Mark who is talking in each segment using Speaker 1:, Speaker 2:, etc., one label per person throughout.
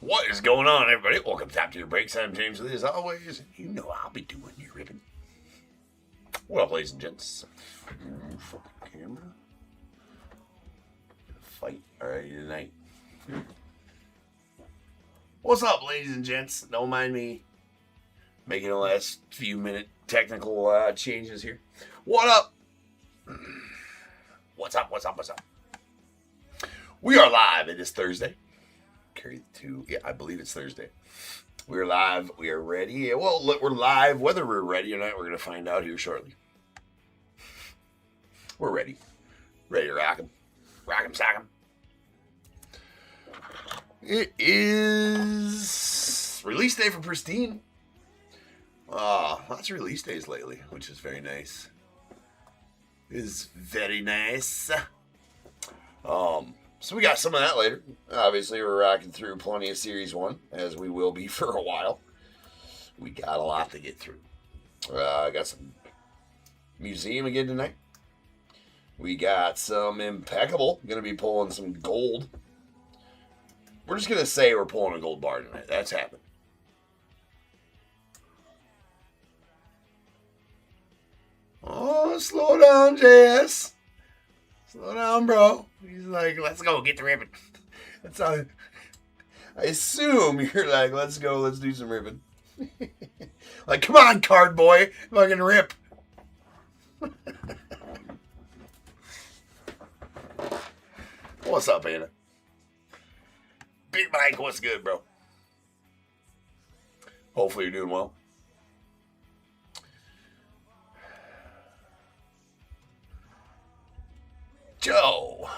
Speaker 1: What is going on, everybody? Welcome to Top Tier Breaks. I'm James Lee, as always. You know I'll be doing your ribbon. What up, ladies and gents? Fucking camera. Fight already tonight. What's up, ladies and gents? Don't mind me making the last few minute technical changes here. What up? What's up? We are live. It is Thursday. I believe it's Thursday. We're live. We are ready. Well, look, we're live. Whether we're ready or not, we're going to find out here shortly. We're ready. Ready to rock 'em. Rock 'em, sock 'em. It is release day for Pristine. Lots of release days lately, which is very nice. It is very nice. So we got some of that later. Obviously, we're rocking through plenty of Series 1, as we will be for a while. We got a lot to get through. I got some museum again tonight. We got some Impeccable. Going to be pulling some gold. We're just going to say we're pulling a gold bar tonight. That's happening. Oh, slow down, JS. Slow down, bro. He's like, let's go, get the ribbon. That's how I assume you're like, let's go, let's do some ribbon. Like, come on, card boy. Fucking rip. What's up, Anna? Big Mike, what's good, bro? Hopefully you're doing well. Joe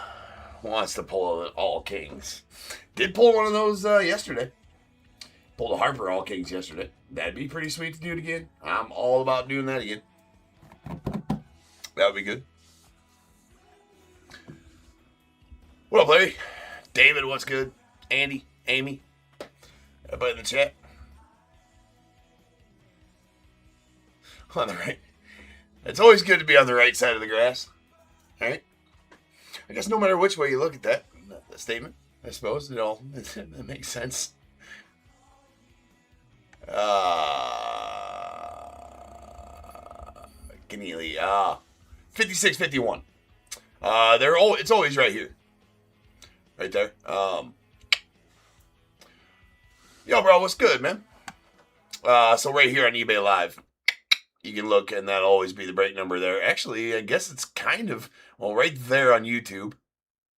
Speaker 1: wants to pull an All Kings. Did pull one of those yesterday. Pulled a Harper All Kings yesterday. That'd be pretty sweet to do it again. I'm all about doing that again. That would be good. What up, Larry? David, what's good? Andy, Amy, everybody in the chat. On the right. It's always good to be on the right side of the grass. All right? I guess no matter which way you look at that statement, I suppose, it makes sense. Keneally, 56-51. It's always right here. Right there. Yo, bro, what's good, man? So right here on eBay Live, you can look, and that'll always be the break number there. Actually, I guess it's kind of, right there on YouTube.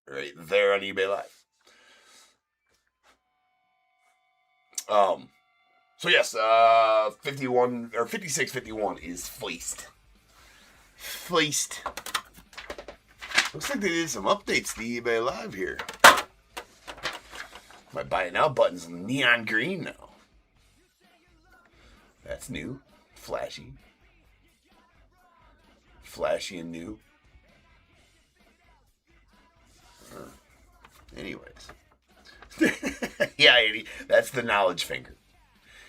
Speaker 1: Right there on eBay Live. So yes, 51 or 56-51 is fleeced. Fleeced. Looks like they did some updates to eBay Live here. My buy it now button's neon green now. That's new. Flashy. Flashy and new. Anyways. Yeah, Eddie, that's the knowledge finger.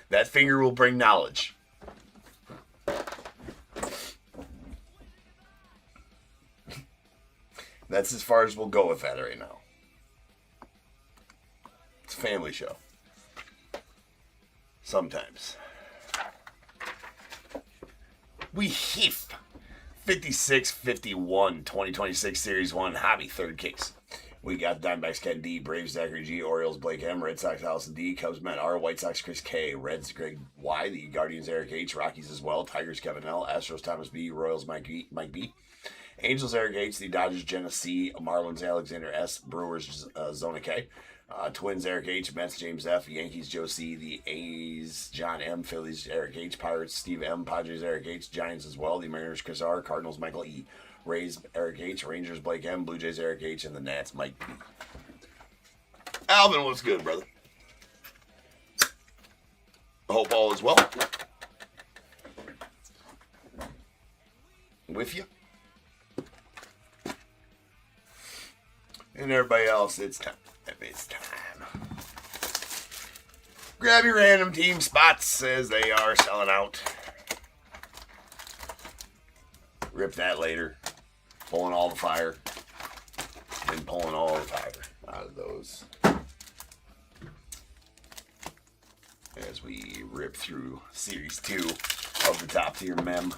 Speaker 1: That finger will bring knowledge. That's as far as we'll go with that right now. It's a family show. Sometimes. We hiff. 56-51, 2026 Series 1 Hobby, third case. We got Diamondbacks Ken D, Braves Zachary G, Orioles Blake M, Red Sox Allison D, Cubs Matt R, White Sox Chris K, Reds Greg Y, the Guardians Eric H, Rockies as well, Tigers Kevin L, Astros Thomas B, Royals Mike B, Angels Eric H, the Dodgers Jenna C, Marlins Alexander S, Brewers Zona K, Twins Eric H, Mets James F, Yankees Joe C, the A's John M, Phillies Eric H, Pirates Steve M, Padres Eric H, Giants as well, the Mariners Chris R, Cardinals Michael E, Rays Eric H, Rangers Blake M, Blue Jays Eric H, and the Nats Mike B. Alvin, what's good, brother? Hope all is well with you. And everybody else, it's time. It's time. Grab your random team spots as they are selling out. Rip that later. Pulling all the fire. And pulling all the fire out of those. as we rip through Series 2 of the top tier mem.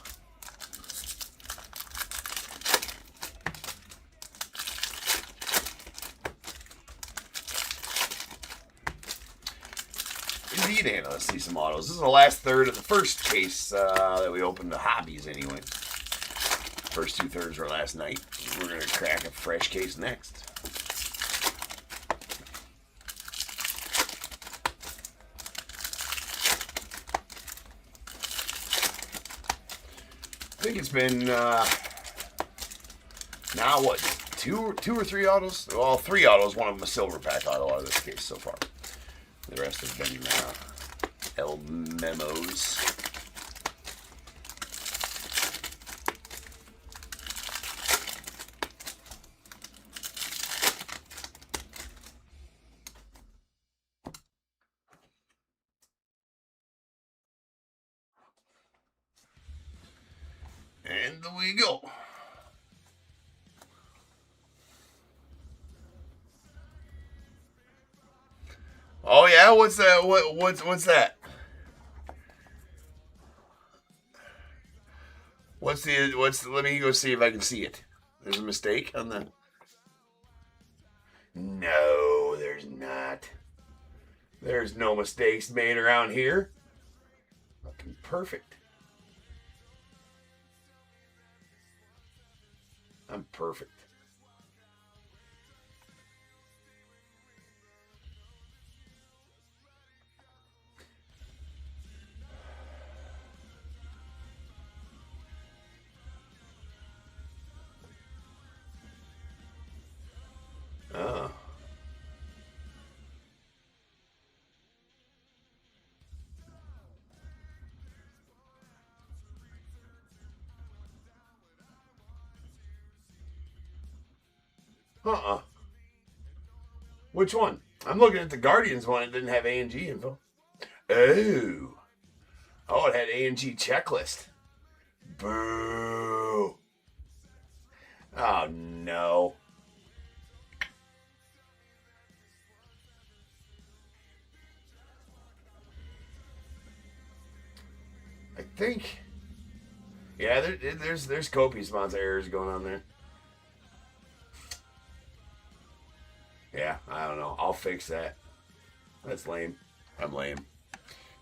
Speaker 1: Indeed, Anna, let's see some autos. This is the last third of the first case that we opened the hobbies anyway. First 2/3 were last night. We're going to crack a fresh case next. I think it's been now what, two or three autos? Well, 3 autos. One of them a silver pack auto out of this case so far. The rest have been L memos. And there we go. Oh yeah, what's that? What's that? Let me go see if I can see it. There's a mistake on the. No, there's not. There's no mistakes made around here. Fucking perfect. I'm perfect. Oh. Uh-uh. Which one? I'm looking at the Guardians one. It didn't have A&G info. Oh. Oh, it had A&G checklist. Boo. Oh, no. I think. Yeah, there's copious amounts of errors going on there. Yeah, I don't know. I'll fix that. That's lame. I'm lame.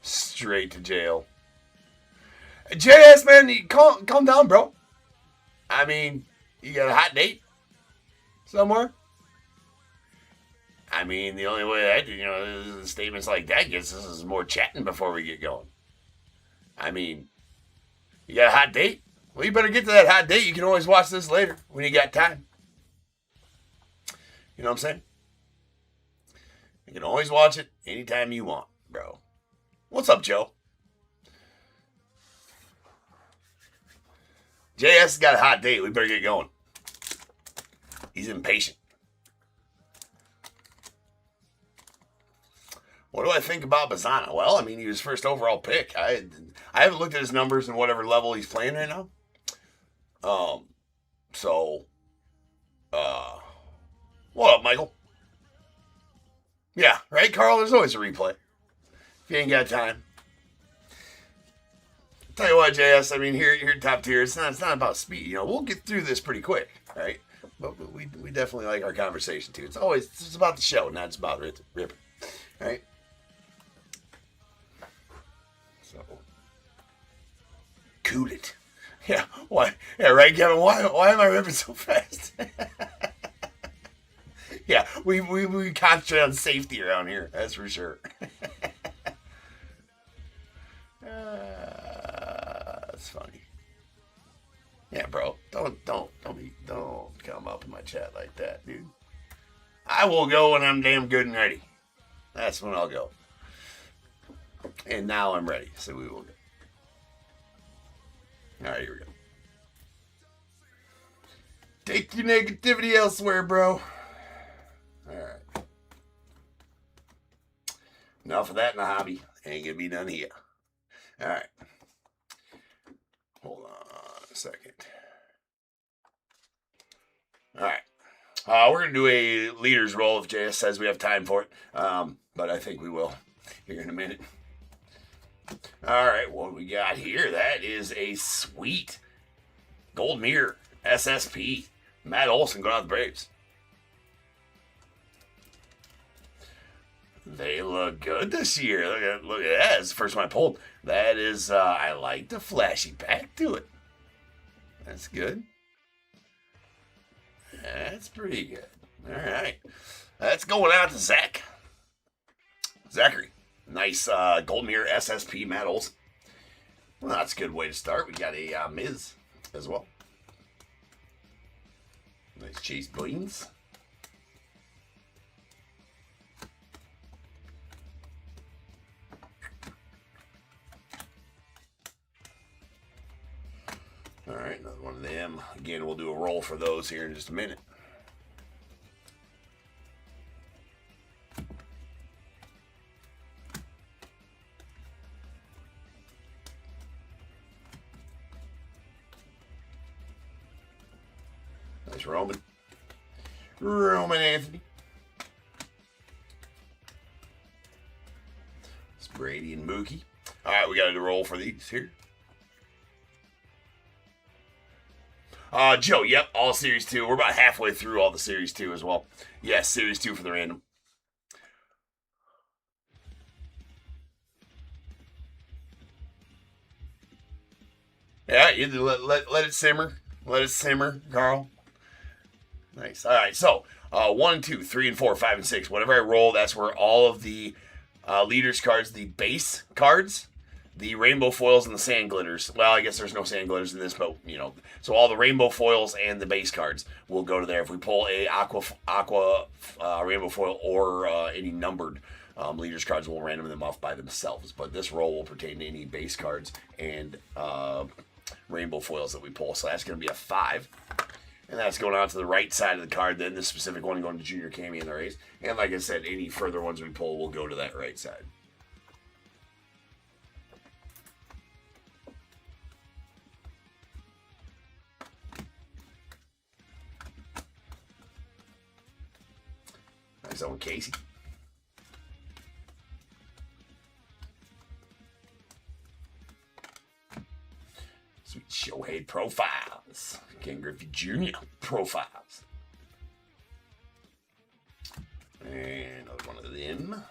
Speaker 1: Straight to jail. JS, man, calm down, bro. I mean, you got a hot date somewhere? I mean, the only way that, statements like that gets us is more chatting before we get going. I mean, you got a hot date? Well, you better get to that hot date. You can always watch this later when you got time. You know what I'm saying? You can always watch it anytime you want, bro. What's up, Joe? JS has got a hot date. We better get going. He's impatient. What do I think about Bazzana? Well, I mean, he was first overall pick. I haven't looked at his numbers and whatever level he's playing right now. What up, Michael? Yeah, right, Carl? There's always a replay. If you ain't got time. Tell you what, JS, I mean, here top tier, it's not about speed. We'll get through this pretty quick, right? But we definitely like our conversation, too. It's about the show, not just about ripping, right? So, cool it. Yeah, why? Yeah, right, Kevin? Why am I ripping so fast? Yeah, we concentrate on safety around here. That's for sure. That's funny. Yeah, bro. Don't come up in my chat like that, dude. I will go when I'm damn good and ready. That's when I'll go. And now I'm ready, so we will go. All right, here we go. Take your negativity elsewhere, bro. All right. Enough of that in the hobby. Ain't gonna be done here. All right. Hold on a second. All right. We're going to do a leader's roll if JS says we have time for it. But I think we will here in a minute. All right, what we got here? That is a sweet gold mirror SSP. Matt Olson going out the Braves. They look good this year. Look at that. It's the first one I pulled. That is, I like the flashy back to it. That's good. That's pretty good. All right. That's going out to Zach. Zachary. Nice gold mirror SSP Matt Olson. Well, that's a good way to start. We got a Miz as well. Nice Chase Beans. All right, another one of them. Again, we'll do a roll for those here in just a minute. Nice Roman. Roman Anthony. It's Brady and Mookie. All right, we got to do a roll for these here. Joe, yep, all Series 2. We're about halfway through all the Series 2 as well. Yes, Series 2 for the random. Yeah, you let it simmer. Let it simmer, Carl. Nice. All right, so 1, 2, 3, and 4, 5, and 6. Whenever I roll, that's where all of the leaders cards, the base cards, the rainbow foils, and the sand glitters. Well, I guess there's no sand glitters in this, but you know, so all the rainbow foils and the base cards will go to there. If we pull a aqua rainbow foil or any numbered leaders cards, we'll random them off by themselves. But this roll will pertain to any base cards and rainbow foils that we pull. So that's going to be a 5. And that's going out to the right side of the card. Then this specific one going to Junior Cammy in the race. And like I said, any further ones we pull will go to that right side. Nice old Casey. Sweet Shohei profiles. Ken Griffey Jr. profiles. And another one of them.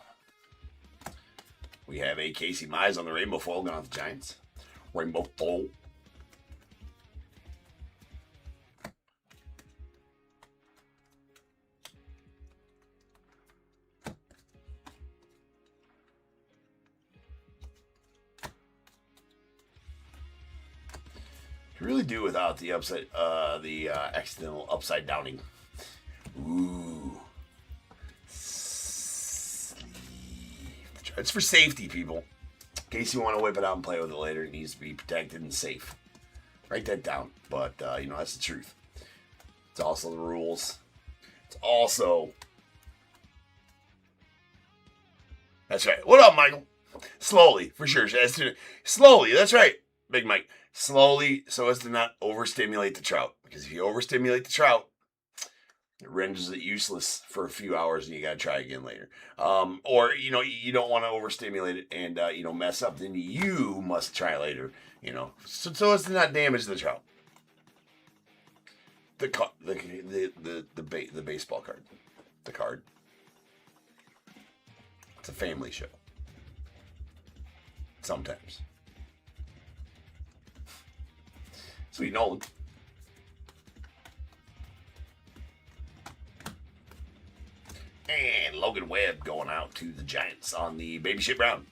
Speaker 1: We have a Casey Mize on the rainbow foil going off the Giants. Rainbow foil. Really do without the accidental upside downing. Ooh. Sleeve. It's for safety, people. In case you want to whip it out and play with it later, it needs to be protected and safe. Write that down. But, you know, that's the truth. It's also the rules. It's also... That's right. What up, Michael? Slowly, for sure. Slowly, that's right, Big Mike. Slowly, so as to not overstimulate the trout. Because if you overstimulate the trout, it renders it useless for a few hours and you got to try again later. Or, you know, you don't want to overstimulate it and, you know, mess up. Then you must try later, you know, so as to not damage the trout. The baseball card. The card. It's a family show. Sometimes. Sweet Nolan. And Logan Webb going out to the Giants on the Baby Shit Brown.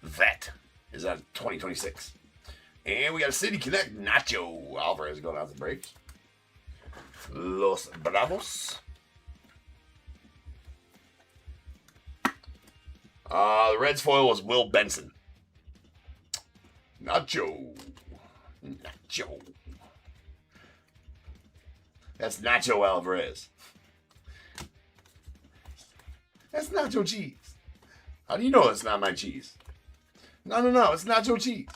Speaker 1: That is out of 2026. And we got a City Connect Nacho Alvarez going out to the Braves. Los Bravos. The Reds foil was Will Benson. Nacho. That's Nacho Alvarez. That's nacho cheese. How do you know it's not my cheese? No, it's nacho cheese.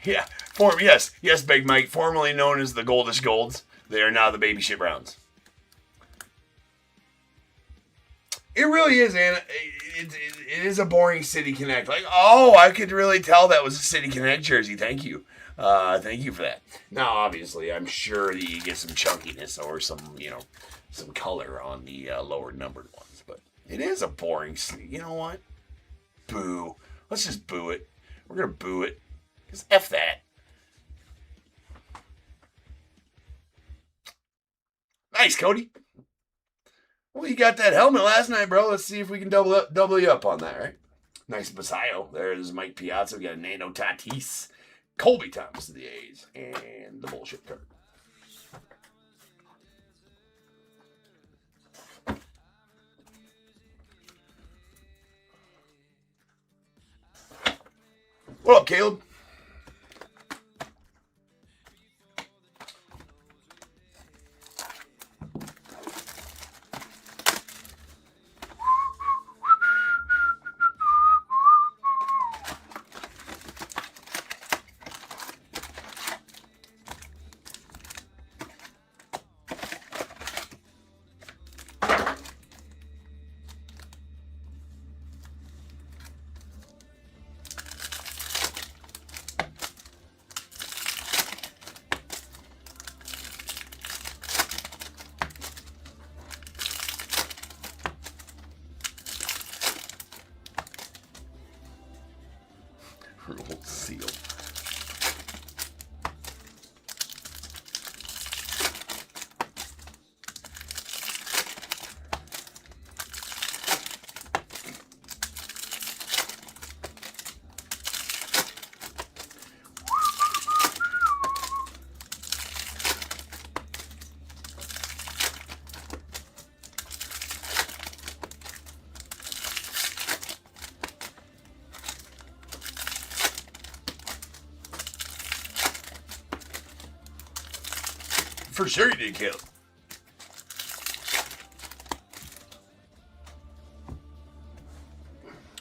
Speaker 1: Yeah, yes, Big Mike, formerly known as the Goldish Golds. They are now the Baby Shit Browns. It really is, and it is a boring City Connect. Like, oh, I could really tell that was a City Connect jersey. Thank you. Thank you for that. Now, obviously, I'm sure that you get some chunkiness or some, some color on the lower numbered ones. But it is a boring, you know what? Boo. Let's just boo it. We're going to boo it. Because F that. Nice, Cody. Well, you got that helmet last night, bro. Let's see if we can double you up on that, right? Nice Basayo. There's Mike Piazza. We got a Nano Tatis. Colby Thomas of the A's. And the bullshit card. What up, Caleb? Rule seal. For sure you did, Caleb.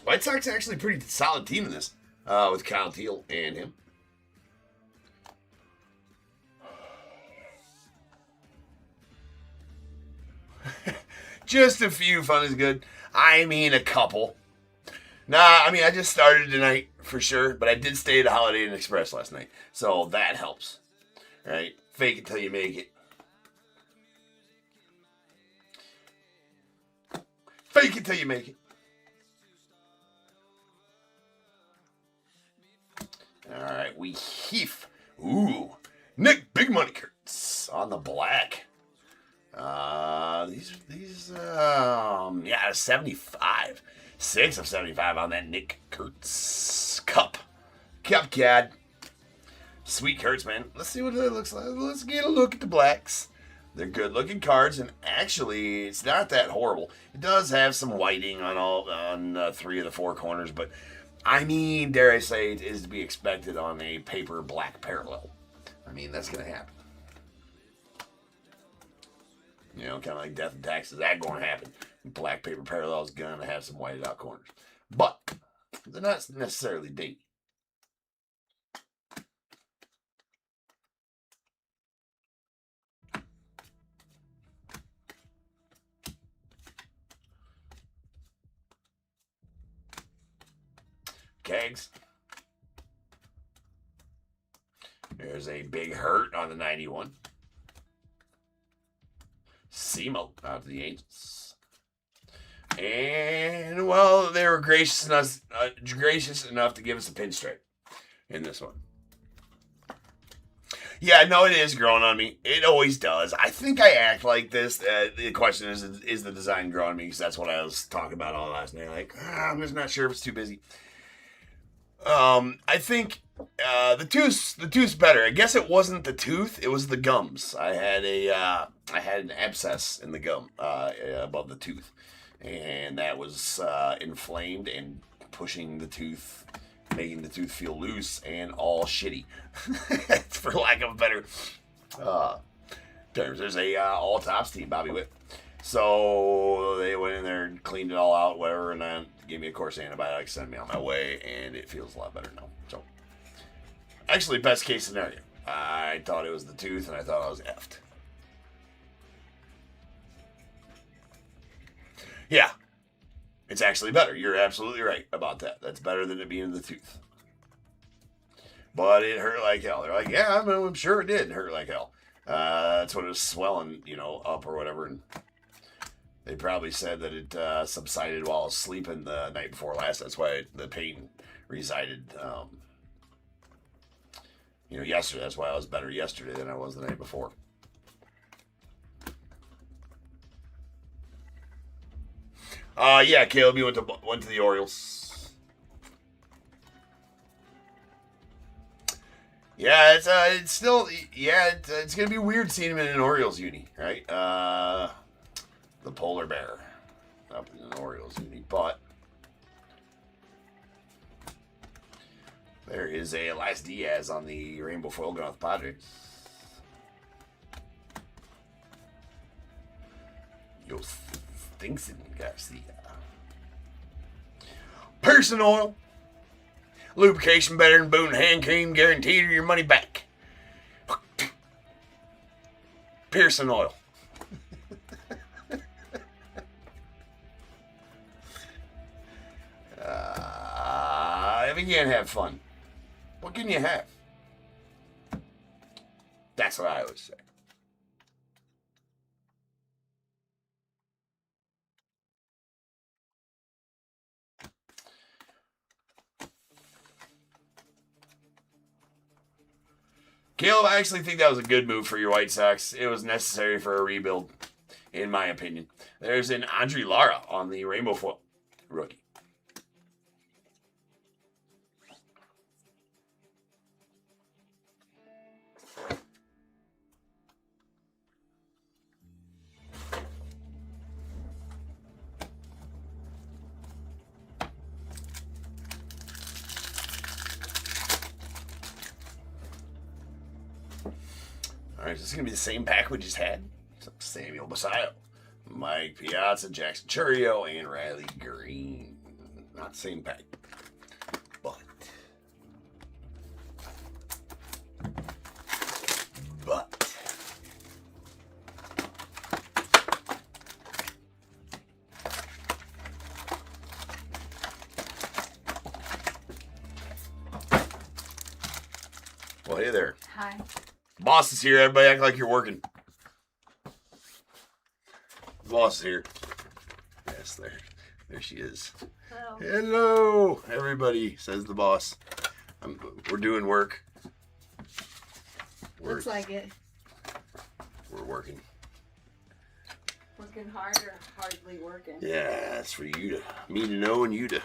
Speaker 1: White Sox actually a pretty solid team in this, with Kyle Teal and him. Just a few, fun is good. I mean, a couple. Nah, I mean, I just started tonight, for sure, but I did stay at a Holiday Inn Express last night, so that helps, right? Fake it till you make it. Fake it till you make it. All right, we heaf. Ooh, Nick Big Money Kurtz on the black. Yeah, 75. 6 of 75 on that Nick Kurtz Cup Cad. Sweet Kurtz, man. Let's see what it looks like. Let's get a look at the blacks. They're good-looking cards, and actually, it's not that horrible. It does have some whiting on 3 of the 4 corners, but I mean, dare I say, it is to be expected on a paper black parallel. I mean, that's going to happen. You know, kind of like Death and Taxes. That's going to happen. Black paper parallel is going to have some whited out corners. But they're not necessarily dated. Kegs. There's a big hurt on the 91. Simo out to the Angels. And, well, they were gracious enough to give us a pinstripe in this one. Yeah, no, it is growing on me. It always does. I think I act like this. The question is the design growing on me? Because that's what I was talking about all last night. Like, I'm just not sure if it's too busy. I think the tooth's better. I guess it wasn't the tooth; it was the gums. I had an abscess in the gum above the tooth, and that was inflamed and pushing the tooth, making the tooth feel loose and all shitty, for lack of a better terms. There's a all TOPPs team, Bobby Witt. So they went in there and cleaned it all out, whatever, and then gave me a course of antibiotics, sent me on my way, and it feels a lot better now. So Actually, best case scenario. I thought it was the tooth, and I thought I was effed. Yeah. It's actually better. You're absolutely right about that. That's better than it being the tooth. But it hurt like hell. They're like, yeah, I'm sure it did hurt like hell. That's when it was swelling, up or whatever. And they probably said that it subsided while I was sleeping the night before last. That's why the pain resided, yesterday. That's why I was better yesterday than I was the night before. Yeah, Caleb, you went to the Orioles. Yeah, it's still, it's gonna be weird seeing him in an Orioles uni, right? The polar bear up in an Orioles uni, but there is a Elias Diaz on the Rainbow Foil going off the Padres. Yo, Stinson Garcia. Person oil. Lubrication better than Boone hand cream, guaranteed your money back. Pearson oil. If you can't have fun, what can you have? That's what I always say. Caleb, I actually think that was a good move for your White Sox. It was necessary for a rebuild, in my opinion. There's an Andre Lara on the Rainbow Foil rookie. All right, is this going to be the same pack we just had? Samuel Basayo, Mike Piazza, Jackson Churio, and Riley Green. Not the same pack. But. Well, hey there.
Speaker 2: Hi.
Speaker 1: Boss is here. Everybody act like you're working. Boss is here. Yes, there she is.
Speaker 2: Hello.
Speaker 1: Hello, everybody, says the boss. We're doing work.
Speaker 2: Looks like it.
Speaker 1: We're working.
Speaker 2: Working hard or hardly working?
Speaker 1: Yeah, that's for me to know and you to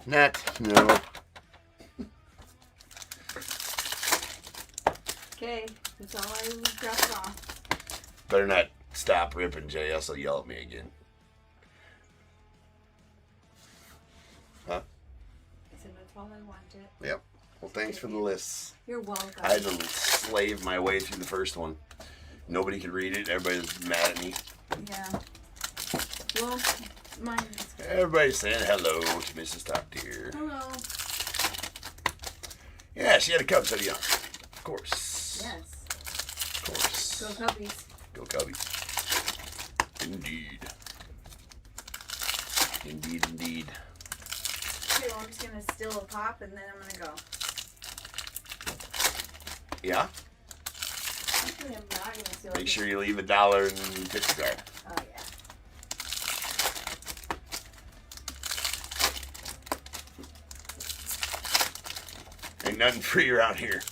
Speaker 1: not know.
Speaker 2: Okay, that's all I dropped off.
Speaker 1: Better not stop ripping, Jay, else he'll yell at me again. Huh?
Speaker 2: I said that's all I wanted.
Speaker 1: Yep. Well, thanks for the lists.
Speaker 2: You're welcome.
Speaker 1: I had to slave my way through the first one. Nobody could read it. Everybody's mad at me.
Speaker 2: Yeah. Well, mine is good.
Speaker 1: Everybody's saying hello to Mrs. Top Tier.
Speaker 2: Hello.
Speaker 1: Yeah, she had a Cubs hoodie on. Of course.
Speaker 2: Yes.
Speaker 1: Of course.
Speaker 2: Go Cubbies.
Speaker 1: Go Cubbies. Indeed. Indeed, indeed.
Speaker 2: Okay, well, I'm just going to steal a pop and then I'm going to go.
Speaker 1: Yeah?
Speaker 2: Actually, I'm not going to steal
Speaker 1: Make sure you leave $1 in tip jar.
Speaker 2: Oh, yeah.
Speaker 1: Ain't nothing free around here.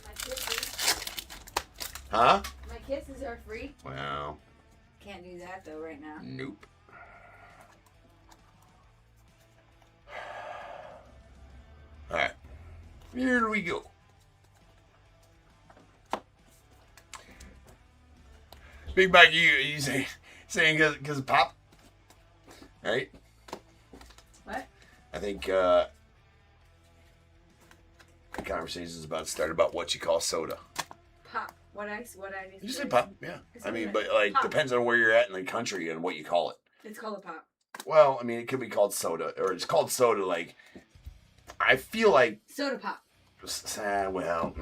Speaker 2: My kisses.
Speaker 1: Huh?
Speaker 2: My kisses are free.
Speaker 1: Well,
Speaker 2: Can't do that, though, right now.
Speaker 1: nope. Alright. Here we go. Big Mike, you saying because of pop? Right?
Speaker 2: What?
Speaker 1: I think the conversation is about to start about what you call soda.
Speaker 2: Pop. What I just
Speaker 1: You say pop, yeah. I mean, but
Speaker 2: pop.
Speaker 1: depends on where you're at in the country and what you call it.
Speaker 2: It's called a pop.
Speaker 1: Well, I mean, it could be called soda, or it's called soda. Like, I feel like
Speaker 2: Soda pop.
Speaker 1: well,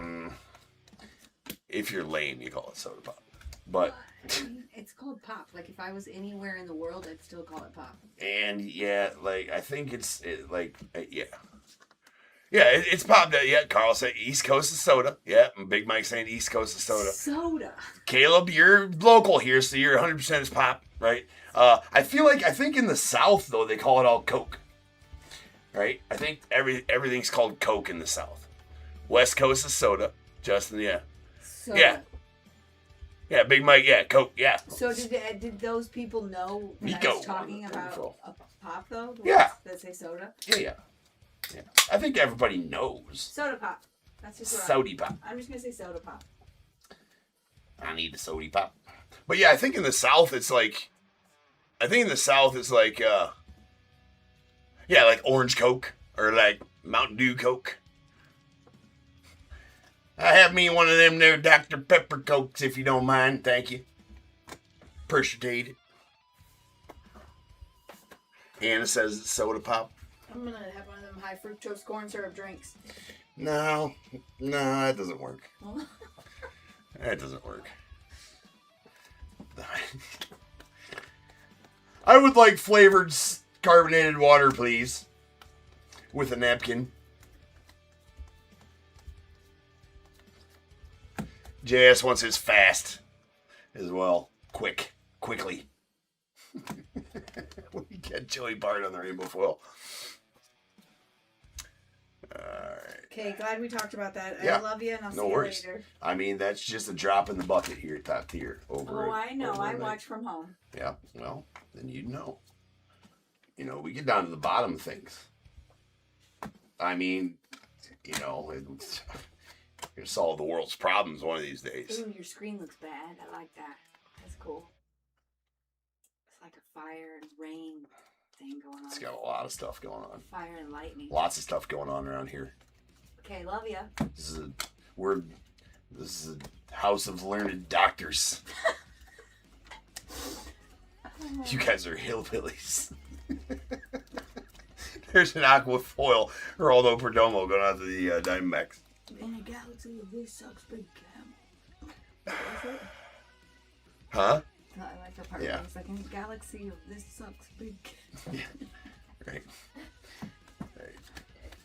Speaker 1: if you're lame, you call it soda pop. But
Speaker 2: I mean, it's called pop. Like if I was anywhere in the world, I'd still call it pop.
Speaker 1: and yeah, like I think yeah. Yeah, it's pop. Yeah, Carl said East Coast of soda. Yeah, and Big Mike saying East Coast of soda.
Speaker 2: Soda.
Speaker 1: Caleb, you're local here, so you're 100% is pop, right? I think in the South though they call it all Coke, right? I think everything's called Coke in the South. West Coast is soda. Justin, yeah,
Speaker 2: Soda.
Speaker 1: yeah, Big Mike, yeah, Coke, yeah.
Speaker 2: So did those people know that I was talking about a pop though? The
Speaker 1: Yeah.
Speaker 2: ones that say soda.
Speaker 1: Yeah. I think everybody knows.
Speaker 2: Soda pop. That's just what
Speaker 1: Sody pop.
Speaker 2: I'm just gonna say soda pop.
Speaker 1: I need a sody pop. But yeah, I think in the South it's like, yeah, like orange Coke or like Mountain Dew Coke. I have me one of them there Dr. Pepper Cokes if you don't mind, thank you. Appreciate it. Anna says it's soda pop.
Speaker 2: I'm gonna have one of them high fructose corn syrup drinks.
Speaker 1: No, that doesn't work. That doesn't work. I would like flavored carbonated water, please. With a napkin. JS wants his fast as well. Quickly. We get chili part on the rainbow foil. Alright.
Speaker 2: Okay, glad we talked about that.
Speaker 1: Yeah.
Speaker 2: I love you and I'll see you
Speaker 1: worries.
Speaker 2: later.
Speaker 1: I mean, that's just a drop in the bucket here at Top Tier.
Speaker 2: I know. I watch from home.
Speaker 1: Yeah, well, then you'd know. You know, we get down to the bottom of things. I mean, you know, it's gonna solve the world's problems one of these days.
Speaker 2: Ooh, your screen looks bad. I like that. That's cool. It's like a fire and rain thing going on.
Speaker 1: It's got a lot of stuff going on.
Speaker 2: Fire and lightning.
Speaker 1: Lots of stuff going on around here.
Speaker 2: Okay, love ya.
Speaker 1: This is a house of learned doctors. You guys are hillbillies. There's an aqua foil Geraldo Perdomo going out to the Diamondbacks.
Speaker 2: In a galaxy of this sucks big camel.
Speaker 1: Huh?
Speaker 2: No, I like that part.
Speaker 1: Yeah.
Speaker 2: It's like in a galaxy of this sucks big camel.
Speaker 1: Yeah. Right.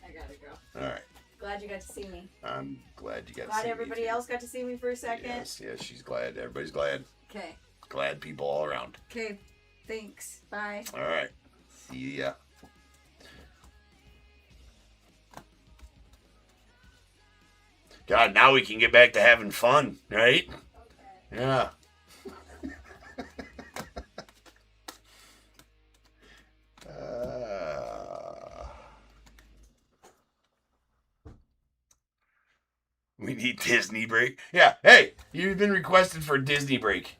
Speaker 2: I gotta go.
Speaker 1: All right.
Speaker 2: Glad you got to see me.
Speaker 1: I'm glad you got to see me.
Speaker 2: Glad everybody else got to see me for a second.
Speaker 1: Yes, she's glad. Everybody's glad.
Speaker 2: Okay.
Speaker 1: Glad people all around.
Speaker 2: Okay. Thanks. Bye.
Speaker 1: All right. See ya. God, now we can get back to having fun, right? Okay. Yeah. We need Disney break. Yeah, hey, you've been requested for a Disney break.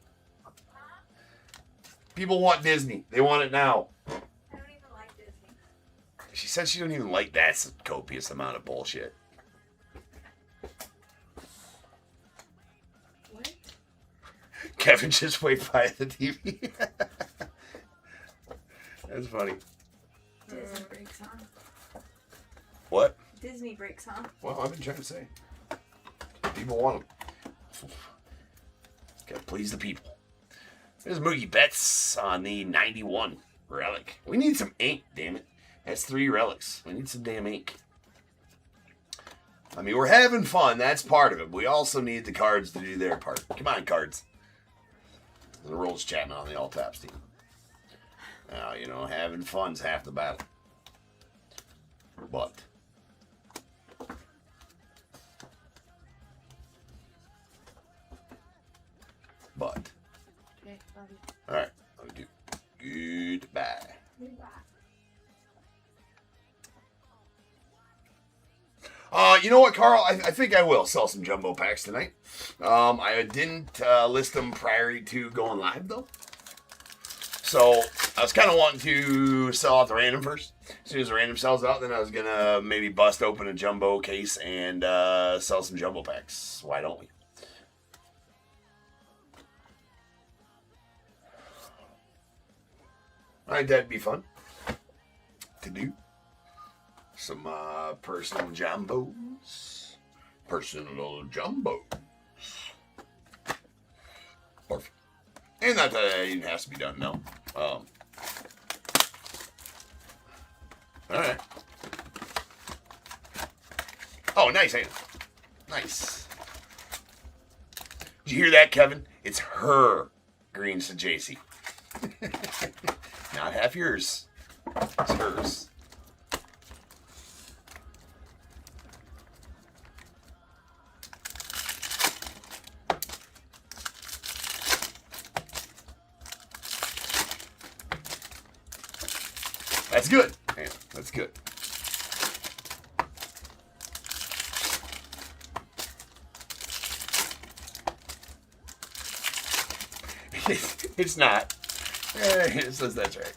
Speaker 1: People want Disney. They want it now.
Speaker 2: I don't even like Disney.
Speaker 1: She said she don't even like that. That's a copious amount of bullshit.
Speaker 2: What?
Speaker 1: Kevin just waved by the TV. That's funny.
Speaker 2: Disney breaks, huh?
Speaker 1: What?
Speaker 2: Disney breaks, huh?
Speaker 1: Well, I've been trying to say. People want them. Gotta please the people. There's Moogie Betts on the 91 relic. We need some ink, damn it. That's 3 relics. We need some damn ink. I mean, we're having fun. That's part of it. We also need the cards to do their part. Come on, cards. The Rolls Chapman on the All Taps team. Now, you know, having fun's half the battle. But
Speaker 2: Okay, love you.
Speaker 1: all right, I'll do goodbye.
Speaker 2: Goodbye.
Speaker 1: You know what, Carl? I think I will sell some jumbo packs tonight. I didn't list them prior to going live, though. So I was kind of wanting to sell out the random first. As soon as the random sells out, then I was going to maybe bust open a jumbo case and sell some jumbo packs. Why don't we? I think that'd be fun to do. Some personal jumbos. Personal jumbos. Perfect. And not that it even has to be done, no. Alright. Oh, nice, ain't it? Nice. Did you hear that, Kevin? It's her greens to JC. Not half yours. It's hers. That's good. Yeah, that's good. It's not. It says that's right.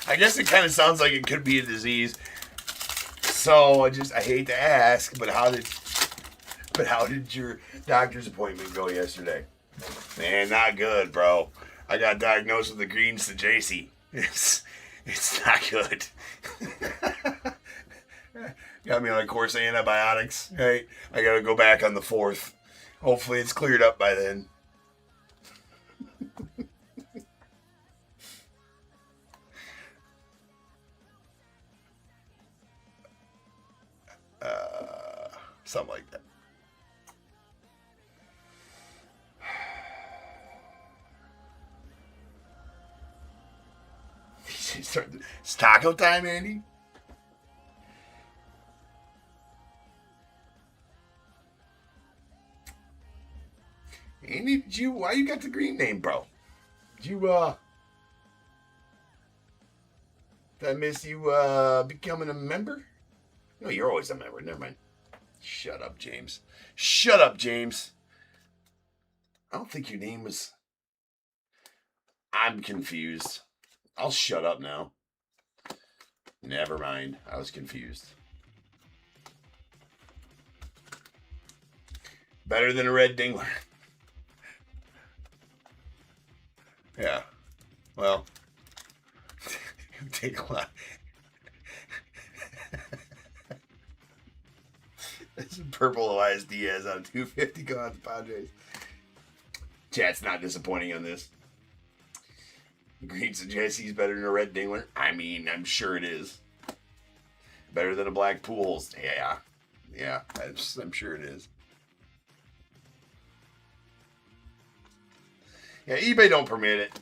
Speaker 1: I guess it kind of sounds like it could be a disease. So I hate to ask, but how did your doctor's appointment go yesterday? Man, not good, bro. I got diagnosed with the greens to JC. It's not good. Got me on a course of antibiotics. Right? I gotta go back on the 4th. Hopefully it's cleared up by then. Something like that. It's taco time, Andy. Andy, why you got the green name, bro? Did I miss you becoming a member? No, you're always a member. Never mind. Shut up, James. Shut up, James. I don't think your name was... I'm confused. I'll shut up now. Never mind. I was confused. Better than a red dingler. Yeah. Well, it would take a lot. This is purple Elias Diaz on 250 going out to Padres. Chat's not disappointing on this. Greens and Jesse's better than a red dingler. I mean, I'm sure it is. Better than a black Pujols. Yeah, I'm sure it is. Yeah, eBay don't permit it.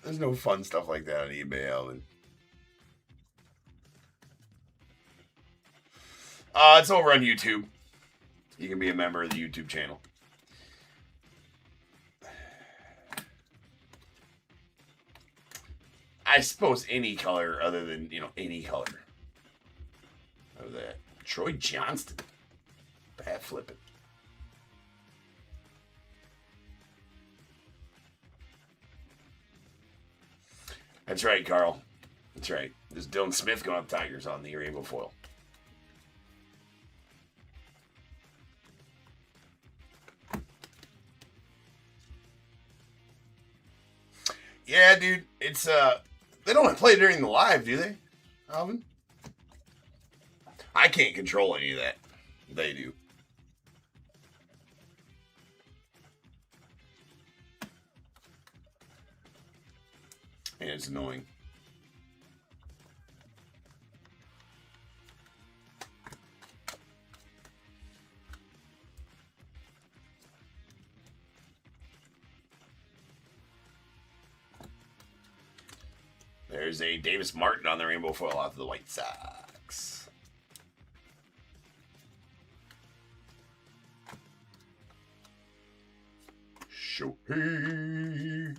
Speaker 1: There's no fun stuff like that on eBay, Alvin. It's over on YouTube. You can be a member of the YouTube channel. I suppose any color other than, any color. Of that. Troy Johnston. Bat flipping. That's right, Carl. That's right. There's Dylan Smith going up Tigers on the rainbow foil. Yeah, dude. It's they don't play during the live, do they, Alvin? I can't control any of that. They do. And it's annoying. There's a Davis Martin on the rainbow foil off of the White Sox. Shohei.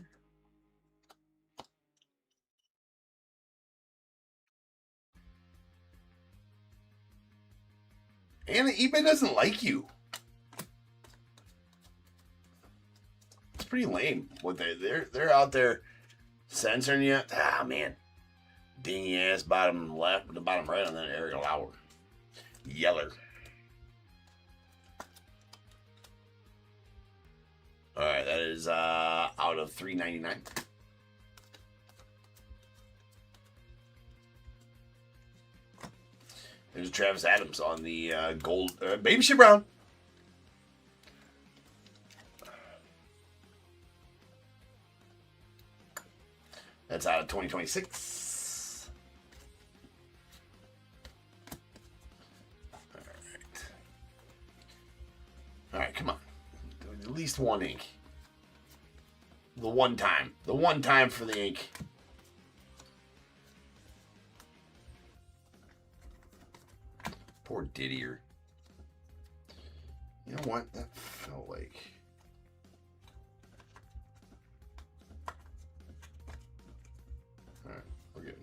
Speaker 1: And eBay doesn't like you. pretty lame. What they're out there censoring you. Ah, man. Dingy ass bottom left, the bottom right on that Eric Lauer. Yeller. All right, that is out of $3.99. There's Travis Adams on the gold Baby Shit Brown. That's out of 2026. All right, come on. At least one ink. The one time. The one time for the ink. Poor Didier. You know what? That felt like... Alright, we're good.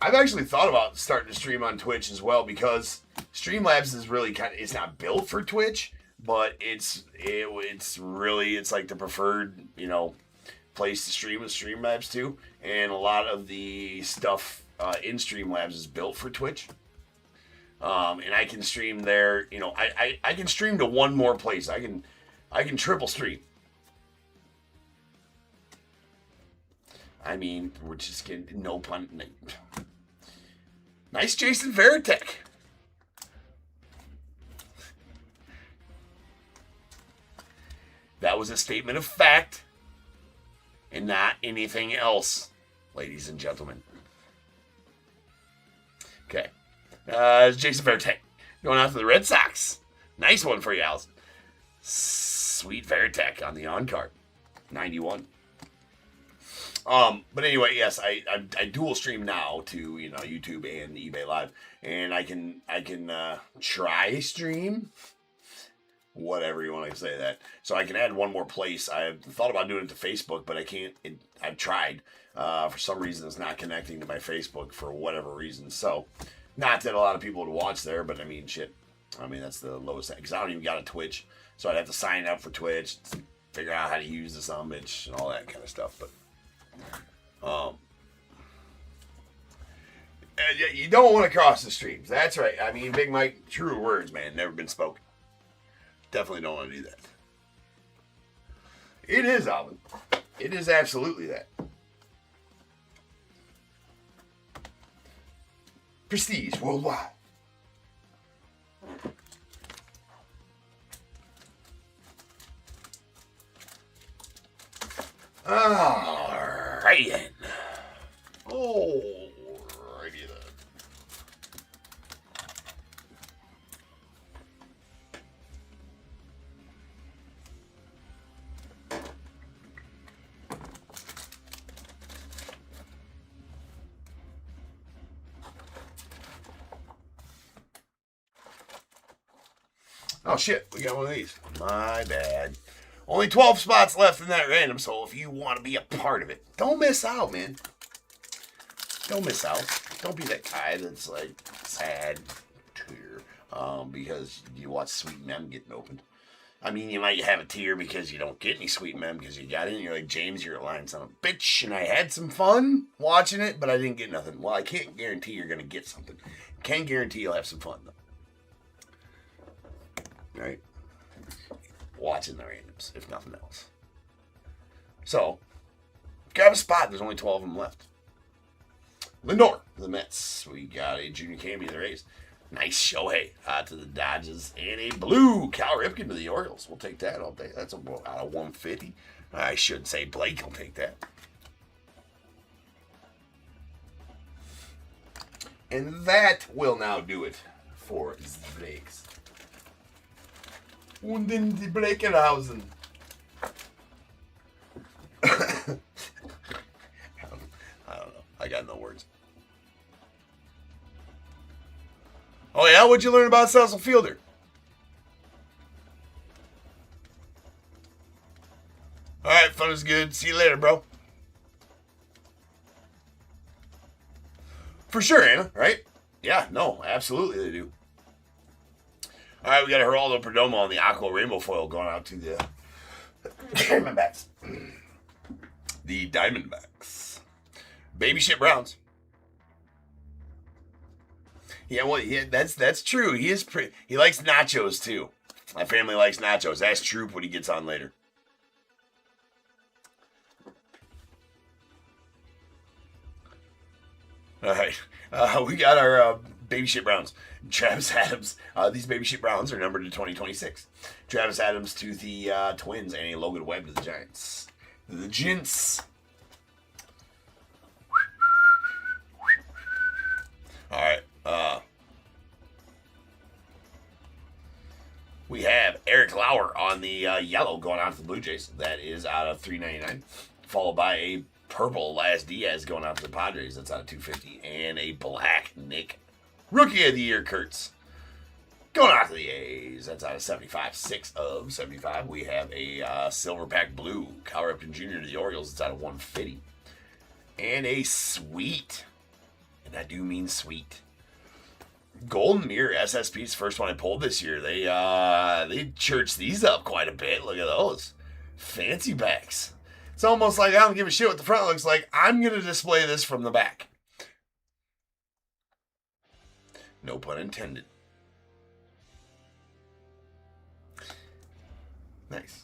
Speaker 1: I've actually thought about starting to stream on Twitch as well, because Streamlabs is really it's not built for Twitch, but it's like the preferred, place to stream with Streamlabs too. And a lot of the stuff in Streamlabs is built for Twitch. And I can stream there, I can stream to one more place. I can triple stream. I mean, we're just getting no pun. Nice Jason Veritek. That was a statement of fact and not anything else, ladies and gentlemen. Okay. Jason Veritek going out to the Red Sox. Nice one for you, Allison. Sweet Veritek on the on-card. 91. But anyway, yes, I dual stream now to, YouTube and eBay Live, and I can try stream, whatever you want to say that. So I can add one more place. I've thought about doing it to Facebook, but I can't. I've tried. For some reason, it's not connecting to my Facebook for whatever reason. So, not that a lot of people would watch there, but I mean, shit. I mean, that's the lowest thing, because I don't even got a Twitch, so I'd have to sign up for Twitch, figure out how to use the son bitch and all that kind of stuff, but. You don't want to cross the streams. That's right. I mean, Big Mike, true words, man, never been spoken. Definitely don't want to do that. It is, Alvin. It is absolutely that. Prestige worldwide. Alrighty then. Alrighty then. Oh shit, we got one of these. My bad. Only 12 spots left in that random, so if you want to be a part of it, don't miss out, man. Don't miss out. Don't be that guy that's like sad tear because you watch Sweet Mem getting opened. I mean, you might have a tear because you don't get any Sweet Mem because you got it, and you're like, James, you're a lying son of a bitch, and I had some fun watching it, but I didn't get nothing. Well, I can't guarantee you're going to get something. Can guarantee you'll have some fun, though. Right? Watching the randoms, if nothing else. So, grab a spot. There's only 12 of them left. Lindor, the Mets. We got a junior cameo to the Rays. Nice Shohei to the Dodgers. And a blue Cal Ripken to the Orioles. We'll take that all day. That's out of 150. I should say Blake will take that. And that will now do it for the breaks. Und in die Brekenhausen. I don't know. I got no words. Oh yeah? What'd you learn about Cecil Fielder? Alright, fun is good. See you later, bro. For sure, Anna, right? Yeah, no, absolutely they do. All right, we got a Geraldo Perdomo on the Aqua Rainbow Foil going out to the Diamondbacks. The Diamondbacks. Baby shit Browns. Yeah, well, that's true. He is he likes nachos too. My family likes nachos. Ask Troop when he gets on later. All right, we got our baby shit Browns. Travis Adams. These baby shit Browns are numbered to 2026. Travis Adams to the Twins and a Logan Webb to the Giants. The Gents. All right. We have Eric Lauer on the yellow going out to the Blue Jays. That is out of $3.99. Followed by a purple Laz Diaz going out to the Padres. That's out of $2.50. And a black Nick Rookie of the Year Kurtz going out to the A's. That's out of 75. 6 of 75. We have a silver pack blue Cal Ripken Jr. to the Orioles. It's out of $150. And a sweet, and I do mean sweet, Golden Mirror SSP's first one I pulled this year. They churched these up quite a bit. Look at those. Fancy backs. It's almost like I don't give a shit what the front looks like. I'm going to display this from the back. No pun intended. Nice.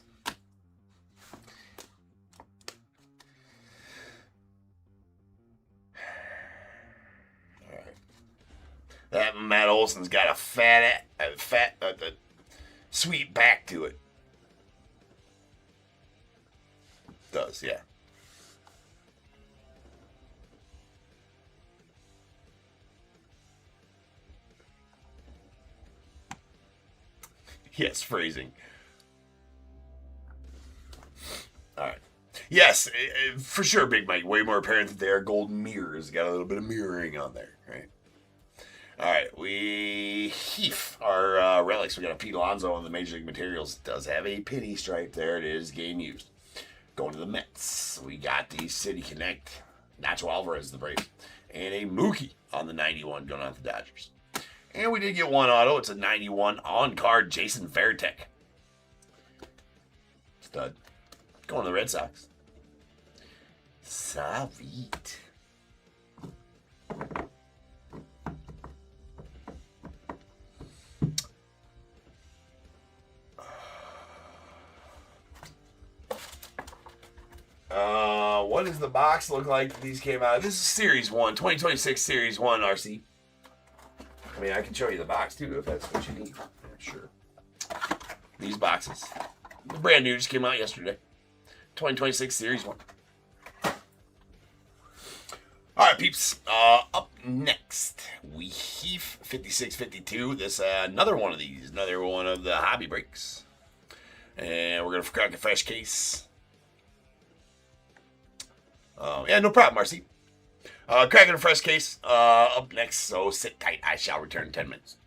Speaker 1: That Matt Olson's got a fat, sweet back to it. Does, yeah. Yes, phrasing. All right. Yes, for sure, Big Mike. Way more apparent that they are golden mirrors. Got a little bit of mirroring on there, right? All right, we heaf our relics. We got a Pete Alonso on the Major League Materials. Does have a pity stripe there. It is game used. Going to the Mets. We got the City Connect. Nacho Alvarez, the Braves. And a Mookie on the 91 going on to the Dodgers. And we did get one auto. It's a 91 on card, Jason Varitek. Stud. Going to the Red Sox. Savit. What does the box look like these came out? This is Series 1, 2026 Series 1 RC. I mean, I can show you the box too if that's what you need. Sure. These boxes. The brand new just came out yesterday. 2026 Series 1. Alright, peeps. Up next, we heaf 5652. This another one of these. Another one of the hobby breaks. And we're going to crack a fresh case. Yeah, no problem, Marcy. Cracking a fresh case up next, so sit tight. I shall return in 10 minutes.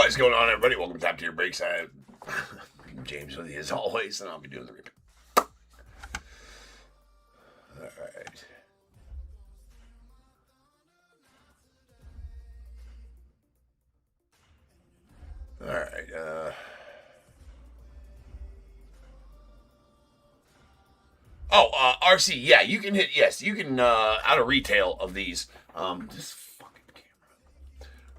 Speaker 1: What is going on, everybody? Welcome to Top Tier Breaks. I'm James with you as always, and I'll be doing the ripping. All right. RC, yeah, you can hit, yes, you can, out of retail of these, this fucking camera.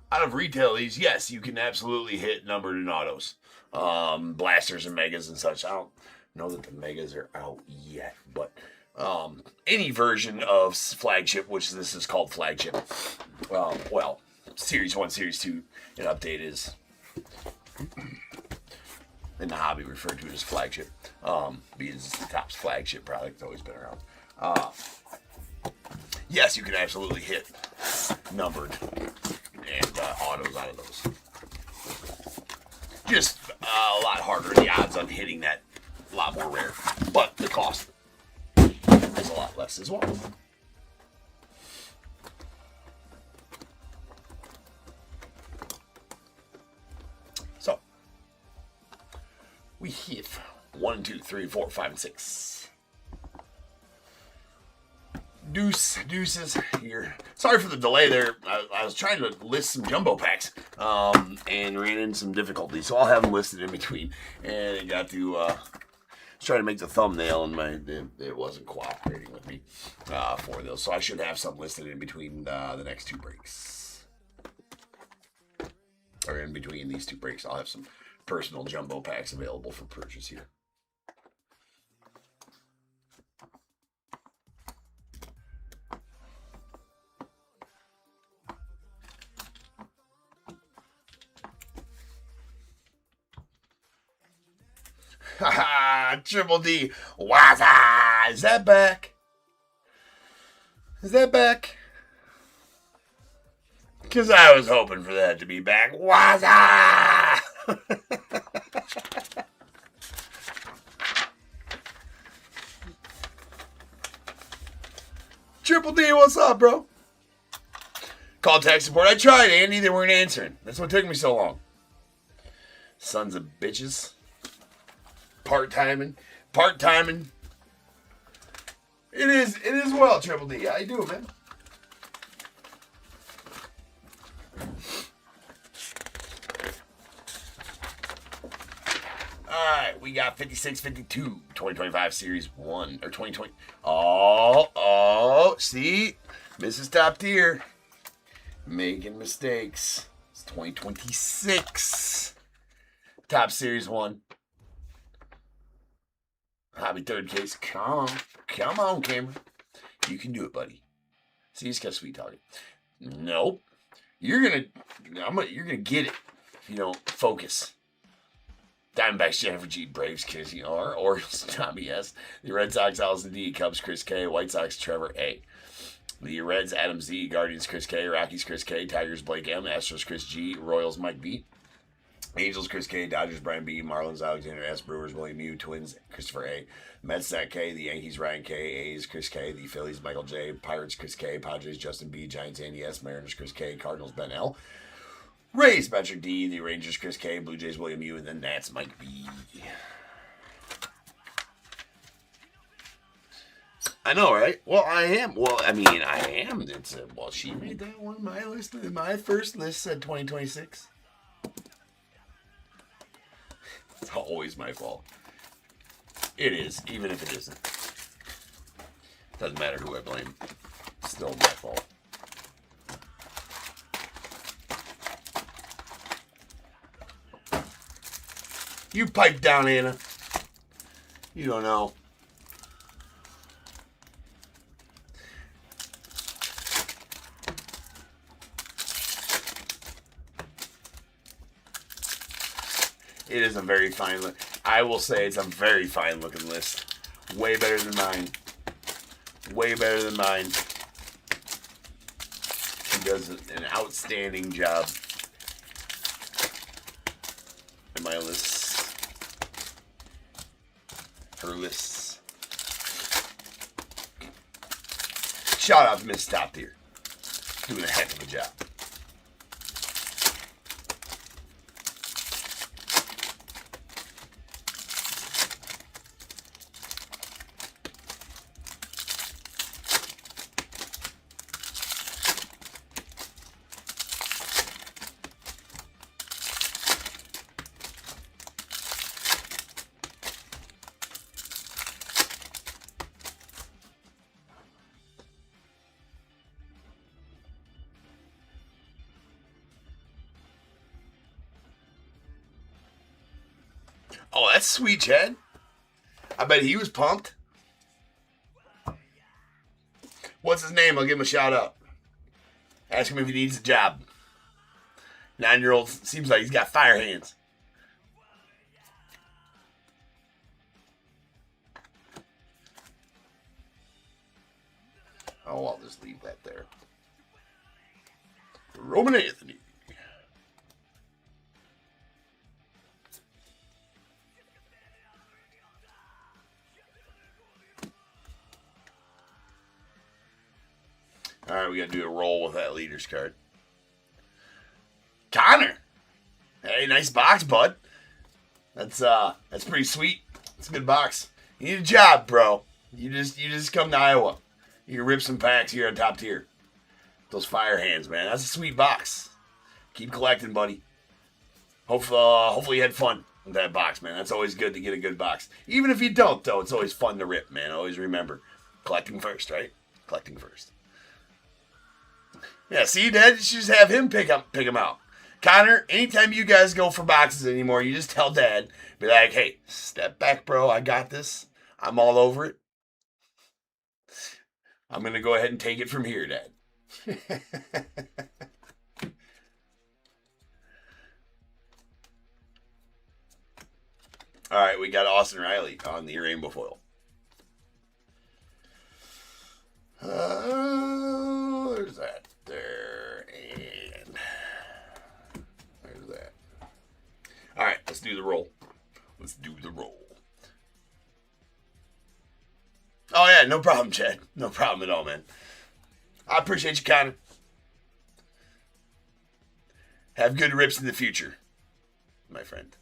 Speaker 1: Out of retail of these, yes, you can absolutely hit numbered and autos. Blasters and megas and such. I don't know that the megas are out yet, but, any version of flagship, which this is called flagship, well, Series 1, Series 2, an update is in the hobby referred to it as flagship, because it's the TOPP's flagship product. It's always been around. Yes, you can absolutely hit numbered and autos out of those. Just a lot harder. The odds on hitting that a lot more rare, but the cost is a lot less as well. So we hit 1, 2, 3, 4, 5, and 6. Deuces here. Sorry for the delay there. I was trying to list some jumbo packs and ran into some difficulties, so I'll have them listed in between. And it got to try to make the thumbnail, and it wasn't cooperating with me for those. So I should have some listed in between the next two breaks, or in between these two breaks. I'll have some personal jumbo packs available for purchase here. Haha, Triple D. Waza! Is that back? Is that back? Because I was hoping for that to be back. Waza! Triple D, what's up, bro? Call tech support. I tried, Andy. They weren't answering. That's what took me so long. Sons of bitches. Part-timing. It is well, Triple D. Yeah, I do, man. Alright, we got 5652, 2025 Series 1, or 2020. Oh, see? Mrs. Top Tier. Making mistakes. It's 2026. Top Series 1. Hobby third case. Come on, Cameron. You can do it, buddy. See, he's got sweet talking. Nope. You're gonna get it if you don't focus. Diamondbacks, Jennifer G, Braves, Kiss, R, Orioles, Tommy S, the Red Sox, Allison D, Cubs, Chris K, White Sox, Trevor A, the Reds, Adam Z, Guardians, Chris K, Rockies, Chris K, Tigers, Blake M, Astros, Chris G, Royals, Mike B, Angels, Chris K, Dodgers, Brian B, Marlins, Alexander S, Brewers, William U, Twins, Christopher A, Mets, Zach K, the Yankees, Ryan K, A's, Chris K, the Phillies, Michael J, Pirates, Chris K, Padres, Justin B, Giants, Andy S, Mariners, Chris K, Cardinals, Ben L, Rays, Patrick D, the Rangers, Chris K, Blue Jays, William U, and then that's Mike B. I know, right? Well, I am. Well, I mean, I am. Well, she made that one my list. My first list said 2026. It's always my fault. It is, even if it isn't. Doesn't matter who I blame. It's still my fault. You pipe down, Anna. You don't know. It is a very fine look. I will say it's a very fine looking list. Way better than mine. Way better than mine. She does an outstanding job in my lists. Her lists. Shout out to Miss Top Tier. Doing a heck of a job. that's sweet, Chad. I bet he was pumped. What's his name? I'll give him a shout out. Ask him if he needs a job. 9-year-old seems like he's got fire hands. Oh, I'll just leave that there. Roman Anthony. All right, we got to do a roll with that leader's card. Connor. Hey, nice box, bud. That's pretty sweet. It's a good box. You need a job, bro. You just come to Iowa. You can rip some packs here on Top Tier. Those fire hands, man. That's a sweet box. Keep collecting, buddy. Hopefully you had fun with that box, man. That's always good to get a good box. Even if you don't, though, it's always fun to rip, man. Always remember, collecting first, right? Collecting first. Yeah, see, Dad, you should just have him pick him out. Connor, anytime you guys go for boxes anymore, you just tell Dad, be like, hey, step back, bro. I got this. I'm all over it. I'm going to go ahead and take it from here, Dad. All right, we got Austin Riley on the rainbow foil. There's that. There. And there's that. All right, let's do the roll. Let's do the roll. Oh, yeah, no problem, Chad. No problem at all, man. I appreciate you, Connor. Have good rips in the future, my friend.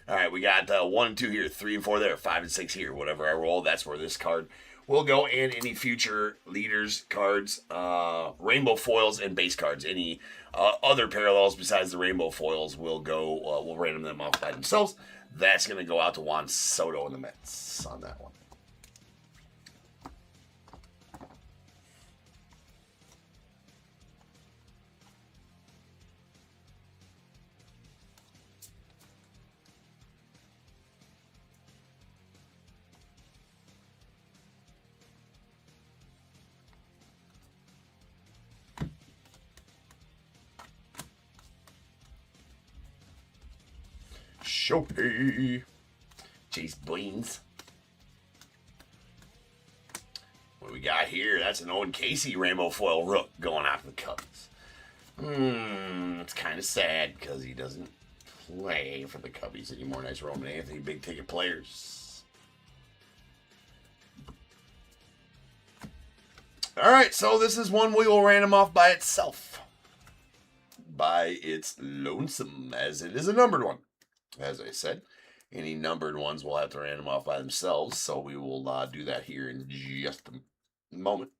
Speaker 1: All right, we got 1 and 2 here, 3 and 4 there, 5 and 6 here. Whatever I roll, that's where this card will go. And any future leaders cards, rainbow foils, and base cards. Any other parallels besides the rainbow foils will go. We'll random them off by themselves. That's going to go out to Juan Soto and the Mets on that one. Shohei. Chase Bleens. What we got here? That's an Owen Casey rainbow foil rook going out to the Cubs. It's kind of sad because he doesn't play for the Cubbies anymore. Nice Roman Anthony, big ticket players. All right, so this is one we will random off by itself. By its lonesome, as it is a numbered one. As I said, any numbered ones will have to random off by themselves, so we will do that here in just a moment.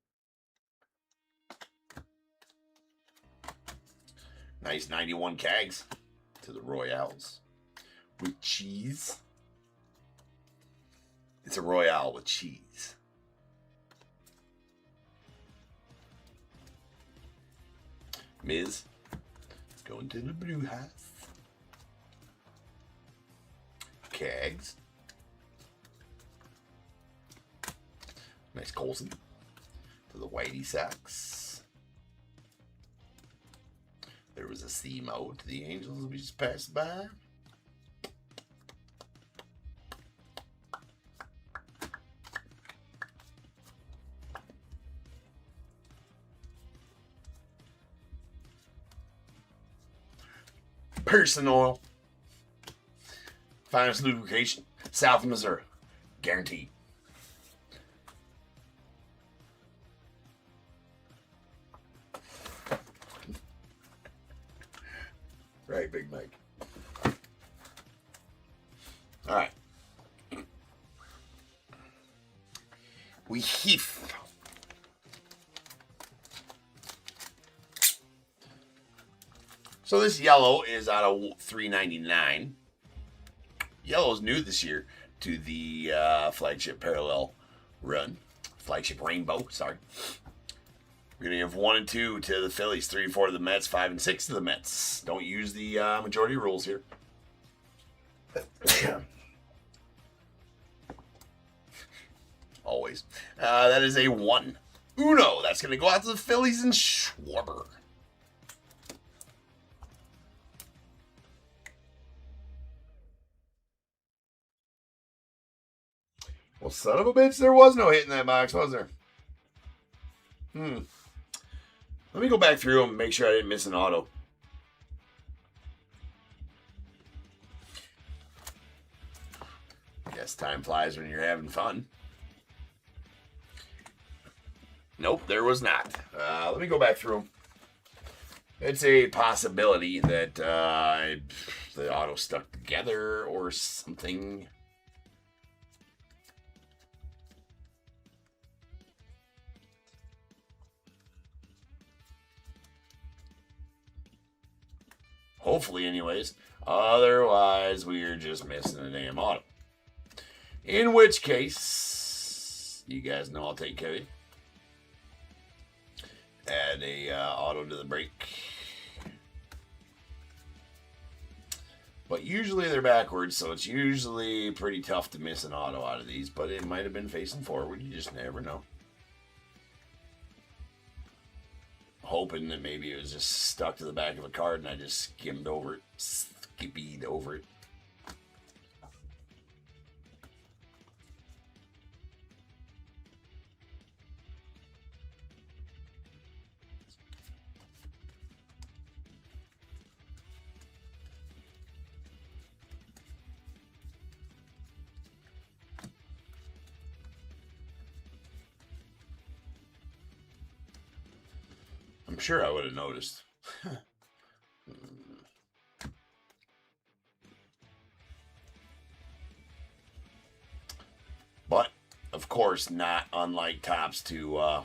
Speaker 1: Nice 91 Cags to the Royales with cheese. It's a Royale with cheese. Miz going to the Blue House. Cags. Nice Colson to the Whitey Sox. There was a C-Mo to the Angels we just passed by. Personal. Finest lubrication, South Missouri. Guaranteed. Right, Big Mike. All right. We heath. So this yellow is out of $3.99. Yellow is new this year to the flagship parallel run. Flagship rainbow, sorry. We're going to give 1 and 2 to the Phillies, 3 and 4 to the Mets, 5 and 6 to the Mets. Don't use the majority rules here. always. That is a 1. Uno. That's going to go out to the Phillies and Schwarber. Well, son of a bitch, there was no hit in that box, was there? Let me go back through them and make sure I didn't miss an auto. Guess time flies when you're having fun. Nope, there was not. Let me go back through them. It's a possibility that the auto stuck together or something. Hopefully, anyways. Otherwise, we're just missing a damn auto. In which case, you guys know I'll take care of you. Add a auto to the break. But usually they're backwards, so it's usually pretty tough to miss an auto out of these. But it might have been facing forward. You just never know. Hoping that maybe it was just stuck to the back of a card and I just skimmed over it. Skippied over it. I'm sure I would have noticed. But, of course, not unlike Topps to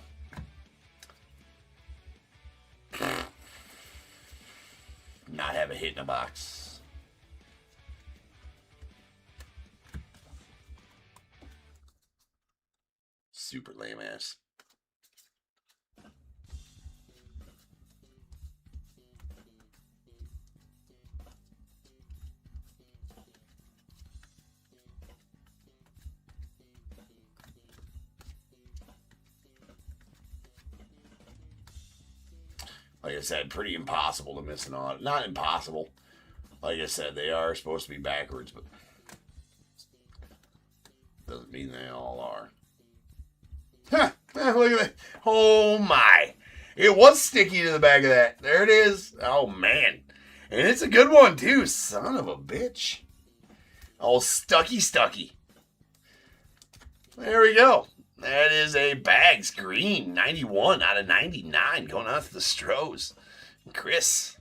Speaker 1: not have a hit in a box. Super lame ass. Like I said, pretty impossible to miss an auto. Not impossible. Like I said, they are supposed to be backwards, but doesn't mean they all are. Huh, look at that. Oh my. It was sticky to the back of that. There it is. Oh man. And it's a good one too. Son of a bitch. Oh, stucky. There we go. That is a Bags green, 91 out of 99, going out to the Stros. Chris.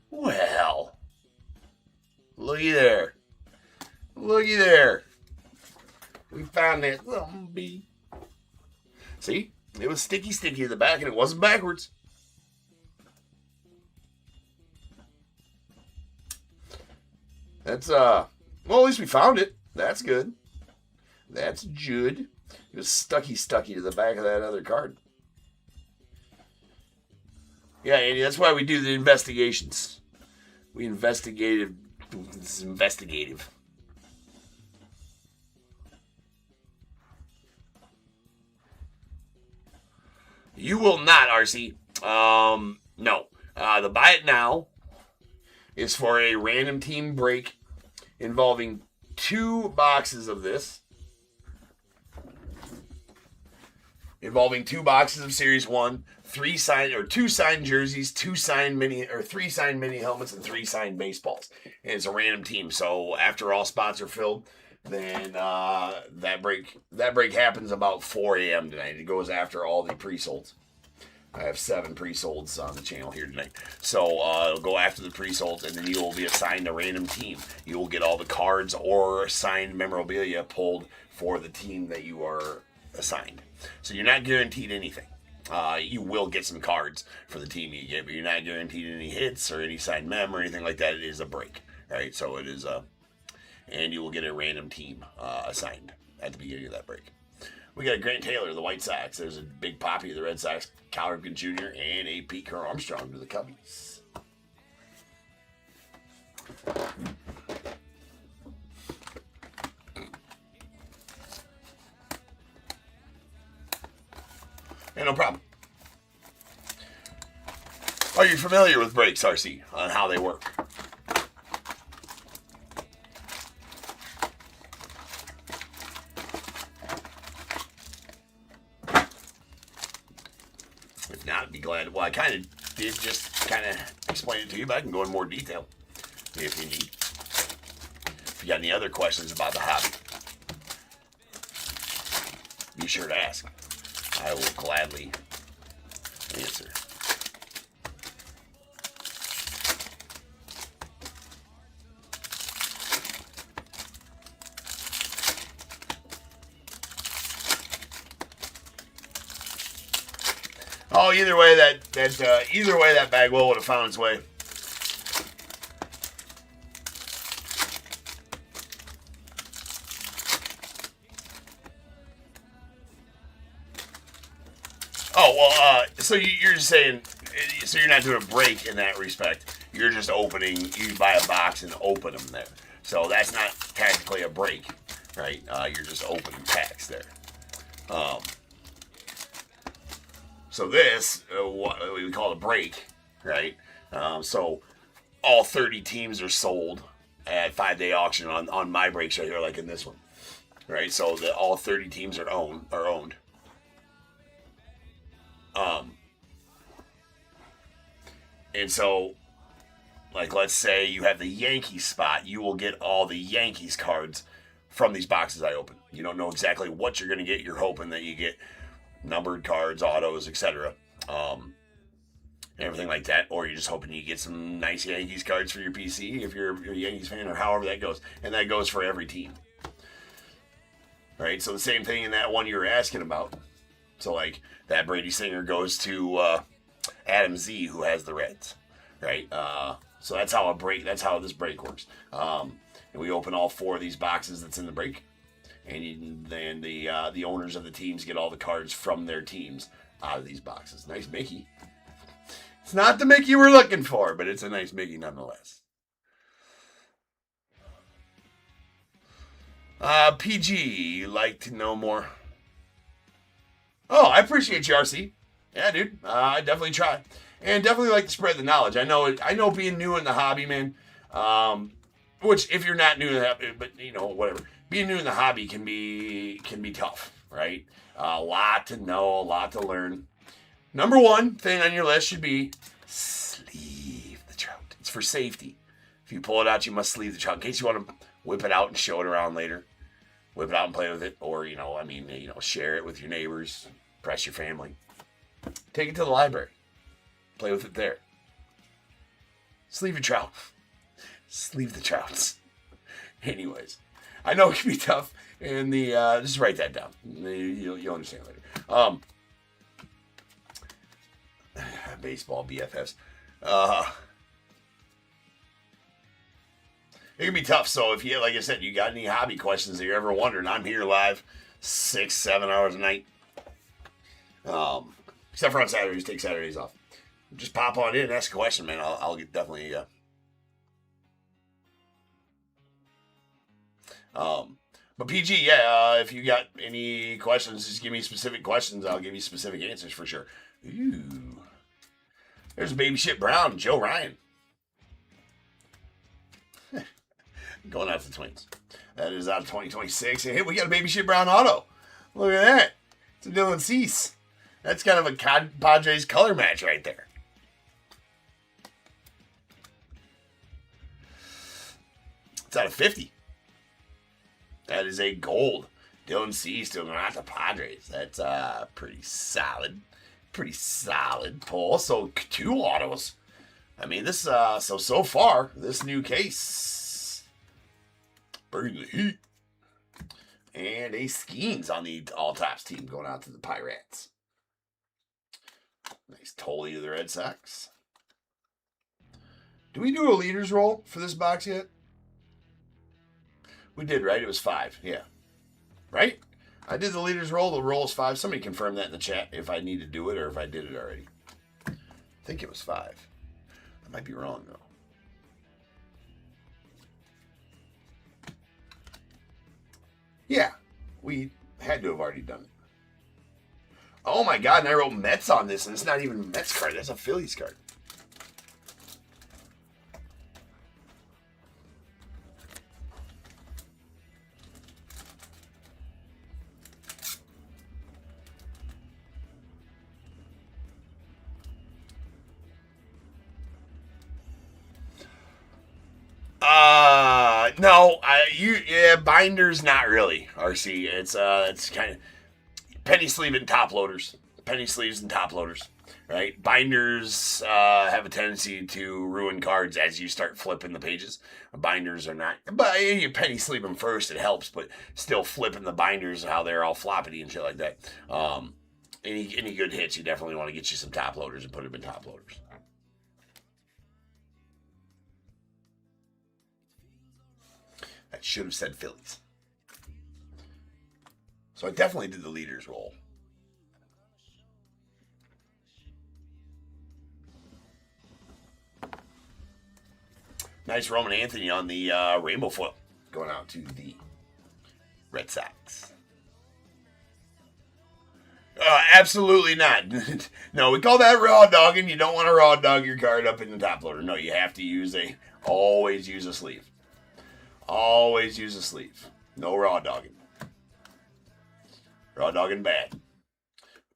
Speaker 1: Well. Looky there. Looky there. We found that zombie. See? It was sticky at the back, and it wasn't backwards. That's, well, at least we found it. That's good. That's good. It was stucky to the back of that other card. Yeah, Andy, that's why we do the investigations. We investigated. It's investigative. You will not, RC. No. The buy it now is for a random team break involving 2 boxes of this. Involving 2 boxes of Series 1, 2 signed jerseys, 3 signed mini helmets, and 3 signed baseballs. And it's a random team. So after all spots are filled, then that break happens about 4 a.m. tonight. It goes after all the pre-solds. I have 7 pre-solds on the channel here tonight. So it'll go after the pre-solds, and then you will be assigned a random team. You will get all the cards or signed memorabilia pulled for the team that you are assigned. So you're not guaranteed anything. You will get some cards for the team you get, but you're not guaranteed any hits or any signed mem or anything like that. It is a break, right? So it is and you will get a random team assigned at the beginning of that break. We got Grant Taylor of the White Sox. There's a Big Poppy of the Red Sox, Cal Ripken Jr., and a Pete Crow Armstrong to the Cubbies. Yeah, no problem. Are you familiar with breaks, RC, on how they work? If not, I'd be glad. Well, I kind of did just kind of explain it to you, but I can go in more detail if you need. If you got any other questions about the hobby, be sure to ask. I will gladly answer. Oh, either way that bag would have found its way. Oh well, so you're just saying, so you're not doing a break in that respect. You're just opening. You buy a box and open them there. So that's not technically a break, right? You're just opening packs there. So this, what we call a break, right? So all 30 teams are sold at 5-day auction on my breaks right here, like in this one, right? So all 30 teams are owned. And so, like, let's say you have the Yankees spot, you will get all the Yankees cards from these boxes I open. You don't know exactly what you're going to get. You're hoping that you get numbered cards, autos, etc. Everything like that. Or you're just hoping you get some nice Yankees cards for your PC if you're a Yankees fan, or however that goes. And that goes for every team. Right? So the same thing in that one you were asking about. So, like, that Brady Singer goes to Adam Z, who has the Reds. Right? So that's how this break works. And we open all 4 of these boxes that's in the break. And then the owners of the teams get all the cards from their teams out of these boxes. Nice Mickey. It's not the Mickey we're looking for, but it's a nice Mickey nonetheless. PG, like to know more. Oh, I appreciate you, RC. Yeah, dude. I definitely try. And definitely like to spread the knowledge. I know being new in the hobby, man. Which, if you're not new to that, but, whatever. Being new in the hobby can be tough, right? A lot to know, a lot to learn. Number one thing on your list should be sleeve the trout. It's for safety. If you pull it out, you must sleeve the trout in case you want to whip it out and show it around later. Whip it out and play with it, or share it with your neighbors, press your family. Take it to the library, play with it there. Sleeve your trout. Sleeve the trouts. Anyways, I know it can be tough, and just write that down. You'll understand later. Baseball BFFs. It can be tough. So if you, like I said, you got any hobby questions that you're ever wondering, I'm here live 6-7 hours a night. Except for on Saturdays, take Saturdays off. Just pop on in and ask a question, man. I'll definitely. But PG, if you got any questions, just give me specific questions. I'll give you specific answers for sure. Ooh. There's a baby shit Brown, Joe Ryan. Going out to the Twins. That is out of 2026. And hey, we got a baby shit Brown auto. Look at that. It's a Dylan Cease. That's kind of a Padres color match right there. It's out of 50. That is a gold. Dylan Cease still going out to Padres. That's pretty solid. Pretty solid pull. So 2 autos. I mean, this so far, this new case, bringing the heat. And a Skeens on the All Tops team going out to the Pirates. Nice Tolley to the Red Sox. Do we do a leaders roll for this box yet? We did, right? It was 5, yeah. Right? I did the leaders roll. The roll is 5. Somebody confirm that in the chat if I need to do it or if I did it already. I think it was 5. I might be wrong, though. Yeah, we had to have already done it. Oh my God, and I wrote Mets on this, and it's not even a Mets card. That's a Phillies card. No, binders not really. RC, it's kind of penny sleeve and top loaders, penny sleeves and top loaders, right? Binders have a tendency to ruin cards as you start flipping the pages. Binders are not, but you penny sleeve them first, it helps, but still flipping the binders, how they're all floppity and shit like that. Any good hits, you definitely want to get you some top loaders and put them in top loaders. That should have said Phillies. So I definitely did the leader's role. Nice Roman Anthony on the rainbow foil. Going out to the Red Sox. Absolutely not. No, we call that raw dogging. You don't want to raw dog your card up in the top loader. No, you have to always use a sleeve. Always use a sleeve. No raw dogging. Raw dogging bad.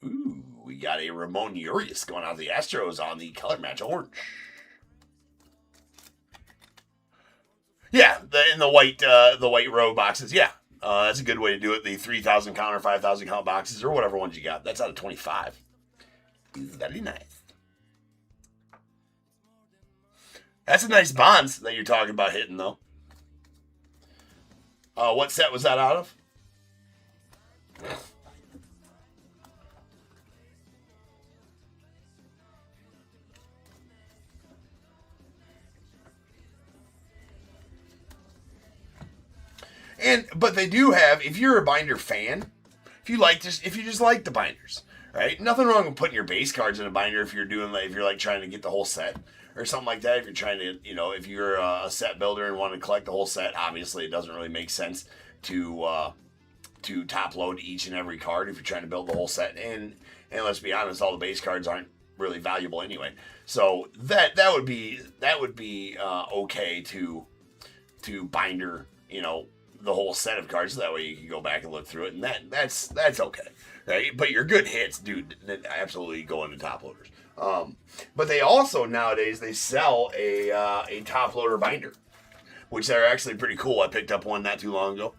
Speaker 1: Ooh, we got a Ramon Urias going out the Astros on the color match orange. Yeah, in the white row boxes. Yeah, that's a good way to do it. The 3,000 count or 5,000 count boxes or whatever ones you got. That's out of 25. It's very nice. That's a nice Bonds that you're talking about hitting though. What set was that out of? But they do have, if you're a binder fan, if you just like the binders, right? Nothing wrong with putting your base cards in a binder if you're like trying to get the whole set or something like that. If you're trying to, if you're a set builder and want to collect the whole set, obviously it doesn't really make sense to top load each and every card if you're trying to build the whole set. And let's be honest, all the base cards aren't really valuable anyway. So that would be okay to binder, the whole set of cards, so that way you can go back and look through it, and that's okay, right? But your good hits, dude, absolutely go into top loaders. But they also nowadays they sell a top loader binder, which are actually pretty cool. I picked up one not too long ago.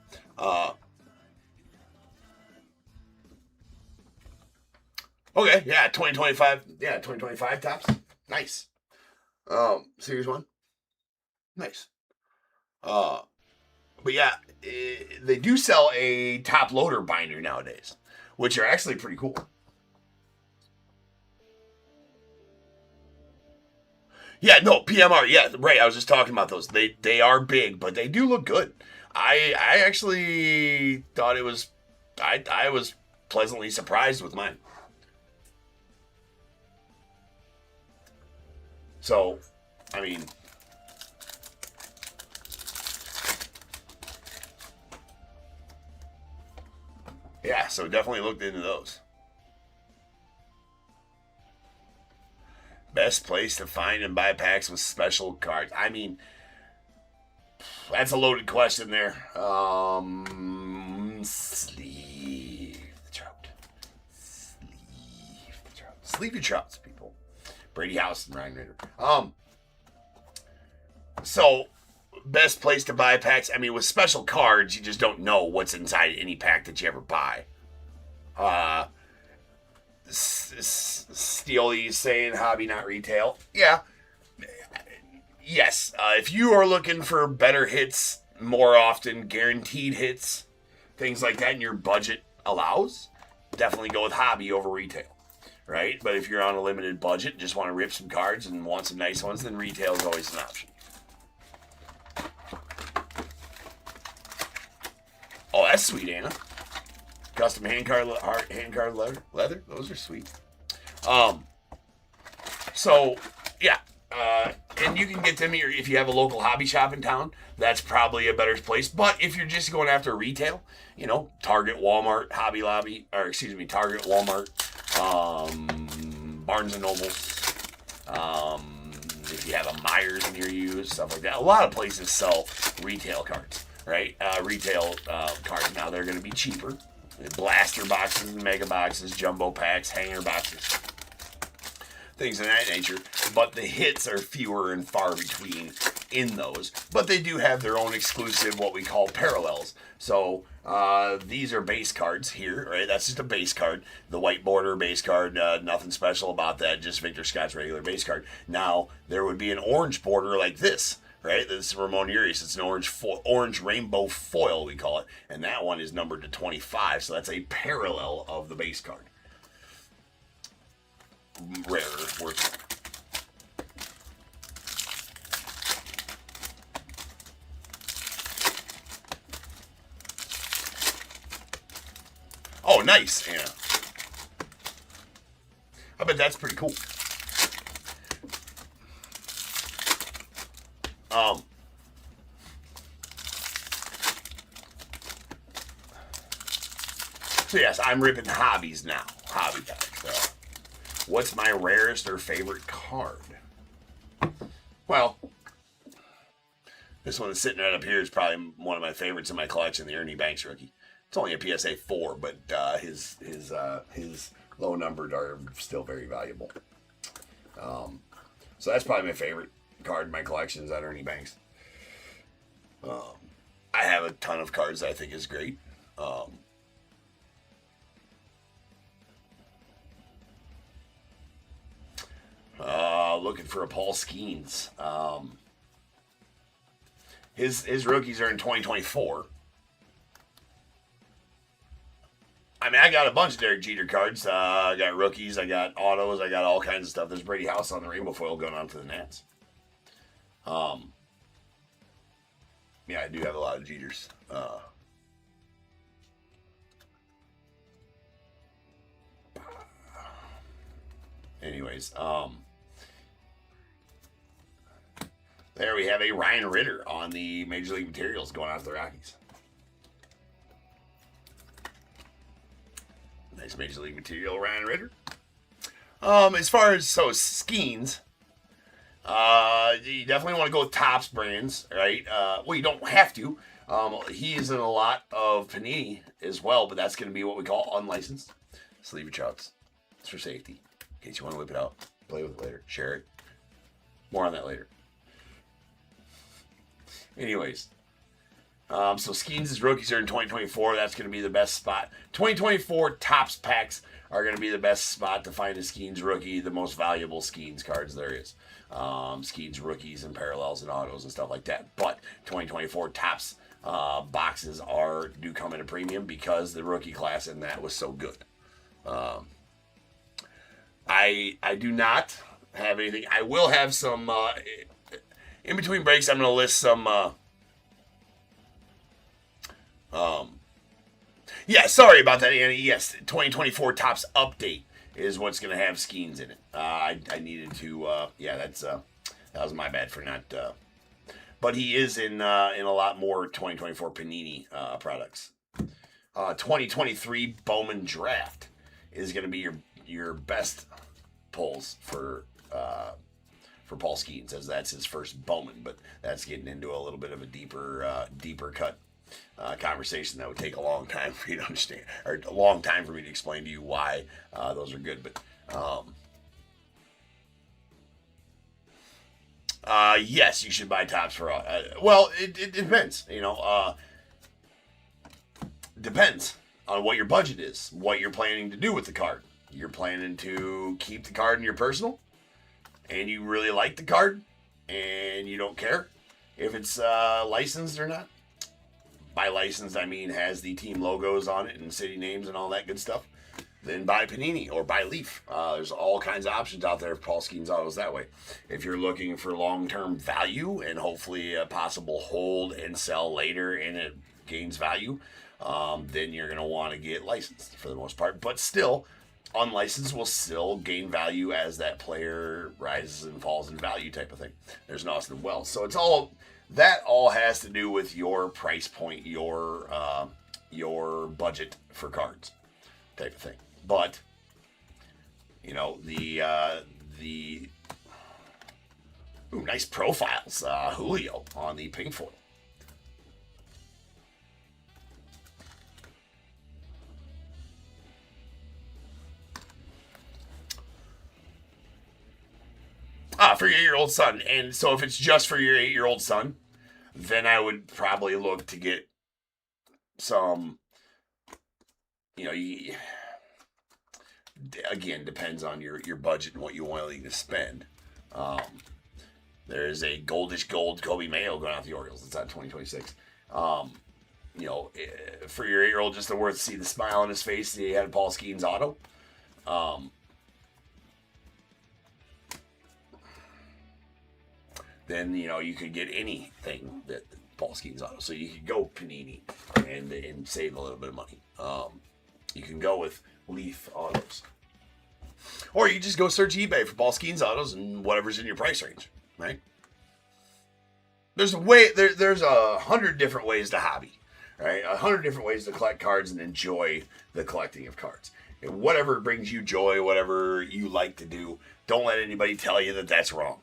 Speaker 1: Okay, yeah, 2025, 2025 tops, nice. Series 1, nice. But yeah, they do sell a top loader binder nowadays, which are actually pretty cool. Yeah, no, PMR, yeah, right. I was just talking about those. They are big, but they do look good. I actually thought it was, I was pleasantly surprised with mine. So, I mean, yeah, so definitely looked into those. Best place to find and buy packs with special cards. I mean, that's a loaded question there. Sleeve the trout. Sleeve the trout. Sleeve your trouts, people. Brady House and Ryan Ritter. So, best place to buy packs. I mean, with special cards, you just don't know what's inside any pack that you ever buy. Steely's saying hobby, not retail. Yeah. Yes. If you are looking for better hits more often, guaranteed hits, things like that, and your budget allows, definitely go with hobby over retail. Right? But if you're on a limited budget, just want to rip some cards and want some nice ones, then retail is always an option. Oh, that's sweet, Anna. Custom handcard leather. Those are sweet. So, yeah. And you can get them here if you have a local hobby shop in town. That's probably a better place. But if you're just going after retail, Target, Walmart, Target, Walmart, Barnes and Nobles. If you have a Myers in your use, stuff like that. A lot of places sell retail cards, right? Retail cards. Now they're going to be cheaper. Blaster boxes, mega boxes, jumbo packs, hanger boxes, things of that nature. But the hits are fewer and far between in those. But they do have their own exclusive, what we call parallels. So these are base cards here, right? That's just a base card. The white border base card, nothing special about that, just Victor Scott's regular base card. Now, there would be an orange border like this, right? This is Ramon Urias. It's an orange rainbow foil, we call it. And that one is numbered to 25, so that's a parallel of the base card. Rarer, worth. Oh, nice, Anna. I bet that's pretty cool. So yes, I'm ripping hobbies now. Hobby packs. What's my rarest or favorite card? Well, this one that's sitting right up here is probably one of my favorites in my collection, the Ernie Banks rookie. It's only a PSA 4, but his low numbered are still very valuable. So that's probably my favorite card in my collection is that Ernie Banks. I have a ton of cards that I think is great. Looking for a Paul Skeens. His rookies are in 2024. I mean, I got a bunch of Derek Jeter cards. I got rookies, I got autos, I got all kinds of stuff. There's Brady House on the rainbow foil going on to the Nats. Yeah, I do have a lot of Jeters. Anyways, there we have a Ryan Ritter on the Major League Materials going out to the Rockies. Nice Major League Material, Ryan Ritter. As far as Skeens, you definitely want to go with Topps brands, right? Well, you don't have to. He is in a lot of Panini as well, but that's going to be what we call unlicensed. Sleeve trouts. It's for safety. In case you want to whip it out, play with it later, share it. More on that later. Anyways, so Skeens' rookies are in 2024. That's going to be the best spot. 2024 Topps packs are going to be the best spot to find a Skeens rookie, the most valuable Skeens cards there is. Skeens rookies and parallels and autos and stuff like that. But 2024 Topps boxes do come at a premium because the rookie class in that was so good. I do not have anything. I will have some in between breaks. I'm going to list some. Yeah, sorry about that, Annie. Yes, 2024 Topps update is what's going to have Skeens in it. I needed to. Yeah, that was my bad for not. But he is in a lot more 2024 Panini products. 2023 Bowman Draft is going to be your best pulls for Paul Skeens, as that's his first Bowman, but that's getting into a little bit of a deeper cut conversation that would take a long time for you to understand, or a long time for me to explain to you why those are good. But yes, you should buy Topps for. Well, it depends. Depends on what your budget is, what you're planning to do with the card. You're planning to keep the card in your personal, and you really like the card, and you don't care if it's licensed or not. By licensed, I mean has the team logos on it and city names and all that good stuff. Then buy Panini or buy Leaf. There's all kinds of options out there for Paul Skeens autos that way. If you're looking for long-term value and hopefully a possible hold and sell later and it gains value, then you're going to want to get licensed for the most part. But still, unlicensed will still gain value as that player rises and falls in value type of thing. There's an Austin Wells. So that all has to do with your price point, your budget for cards type of thing. But You know, the ooh, nice profiles. Julio on the pink foil. For your 8-year-old son. And so if it's just for your 8-year-old son, then I would probably look to get some, you know, again, depends on your budget and what you're willing to spend. There's a goldish gold Kobe Mayo going out the Orioles. It's on 2026. You know, for your 8-year-old, just worth to see the smile on his face that he had Paul Skeens auto. Then, you know, you could get anything that Paul Skeens auto. So you could go Panini and save a little bit of money. You can go with Leaf autos. Or you just go search eBay for Paul Skeens autos and whatever's in your price range, right? There's 100 different ways to hobby, right? 100 different ways to collect cards and enjoy the collecting of cards. And whatever brings you joy, whatever you like to do, don't let anybody tell you that that's wrong.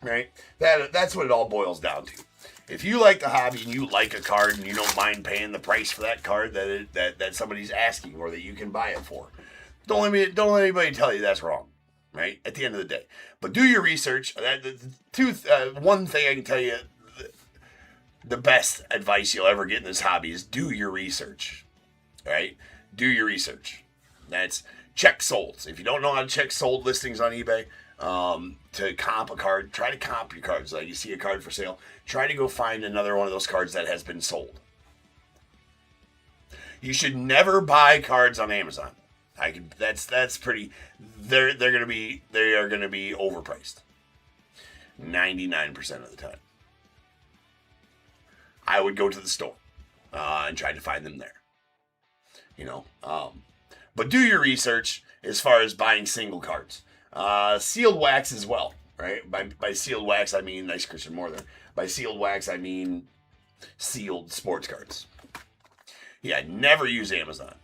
Speaker 1: Right? That's what it all boils down to. If you like the hobby and you like a card and you don't mind paying the price for that card that somebody's asking or that you can buy it for, don't let anybody tell you that's wrong. Right? At the end of the day, but do your research. One thing I can tell you, the best advice you'll ever get in this hobby is do your research. Right? Do your research. That's check solds. If you don't know how to check sold listings on eBay. To comp a card, try to comp your cards. Like you see a card for sale, try to go find another one of those cards that has been sold. You should never buy cards on Amazon. That's pretty. They are gonna be overpriced. 99% of the time. I would go to the store and try to find them there. You know, but do your research as far as buying single cards. Sealed wax as well, right? By sealed wax, I mean, nice Christian Morther. By sealed wax, I mean sealed sports cards. Yeah, never use Amazon.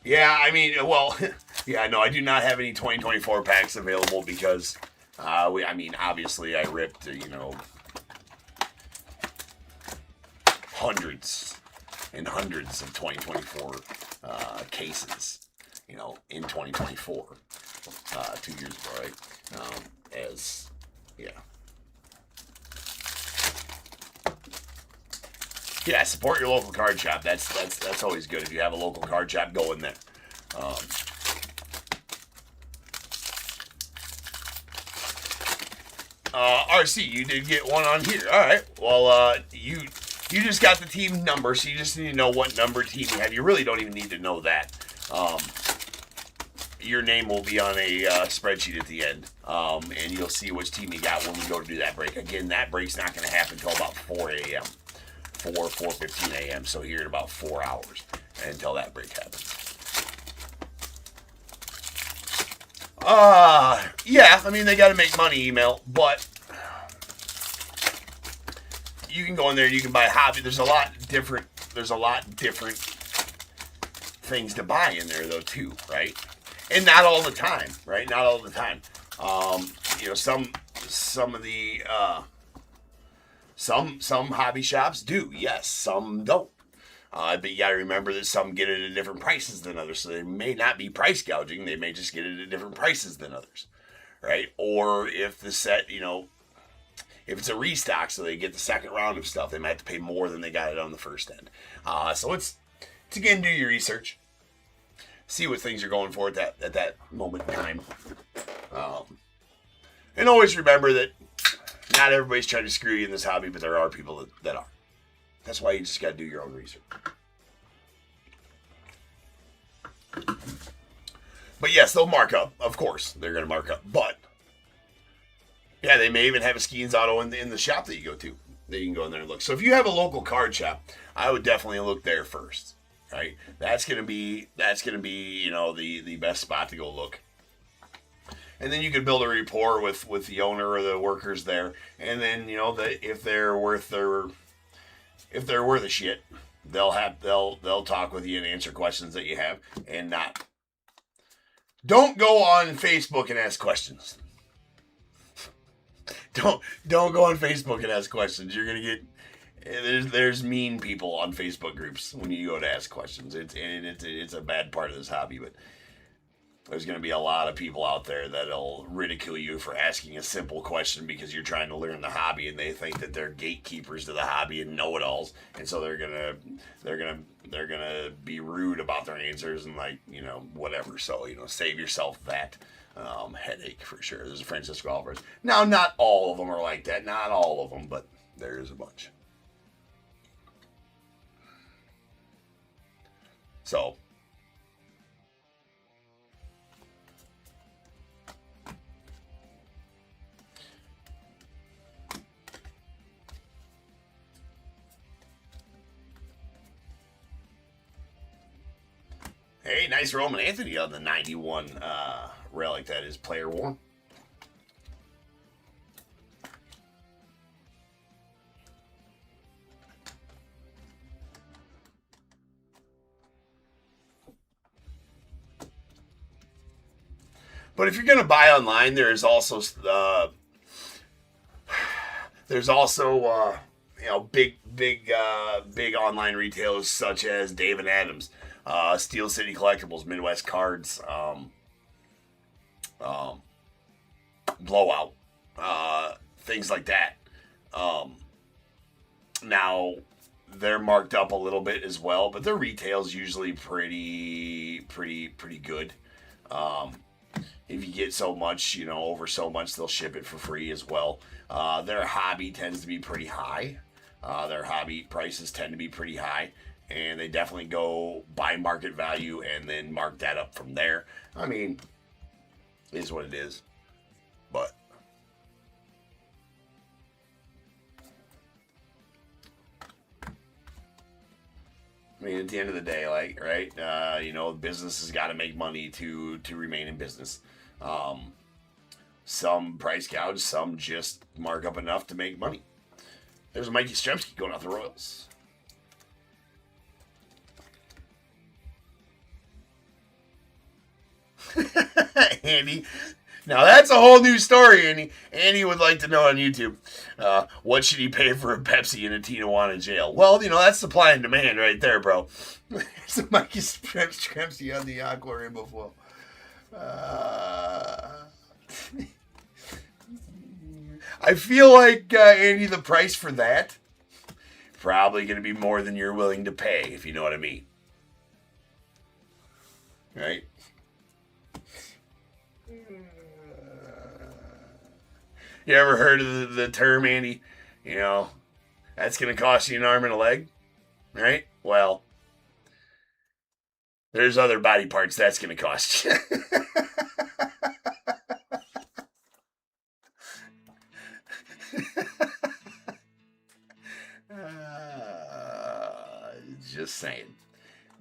Speaker 1: Yeah, I mean, well, yeah, no, I do not have any 2024 packs available because, obviously I ripped, hundreds and hundreds of 2024 cases. In 2024, 2 years ago, right? Yeah, support your local card shop. That's always good. If you have a local card shop, go in there. RC, you did get one on here. All right. Well, you just got the team number, so you just need to know what number team you have. You really don't even need to know that. Your name will be on a spreadsheet at the end, and you'll see which team you got when we go to do that break. Again, that break's not going to happen until about 4 a.m., 4:15 a.m., so you're in about 4 hours until that break happens. Yeah, I mean, they got to make money, email, but you can go in there and you can buy hobby. There's a lot different things to buy in there, though, too, right? And not all the time, right? Not all the time. Some of the some hobby shops do, yes, some don't. But you got to remember that some get it at different prices than others, so they may not be price gouging. They may just get it at different prices than others, right? Or if the set, if it's a restock, so they get the second round of stuff, they might have to pay more than they got it on the first end. So it's again, do your research. See what things are going for at that moment in time. And always remember that not everybody's trying to screw you in this hobby, but there are people that are. That's why you just got to do your own research. But yes, they'll mark up. Of course, they're going to mark up. But yeah, they may even have a Skeens auto in the shop that you go to. That you can go in there and look. So if you have a local card shop, I would definitely look there first. Right, that's gonna be the best spot to go look, and then you can build a rapport with the owner or the workers there, and then if they're worth a shit, they'll talk with you and answer questions that you have, and not Don't go on Facebook and ask questions. Don't go on Facebook and ask questions. You're gonna get there's mean people on Facebook groups when you go to ask questions. It's a bad part of this hobby, but there's going to be a lot of people out there that'll ridicule you for asking a simple question because you're trying to learn the hobby, and they think that they're gatekeepers to the hobby and know-it-alls, and so they're gonna be rude about their answers and whatever. So save yourself that headache for sure. There's a Francisco Alvarez. Now, not all of them are like that. Not all of them, but there is a bunch. So. Hey, nice Roman Anthony on the 91 relic. That is player one. But if you're going to buy online, there's also big online retailers such as Dave and Adams, Steel City Collectibles, Midwest Cards, Blowout, things like that. Now they're marked up a little bit as well, but their retail's usually pretty good. If you get so much, over so much, they'll ship it for free as well. Their hobby tends to be pretty high. Their hobby prices tend to be pretty high, and they definitely go by market value and then mark that up from there. I mean, it is what it is. But I mean, at the end of the day, right? Business has got to make money to remain in business. Some price gouge, some just mark up enough to make money. There's Mikey Stremski going out the Royals. Andy. Now that's a whole new story, Andy. Andy would like to know on YouTube, what should he pay for a Pepsi in a Tijuana jail? Well, that's supply and demand right there, bro. There's a Mikey Stremski on the Aqua Rainbow Flow. I feel like, Andy, the price for that probably going to be more than you're willing to pay, if you know what I mean. Right? You ever heard of the term, Andy? That's going to cost you an arm and a leg, right? Well, there's other body parts that's going to cost you.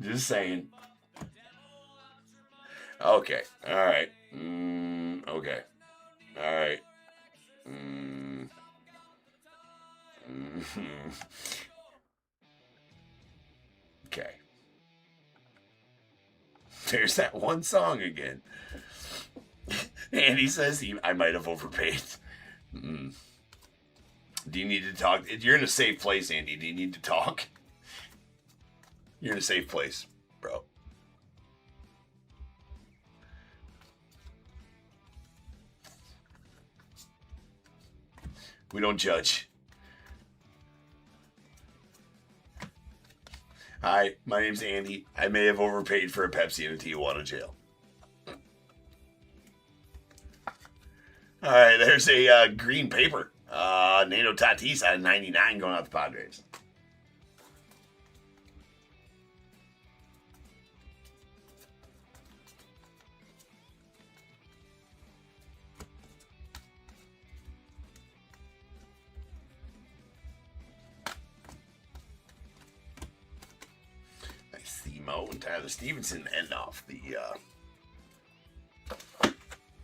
Speaker 1: Just saying. Okay. All right. Okay. All right. Okay. There's that one song again. And he says I might have overpaid. Do you need to talk? You're in a safe place, Andy. Do you need to talk? You're in a safe place, bro. We don't judge. Hi, my name's Andy. I may have overpaid for a Pepsi in a Tijuana jail. All right, there's a green paper. Nato Tatis out of 99 going out the Padres. Nice Themo and Tyler Stevenson end off the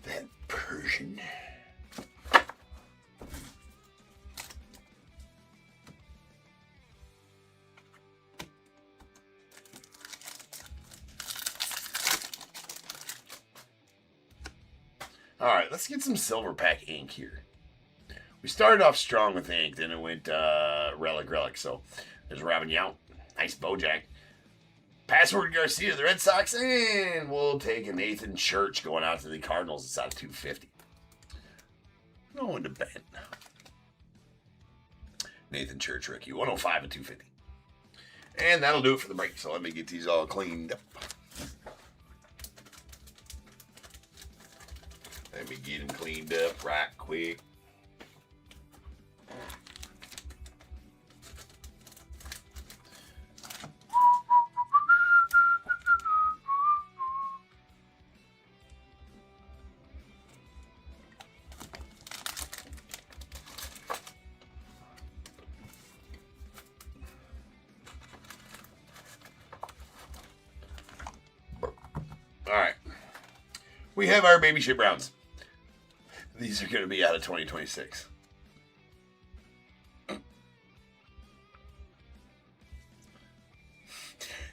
Speaker 1: that Persian. All right, let's get some silver pack ink here. We started off strong with ink, then it went relic. So there's Robin Yount. Nice Bojack. Password Garcia, the Red Sox, and we'll take a Nathan Church going out to the Cardinals. It's out of 250. Going to Ben. Nathan Church rookie, 105 at 250. And that'll do it for the break. So let me get these all cleaned up. Let me get them cleaned up right quick. All right. We have our baby shit Browns. These are going to be out of 2026.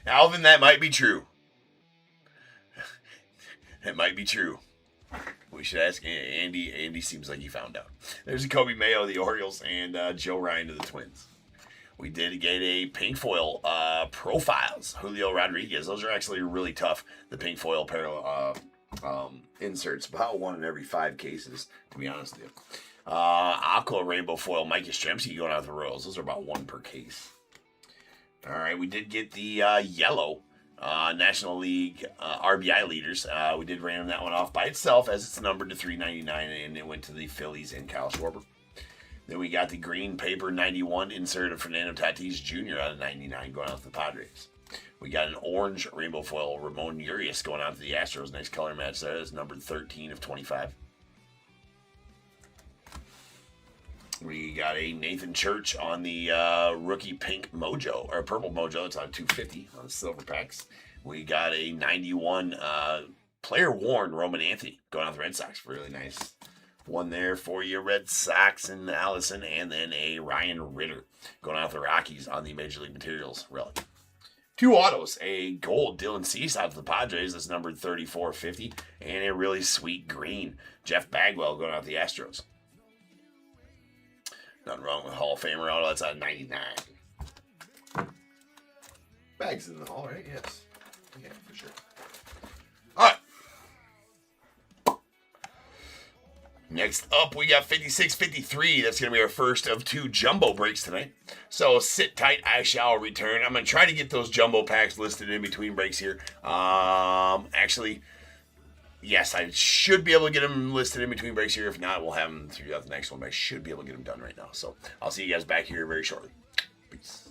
Speaker 1: Alvin, that might be true. That might be true. We should ask Andy. Andy seems like he found out. There's a Kobe Mayo of the Orioles and Joe Ryan of the Twins. We did get a pink foil profiles. Julio Rodriguez. Those are actually really tough. The pink foil parallel inserts. About 1 in every 5 cases, to be honest with you. Aqua Rainbow Foil Mike Yastrzemski going out the Royals. Those are about 1 per case. All right, we did get the yellow National League RBI leaders. We did random that one off by itself as it's numbered to 399, and it went to the Phillies and Kyle Schwarber. Then we got the green paper 91 insert of Fernando Tatis Jr. out of 99 going out to the Padres. We got an orange rainbow foil Ramon Urias going out to the Astros. Nice color match there. It's numbered 13 of 25. We got a Nathan Church on the rookie pink mojo, or purple mojo. It's on 250 on the silver packs. We got a 91 player worn Roman Anthony going out the Red Sox. Really nice one there for you, Red Sox and Allison. And then a Ryan Ritter going out the Rockies on the Major League Materials relic. 2 autos, a gold Dylan Cease out to the Padres. That's numbered 3450. And a really sweet green Jeff Bagwell going out the Astros. Nothing wrong with Hall of Famer auto. That's out of 99. Bags in the hall, right? Yes. Yeah, for sure. All right. Next up, we got 56-53. That's going to be our first of 2 jumbo breaks tonight. So sit tight. I shall return. I'm going to try to get those jumbo packs listed in between breaks here. Actually, yes, I should be able to get them listed in between breaks here. If not, we'll have them throughout the next one. But I should be able to get them done right now. So I'll see you guys back here very shortly. Peace.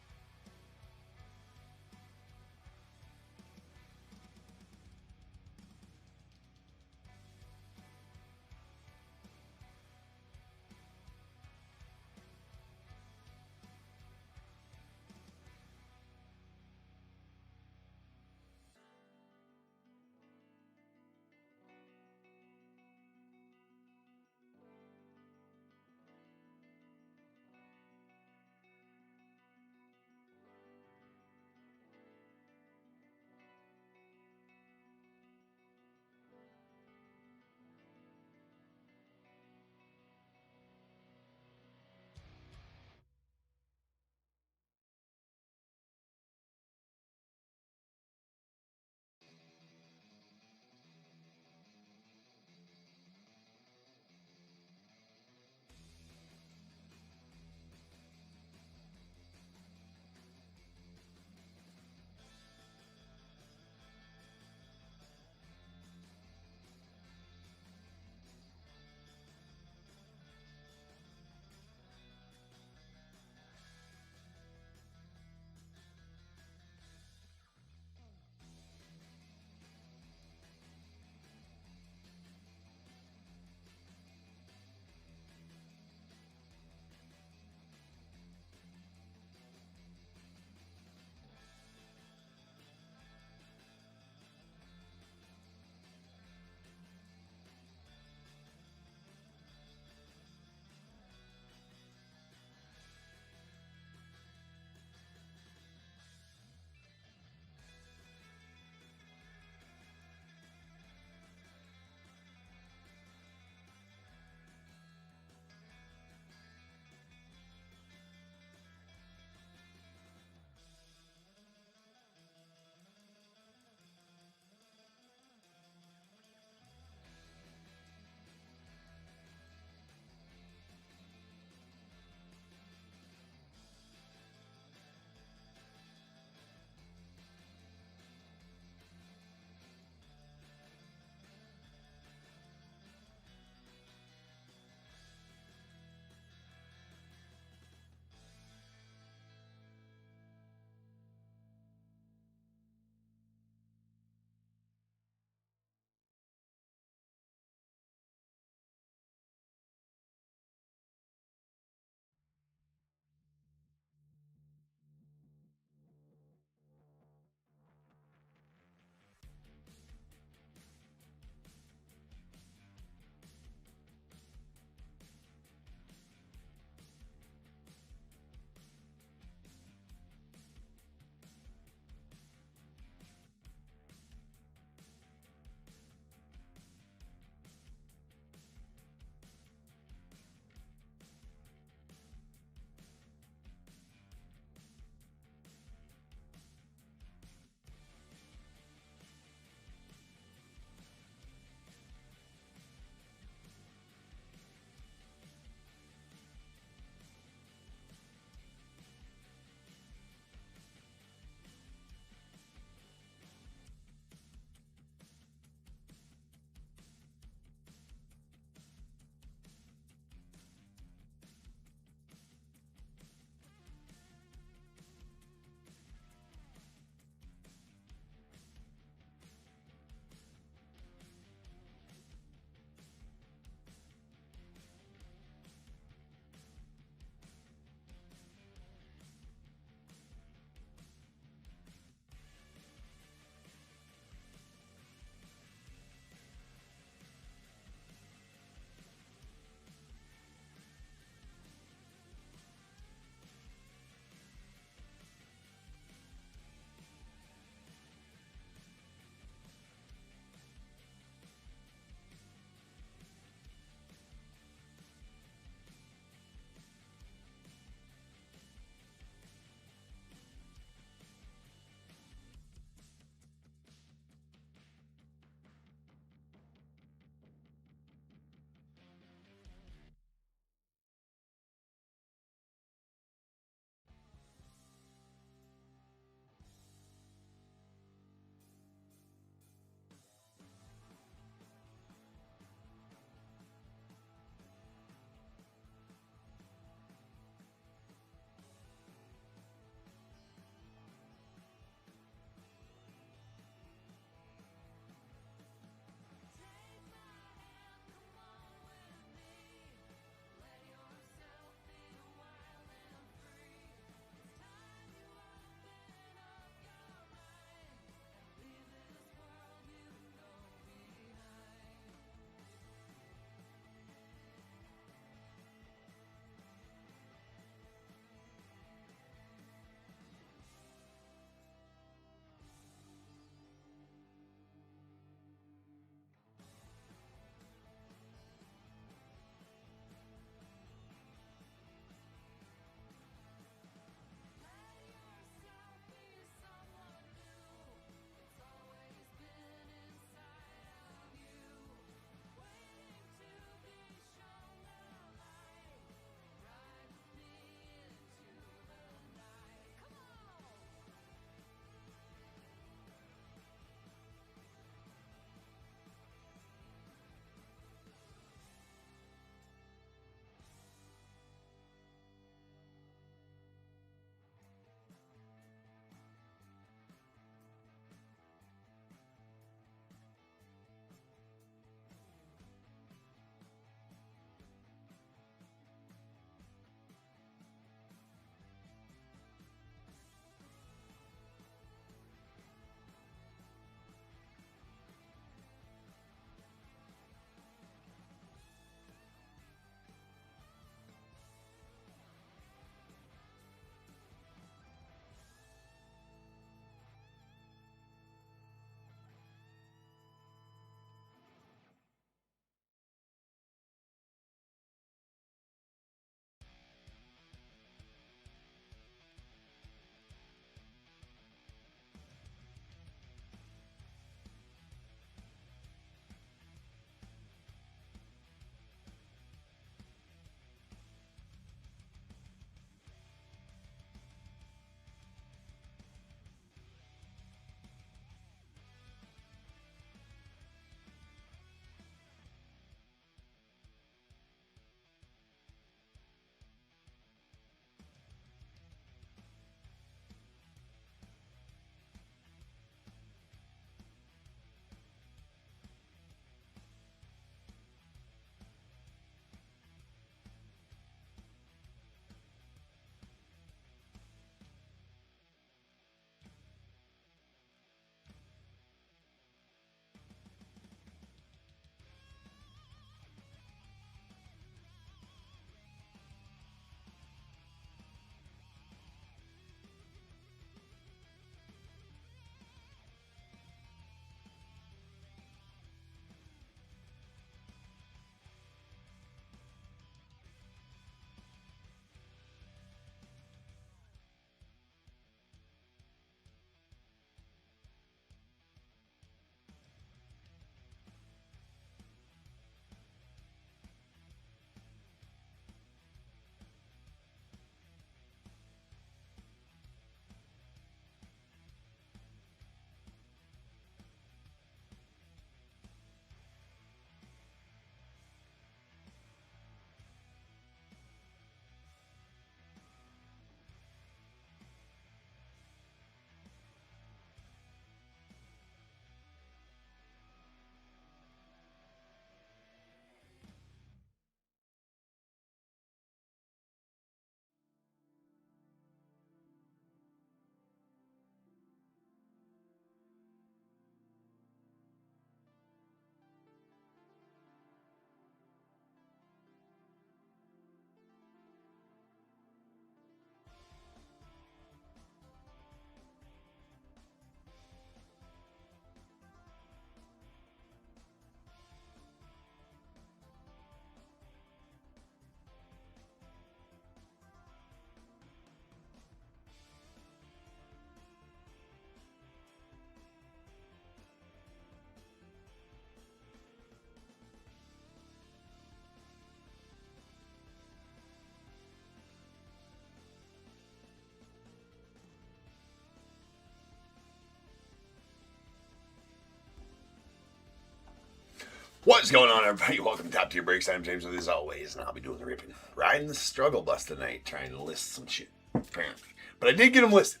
Speaker 1: What's going on, everybody? Welcome to Top Tier Breaks. I'm James with as always, and I'll be doing the ripping. Riding the struggle bus tonight, trying to list some shit, apparently. But I did get them listed.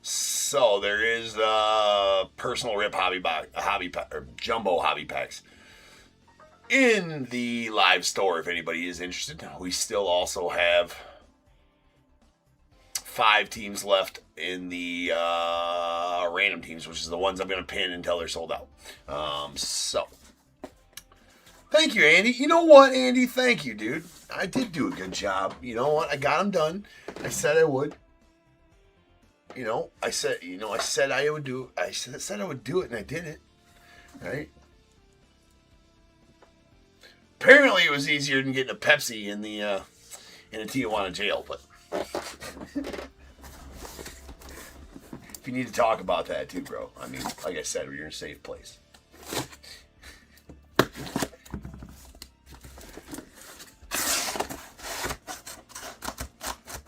Speaker 1: So there is personal rip jumbo hobby packs in the live store if anybody is interested. We still also have 5 teams left in the random teams, which is the ones I'm going to pin until they're sold out. Thank you, Andy. You know what, Andy? Thank you, dude. I did do a good job. You know what? I got them done. I said I would. I said I would do it. I said I would do it, and I did it. Right? Apparently, it was easier than getting a Pepsi in a Tijuana jail, but if you need to talk about that too, bro. I mean, like I said, you're in a safe place.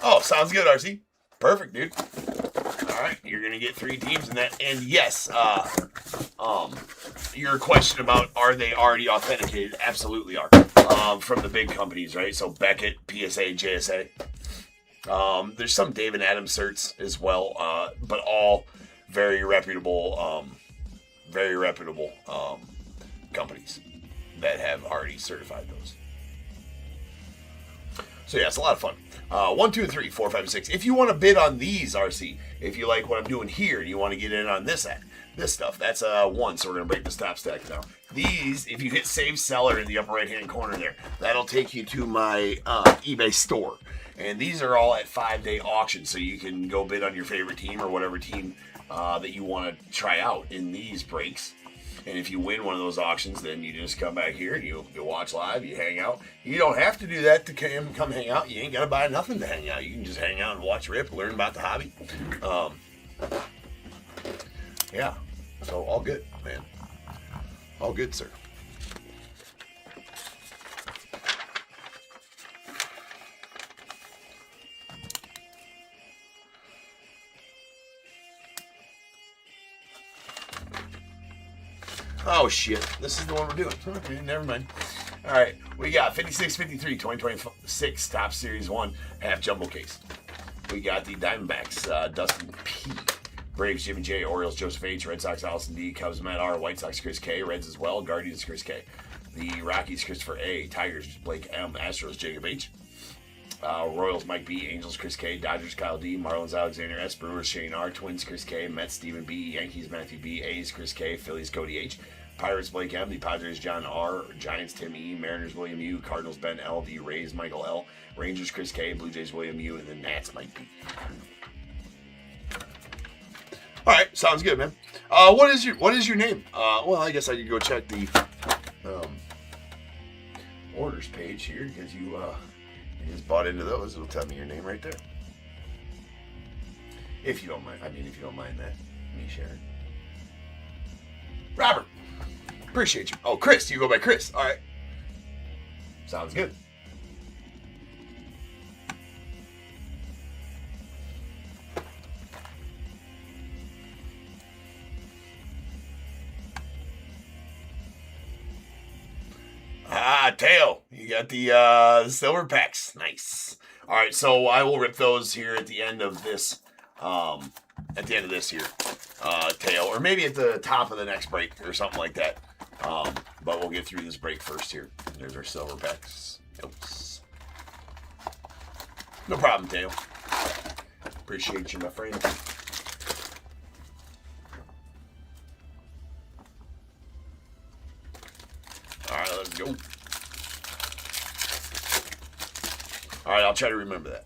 Speaker 1: Oh, sounds good, RC. Perfect, dude. All right, you're gonna get 3 teams in that. And yes, your question about are they already authenticated? Absolutely are. From the big companies, right? So Beckett, PSA, JSA. There's some David Adams certs as well, but all very reputable companies that have already certified those. So yeah, it's a lot of fun. 1, 2, 3, 4, 5, 6. If you want to bid on these, RC, if you like what I'm doing here and you want to get in on this stuff, that's 1. So we're gonna break this top stack now. These, if you hit Save Seller in the upper right hand corner there, that'll take you to my eBay store. And these are all at 5-day auctions, so you can go bid on your favorite team or whatever team that you want to try out in these breaks. And if you win one of those auctions, then you just come back here and you watch live, you hang out. You don't have to do that to come hang out. You ain't got to buy nothing to hang out. You can just hang out and watch rip, learn about the hobby. Yeah, so all good, man. All good, sir. Oh, shit. This is the one we're doing. Okay, never mind. All right. We got 56-53, 2026 Top Series 1 half jumbo case. We got the Diamondbacks, Dustin P. Braves, Jimmy J. Orioles, Joseph H. Red Sox, Allison D. Cubs, Matt R. White Sox, Chris K. Reds as well. Guardians, Chris K. The Rockies, Christopher A. Tigers, Blake M. Astros, Jacob H. Royals, Mike B. Angels, Chris K. Dodgers, Kyle D. Marlins, Alexander S. Brewers, Shane R. Twins, Chris K. Mets, Stephen B. Yankees, Matthew B. A's, Chris K. Phillies, Cody H. Pirates, Blake M. The Padres, John R. Giants, Tim E. Mariners, William U. Cardinals, Ben L. The Rays, Michael L. Rangers, Chris K. Blue Jays, William U. And the Nats, Mike B. All right, sounds good, man. What is your name? Well, I guess I could go check the orders page here because you just bought into those. It'll tell me your name right there. If you don't mind. I mean, if you don't mind that, me sharing. Robert, appreciate you. Oh, Chris, you go by Chris. All right, sounds good. Teo, you got the silver packs. Nice. All right, so I will rip those here at the end of this. Teo, or maybe at the top of the next break or something like that. But we'll get through this break first here. There's our silver packs. Oops. No problem, Teo. Appreciate you, my friend. All right, let's go. All right, I'll try to remember that.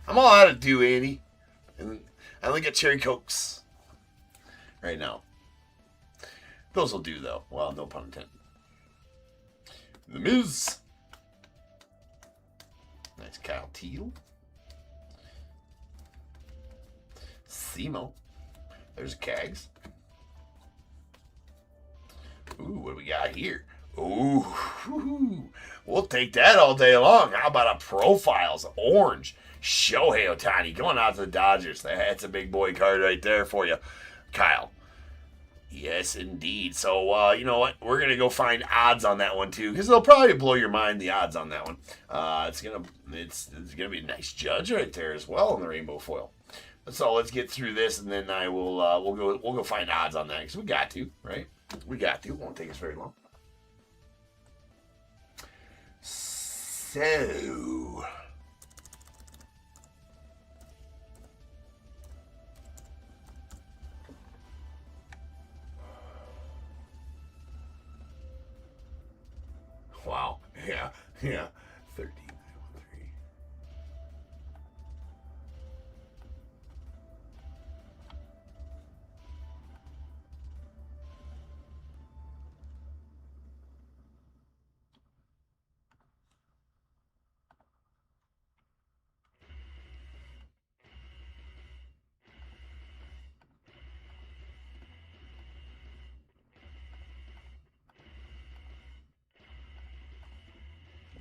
Speaker 1: I'm all out of dew, Andy. And I only got cherry cokes right now. Those will do, though. Well, no pun intended. The Miz. Nice Kyle Teal. Simo. There's Cags. Ooh, what do we got here? Ooh, We'll take that all day long. How about a Profiles Orange? Shohei Ohtani going out to the Dodgers. That's a big boy card right there for you, Kyle. Yes, indeed. So, you know what? We're going to go find odds on that one, too, because they'll probably blow your mind, the odds on that one. It's gonna be a nice judge right there as well in the rainbow foil. So let's get through this, and then we'll go find odds on that, because we got to, right? We got to. It won't take us very long. So... Wow. Yeah. 13,913.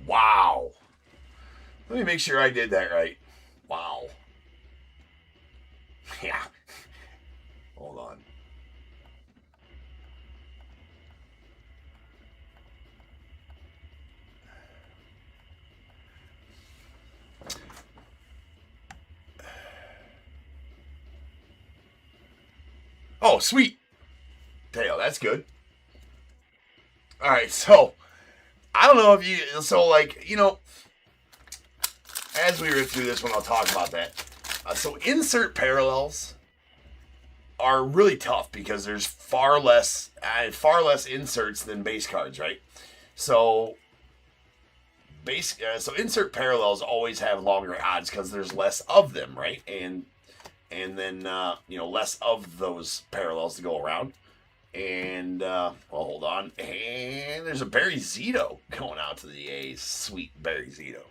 Speaker 1: Wow. Let me make sure I did that right. Wow. Yeah. Hold on. Oh, sweet. Tail, that's good. All right, so I don't know if you, so like, you know, as we read through this one, I'll talk about that. So insert parallels are really tough because there's far less inserts than base cards, right? So so insert parallels always have longer odds because there's less of them, right? And then less of those parallels to go around. And well, hold on. And there's a Barry Zito going out to the A's. Sweet Barry Zito.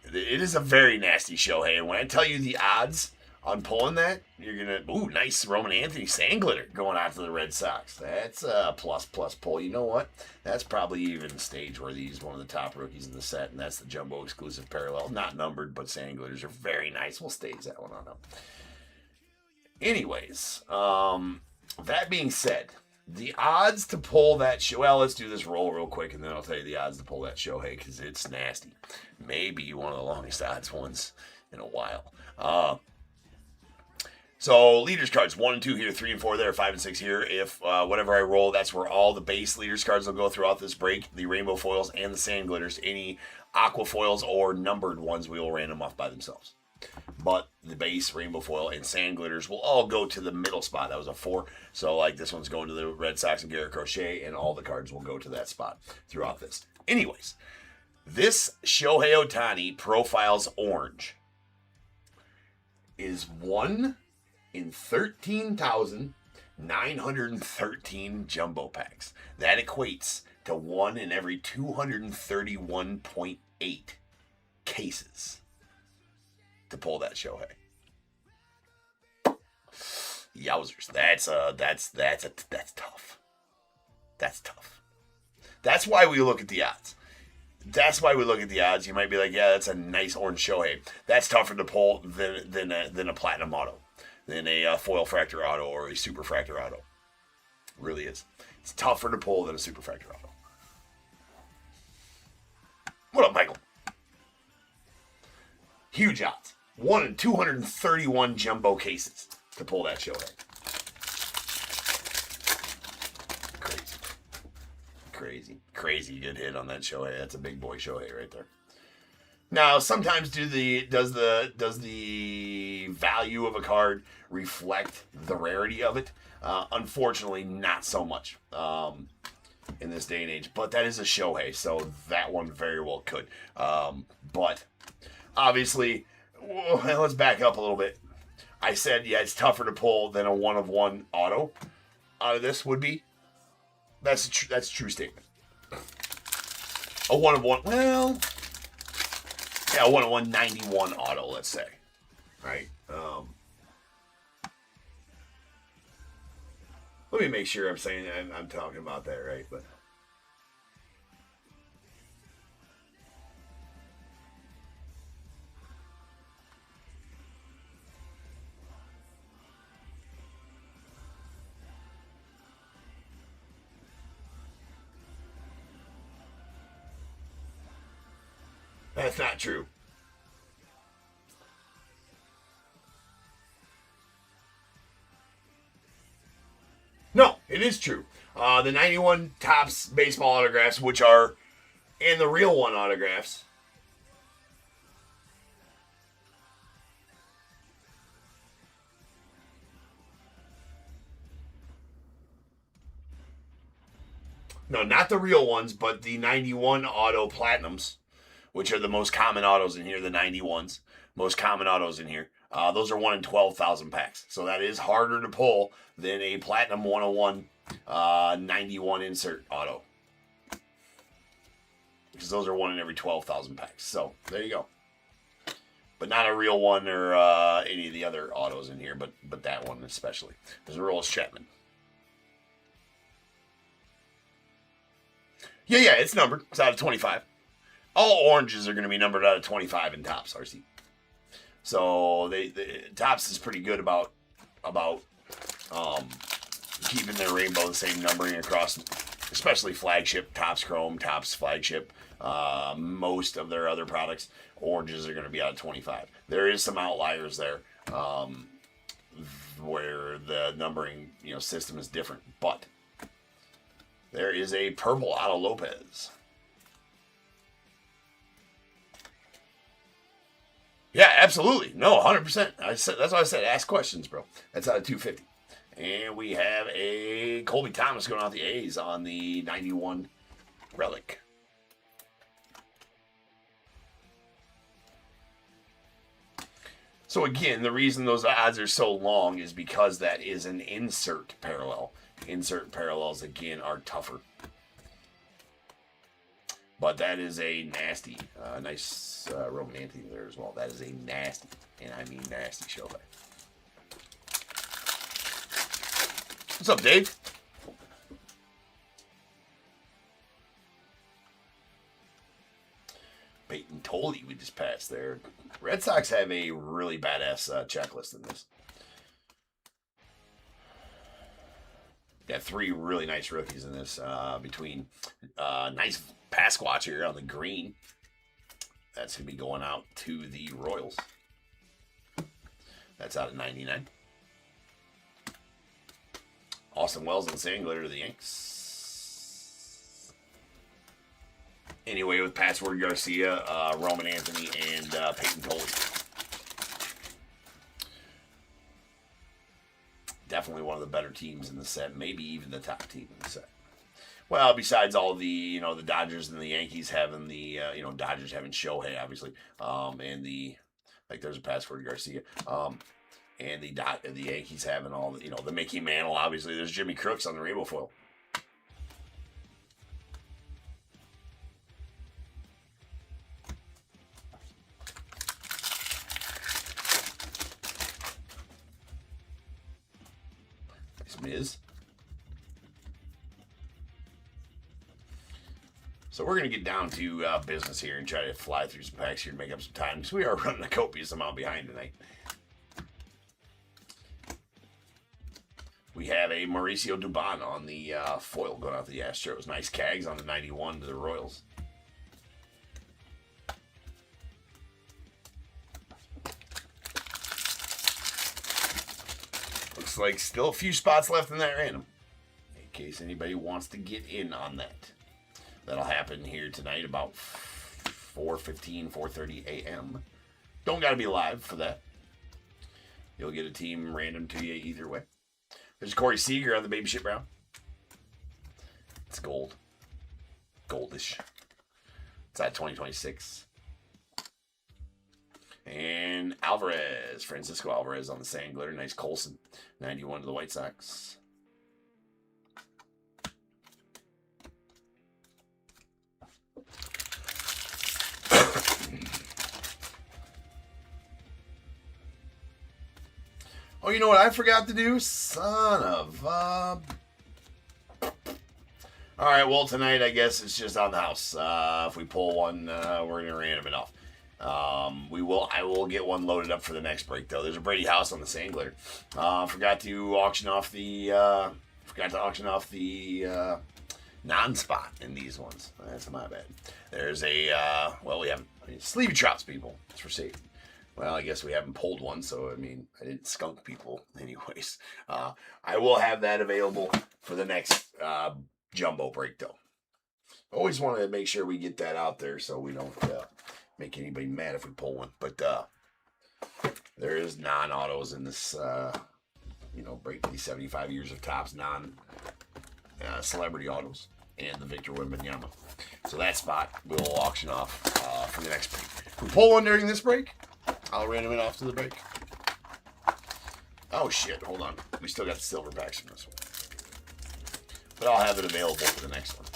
Speaker 1: It is a very nasty Shohei. And when I tell you the odds on pulling that, you're going to... Ooh, nice Roman Anthony Sangletter going out to the Red Sox. That's a plus pull. You know what? That's probably even stage where he's one of the top rookies in the set, and that's the Jumbo exclusive parallel. Not numbered, but Sangletters are very nice. We'll stage that one on up. Anyways, that being said, the odds to pull that well, let's do this roll real quick, and then I'll tell you the odds to pull that Shohei, because it's nasty. Maybe one of the longest odds ones in a while. So leaders cards 1 and 2 here, 3 and 4 there, 5 and 6 here. If whatever I roll, that's where all the base leaders cards will go throughout this break. The rainbow foils and the sand glitters. Any aqua foils or numbered ones we will random off by themselves. But the base, rainbow foil, and sand glitters will all go to the middle spot. That was a 4. So, like, this one's going to the Red Sox and Garrett Crochet, and all the cards will go to that spot throughout this. Anyways, this Shohei Ohtani Profiles Orange is 1 in 13,913 jumbo packs. That equates to 1 in every 231.8 cases to pull that Shohei. Yowzers. That's tough. That's tough. That's why we look at the odds. You might be like, yeah, that's a nice orange Shohei. That's tougher to pull than a platinum auto, than a foil fractor auto or a super fractor auto. It really is. It's tougher to pull than a super fractor auto. What up, Michael? Huge odds. 1 in 231 jumbo cases to pull that Shohei. Crazy good hit on that Shohei. That's a big boy Shohei right there. Now, sometimes does the value of a card reflect the rarity of it? Unfortunately, not so much in this day and age. But that is a Shohei, so that one very well could. But obviously, well, let's back up a little bit. I said, yeah, it's tougher to pull than a 1-of-1 auto out of this would be. That's a true statement. A 1-of-1, well, yeah, a 1-of-1 91 auto, let's say, right? Let me make sure I'm saying I'm talking about that right, but That's not true. No, it is true. The 91 Topps baseball autographs, which are and the real one autographs. No, not the real ones, but the 91 auto platinums, which are the most common autos in here, the 91s. Most common autos in here. Those are 1 in 12,000 packs. So that is harder to pull than a Platinum 101 91 insert auto. Because those are 1 in every 12,000 packs. So there you go. But not a real one or any of the other autos in here, but that one especially. There's a Rolls Chapman. Yeah, it's numbered. It's out of 25. All oranges are going to be numbered out of 25 in Topps, RC. So the Topps is pretty good about keeping their rainbow the same numbering across, especially flagship, Topps Chrome, Topps flagship. Most of their other products, oranges are going to be out of 25. There is some outliers there where the numbering system is different, but there is a purple Otto Lopez. Yeah, absolutely. No, 100%. That's why I said ask questions, bro. That's out of 250. And we have a Colby Thomas going out the A's on the 91 relic. So again, the reason those odds are so long is because that is an insert parallel. Insert parallels, again, are tougher. But that is a nasty, nice Roman Anthony there as well. That is a nasty, and I mean nasty Shohei. What's up, Dave? Peyton Tolley we just passed there. Red Sox have a really badass checklist in this. Got 3 really nice rookies in this between nice Pasquatch here on the green. That's going to be going out to the Royals. That's out of 99. Austin Wells and Sangler to the Yanks. Anyway, with Password Garcia, Roman Anthony, and Peyton Tolley. Definitely one of the better teams in the set, maybe even the top team in the set. Well, besides all the, the Dodgers and the Yankees having the, Dodgers having Shohei, obviously, and there's a Password Garcia, and the Yankees having all the, the Mickey Mantle, obviously. There's Jimmy Crooks on the rainbow foil. Miz. So we're going to get down to business here and try to fly through some packs here and make up some time because we are running a copious amount behind tonight. We have a Mauricio Dubon on the foil going out to the Astros. Nice Cags on the 91 to the Royals. Looks like still a few spots left in that random. In case anybody wants to get in on that. That'll happen here tonight about 4:15, 4:30 a.m. Don't got to be live for that. You'll get a team random to you either way. There's Corey Seager on the Baby Shit Brown. It's gold. Goldish. It's at 2026. And Alvarez, Francisco Alvarez on the Sand Glitter. Nice Colson. 91 to the White Sox. Oh, you know what I forgot to do? Son of a... All right, well, tonight I guess it's just on the house. If we pull one, we're going to random it off. I will get one loaded up for the next break though. There's a Brady House on the Sangler. Forgot to auction off the non-spot in these ones. That's my bad. There's a we have I mean, sleeve trouts, people. It's for safety. Well, I guess we haven't pulled one, so I mean, I didn't skunk people anyways. I will have that available for the next jumbo break, though. Always want to make sure we get that out there so we don't make anybody mad if we pull one. But there is non-autos in this, break, these 75 years of Topps non-celebrity autos and the Victor Wembanyama. So that spot we'll auction off for the next break. If we pull one during this break, I'll random it off to the break. Oh shit, hold on. We still got the silver packs from this one. But I'll have it available for the next one.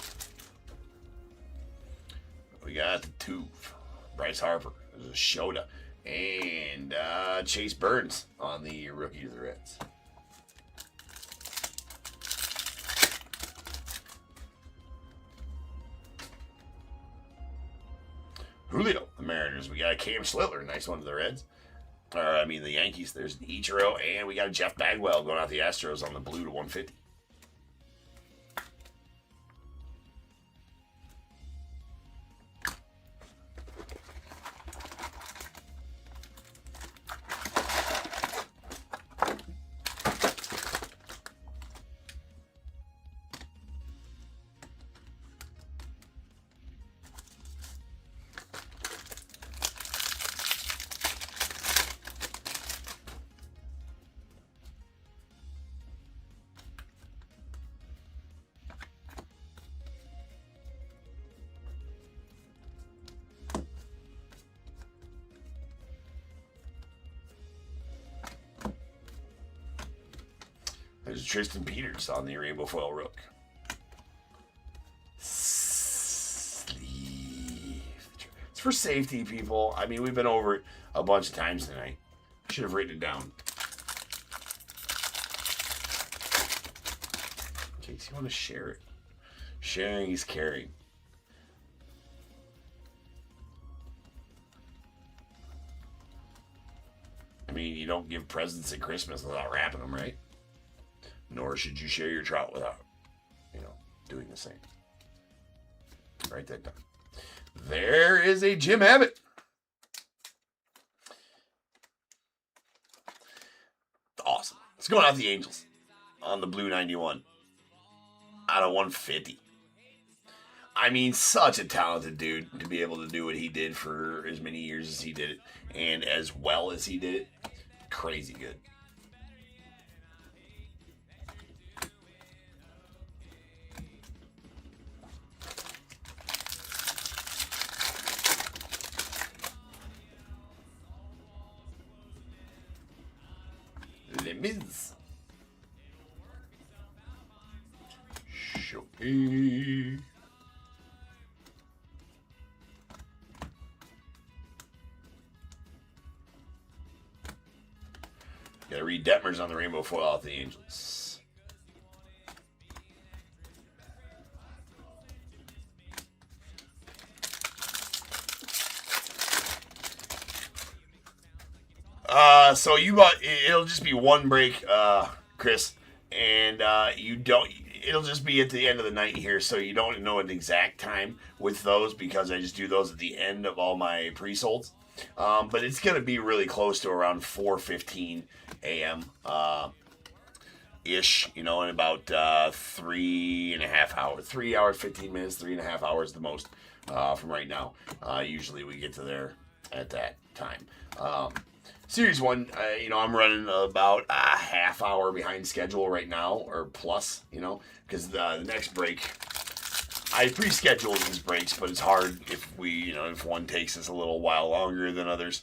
Speaker 1: We got the Tuve, Bryce Harper, there's a Shota, and Chase Burns on the rookie of the Reds. Julio, the Mariners. We got a Cam Schlittler, nice one to the Reds. The Yankees. There's an Ichiro, and we got a Jeff Bagwell going out the Astros on the blue to 150. There's Tristan Peters on the Rainbow Foil Rook. Sleeve. It's for safety, people. I mean, we've been over it a bunch of times tonight. I should have written it down. In case you want to share it. Sharing is caring. I mean, you don't give presents at Christmas without wrapping them, right? Nor should you share your trout without, doing the same. Write that down. There is a Jim Abbott. Awesome. It's going out the Angels on the blue 91 out of 150. I mean, such a talented dude to be able to do what he did for as many years as he did it and as well as he did it. Crazy good. Miz. Shohei. Gotta read Detmers on the Rainbow Foil out the Angels. So it'll just be one break, Chris, and it'll just be at the end of the night here, so you don't know an exact time with those because I just do those at the end of all my pre-solds. But it's going to be really close to around 4:15 a.m. Ish, in about 3.5 hours, 3 hours, 15 minutes, 3.5 hours the most from right now. Usually we get to there at that time. Series 1, I'm running about a half hour behind schedule right now, or plus, because the next break, I pre-scheduled these breaks, but it's hard if if one takes us a little while longer than others.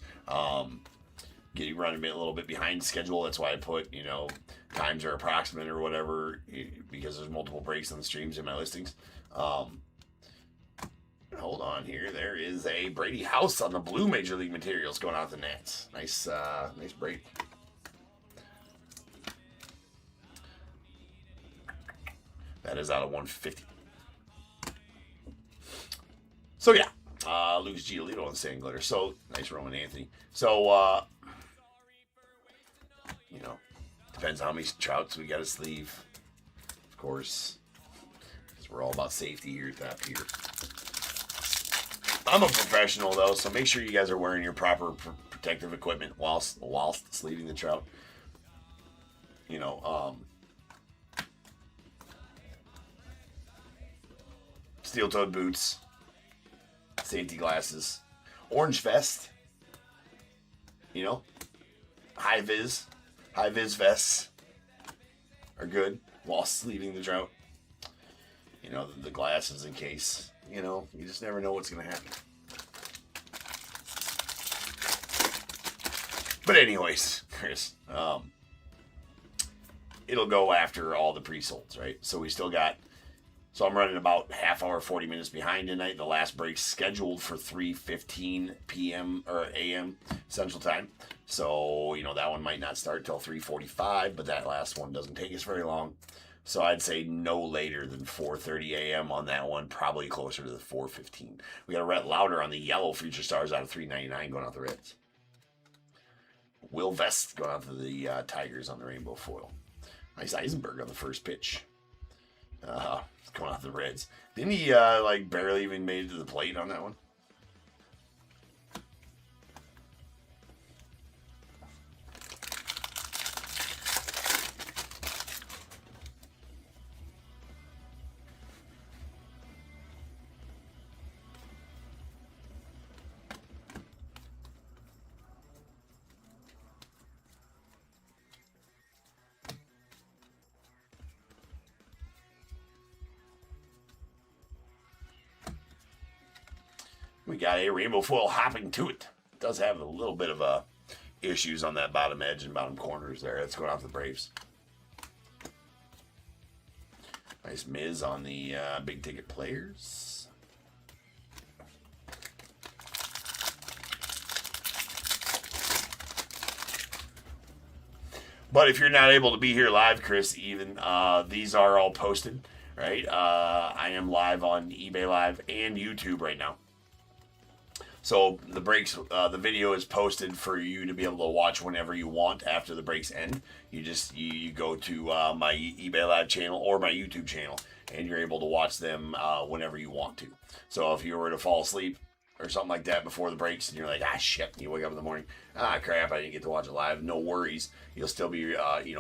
Speaker 1: Getting running a little bit behind schedule. That's why I put, times are approximate or whatever, because there's multiple breaks on the streams in my listings. Hold on here. There is a Brady House on the blue Major League Materials going out the Nats. Nice break. That is out of 150. So yeah, Lucas Giolito on Sand Glitter. So nice Roman Anthony. So depends how many trouts we got to sleeve, of course, because we're all about safety here at TOPP here. I'm a professional though, so make sure you guys are wearing your proper protective equipment whilst sleeving the trout. You know, steel-toed boots, safety glasses, orange vest. You know, high vis vests are good while sleeving the trout. You know, the glasses in case. You know, you just never know what's going to happen. But anyways, Chris, it'll go after all the pre-solds, right? So we still got, so I'm running about half hour, 40 minutes behind tonight. The last break's scheduled for 3:15 p.m. or a.m. Central Time. So, you know, that one might not start till 3:45, but that last one doesn't take us very long. So I'd say no later than 4:30 a.m. on that one, probably closer to the 4:15. We got a Rhett Louder on the yellow Future Stars out of 399 going out the Reds. Will Vest going out to the Tigers on the rainbow foil. Nice Eisenberg on the first pitch. Going out the Reds. Didn't he like barely even made it to the plate on that one? We got a rainbow foil hopping to it. It does have a little bit of issues on that bottom edge and bottom corners there. That's going off the Braves. Nice Miz on the big ticket players. But if you're not able to be here live, Chris, even these are all posted, right? I am live on eBay Live and YouTube right now. So the breaks, the video is posted for you to be able to watch whenever you want after the breaks end. You go to my eBay Live channel or my YouTube channel, and you're able to watch them whenever you want to. So if you were to fall asleep or something like that before the breaks, and you're like, shit, and you wake up in the morning, crap, I didn't get to watch it live. No worries, you'll still be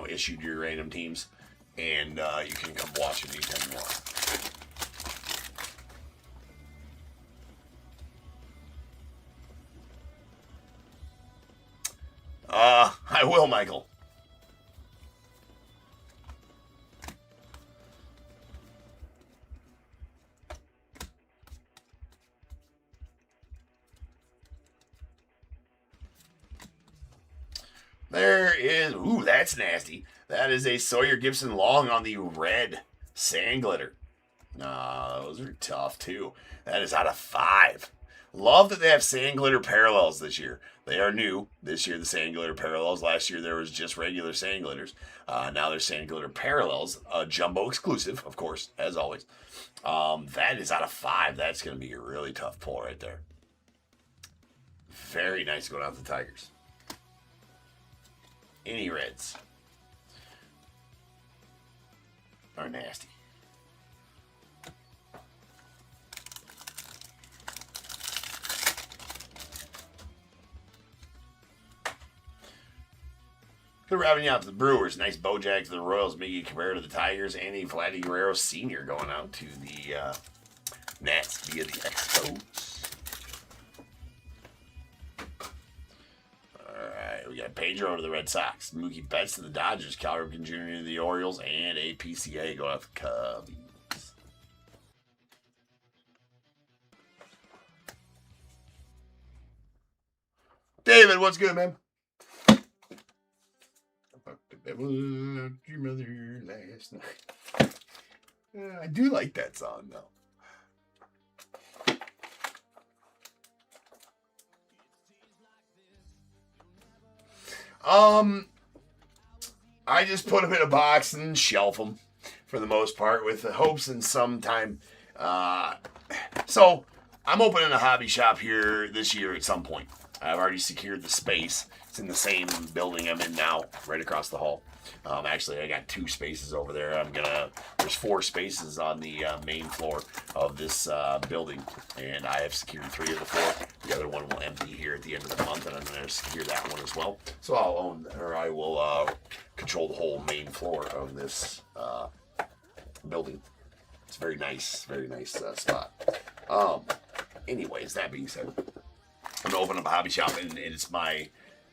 Speaker 1: issued your random teams, and you can come watch it anytime you want. I will, Michael. There is, ooh, that's nasty. That is a Sawyer Gibson long on the red sand glitter. Those are tough too. That is out of 5. Love that they have sand glitter parallels this year. They are new this year, the sand glitter parallels. Last year there was just regular sand glitters. Now there's sand glitter parallels. Jumbo exclusive, of course, as always. That is out of 5. That's going to be a really tough pull right there. Very nice going out the Tigers. Any Reds are nasty. Good wrapping you up to the Brewers. Nice Bojack to the Royals. Miggy Cabrera to the Tigers. And a Vladdy Guerrero Sr. going out to the Nats via the Expos. Alright, we got Pedro to the Red Sox. Mookie Betts to the Dodgers. Cal Ripken Jr. to the Orioles. And a PCA going out to the Cubs. David, what's good, man? Your mother last night. I do like that song though. I just put them in a box and shelf them for the most part, with the hopes in some time. So I'm opening a hobby shop here this year at some point. I've already secured the space. It's It's in the same building I'm in now, right across the hall. Actually, I got 2 spaces over there. There's 4 spaces on the main floor of this building, and I have secured 3 of the 4. The other one will empty here at the end of the month, and I'm going to secure that one as well. So I will control the whole main floor of this building. It's very nice spot. Anyways, that being said, I'm going to open up a hobby shop, and it's my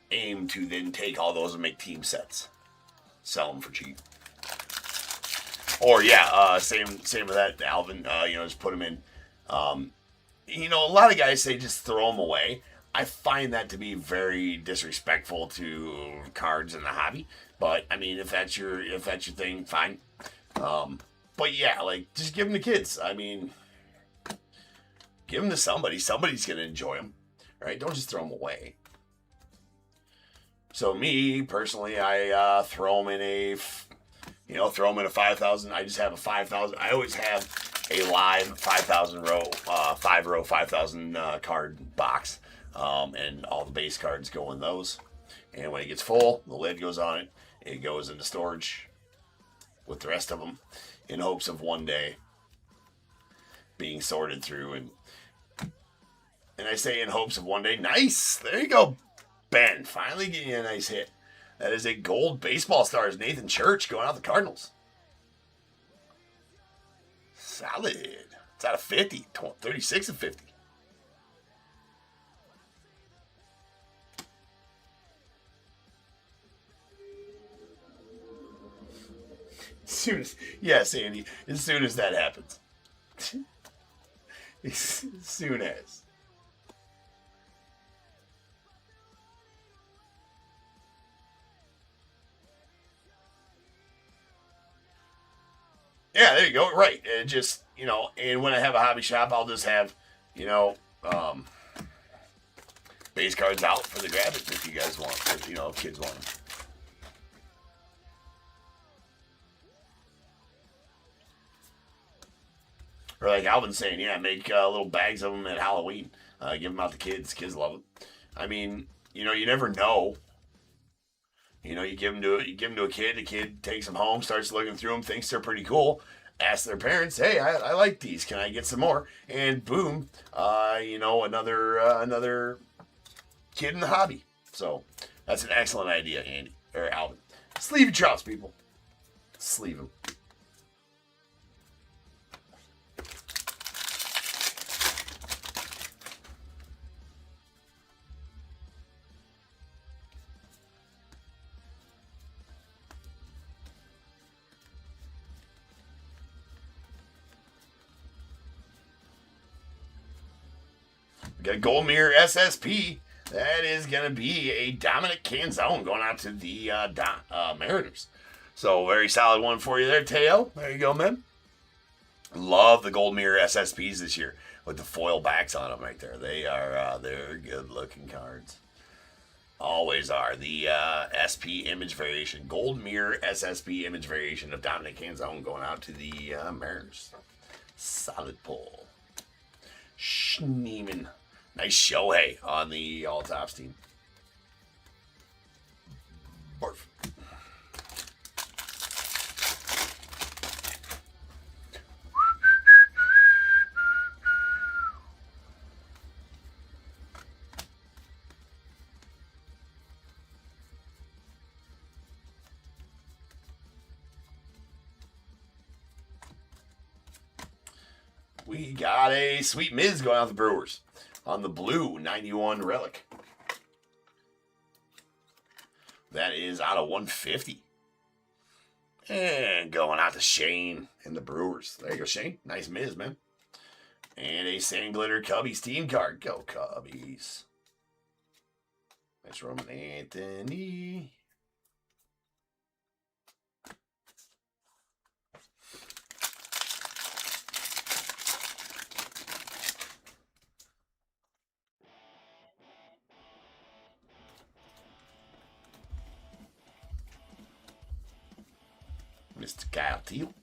Speaker 1: aim to then take all those and make team sets. Sell them for cheap. Or, same with that, Alvin. Just put them in. A lot of guys say just throw them away. I find that to be very disrespectful to cards in the hobby. But, I mean, if that's your thing, fine. But, yeah, just give them to kids. I mean, give them to somebody. Somebody's going to enjoy them. Right? Don't just throw them away. So me, personally, I throw them in a 5,000. I just have a 5,000. I always have a live 5,000 row, 5,000 card box. And all the base cards go in those. And when it gets full, the lid goes on it. It goes into storage with the rest of them in hopes of one day being sorted through. And I say in hopes of one day. Nice. There you go, Ben. Finally getting a nice hit. That is a gold baseball stars Nathan Church going out the Cardinals. Solid. It's out of 50. 36 of 50. Yes, Andy. As soon as that happens. As soon as. Yeah, there you go. Right. And just, and when I have a hobby shop, I'll just have, base cards out for the grab it if you guys want, if kids want them. Or like Alvin's saying, make little bags of them at Halloween. Give them out to kids. Kids love them. I mean, you never know. You give them to a kid. The kid takes them home, starts looking through them, thinks they're pretty cool. Asks their parents, "Hey, I like these. Can I get some more?" And boom, another kid in the hobby. So that's an excellent idea, Andy or Alvin. Sleeve your trouts, people. Sleeve them. Got a Gold Mirror SSP. That is going to be a Dominic Canzone going out to the Mariners. So, very solid one for you there, Teo. There you go, man. Love the Gold Mirror SSPs this year with the foil backs on them right there. They're good-looking cards. Always are. The SP image variation, Gold Mirror SSP image variation of Dominic Canzone going out to the Mariners. Solid pull. Schneeman. Nice Shohei on the All-Tops team. Barf. We got a Sweet Miz going out the Brewers on the blue 91 relic. That is out of 150. And going out to Shane and the Brewers. There you go, Shane. Nice Miz, man. And a Sand Glitter Cubbies team card. Go Cubbies. Nice Roman Anthony. Mr. Kyle Teal.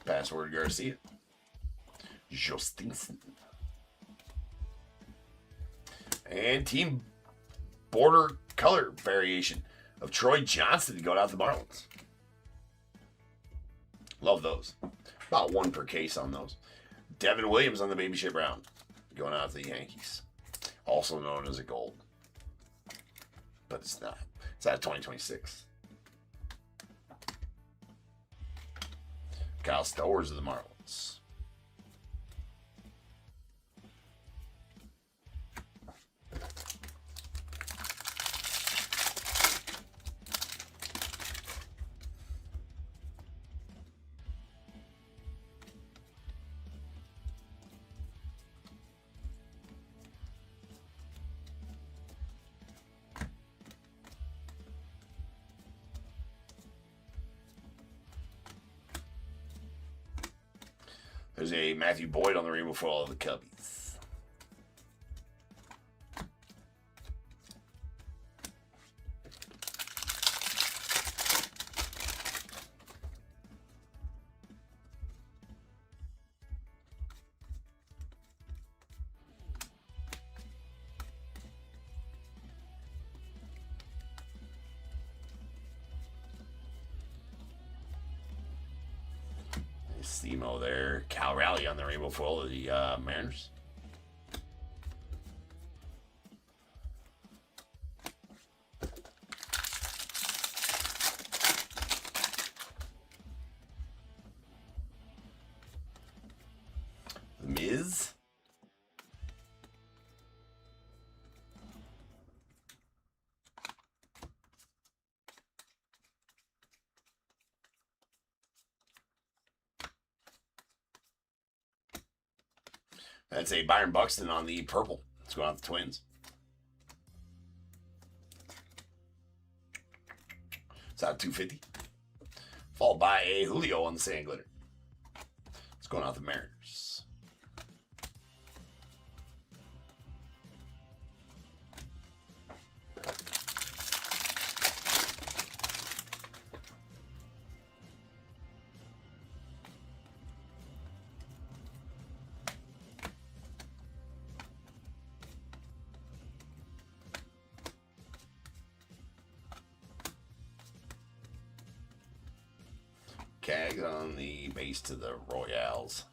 Speaker 1: Password Garcia. Justinson. And team border color variation of Troy Johnston going out the Marlins. Love those. About one per case on those. Devin Williams on the Baby Shit Brown going out to the Yankees. Also known as a gold. But it's not. It's out of 2026. Kyle Stowers of the Marlins. There's a Matthew Boyd on the rainbow foil of the Cubbies. Stemo there. Cal Raleigh on the rainbow foil of the Mariners. The Miz. That's a Byron Buxton on the purple. Let's go on the Twins. It's out 250. Followed by a Julio on the sand glitter. It's going out the Mariners. Cags on the base to the Royals.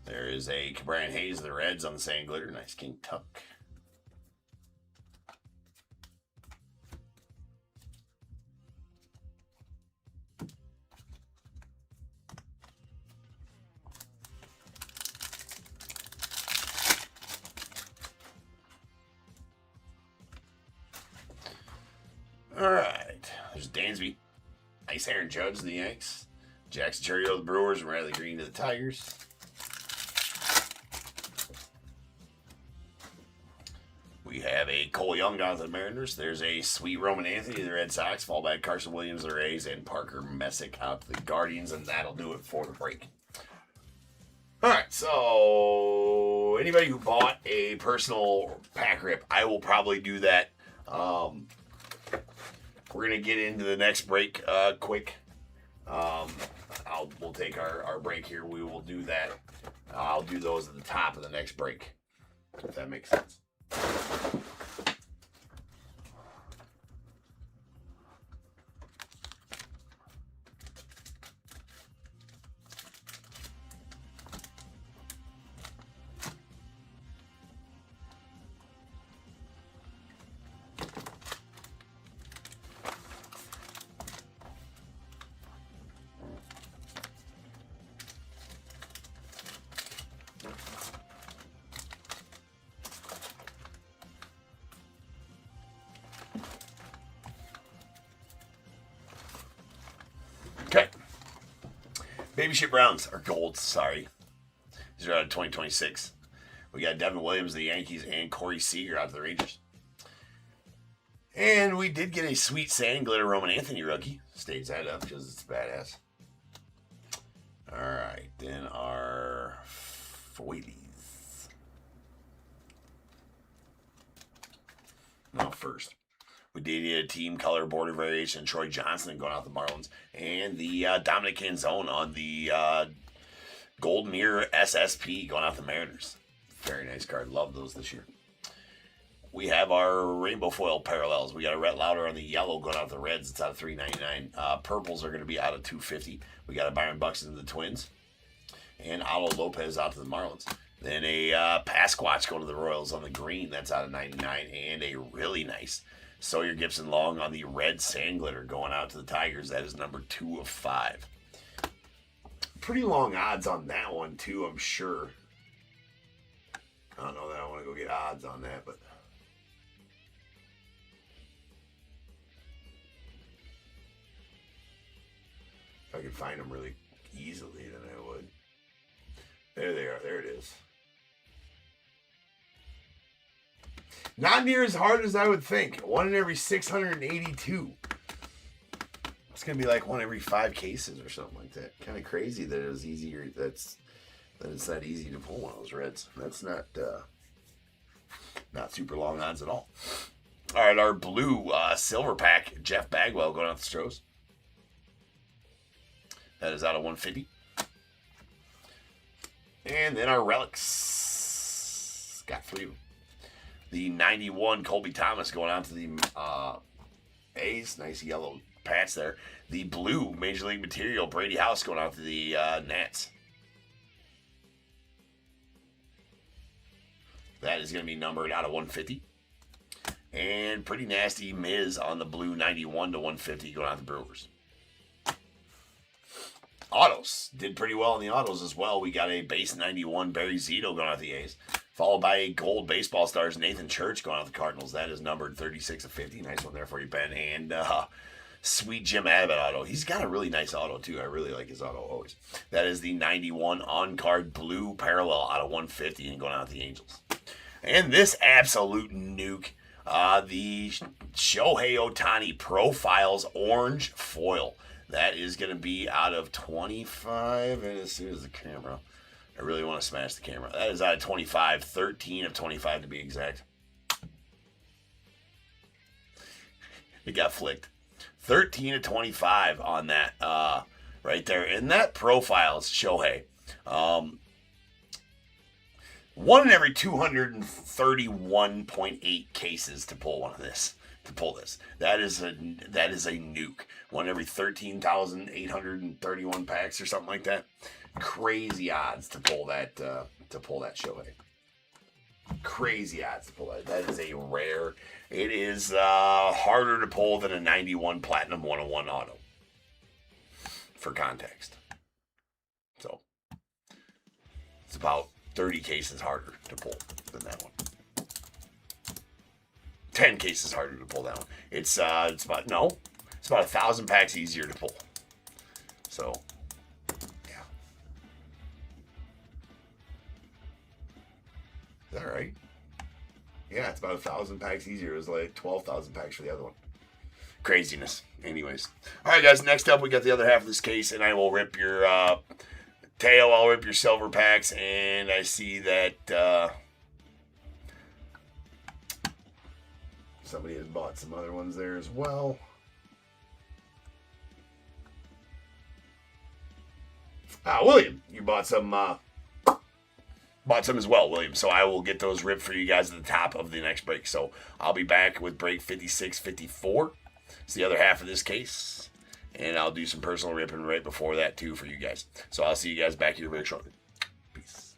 Speaker 1: There is a Cabrian Hayes of the Reds on the sand glitter. Nice King Tuck. All right. There's Dansby. Nice Aaron Judge of the Yanks. Jackson Chourio of the Brewers and Riley Green to the Tigers. We have a Cole Young on the Mariners. There's a sweet Roman Anthony of the Red Sox. Fall back Carson Williams of the Rays and Parker Messick out to the Guardians. And that'll do it for the break. All right, so anybody who bought a personal pack rip, I will probably do that. We're going to get into the next break quick. We'll take our break here. We will do that. I'll do those at the top of the next break, if that makes sense. Okay. Baby Shit Browns are gold, sorry. These are out of 2026. We got Devin Williams of the Yankees and Corey Seager out of the Rangers. And we did get a sweet sand glitter Roman Anthony rookie. Stayed that up because it's badass. Alright, then our foilies. Now first. We did get a team color border variation. Troy Johnston going out the Marlins. And the Dominic Canzone on the Golden Ear SSP going out the Mariners. Very nice card. Love those this year. We have our rainbow foil parallels. We got a Rhett Lauder on the yellow going out the Reds. It's out of $3.99. Purples are going to be out of $2.50. We got a Byron Buxton to the Twins. And Otto Lopez out to the Marlins. Then a Pasquatch going to the Royals on the green. That's out of $99. And a really nice Sawyer Gibson Long on the red sand glitter going out to the Tigers. That is number 2 of 5. Pretty long odds on that one, too, I'm sure. I don't know that I want to go get odds on that, but... if I could find them really easily, then I would. There they are. There it is. Not near as hard as I would think. 1 in every 682. It's going to be like 1 every 5 cases or something like that. Kind of crazy that it was easier. That it's that easy to pull one of those Reds. That's not super long odds at all. All right, our blue silver pack, Jeff Bagwell going out the Stros. That is out of 150. And then our relics. Got 3 of them. The 91 Colby Thomas going out to the A's. Nice yellow patch there. The blue Major League Material Brady House going out to the Nats. That is going to be numbered out of 150. And pretty nasty Miz on the blue 91 to 150 going out to the Brewers. Autos. Did pretty well in the autos as well. We got a base 91 Barry Zito going out the A's. Followed by a gold baseball stars Nathan Church going out the Cardinals. That is numbered 36 of 50. Nice one there for you, Ben. And sweet Jim Abbott auto. He's got a really nice auto, too. I really like his auto always. That is the 91 on-card blue parallel out of 150 and going out the Angels. And this absolute nuke. The Shohei Ohtani Profiles Orange Foil. That is going to be out of 25. And as soon as the camera, I really want to smash the camera. That is out of 25. 13 of 25 to be exact. It got flicked. 13 of 25 on that right there. And that profiles Shohei. 1 in every 231.8 cases to pull one of this. To pull this. That is a nuke. 1 every 13,831 packs or something like that. Crazy odds to pull that Shohei. Crazy odds to pull that. That is a rare. It is harder to pull than a 91 Platinum 101 auto. For context. So it's about 30 cases harder to pull than that one. 10 cases harder to pull that one. It's about 1,000 packs easier to pull. So, yeah. Is that right? Yeah, it's about 1,000 packs easier. It was like 12,000 packs for the other one. Craziness. Anyways. All right, guys. Next up, we got the other half of this case, and I will rip your Teo. I'll rip your silver packs, and I see that somebody has bought some other ones there as well. William, you bought some as well, William. So I will get those ripped for you guys at the top of the next break. So I'll be back with break 56-54. It's the other half of this case. And I'll do some personal ripping right before that, too, for you guys. So I'll see you guys back here very shortly. Peace.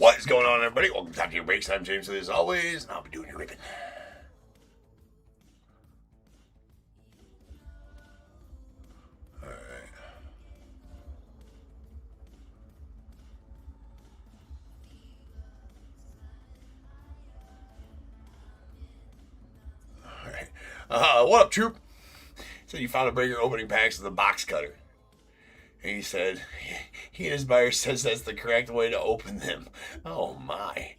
Speaker 1: What is going on, everybody? Welcome to Top Tier Breaks. I'm James, as always, and I'll be doing your ripping. What up, troop? So you found a breaker opening packs with a box cutter. And he said, he and his buyer says that's the correct way to open them. Oh my.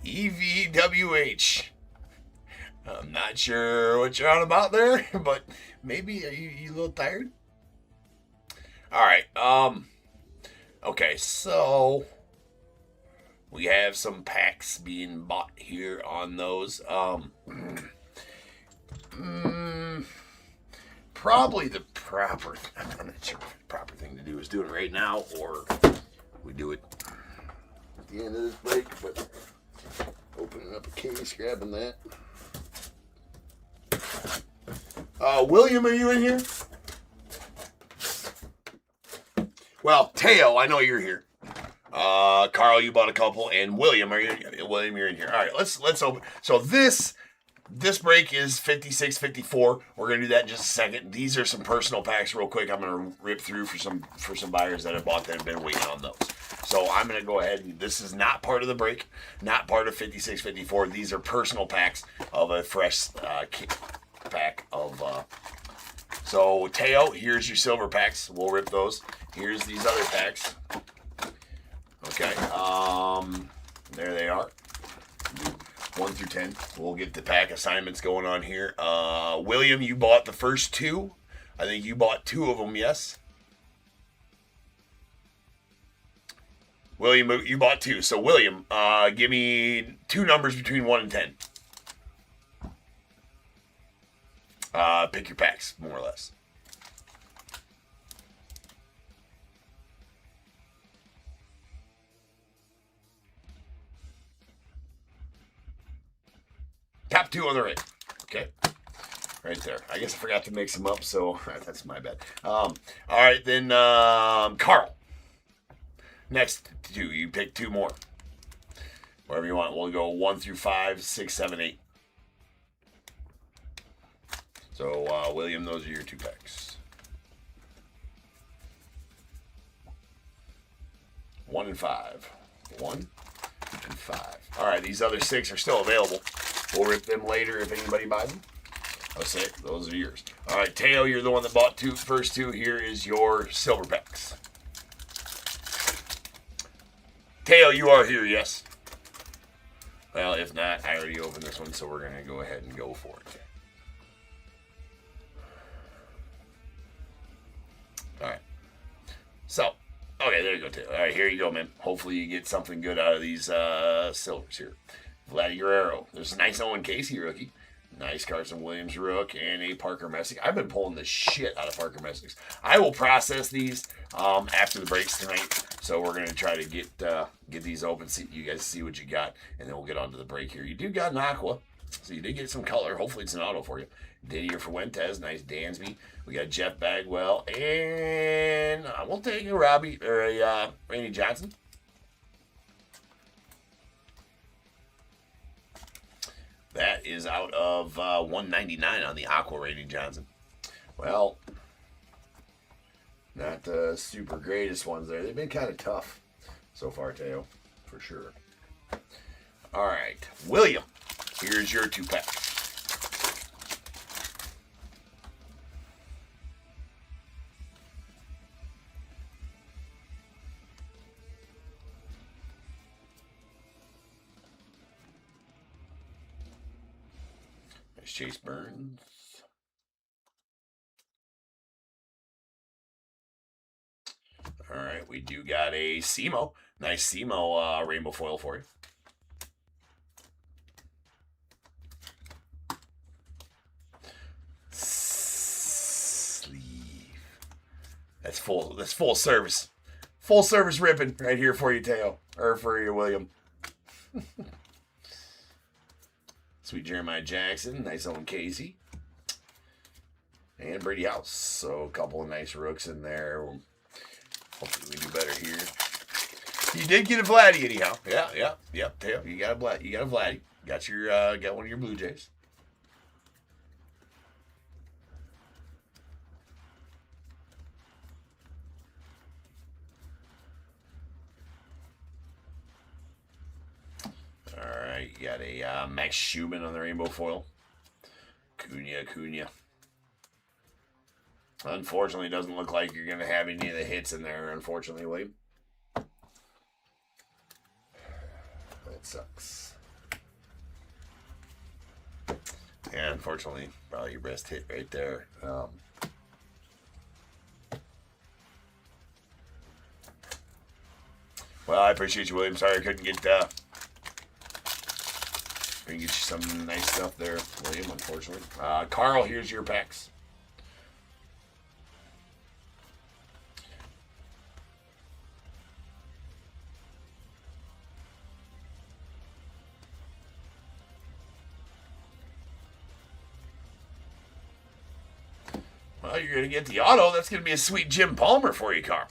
Speaker 1: EVWH. I'm not sure what you're on about there, but maybe are you a little tired? All right. Okay, so we have some packs being bought here on those. Probably the proper. I'm not sure if the proper thing to do is do it right now, or we do it at the end of this break. But opening up a case, grabbing that. William, are you in here? Well, Teo, I know you're here. Carl, you bought a couple, and William, William, you're in here. All right, let's open. So this break is 56, 54. We're gonna do that in just a second. These are some personal packs, real quick. I'm gonna rip through for some buyers that have bought that have been waiting on those. So I'm gonna go ahead and this is not part of the break, not part of 56, 54. These are personal packs of a fresh pack of. So Teo, here's your silver packs. We'll rip those. Here's these other packs. Okay. There they are. 1 through 10. We'll get the pack assignments going on here. William, you bought the first two. I think you bought 2 of them, yes? William, you bought 2. So William, give me 2 numbers between 1 and 10. Pick your packs, more or less. Top 2 on the right. Okay. Right there. I guess I forgot to mix them up, so that's my bad. All right, then Carl. Next 2. You pick 2 more. Whatever you want. We'll go 1 through 5, 6, 7, 8. So, William, those are your 2 packs. 1 and 5. 1 and 5. All right, these other 6 are still available. We'll rip them later if anybody buys them. That's it. Those are yours. All right, Teo, you're the one that bought first 2. Here is your silver packs. Teo, you are here, yes? Well, if not, I already opened this one, so we're going to go ahead and go for it. All right. So, okay, there you go, Taylor. All right, here you go, man. Hopefully you get something good out of these silvers here. Vladdy Guerrero. There's a nice Owen Casey rookie. Nice Carson Williams rook and a Parker Messick. I've been pulling the shit out of Parker Messicks. I will process these after the breaks tonight. So we're going to try to get these open, see you guys see what you got, and then we'll get on to the break here. You do got an Aqua, so you did get some color. Hopefully it's an auto for you. Didier Fuentes, nice Dansby. We got Jeff Bagwell, and we'll take a Randy Johnson. That is out of 199 on the Aqua Randy Johnson. Well, not the super greatest ones there. They've been kind of tough so far, Teo, for sure. All right, William, here's your 2 packs. Chase Burns. All right, we do got a SEMO. Nice SEMO rainbow foil for you. Sleeve. That's full. That's full service. Full service ribbon right here for you, Teo, or for you, William. Sweet Jeremiah Jackson, nice Owen Casey, and Brady House. So a couple of nice rooks in there. Hopefully we do better here. You did get a Vladdy anyhow. Yeah. Tail. You got a Vladdy. Got your got one of your Blue Jays. Alright, you got a Max Schumann on the rainbow foil. Cunha. Unfortunately, it doesn't look like you're going to have any of the hits in there, unfortunately, Wade. That sucks. Yeah, unfortunately, probably your best hit right there. Well, I appreciate you, William. Sorry I couldn't get you some nice stuff there, William, unfortunately. Carl, here's your packs. Well, you're going to get the auto. That's going to be a sweet Jim Palmer for you, Carl.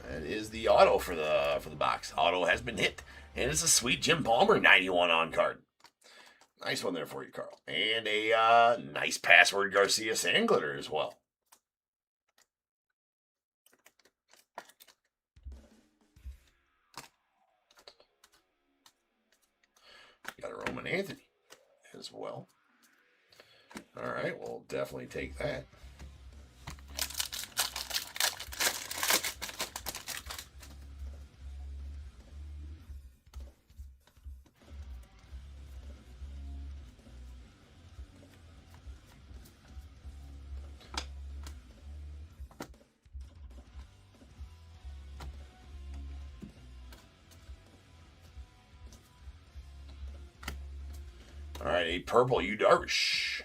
Speaker 1: That is the auto for the box. Auto has been hit. And it's a sweet Jim Palmer 91 on card. Nice one there for you, Carl. And a nice Password Garcia sand glitter as well. Got a Roman Anthony as well. All right, we'll definitely take that. All right, a purple Yu Darvish.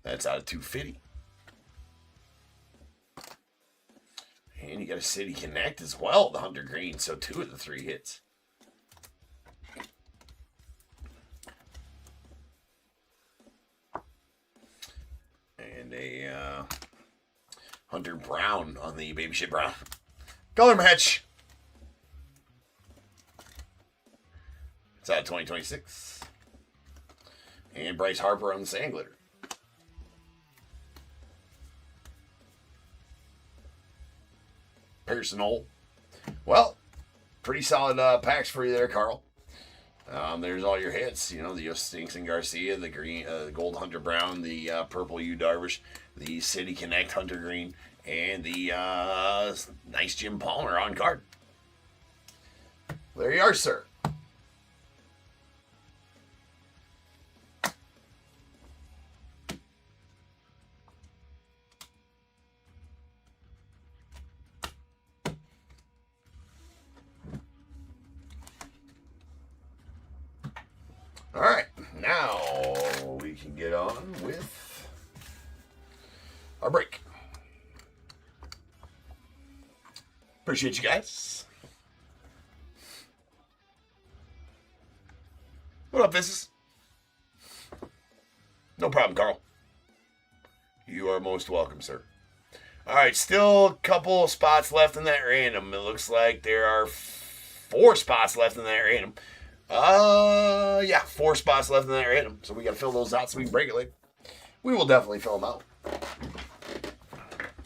Speaker 1: That's out of 250. And you got a City Connect as well, the Hunter Green. So 2 of the 3 hits. And a Hunter Brown on the Baby Shit Brown. Color match. It's out of 2026. And Bryce Harper on the sand glitter. Personal. Well, pretty solid packs for you there, Carl. There's all your hits. You know, the Stinson Garcia, the green, gold Hunter Brown, the purple Yu Darvish, the City Connect Hunter Green, and the nice Jim Palmer on card. There you are, sir. All right, now we can get on with our break. Appreciate you guys. What up, Business? No problem, Carl. You are most welcome, sir. All right, still a couple spots left in that random. It looks like there are 4 spots left in that random. Yeah, 4 spots left in that random. So we got to fill those out so we can break it later. We will definitely fill them out.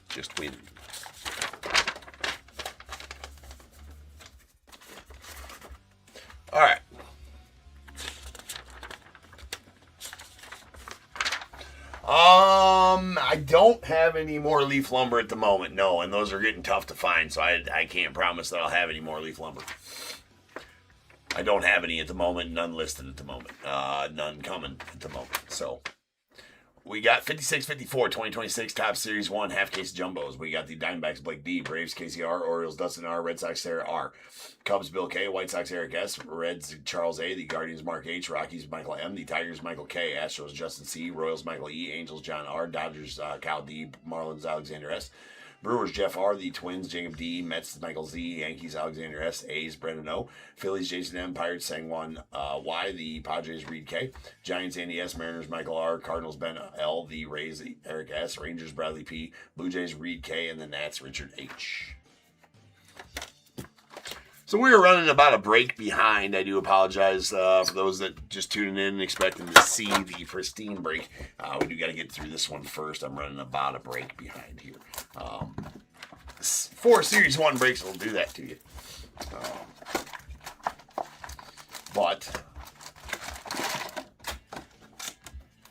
Speaker 1: Just win. All right. I don't have any more leaf lumber at the moment. No, and those are getting tough to find, so I can't promise that I'll have any more leaf lumber. I don't have any at the moment, none listed at the moment, none coming at the moment. So We got 56-54, 2026 Top Series 1 half case jumbos. We got the Diamondbacks Blake D, Braves KCR, Orioles Dustin R, Red Sox Sarah R, Cubs Bill K, White Sox Eric S, Reds Charles A, the Guardians Mark H, Rockies Michael M, the Tigers Michael K, Astros Justin C, Royals Michael E, Angels John R, Dodgers Cal D, Marlins Alexander S, Brewers Jeff R, the Twins Jacob D, Mets Michael Z, Yankees Alexander S, A's Brendan O, Phillies Jason M, Pirates Sangwon Y, the Padres Reed K, Giants Andy S, Mariners Michael R, Cardinals Ben L, the Rays Eric S, Rangers Bradley P, Blue Jays Reed K, and the Nats Richard H. So we were running about a break behind. I do apologize for those that just tuning in and expecting to see the Pristine break. We do got to get through this one first. I'm running about a break behind here. 4 Series 1 breaks will do that to you. But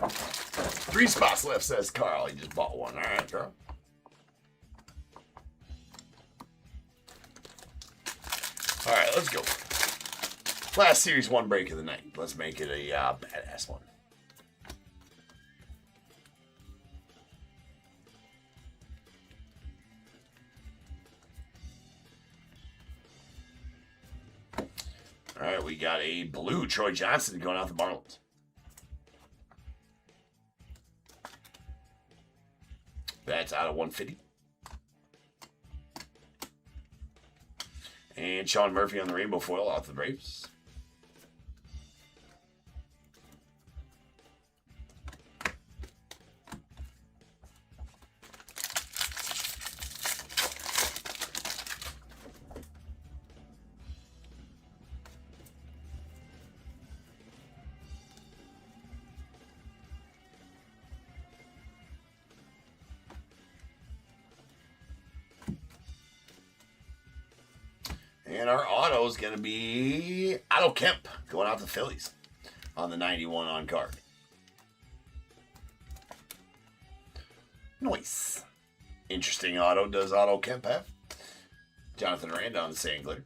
Speaker 1: 3 spots left, says Carl. He just bought one. All right, Carl. All right, let's go. Last Series 1 break of the night. Let's make it a badass one. All right, we got a blue Troy Johnson going out the Marlins. That's out of 150. And Sean Murphy on the rainbow foil off the Braves. And our auto is going to be Otto Kemp going out to Phillies on the 91 on card. Nice. Interesting auto does Otto Kemp have. Jonathan Randa on the Sangler.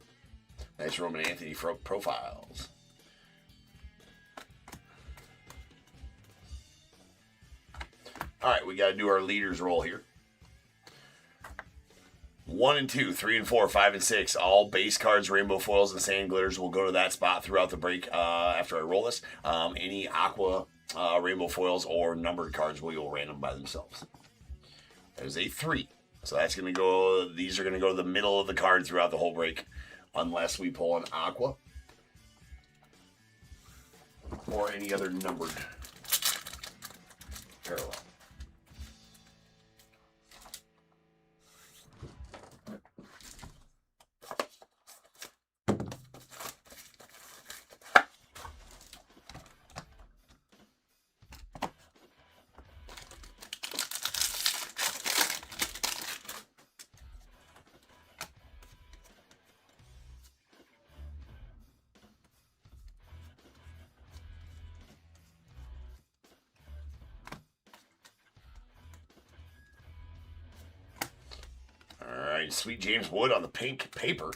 Speaker 1: Nice Roman Anthony profiles. All right, we got to do our leaders roll here. 1 and 2, 3 and 4, 5 and 6, all base cards, rainbow foils, and sand glitters will go to that spot throughout the break after I roll this. Any aqua rainbow foils or numbered cards will go random by themselves. There's a 3. So that's going to go, these are going to go to the middle of the card throughout the whole break unless we pull an aqua or any other numbered parallel. Sweet James Wood on the pink paper.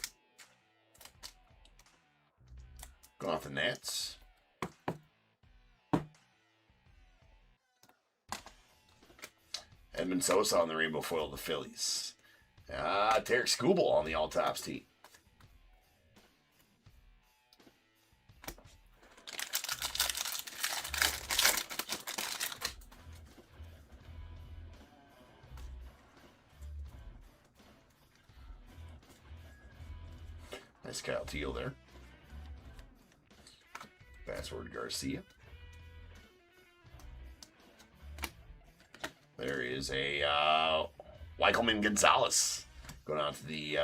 Speaker 1: Going off the Nats. Edmund Sosa on the rainbow foil, the Phillies. Tarek Skubal on the all tops team. Nice Kyle Teal there. Password Garcia. There is a Wikelman Gonzalez going out to the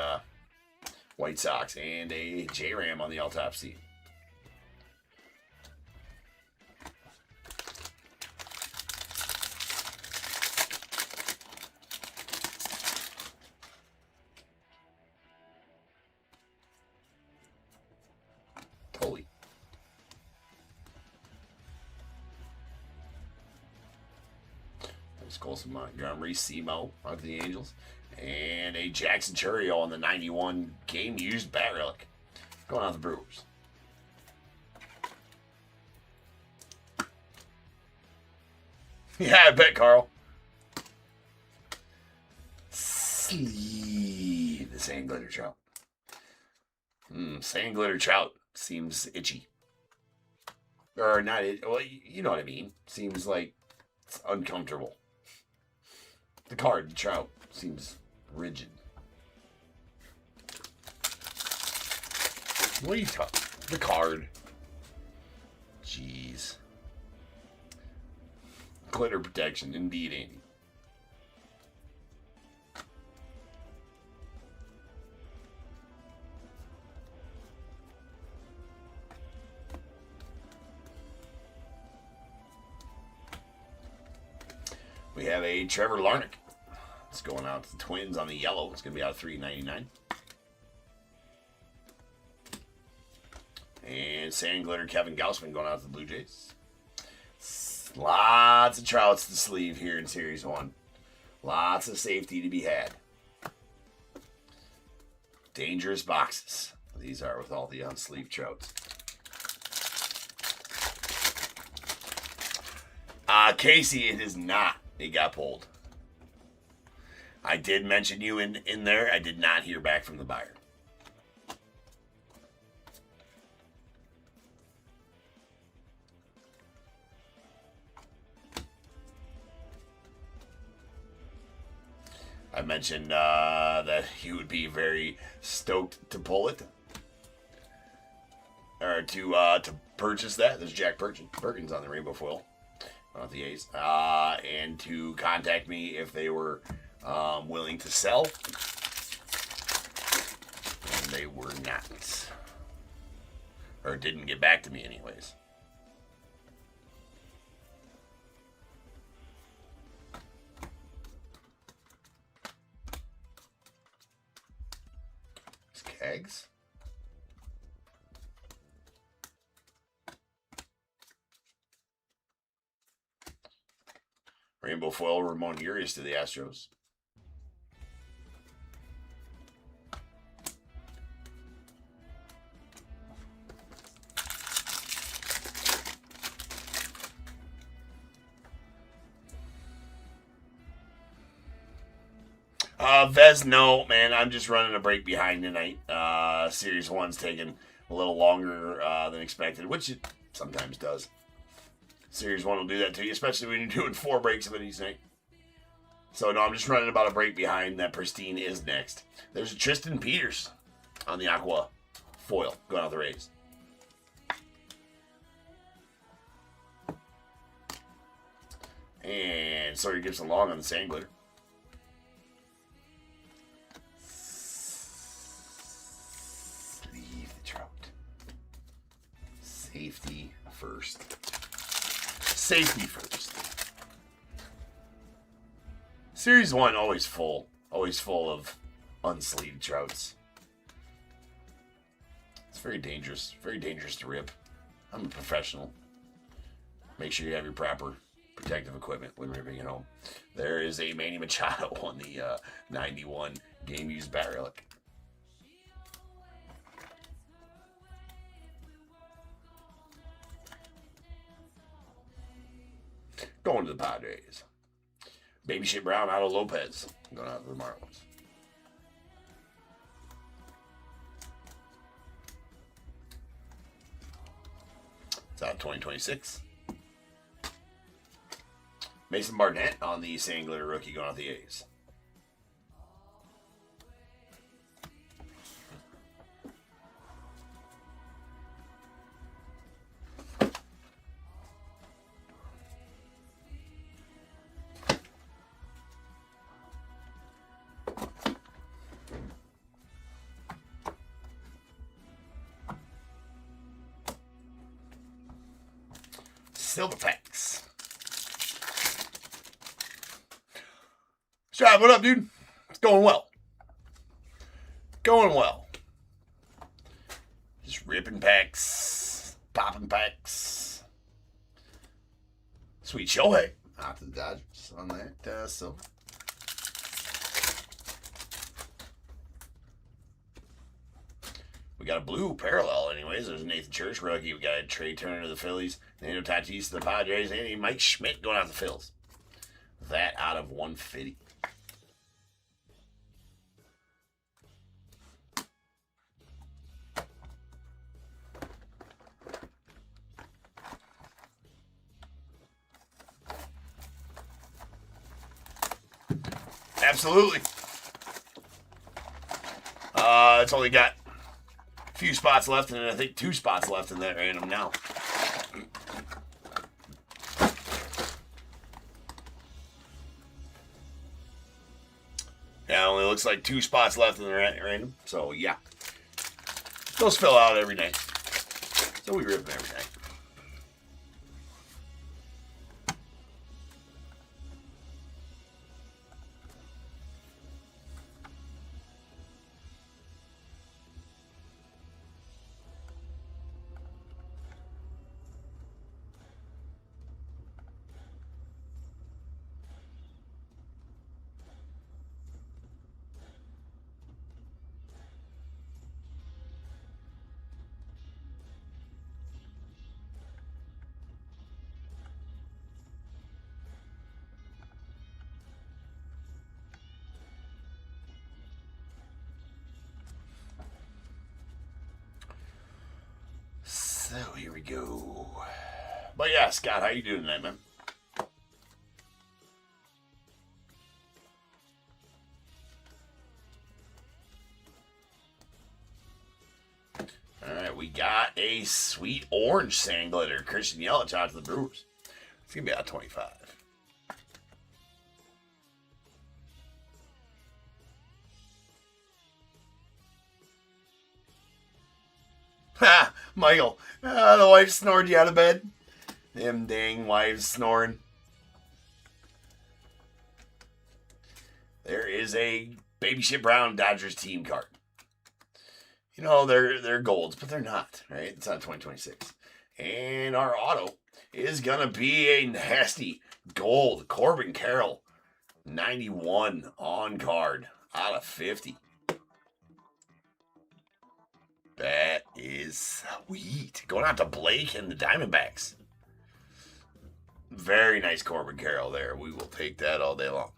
Speaker 1: White Sox and a J-Ram on the all-top team. Colson Montgomery, Simo of the Angels, and a Jackson Churio on the 91 game used bat relic. Going on the Brewers. Yeah, I bet, Carl. Sleeve the sand glitter trout. Sand glitter trout seems itchy. Or not, well, you know what I mean. Seems like it's uncomfortable. The card, the trout, seems rigid. What are you talking? The card. Jeez. Glitter protection, indeed, Andy. We have a Trevor Larnach. It's going out to the Twins on the yellow. It's going to be out of $3.99. And Sand Glitter Kevin Gausman going out to the Blue Jays. Lots of trouts to sleeve here in Series 1. Lots of safety to be had. Dangerous boxes. These are with all the unsleeved trouts. Casey, it is not. It got pulled. I did mention you in there. I did not hear back from the buyer. I mentioned that he would be very stoked to pull it. Or to purchase that. There's Jack Perkins on the rainbow foil. Not the A's. And to contact me if they were willing to sell. And they were not. Or didn't get back to me anyways. It's kegs. Rainbow foil Ramon Urias to the Astros. Vez, no, man. I'm just running a break behind tonight. Series 1's taking a little longer than expected, which it sometimes does. Series 1 will do that to you, especially when you're doing 4 breaks of it each night. So, no, I'm just running about a break behind. That Pristine is next. There's a Tristan Peters on the Aqua foil going out the Rays. And Sawyer Gibson Long on the Sand Glitter. Sleeve the trout. Safety first. Safety first. Series 1 always full of unsleeved trouts. It's very dangerous to rip. I'm a professional. Make sure you have your proper protective equipment when ripping it home. There is a Manny Machado on the 91 game used bat relic. Going to the Padres. Baby Shit Brown out of Lopez. Going out to the Marlins. It's out of 2026. Mason Barnett on the Sand Glitter rookie going out the A's. Silver packs. Strive, what up, dude? It's going well. Going well. Just ripping packs, popping packs. Sweet Shohei out to the Dodgers on that silver. We got a blue parallel anyways. There's a Nathan Church rookie. We got a Trey Turner to the Phillies. Nando Tatis to the Padres. And Mike Schmidt going out to the Phils. that out of 150. Absolutely. It's only got a few spots left, and I think 2 spots left in that random now. Yeah, it only looks like 2 spots left in the random. So, yeah. Those fill out every night. So we rip them every night. So here we go. But yeah, Scott, how you doing tonight, man? All right, we got a sweet orange sand glitter. Christian Yelich out to the Brewers. It's gonna be out 25. Ha! Michael, the wife snored you out of bed. Them dang wives snoring. There is a Baby Shit Brown Dodgers team card. You know, they're golds, but they're not, right? It's not 2026. And our auto is going to be a nasty gold Corbin Carroll 91 on card out of 50. That is sweet. Going out to Blake and the Diamondbacks. Very nice Corbin Carroll there. We will take that all day long.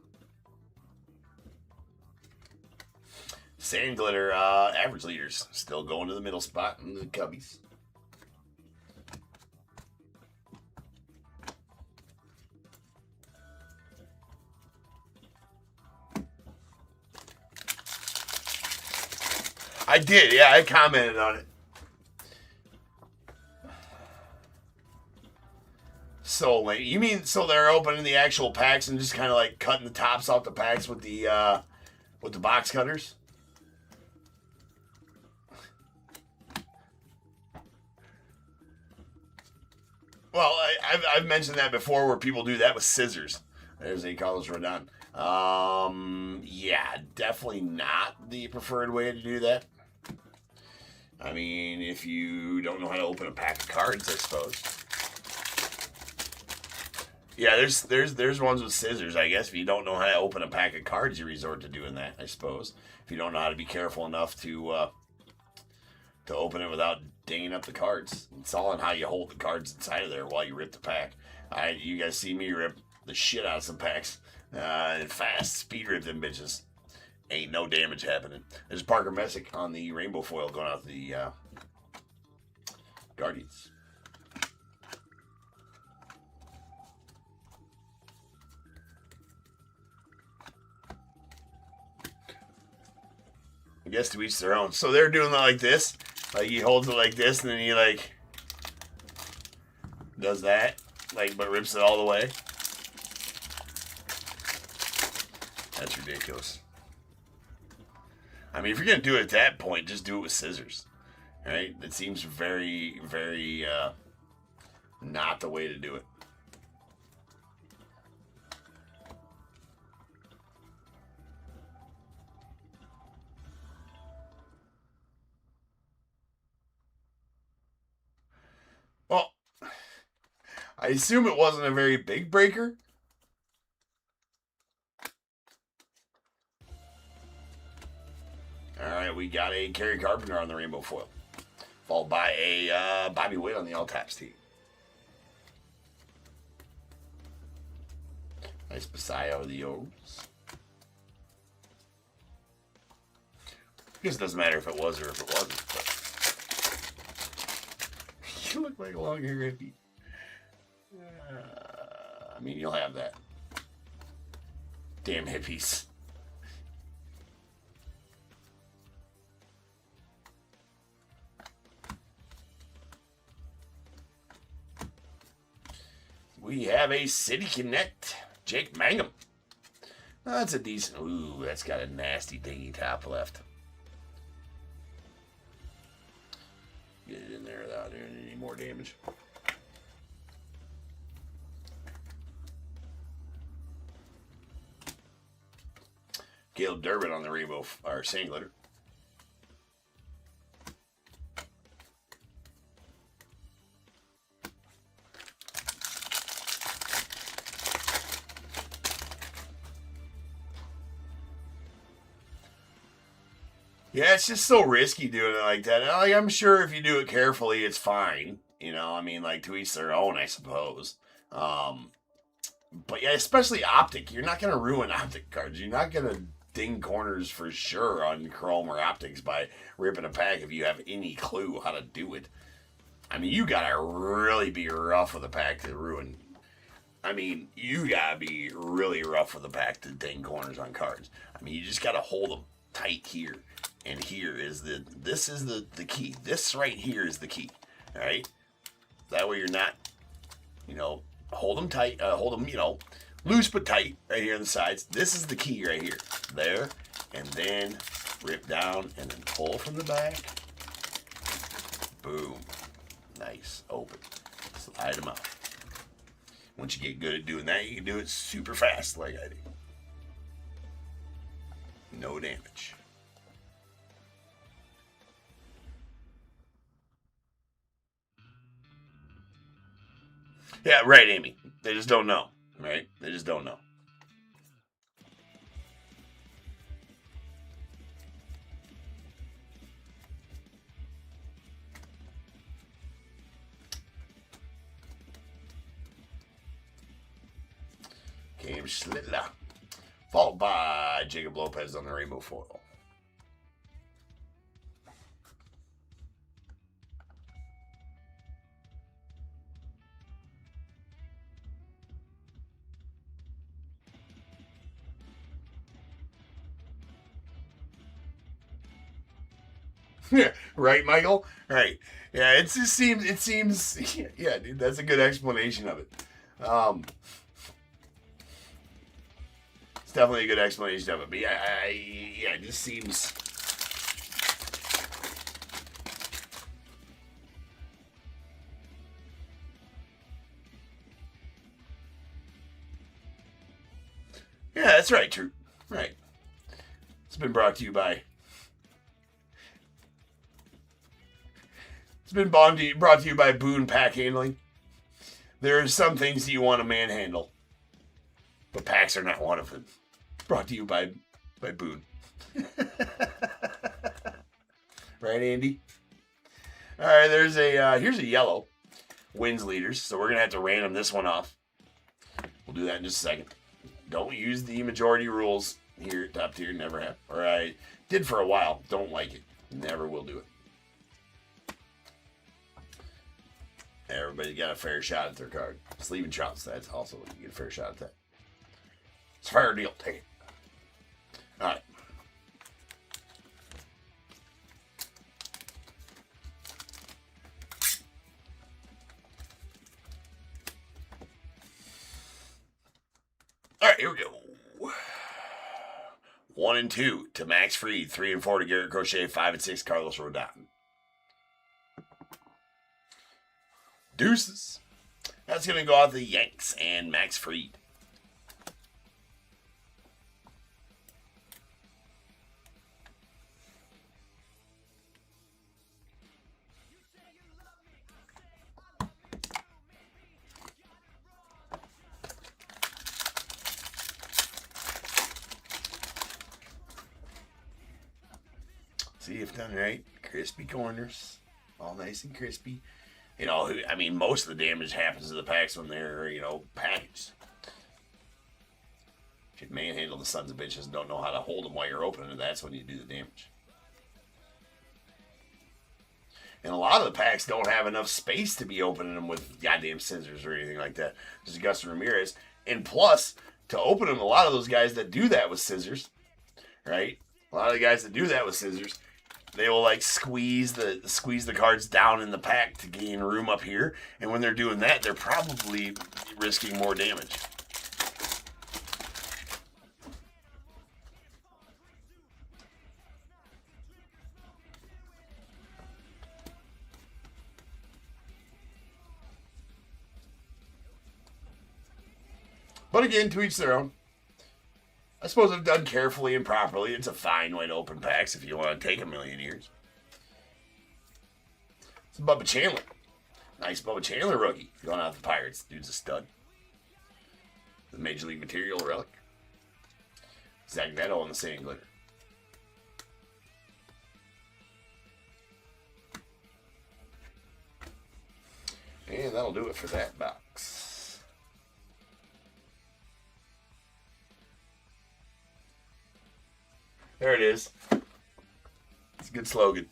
Speaker 1: Sand glitter average leaders still going to the middle spot in the Cubbies. I did, yeah, I commented on it. So late. You mean so they're opening the actual packs and just kind of like cutting the tops off the packs with the box cutters? Well, I've mentioned that before where people do that with scissors. There's a Carlos Rodon. Yeah, definitely not the preferred way to do that. I mean, if you don't know how to open a pack of cards, I suppose. Yeah, there's ones with scissors, I guess. If you don't know how to open a pack of cards, you resort to doing that, I suppose. If you don't know how to be careful enough to open it without dinging up the cards. It's all on how you hold the cards inside of there while you rip the pack. You guys see me rip the shit out of some packs. And fast, speed rip them bitches. Ain't no damage happening. There's Parker Messick on the rainbow foil going out the Guardians. I guess to each their own. So they're doing it like this. Like he holds it like this and then he like does that. Like but rips it all the way. That's ridiculous. I mean, if you're going to do it at that point, just do it with scissors. Right? It seems very, very not the way to do it. Well, I assume it wasn't a very big breaker. All right, we got a Kerry Carpenter on the rainbow foil, followed by a Bobby Witt on the all taps team. Nice Messiah of the O's. I guess it doesn't matter if it was or if it wasn't, but you look like a long hair hippie. I mean, you'll have that. Damn hippies. We have a City Connect. Jake Mangum. Oh, that's a decent. Ooh, that's got a nasty dingy top left. Get it in there without doing any more damage. Caleb Durbin on the rainbow, or sand glitter. Yeah, it's just so risky doing it like that. Like, I'm sure if you do it carefully, it's fine. You know, I mean, like, to each their own, I suppose. But yeah, especially optic. You're not going to ruin optic cards. You're not going to ding corners for sure on chrome or optics by ripping a pack if you have any clue how to do it. I mean, you got to really be rough with a pack to ruin. I mean, you got to be really rough with a pack to ding corners on cards. I mean, you just got to hold them tight here. And here is this is the key. This right here is the key. All right? That way you're not, you know, hold them tight, hold them, you know, loose but tight right here on the sides. This is the key right here. There. And then rip down and then pull from the back. Boom. Nice. Open. Slide them out. Once you get good at doing that, you can do it super fast like I do. No damage. Yeah, right, Amy. They just don't know, right? They just don't know. Cam Schlittler, followed by Jacob Lopez on the rainbow foil. Yeah, right, Michael? Right. Yeah, it seems, yeah, dude, that's a good explanation of it. It's definitely a good explanation of it, but yeah, it just seems. Yeah, that's right, true. Right. It's been brought to you by. It's been brought to you by Boone Pack Handling. There are some things that you want to manhandle, but packs are not one of them. Brought to you by Boone. Right, Andy? All right, here's a yellow wins leaders, so we're gonna have to random this one off. We'll do that in just a second. Don't use the majority rules here at Top Tier. Never have. Or I did for a while. Don't like it. Never will do it. Everybody got a fair shot at their card. Sleeve and trounce, that's also you get a fair shot at that. It's a fair deal. Take it. All right. All right, here we go. 1 and 2 to Max Fried. 3 and 4 to Garrett Crochet. 5 and 6 Carlos Rodon. Deuces. That's going to go out the Yanks and Max Fried. See if done right. Crispy corners. All nice and crispy. You know, I mean, most of the damage happens to the packs when they're, you know, packaged. If you manhandle the sons of bitches and don't know how to hold them while you're opening it, that's when you do the damage. And a lot of the packs don't have enough space to be opening them with goddamn scissors or anything like that. This is Augusto Ramirez. And plus, to open them, a lot of those guys that do that with scissors, right? A lot of the guys that do that with scissors, they will like squeeze the cards down in the pack to gain room up here. And when they're doing that, they're probably risking more damage. But again, to each their own. I suppose if done carefully and properly, it's a fine way to open packs if you want to take a million years. It's Bubba Chandler. Nice Bubba Chandler rookie. Going out the Pirates. Dude's a stud. The Major League Material relic. Zach Neto on the sand glitter. And that'll do it for that box. There it is. It's a good slogan.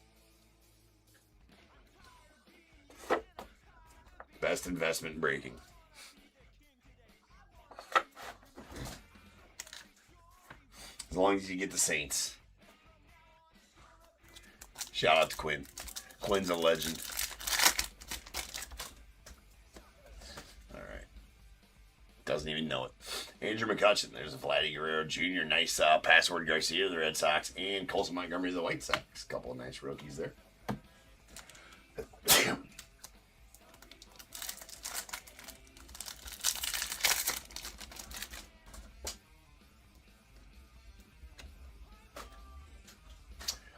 Speaker 1: Best investment in breaking. As long as you get the Saints. Shout out to Quinn. Quinn's a legend. Alright. Doesn't even know it. Andrew McCutcheon. There's a Vladdy Guerrero Jr. Nice Password Garcia of the Red Sox. And Colson Montgomery of the White Sox. Couple of nice rookies there.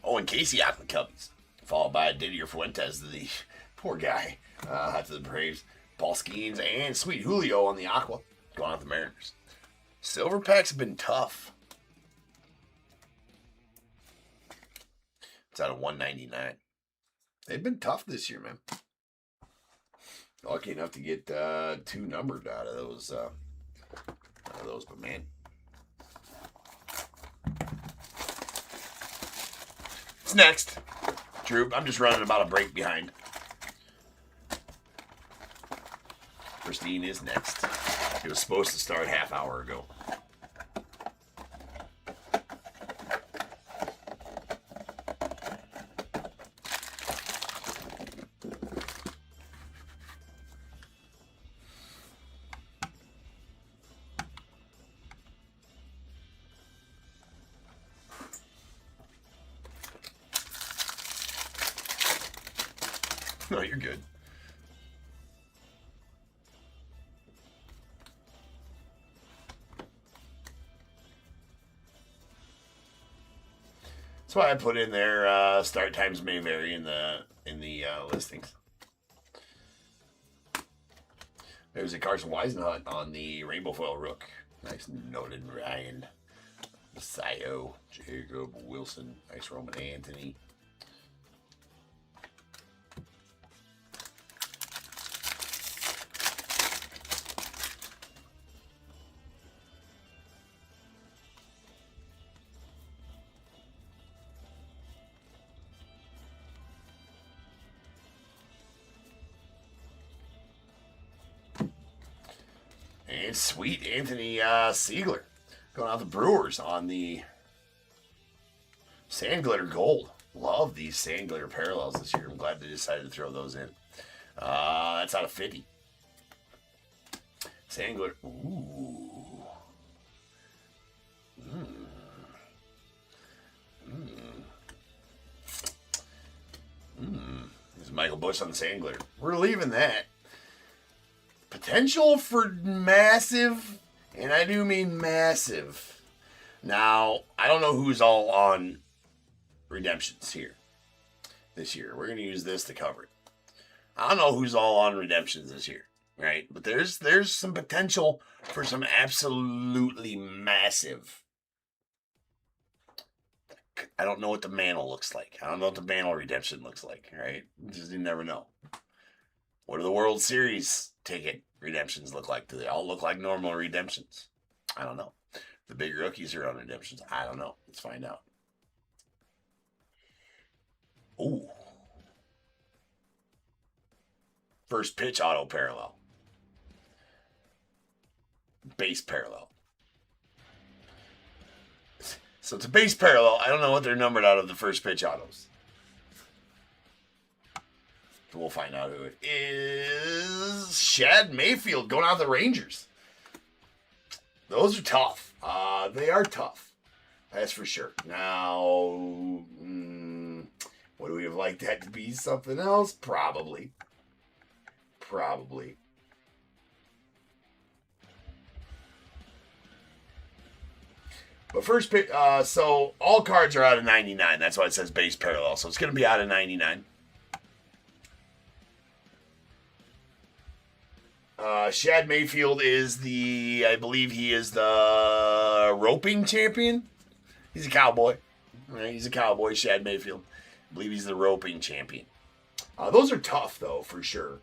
Speaker 1: Oh, and Casey out the Cubbies. Followed by Didier Fuentes, the poor guy, to the Braves. Paul Skeens and Sweet Julio on the Aqua. Going out the Mariners. Silver packs have been tough. It's out of 199. They've been tough this year, man. Lucky enough to get 2 numbered out of those. But man. What's next? Drew, I'm just running about a break behind. Pristine is next. It was supposed to start half hour ago. No, you're good. That's why I put in there start times may vary in the listings. There's a Carson Weisenhunt on the Rainbow Foil Rook. Nice Nolan Ryan. Messiah. Jacob Wilson. Nice Roman Anthony. And sweet Anthony Siegler. Going out the Brewers on the Sand Glitter Gold. Love these Sand Glitter parallels this year. I'm glad they decided to throw those in. That's out of 50. Sand Glitter. Ooh. There's Michael Bush on the Sand Glitter. We're leaving that. Potential for massive, and I do mean massive. Now, I don't know who's all on redemptions here this year. We're going to use this to cover it. I don't know who's all on redemptions this year, right? But there's some potential for some absolutely massive. I don't know what the Mantle looks like. I don't know what the Mantle redemption looks like, right? You never know. What do the World Series ticket redemptions look like? Do they all look like normal redemptions? I don't know. The big rookies are on redemptions. I don't know. Let's find out. Ooh. First pitch auto parallel. Base parallel. So it's a base parallel. I don't know what they're numbered out of the first pitch autos. So we'll find out who it is. Shad Mayfield going out the Rangers. Those are tough. They are tough. That's for sure. Now, would we have liked that to be something else? Probably. Probably. But first pick, so all cards are out of 99. That's why it says base parallel. So it's going to be out of 99. Shad Mayfield is I believe he is the roping champion. He's a cowboy. Right? He's a cowboy, Shad Mayfield. I believe he's the roping champion. Those are tough, though, for sure.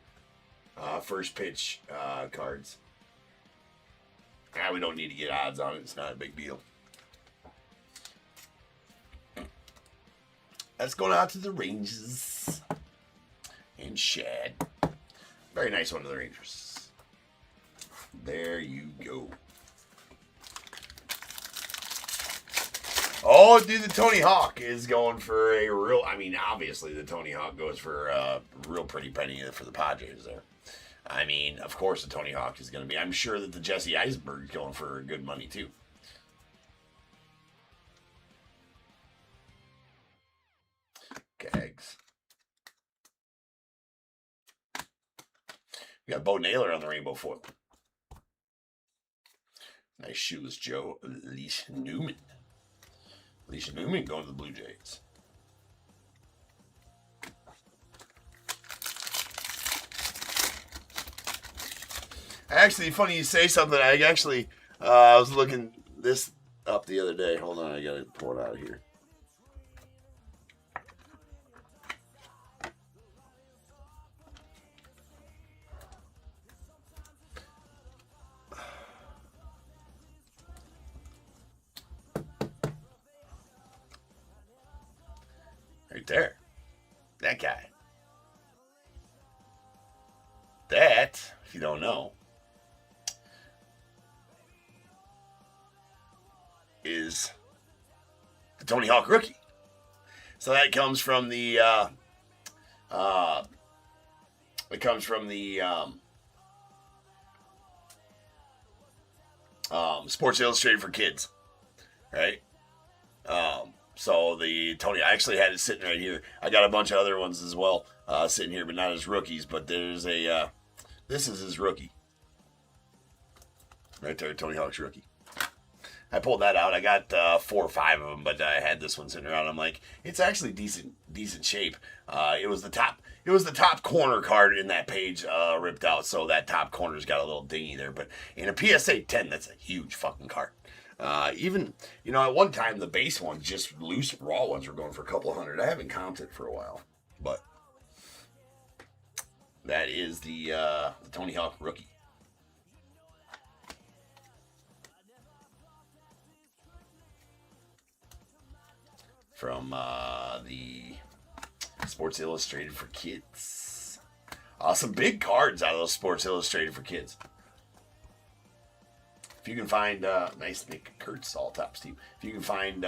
Speaker 1: First pitch cards. We don't need to get odds on it. It's not a big deal. That's going out to the Rangers. And Shad. Very nice one to the Rangers. There you go. Oh, dude, the Tony Hawk is going for a real... I mean, obviously, the Tony Hawk goes for a real pretty penny for the Padres there. I mean, of course, the Tony Hawk is going to be... I'm sure that the Jesse Eisenberg is going for good money, too. Gags. We got Bo Naylor on the rainbow foil. Nice shoeless Joe. Leash Newman. Leash Newman going to the Blue Jays. Actually, funny you say something. I was looking this up the other day. Hold on, I got to pull it out of here. Right there. That guy. That, if you don't know, is the Tony Hawk rookie. So that comes from the Sports Illustrated for Kids, right? So the Tony, I actually had it sitting right here. I got a bunch of other ones as well sitting here, but not as rookies. But there's this is his rookie. Right there, Tony Hawk's rookie. I pulled that out. I got 4 or 5 of them, but I had this one sitting around. I'm like, it's actually decent shape. It was the top corner card in that page ripped out, so that top corner's got a little dingy there. But in a PSA 10, that's a huge fucking card. Even, at one time, the base ones, just loose raw ones, were going for a couple hundred. I haven't counted for a while, but that is the Tony Hawk rookie. From the Sports Illustrated for Kids. Some big cards out of those Sports Illustrated for Kids. If you can find, nice Nick Kurtz, all tops team. If you can find,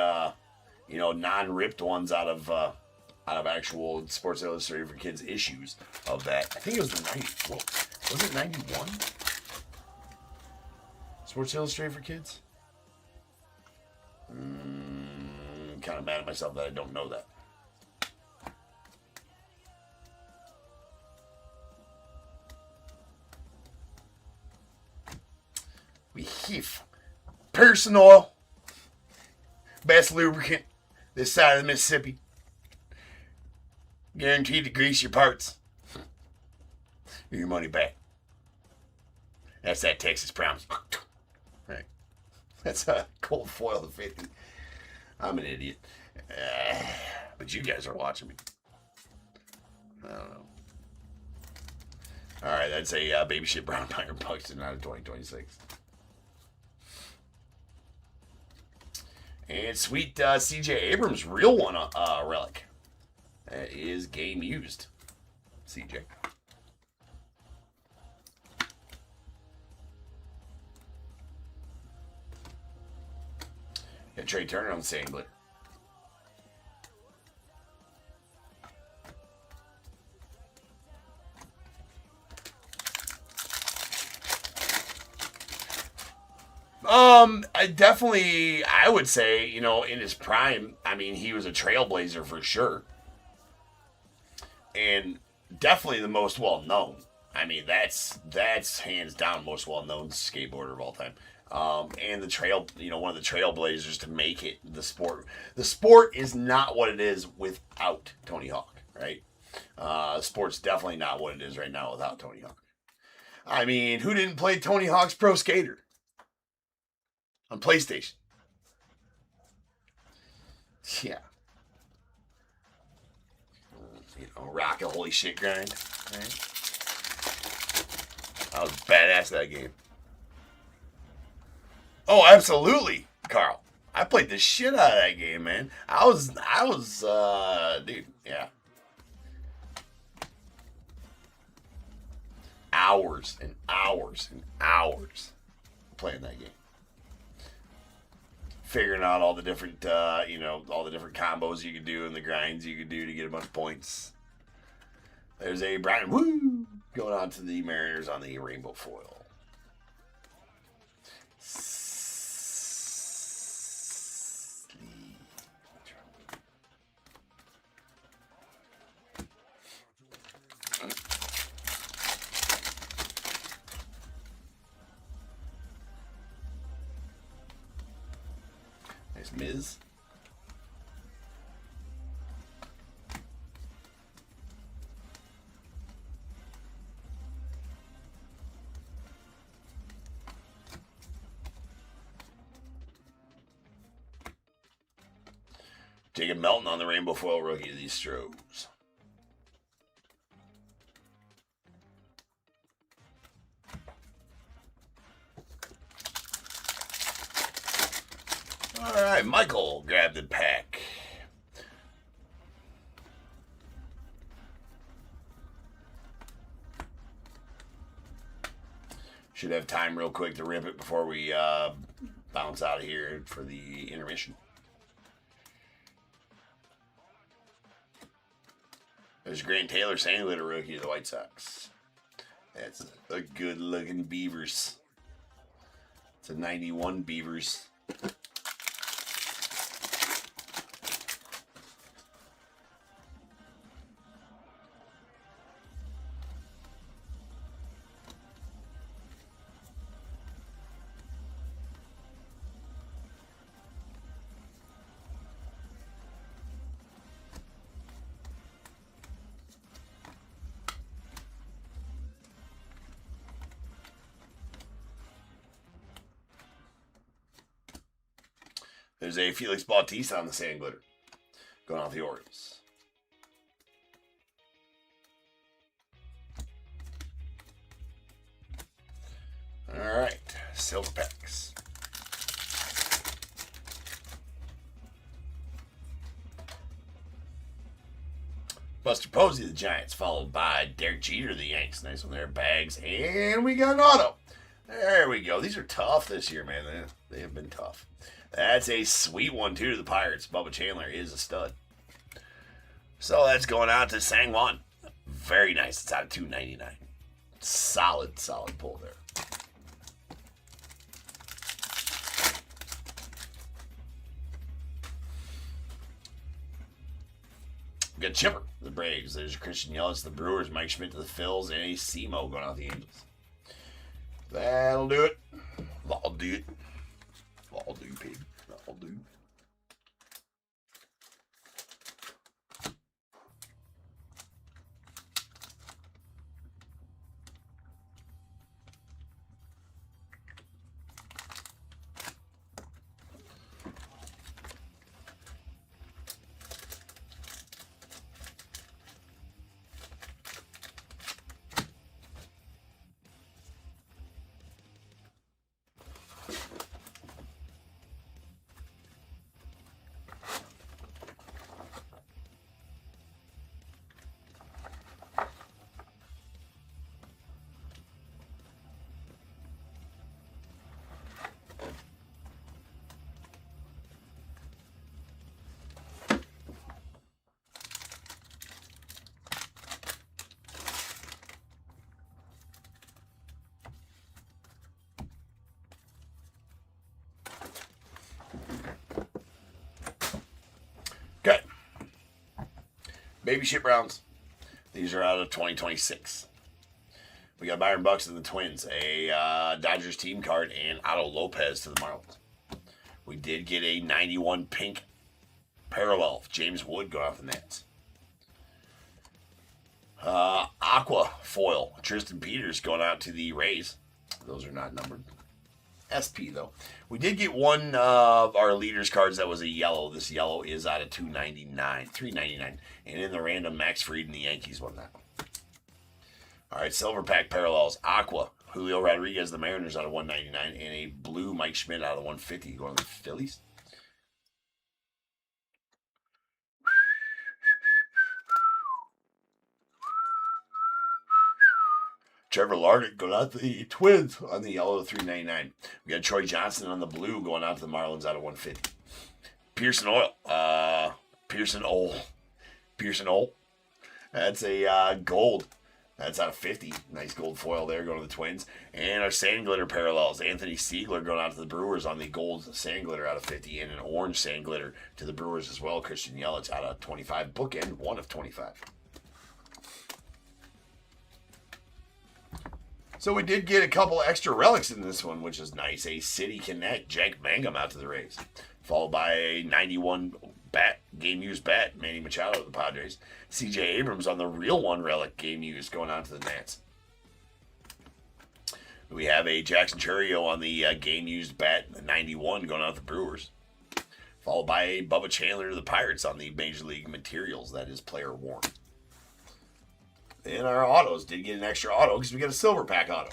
Speaker 1: non-ripped ones out of actual Sports Illustrated for Kids issues of that. I think it was the 90. Well, was it 91? Sports Illustrated for Kids? Kind of mad at myself that I don't know that. We have personal best lubricant this side of the Mississippi. Guaranteed to grease your parts. Get your money back. That's that Texas promise. Right. That's a cold foil to 50. I'm an idiot. But you guys are watching me. I don't know. All right, that's a baby shit brown Byron Buxton out of 2026. And sweet C.J. Abrams real one relic. That is game used. C.J. And Trey Turner on the same glitter. I would say, in his prime, I mean, he was a trailblazer for sure. And definitely the most well-known. I mean, that's hands down most well-known skateboarder of all time. And one of the trailblazers to make it the sport. The sport is not what it is without Tony Hawk, right? Sport's definitely not what it is right now without Tony Hawk. I mean, who didn't play Tony Hawk's Pro Skater on PlayStation? Yeah. Rock a holy shit grind. Right? I was badass that game. Oh, absolutely, Carl. I played the shit out of that game, man. I was, dude, yeah. Hours and hours and hours playing that game. Figuring out all the different, all the different combos you could do and the grinds you could do to get a bunch of points. There's a Brian Woo going on to the Mariners on the rainbow foil. There's Miz. Jacob Melton on the rainbow foil rookie of these Stros. All right, Michael grabbed the pack. Should have time real quick to rip it before we bounce out of here for the intermission. There's Grant Taylor, Sandler, rookie of the White Sox. That's a good-looking Beavers. It's a 91 Beavers. There's a Felix Bautista on the sand glitter. Going off the Orioles. Alright. Silver packs. Buster Posey, the Giants, followed by Derek Jeter, the Yanks. Nice one there. Bags. And we got an auto. There we go. These are tough this year, man. They have been tough. That's a sweet one, too, to the Pirates. Bubba Chandler is a stud. So that's going out to Sang-Won. Very nice. It's out of $2.99. Solid pull there. We got Chipper, the Braves. There's Christian Yelich, the Brewers. Mike Schmidt to the Phils. And a Simo going out the Angels. That'll do it. That'll do it. That'll do, baby. That'll do. Baby Shit Browns. These are out of 2026. We got Byron Buxton and the Twins, a Dodgers team card, and Otto Lopez to the Marlins. We did get a 91 pink parallel. James Wood going off the Nats. Aqua foil. Tristan Peters going out to the Rays. Those are not numbered. SP though. We did get one of our leaders cards that was a yellow. This yellow is out of 299, 399, and in the random, Max Fried and the Yankees won that. All right, silver pack parallels. Aqua, Julio Rodriguez, the Mariners out of 199, and a blue Mike Schmidt out of 150 going to the Phillies. Trevor Larnach going out to the Twins on the yellow to 399. We got Troy Johnson on the blue going out to the Marlins out of 150. Pearson Oil. That's a gold. That's out of 50. Nice gold foil there going to the Twins. And our sand glitter parallels. Anthony Siegler going out to the Brewers on the gold sand glitter out of 50. And an orange sand glitter to the Brewers as well. Christian Yelich out of 25. Bookend 1 of 25. So we did get a couple extra relics in this one, which is nice. A City Connect, Jack Mangum out to the Rays. Followed by a 91 game-used bat, Manny Machado to the Padres. C.J. Abrams on the real one relic, game-used, going on to the Nats. We have a Jackson Chourio on the game-used bat, 91, going out to the Brewers. Followed by a Bubba Chandler to the Pirates on the Major League Materials, that is player worn. And our autos did get an extra auto because we got a silver pack auto.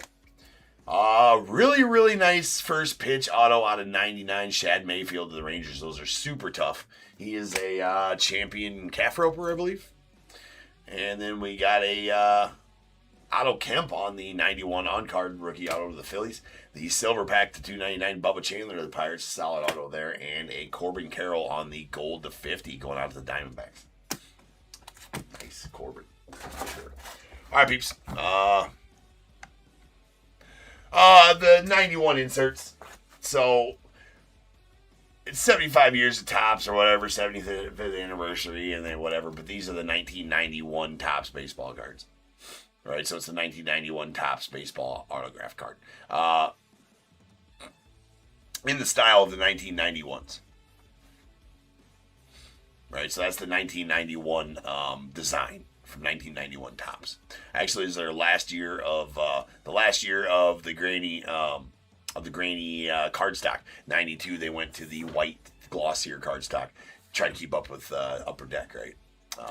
Speaker 1: Really, really nice first pitch auto out of 99, Shad Mayfield to the Rangers. Those are super tough. He is a champion calf roper, I believe. And then we got a Otto Kemp on the 91 on-card rookie auto to the Phillies. The silver pack to 299, Bubba Chandler to the Pirates. Solid auto there. And a Corbin Carroll on the gold to 50 going out to the Diamondbacks. Nice, Corbin. Sure. All right, peeps. The 91 inserts. So it's 75 years of Topps or whatever, 75th anniversary, and then whatever. But these are the 1991 Topps baseball cards. All right, so it's the 1991 Topps baseball autograph card. In the style of the 1991s. Right, so that's the 1991 design. From 1991 Topps. Actually, is their last year of the grainy cardstock. 92, they went to the white glossier cardstock, trying to keep up with Upper Deck, right?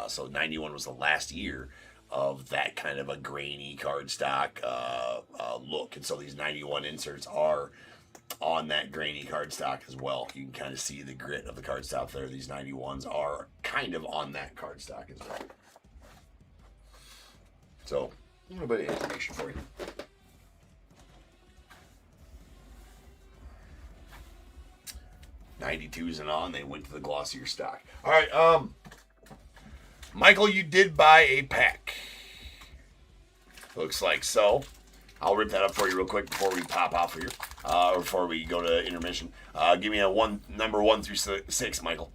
Speaker 1: So 91 was the last year of that kind of a grainy cardstock look, and so these 91 inserts are on that grainy cardstock as well. You can kind of see the grit of the cardstock there. These 91s are kind of on that cardstock as well. So, a little bit of information for you. '92s and on, they went to the glossier stock. All right, Michael, you did buy a pack. Looks like so. I'll rip that up for you real quick before we pop off here, or before we go to intermission. Give me a number 1 through 6, Michael.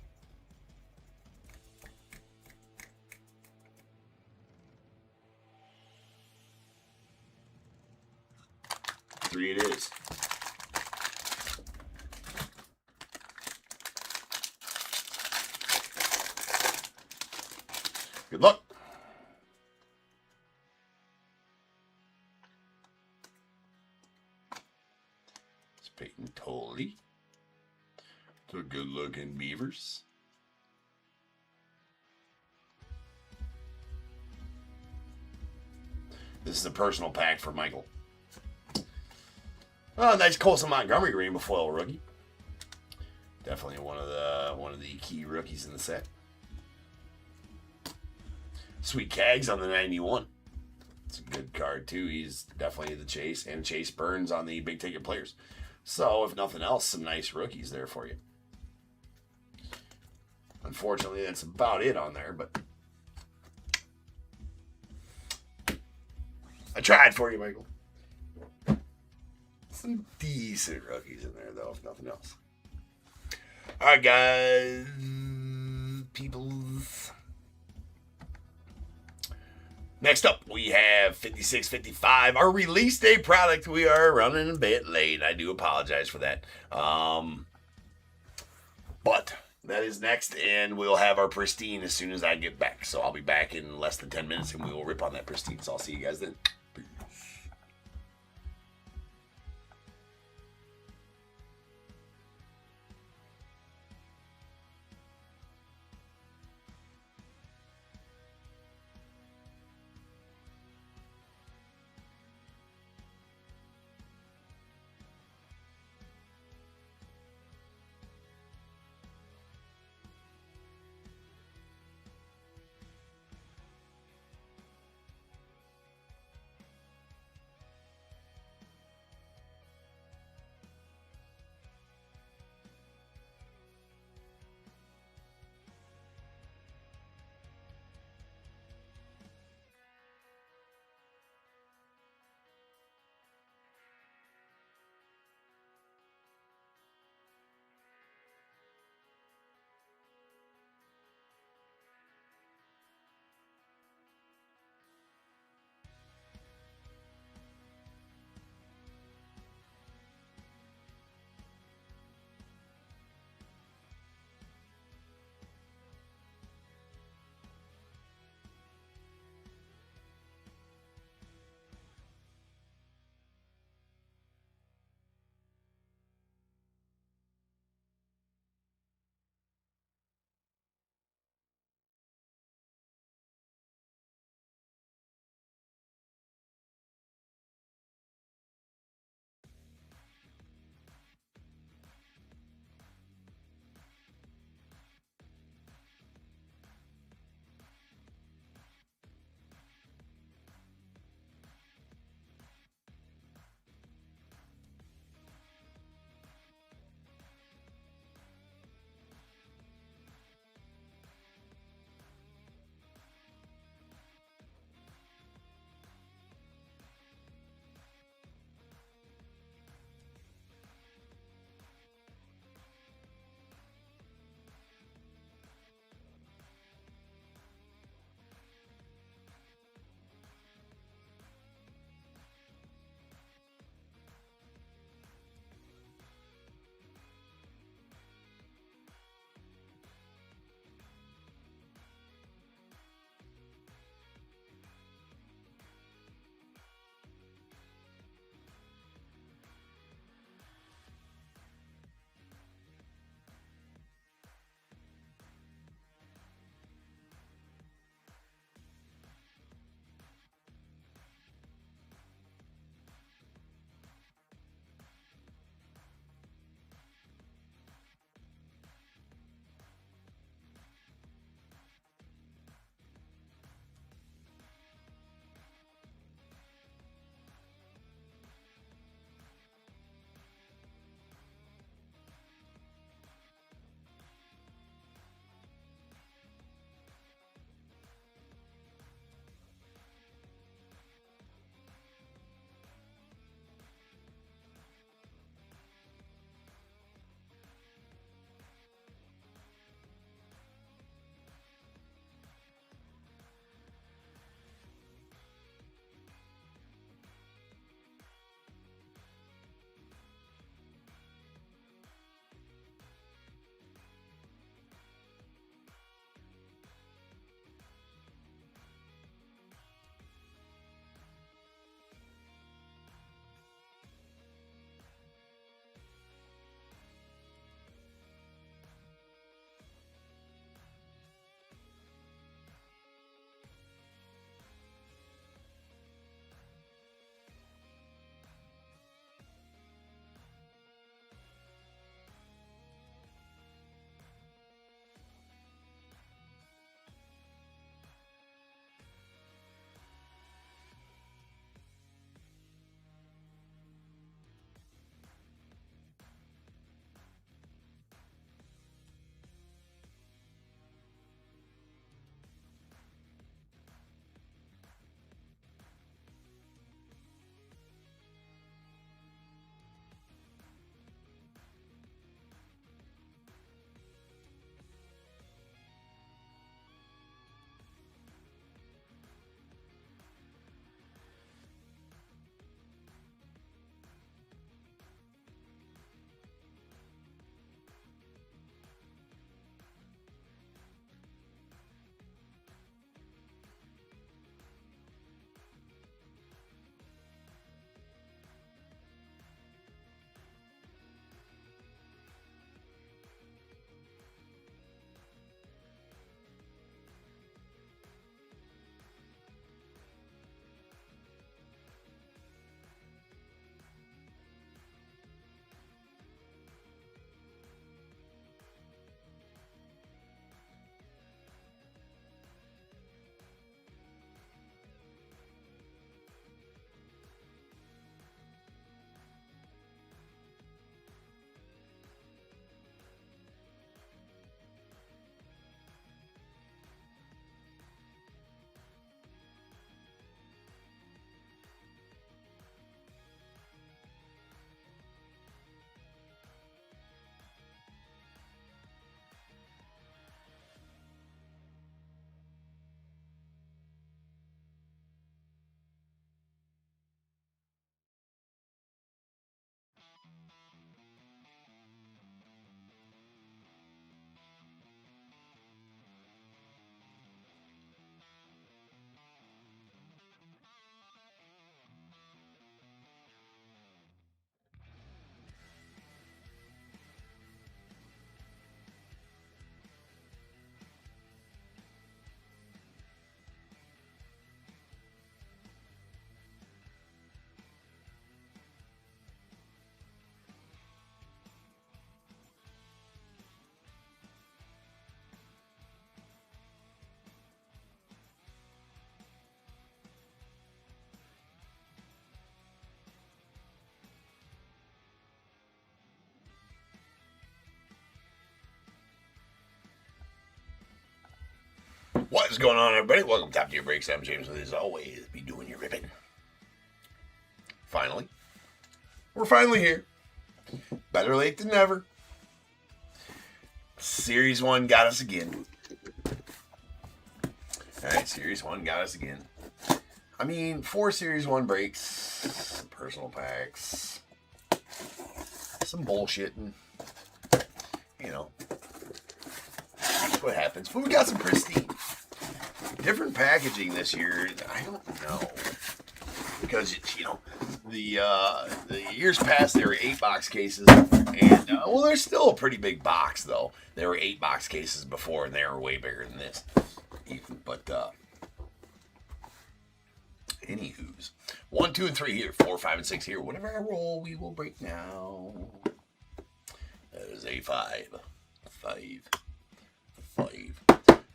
Speaker 1: 3 it is. Good luck. It's Peyton Tolley. So good looking Beavers. This is a personal pack for Michael. Oh, nice Colson Montgomery rainbow foil rookie. Definitely one of the key rookies in the set. Sweet Cags on the 91. It's a good card too. He's definitely the Chase, and Chase Burns on the big ticket players. So if nothing else, some nice rookies there for you. Unfortunately, that's about it on there, but I tried for you, Michael. Some decent rookies in there, though, if nothing else. All right, guys. Peoples. Next up, we have 5655, our release day product. We are running a bit late. I do apologize for that. But that is next, and we'll have our Pristine as soon as I get back. So I'll be back in less than 10 minutes, and we will rip on that Pristine. So I'll see you guys then. What's going on, everybody? Welcome to Top Tier Breaks. I'm James with, as always, be doing your ripping. Finally. We're finally here. Better late than never. Series 1 got us again. Alright, Series 1 got us again. I mean, 4 Series 1 breaks, some personal packs, some bullshitting. You know, that's what happens. But we got some Pristine. Different packaging this year. I don't know. Because, you know, the years past, there were 8-box cases. And, well, there's still a pretty big box, though. There were 8-box cases before, and they were way bigger than this. But, anywho's. 1, 2, and 3 here. 4, 5, and 6 here. Whatever I roll, we will break now. That is a 5. 5. 5.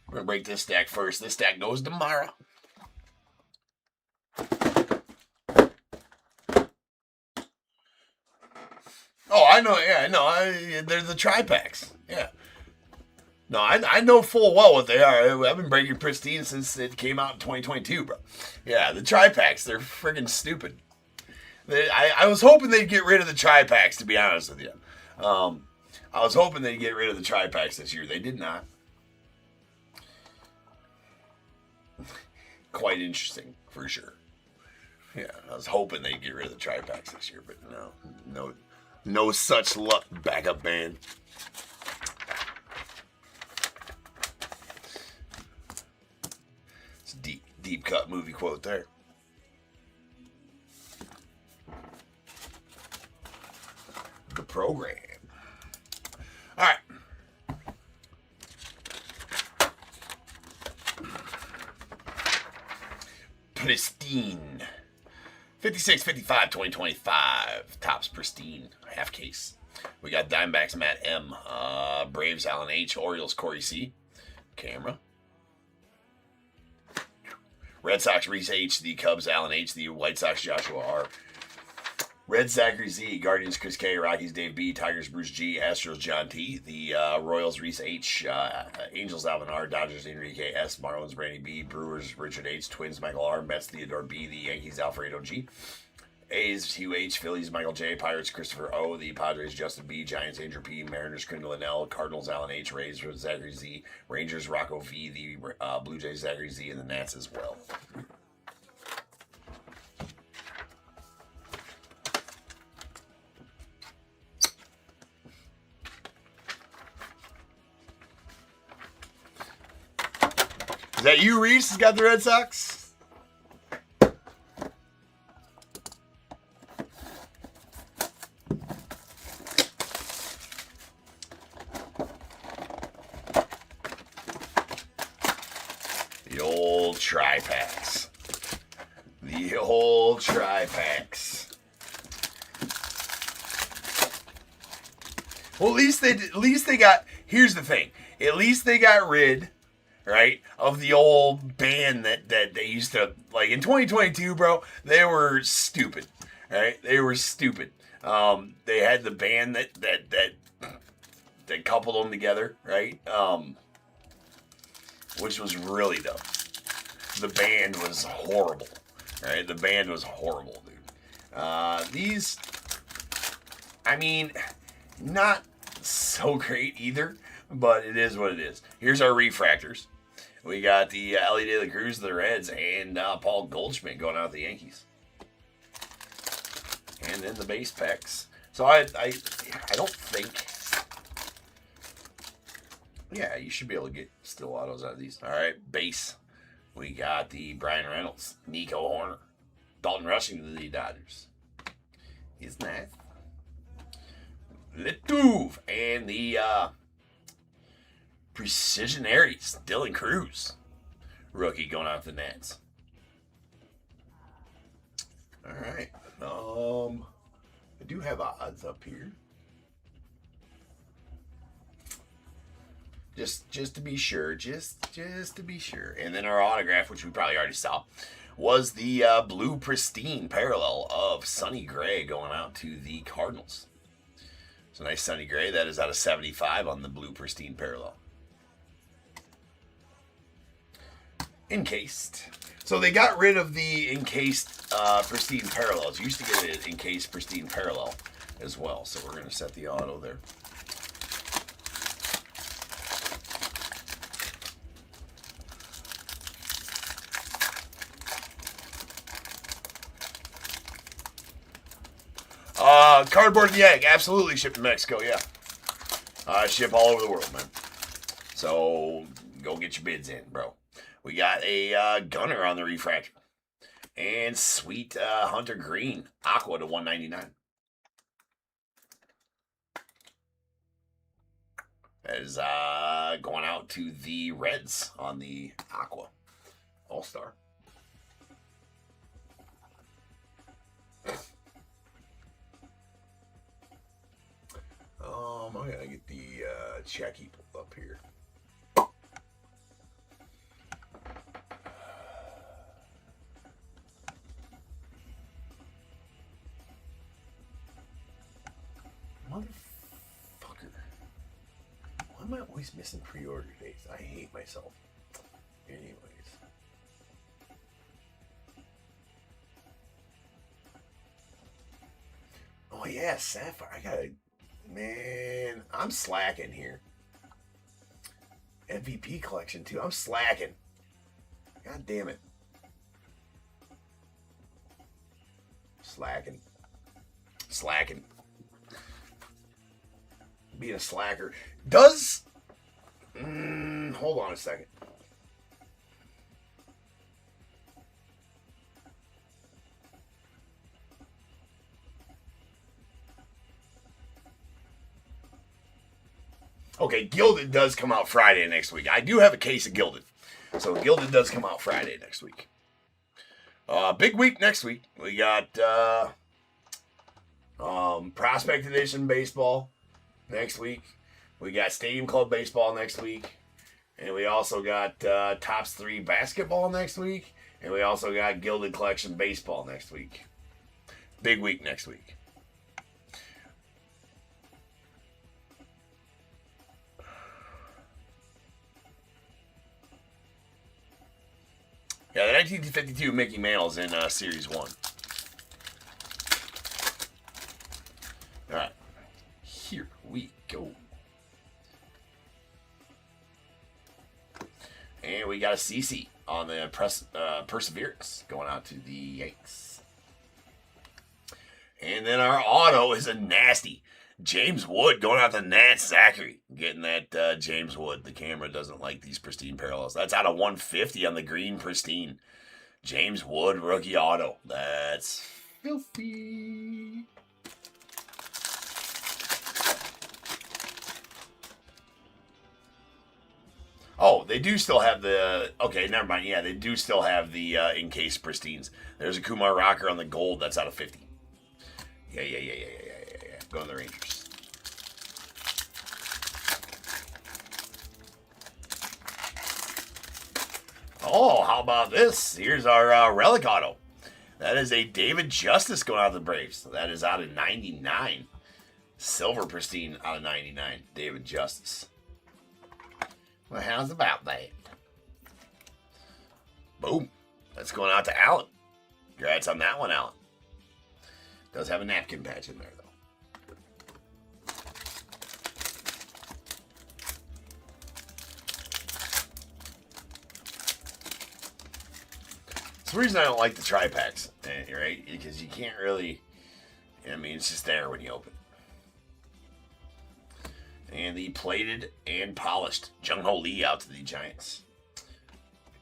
Speaker 1: We're going to break this stack first. This stack goes to Mara. Oh, I know. Yeah, I know. They're the tri-packs. Yeah. No, I know full well what they are. I've been breaking Pristine since it came out in 2022, bro. Yeah, the tri-packs, they're friggin' stupid. I was hoping they'd get rid of the tri-packs, to be honest with you. I was hoping they'd get rid of the tri-packs this year. They did not. Quite interesting, for sure. Yeah, I was hoping they'd get rid of the tri-packs this year, but no such luck, backup band. It's a deep cut movie quote there. The program. All right. Pristine. 56, 55, 2025. Topps Pristine. Half case. We got Diamondbacks Matt M. Braves Alan H. Orioles Corey C. Camera. Red Sox Reese H. The Cubs Alan H. The White Sox Joshua R. Red Zachary Z, Guardians Chris K, Rockies Dave B, Tigers Bruce G, Astros John T, the Royals Reese H, Angels Alvin R, Dodgers Enrique S, Marlins Brandy B, Brewers Richard H, Twins Michael R, Mets Theodore B, the Yankees Alfredo G, A's Hugh H, Phillies Michael J, Pirates Christopher O, the Padres Justin B, Giants Andrew P, Mariners Kendall L, Cardinals Alan H, Rays Zachary Z, Rangers Rocco V, the Blue Jays Zachary Z, and the Nats as well. Is that you, Reese, has got the Red Sox? The old tri-packs. The old tri-packs. Well, at least they got, here's the thing. At least they got rid, right, of the old band that they used to, like, in 2022, bro, they were stupid, right? They were stupid. They had the band that coupled them together, right? Which was really dumb. The band was horrible, right? The band was horrible, dude. These, I mean, not so great either, but it is what it is. Here's our refractors. We got the Ellie De La Cruz of the Reds and Paul Goldschmidt going out with the Yankees. And then the base packs. So I don't think... Yeah, you should be able to get still autos out of these. All right, base. We got the Brian Reynolds, Nico Horner, Dalton Rushing to the Dodgers. Isn't that? Letuve. And the... Precision Aries, Dylan Cruz. Rookie going out the Nats. Alright. I do have odds up here. Just to be sure. Just to be sure. And then our autograph, which we probably already saw, was the blue Pristine parallel of Sonny Gray going out to the Cardinals. So nice Sonny Gray. That is out of 75 on the blue Pristine parallel. encased. So they got rid of the encased Pristine parallels. You used to get an encased Pristine parallel as well. So we're going to set the auto there. Cardboard and the egg, absolutely shipped to Mexico, yeah. Ship all over the world, man. So go get your bids in, bro. We got a gunner on the refractor. And sweet Hunter Green, Aqua to 199. That is going out to the Reds on the Aqua All-Star. I gotta get the checky pulled up here. Motherfucker. Why am I always missing pre-order dates? I hate myself. Anyways. Oh yeah, Sapphire. I gotta... Man, I'm slacking here. MVP collection too. I'm slacking. God damn it. Slacking. Being a slacker. Does... hold on a second. Okay, Gilded does come out Friday next week. I do have a case of Gilded. So Gilded does come out Friday next week. Big week next week. We got Prospect Edition Baseball next week. We got Stadium Club Baseball next week. And we also got Topps 3 Basketball next week. And we also got Gilded Collection Baseball next week. Big week next week. Yeah, the 1952 Mickey Mantle's in Series 1. Alright. Here we go. And we got a CC on the Perseverance going out to the Yanks. And then our auto is a nasty James Wood going out to Nat Zachary. Getting that James Wood. The camera doesn't like these Pristine parallels. That's out of 150 on the green Pristine. James Wood rookie auto. That's filthy. Oh, they do still have the... Okay, never mind. Yeah, they do still have the encased Pristines. There's a Kumar Rocker on the gold. That's out of 50. Yeah. Go to the Rangers. Oh, how about this? Here's our relic auto. That is a David Justice going out of the Braves. That is out of 99. Silver Pristine out of 99. David Justice. Well, how's about that? Boom. That's going out to Allen. Congrats on that one, Allen. Does have a napkin patch in there, though. It's the reason I don't like the tri-packs, right? Because you can't really... I mean, it's just there when you open it. And the plated and polished Jung-Ho Lee out to the Giants.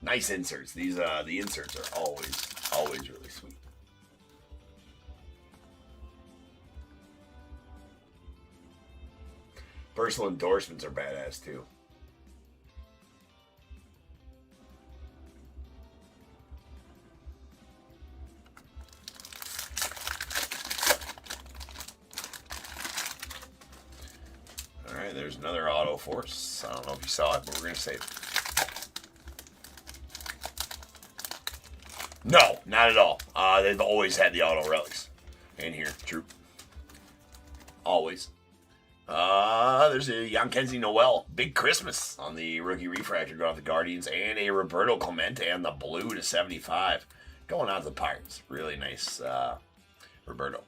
Speaker 1: Nice inserts. These the inserts are always really sweet. Personal endorsements are badass too. Alright, there's another auto force. I don't know if you saw it, but we're going to save it. No, not at all. They've always had the auto relics in here. True. Always. There's a Kenzie Noel. Big Christmas on the rookie refractor going out the Guardians. And a Roberto Clemente and the blue to 75. Going out to the Pirates. Really nice Roberto.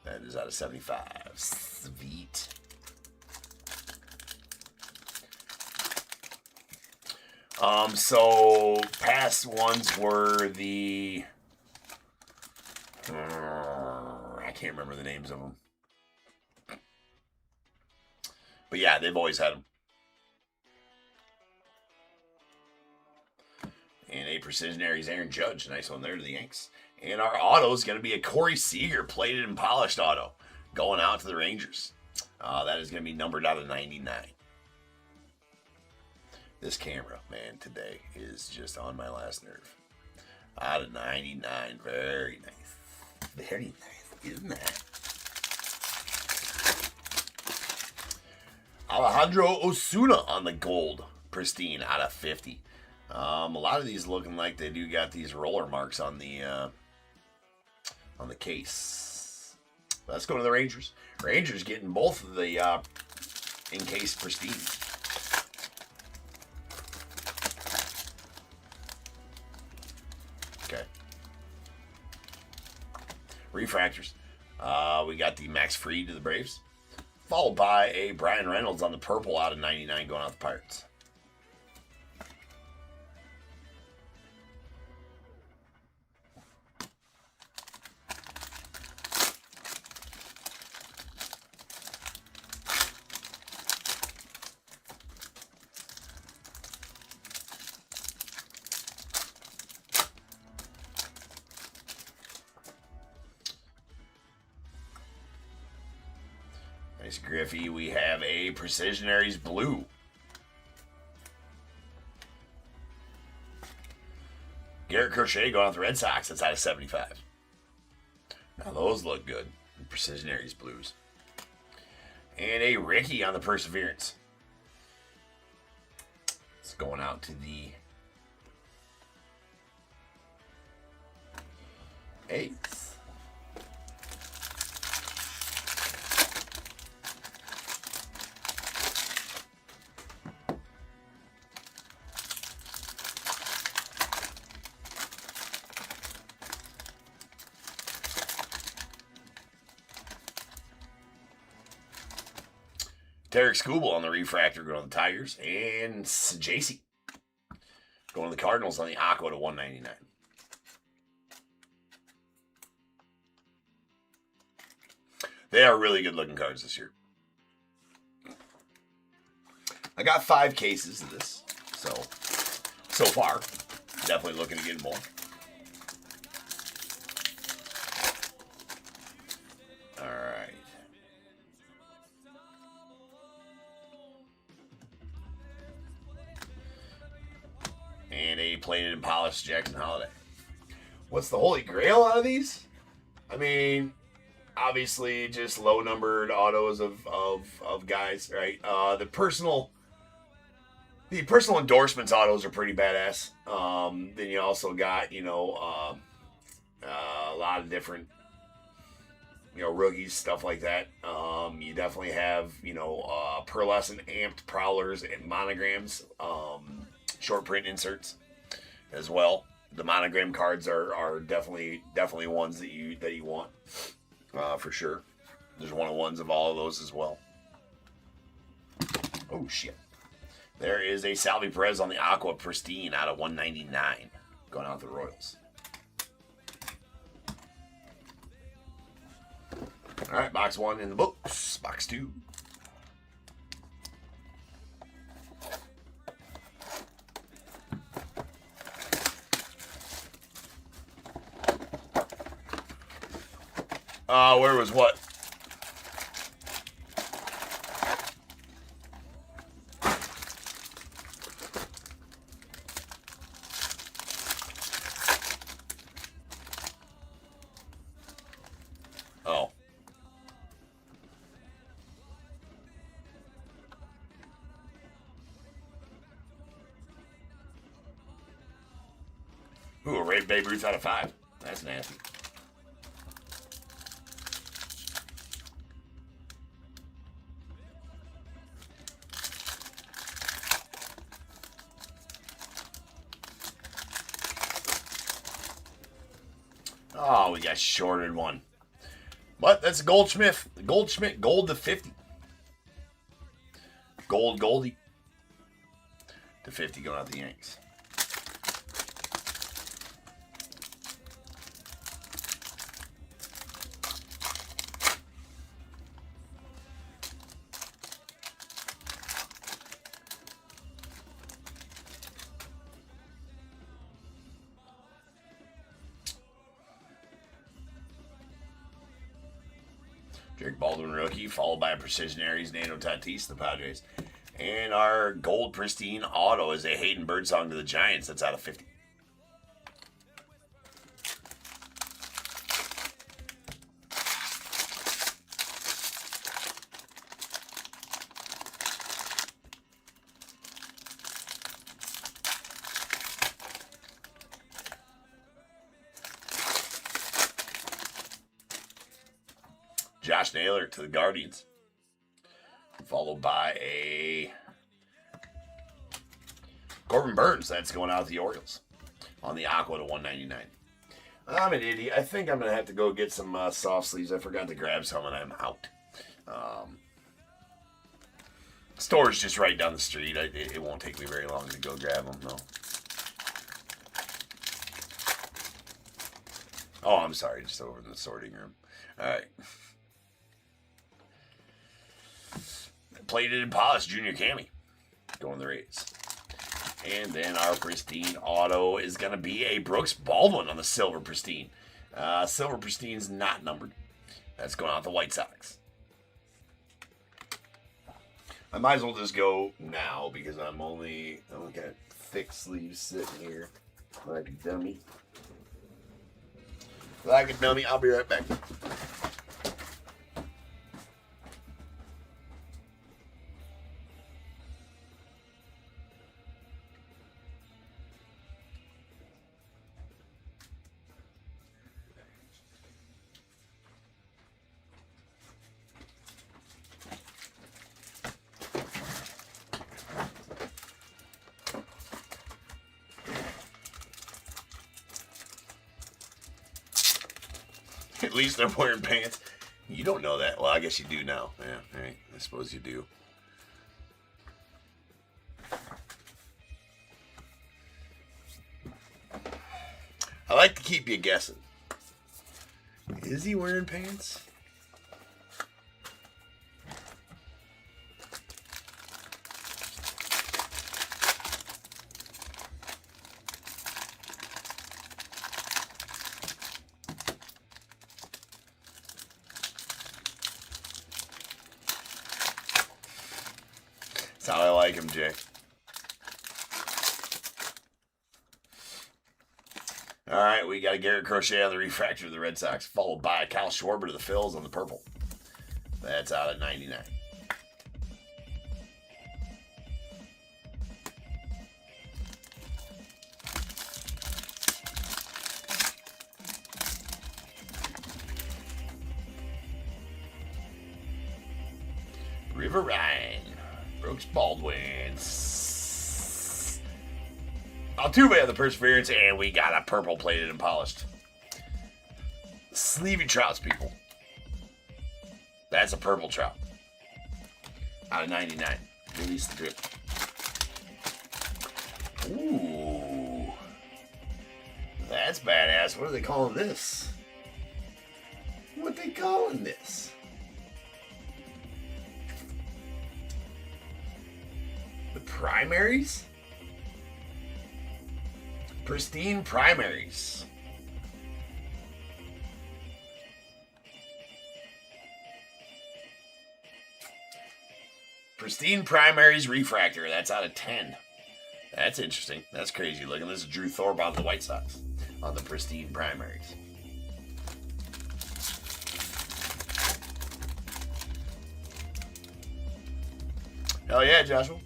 Speaker 1: That is out of 75. Sweet. So past ones were the I can't remember the names of them. But yeah, they've always had them. And a Precision Aries Aaron Judge. Nice one there to the Yanks. And our auto is going to be a Corey Seager plated and polished auto going out to the Rangers. That is going to be numbered out of 99. This camera, man, today is just on my last nerve. Out of 99. Very nice. Very nice, isn't that? Alejandro Osuna on the gold. Pristine out of 50. A lot of these looking like they do got these roller marks on the case. Let's go to the Rangers. Rangers getting both of the encased Pristine. Okay. Refractors. We got the Max Fried to the Braves. Followed by a Brian Reynolds on the purple out of 99 going out the Pirates. Nice Griffey. We have a Precision Aries blue. Garrett Crochet going off the Red Sox. That's out of 75. Now those look good. Precision Aries blues. And a Ricky on the Perseverance. It's going out to the A's. Tarek Skubal on the refractor going to the Tigers. And JC going to the Cardinals on the Aqua to 199. They are really good looking cards this year. I got 5 cases of this. So far. Definitely looking to get more. Alright. And a plated and polished Jackson Holiday. What's the holy grail out of these? I mean, obviously just low numbered autos of guys, right? The personal endorsements autos are pretty badass. Then you also got, a lot of different, rookies, stuff like that. You definitely have, pearlescent amped prowlers and monograms. Short print inserts as well. The monogram cards are definitely ones that you want for sure. There's one-on-ones of all of those as well. Oh shit! There is a Salvi Perez on the Aqua Pristine out of 199 going out to the Royals. All right, box 1 in the books. Box 2. Where was what? Oh. Ooh, a Ray Babe Ruth out of 5. That's nasty. Oh, we got shorted one. But that's a Goldschmidt. Goldschmidt gold to 50. Goldie. To 50 going out the Yanks. Drake Baldwin rookie, followed by a Precision Aries, Nano Tatis, the Padres. And our gold pristine auto is a Hayden Birdsong to the Giants. That's out of 50. Josh Naylor to the Guardians. Followed by a Corbin Burns. That's going out to the Orioles. On the Aqua to 199. I'm an idiot. I think I'm going to have to go get some soft sleeves. I forgot to grab some and I'm out. Store's just right down the street. It won't take me very long to go grab them, though. Oh, I'm sorry. Just over in the sorting room. All right. Plated and polished Junior Cammy. Going the Rays. And then our pristine auto is going to be a Brooks Baldwin on the silver pristine. Silver pristine's not numbered. That's going out the White Sox. I might as well just go now because I'm got thick sleeves sitting here. Like a dummy. Like a dummy. I'll be right back. At least I'm wearing pants. You don't know that. Well, I guess you do now. Yeah, right. I suppose you do. I like to keep you guessing. Is he wearing pants? That's how I like him, Jay. All right, we got a Garrett Crochet on the refractor of the Red Sox, followed by Kyle Schwarber to the Phils on the purple. That's out at 99. River Ryan. Brooks Baldwin. Altuve had the perseverance, and we got a purple plated and polished. Sleevey Trouts, people. That's a purple trout. Out of 99. Release the drip. Ooh. That's badass. What are they calling this? What they calling this? The primaries? Pristine primaries. Pristine primaries refractor. That's out of 10. That's interesting. That's crazy looking. This is Drew Thorpe on the White Sox on the pristine primaries. Hell yeah, Joshua.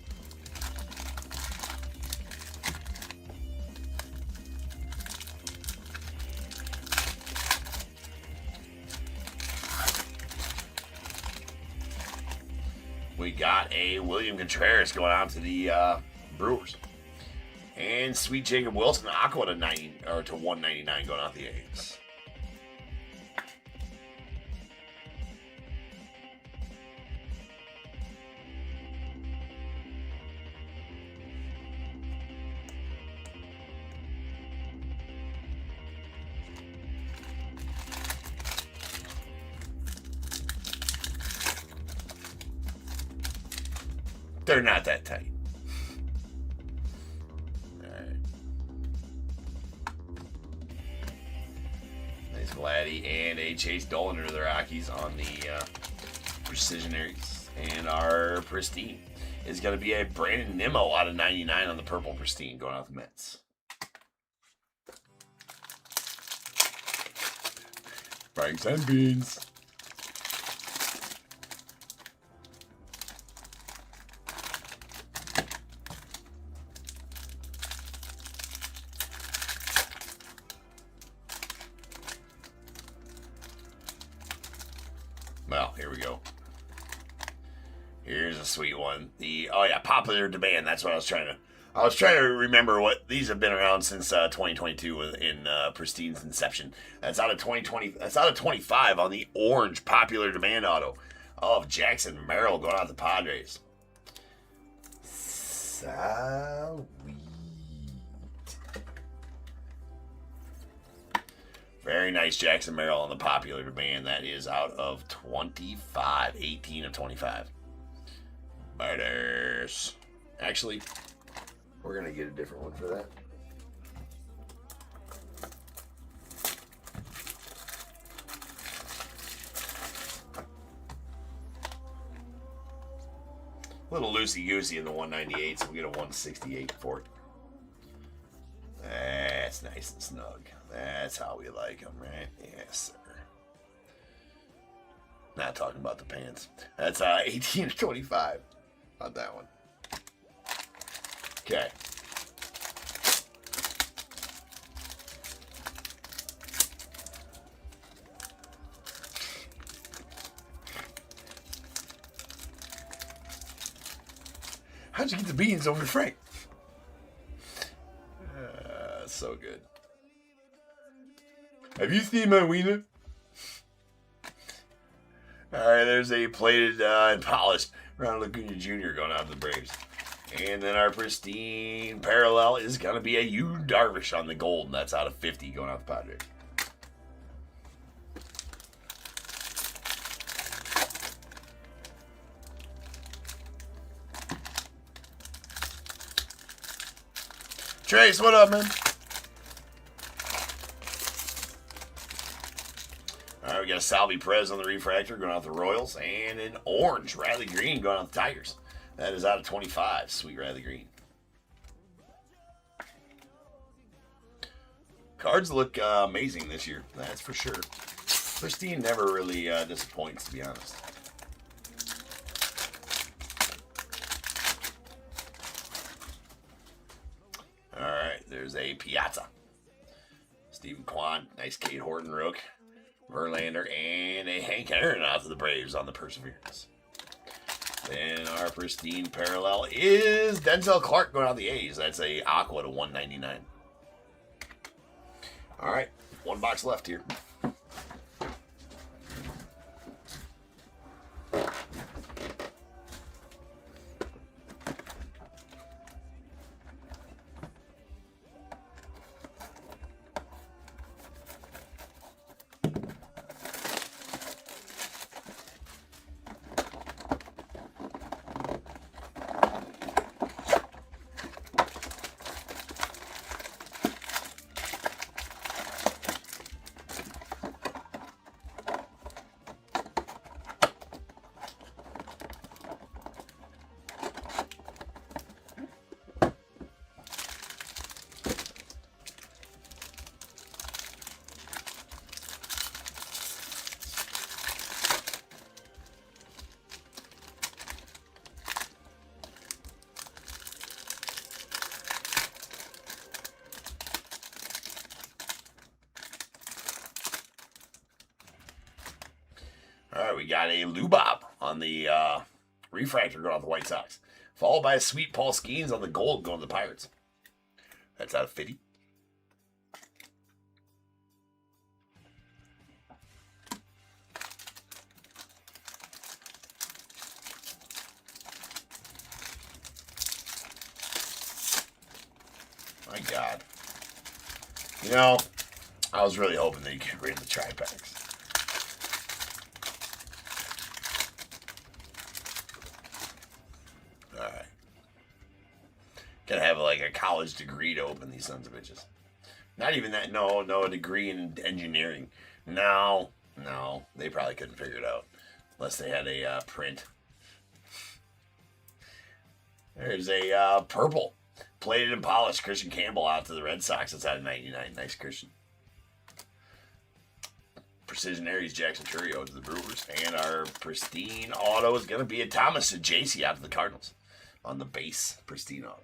Speaker 1: We got a William Contreras going out to the Brewers. And Sweet Jacob Wilson, Aqua to 90 or to 199 going out the A's. They're not that tight. Alright. Nice Vladdy and a Chase Dolan to the Rockies on the Precisionaries. And our Pristine is going to be a Brandon Nimmo out of 99 on the purple Pristine going out the Mets. Franks and beans. Well, here we go. Here's a sweet one. Popular demand. That's what I was trying to remember what these have been around since 2022 in Pristine's inception. That's out of 2020. That's out of 25 on the orange popular demand auto of Jackson Merrill going out the Padres. Sweet. Very nice Jackson Merrill on the popular demand. That is out of 25. 18 of 25. Murders. Actually, we're going to get a different one for that. A little loosey-goosey in the 198, so we get a 168 for it. That's nice and snug. That's how we like them, right? Yes, sir. Not talking about the pants. That's 18 of 25 on that one. Okay. How'd you get the beans over to Frank? So good. Have you seen my wiener? Alright, there's a plated and polished Ronald Acuna Jr. going out to the Braves. And then our Pristine parallel is going to be a Yu Darvish on the gold. And that's out of 50 going out the Padres. Trace, what up, man? Alright, we got a Salvi Perez on the refractor going out the Royals. And an orange Riley Green going out the Tigers. That is out of 25. Sweet Riley Green. Cards look amazing this year. That's for sure. Pristine never really disappoints, to be honest. Alright, there's a Piazza. Stephen Kwan. Nice Kate Horton rook. Verlander and a Hank Aaron out to the Braves on the Perseverance. Then our Pristine parallel is Denzel Clark going out the A's. That's a Aqua to 199. All right, one box left here. All right, we got a Lubob on the refractor going on the White Sox, followed by a sweet Paul Skeens on the gold going to the Pirates. That's out of 50. My God. You know, I was really hoping that you get rid of the tri-packs. Alright. Gotta have like a college degree to open these sons of bitches. Not even that. No, a degree in engineering. No, they probably couldn't figure it out unless they had a print. There's a purple, plated and polished Christian Campbell out to the Red Sox. It's out of 99. Nice, Christian. Precision Aries Jackson Churio to the Brewers. And our pristine auto is going to be a Thomas and JC out to the Cardinals on the base. Pristine auto.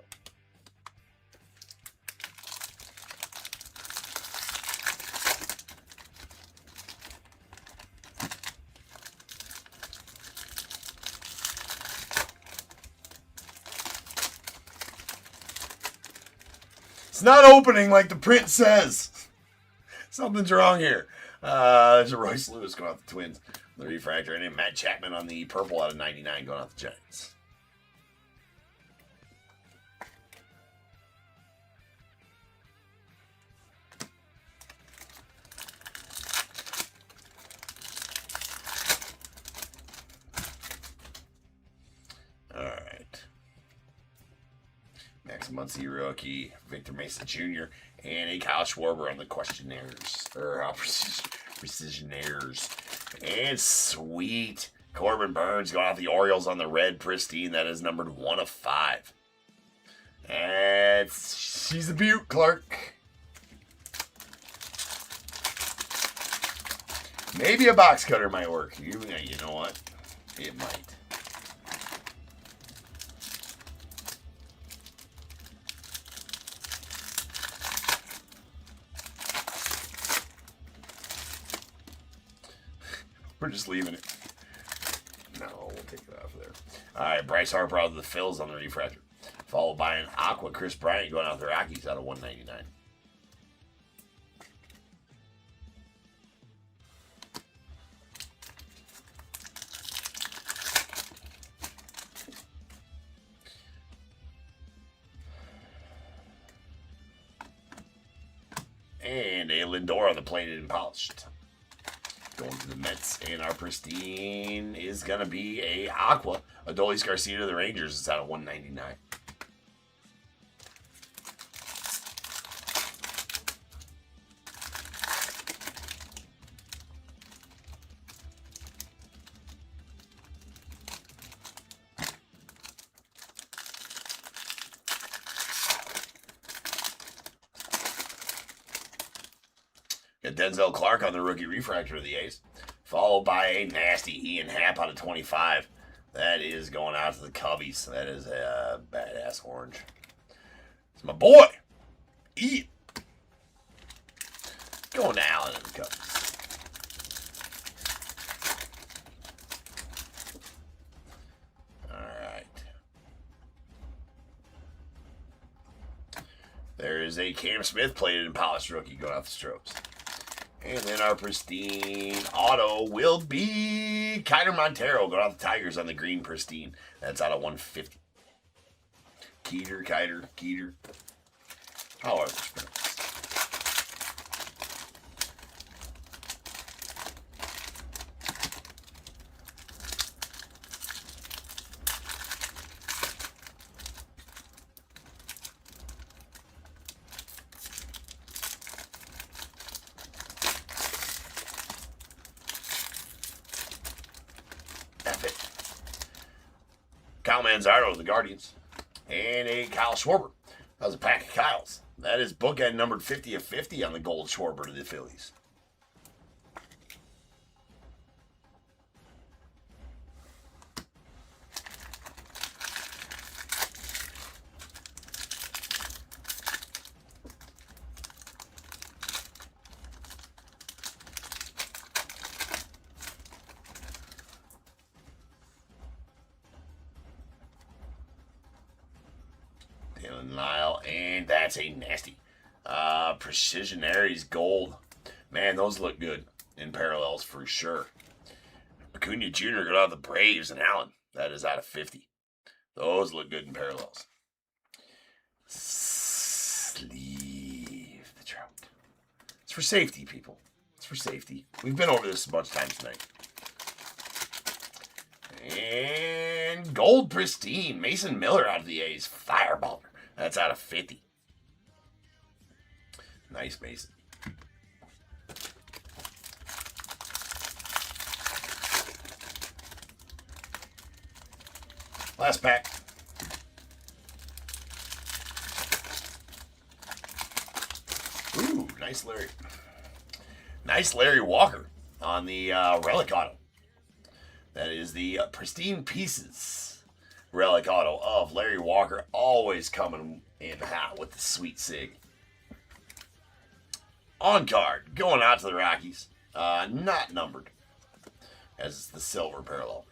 Speaker 1: It's not opening like the print says. Something's wrong here. There's a Royce Lewis going off the Twins. The refractor. And then Matt Chapman on the purple out of 99 going off the Giants. All right. Max Muncy rookie, Victor Mesa Jr., and a Kyle Schwarber on the questionnaires, or precisionaires. And sweet. Corbin Burns going off the Orioles on the red pristine. That is numbered 1 of 5. And she's a beaut, Clark. Maybe a box cutter might work. You know what? It might. We're just leaving it. No, we'll take it off of there. All right, Bryce Harper out of the Phils on the refractor. Followed by an Aqua Chris Bryant going out the Rockies out of 199. And a Lindor on the plated and polished. Going to the Mets, and our pristine is going to be a Aqua. Adolis Garcia to the Rangers. It's out of 199. Got Denzel Clark on the rookie refractor of the A's. Followed by a nasty Ian Happ out of 25. That is going out to the Cubbies. That is a badass orange. It's my boy, Ian. Going to Allen and the Cubbies. All right. There is a Cam Smith plated and polished rookie going off the Strokes. And then our pristine auto will be Kiner Montero going off the Tigers on the green pristine. That's out of 150. Keeter. However it's pronounced. Kyle Manzardo of the Guardians. And a Kyle Schwarber. That was a pack of Kyles. That is bookend numbered 50 of 50 on the gold Schwarber to the Phillies. Lyle, and that's a nasty. Precision Aries gold. Man, those look good in parallels for sure. Acuna Jr. got out of the Braves and Allen. That is out of 50. Those look good in parallels. Sleeve the Trout. It's for safety, people. It's for safety. We've been over this a bunch of times tonight. And gold pristine. Mason Miller out of the A's. Fireballer. That's out of 50. Nice, Mason. Last pack. Ooh, nice Larry. Nice Larry Walker on the Relic Auto. That is the Pristine Pieces Relic Auto of Larry Walker. Always coming in hot with the sweet sig. On card, going out to the Rockies. Not numbered, as it's the silver parallel.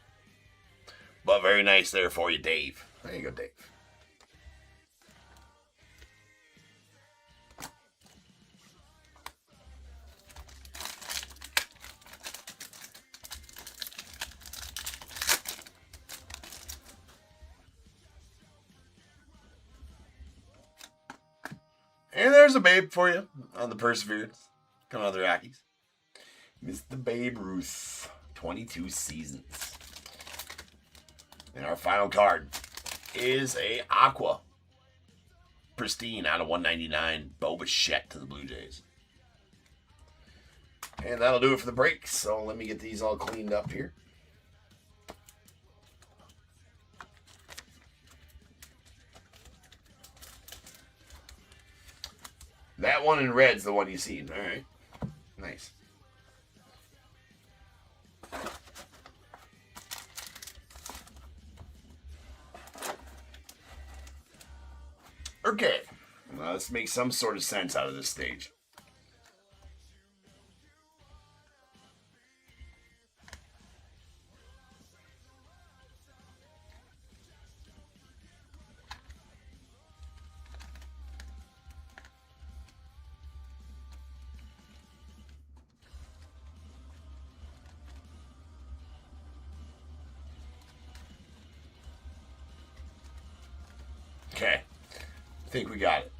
Speaker 1: But very nice there for you, Dave. There you go, Dave. And there's a Babe for you on the Perseverance. Coming out of the Rockies. Mr. Babe Ruth. 22 seasons. And our final card is a Aqua Pristine out of 199 Bichette to the Blue Jays. And that'll do it for the break. So let me get these all cleaned up here. That one in red's the one you seen. All right. Nice. Okay. Now let's make some sort of sense out of this stage. Okay, I think we got it.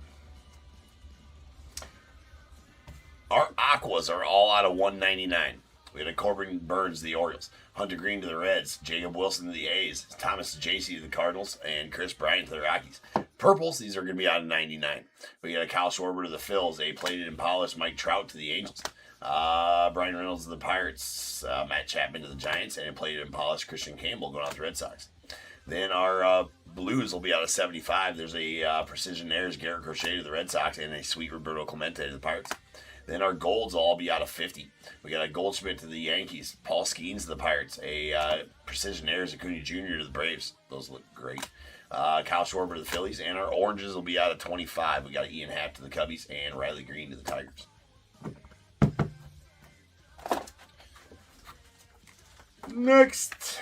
Speaker 1: Our Aquas are all out of 199. We had a Corbin Burns to the Orioles, Hunter Green to the Reds, Jacob Wilson to the A's, Thomas JC to the Cardinals, and Chris Bryant to the Rockies. Purples, these are going to be out of 99. We got a Kyle Schwarber to the Phils, a plated and polished Mike Trout to the Angels, Brian Reynolds to the Pirates, Matt Chapman to the Giants, and a plated and polished Christian Campbell going out to the Red Sox. Then our Blues will be out of 75. There's a Precision Airs Garrett Crochet to the Red Sox and a sweet Roberto Clemente to the Pirates. Then our Golds will all be out of 50. We got a Goldschmidt to the Yankees, Paul Skeens to the Pirates, a Precision Airs Acuna Jr. to the Braves. Those look great. Kyle Schwarber to the Phillies. And our Oranges will be out of 25. We got Ian Happ to the Cubbies and Riley Green to the Tigers. Next.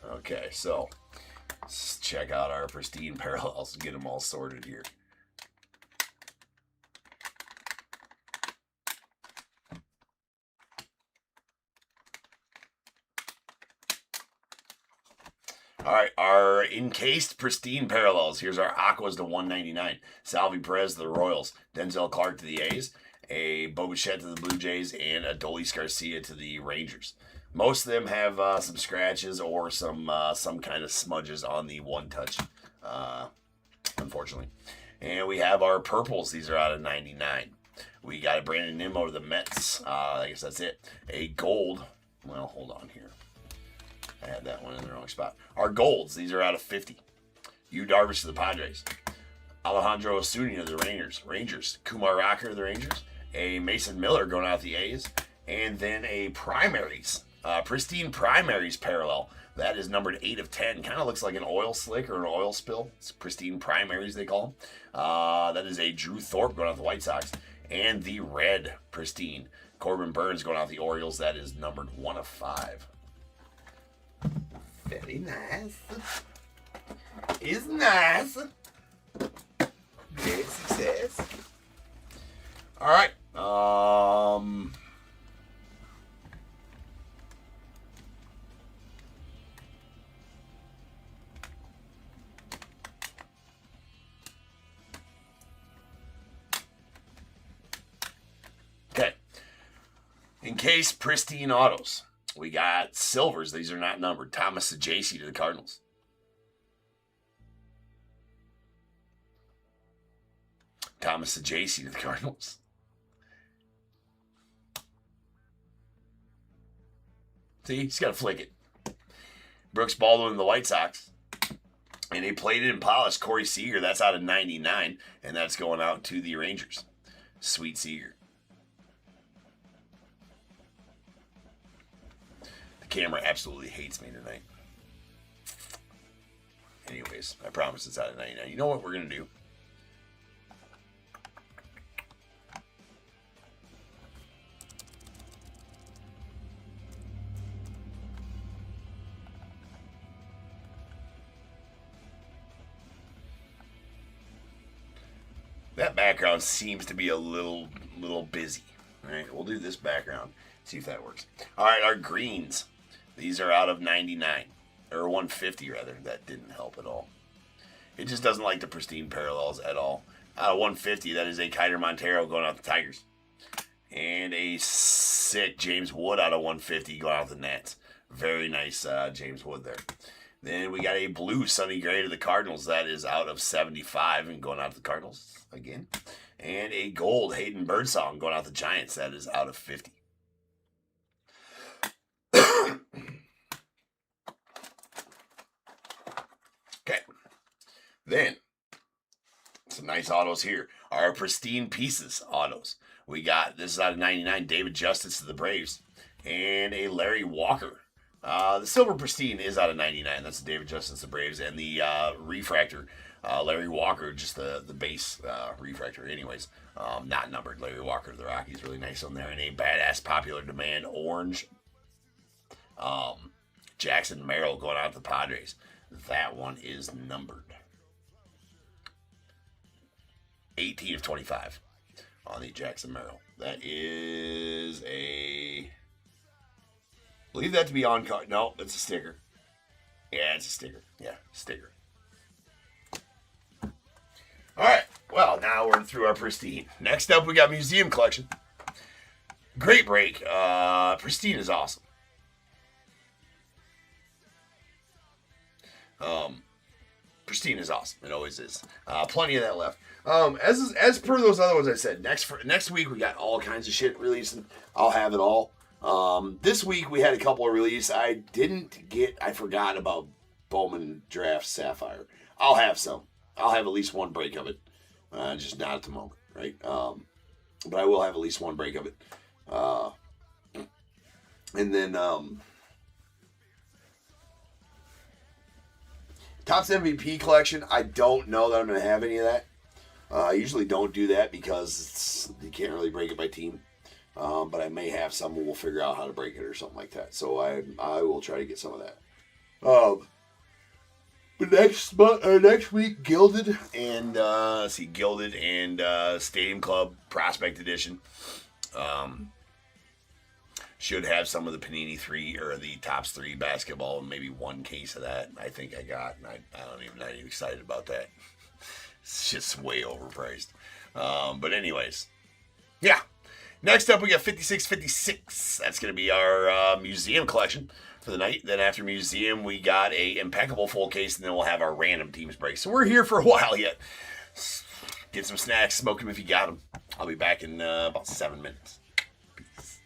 Speaker 1: Okay, so let's check out our Pristine parallels and get them all sorted here. All right, our encased Pristine parallels. Here's our Aquas to 199. Salvi Perez to the Royals. Denzel Clark to the A's. A Bichette to the Blue Jays. And a Adolis Garcia to the Rangers. Most of them have some scratches or some kind of smudges on the one touch, unfortunately. And we have our purples. These are out of 99. We got a Brandon Nimmo to the Mets. I guess that's it. A gold. Well, hold on here. I had that one in the wrong spot. Our golds. These are out of 50. Yu Darvish to the Padres. Alejandro Osuna to the Rangers. Kumar Rocker to the Rangers. A Mason Miller going out to the A's. And then a primaries. Pristine primaries parallel. That is numbered 8 of 10. Kind of looks like an oil slick or an oil spill. It's Pristine primaries, they call them. That is a Drew Thorpe going out to the White Sox. And the red Pristine. Corbin Burns going out to the Orioles. That is numbered 1 of 5. Very nice. It's nice. Great success. All right. Okay. In case Pristine autos. We got silvers. These are not numbered. Thomas JC to the Cardinals. Thomas Sajaci to the Cardinals. See, he's got to flick it. Brooks Baldwin to the White Sox. And they played it and polished. Corey Seager, that's out of 99. And that's going out to the Rangers. Sweet Seager. The camera absolutely hates me tonight. Anyways, I promise it's out of 99. You know what we're going to do? That background seems to be a little busy. All right, we'll do this background. See if that works. All right, our greens. These are out of 99. Or 150, rather. That didn't help at all. It just doesn't like the pristine parallels at all. Out of 150, that is a Kiter Montero going out the Tigers. And a sick James Wood out of 150 going out the Nats. Very nice James Wood there. Then we got a blue Sonny Gray to the Cardinals. That is out of 75 and going out to the Cardinals again. And a gold Hayden Birdsong going out to the Giants. That is out of 50. Okay. Then, some nice autos here. Our pristine pieces autos. We got, this is out of 99, David Justice to the Braves. And a Larry Walker. The silver pristine is out of 99. That's the David Justice, the Braves, and the refractor, Larry Walker, just the base refractor. Anyways, not numbered. Larry Walker to the Rockies, really nice on there. And a badass popular demand orange Jackson Merrill going out to the Padres. That one is numbered. 18 of 25 on the Jackson Merrill. That is a... Believe that to be on card. No, it's a sticker. Yeah, it's a sticker. Yeah, sticker. All right. Well, now we're through our pristine. Next up, we got museum collection. Great break. Pristine is awesome. Pristine is awesome. It always is. Plenty of that left. As per those other ones I said, next week we got all kinds of shit releasing. I'll have it all. This week we had a couple of releases. I forgot about Bowman Draft Sapphire. I'll have some. I'll have at least one break of it. Just not at the moment, right? But I will have at least one break of it. And then, Topps MVP collection, I don't know that I'm going to have any of that. I usually don't do that because you can't really break it by team. But I may have some. We'll figure out how to break it or something like that. So I will try to get some of that. But next week, Gilded and Gilded and Stadium Club Prospect Edition. Should have some of the Panini 3 or the Topps 3 basketball, and maybe one case of that. I think I got, and I'm not even excited about that. It's just way overpriced. But anyways, yeah. Next up, we got 5656. That's going to be our museum collection for the night. Then after museum, we got a impeccable full case, and then we'll have our random teams break. So we're here for a while yet. Get some snacks, smoke them if you got them. I'll be back in about 7 minutes. Peace.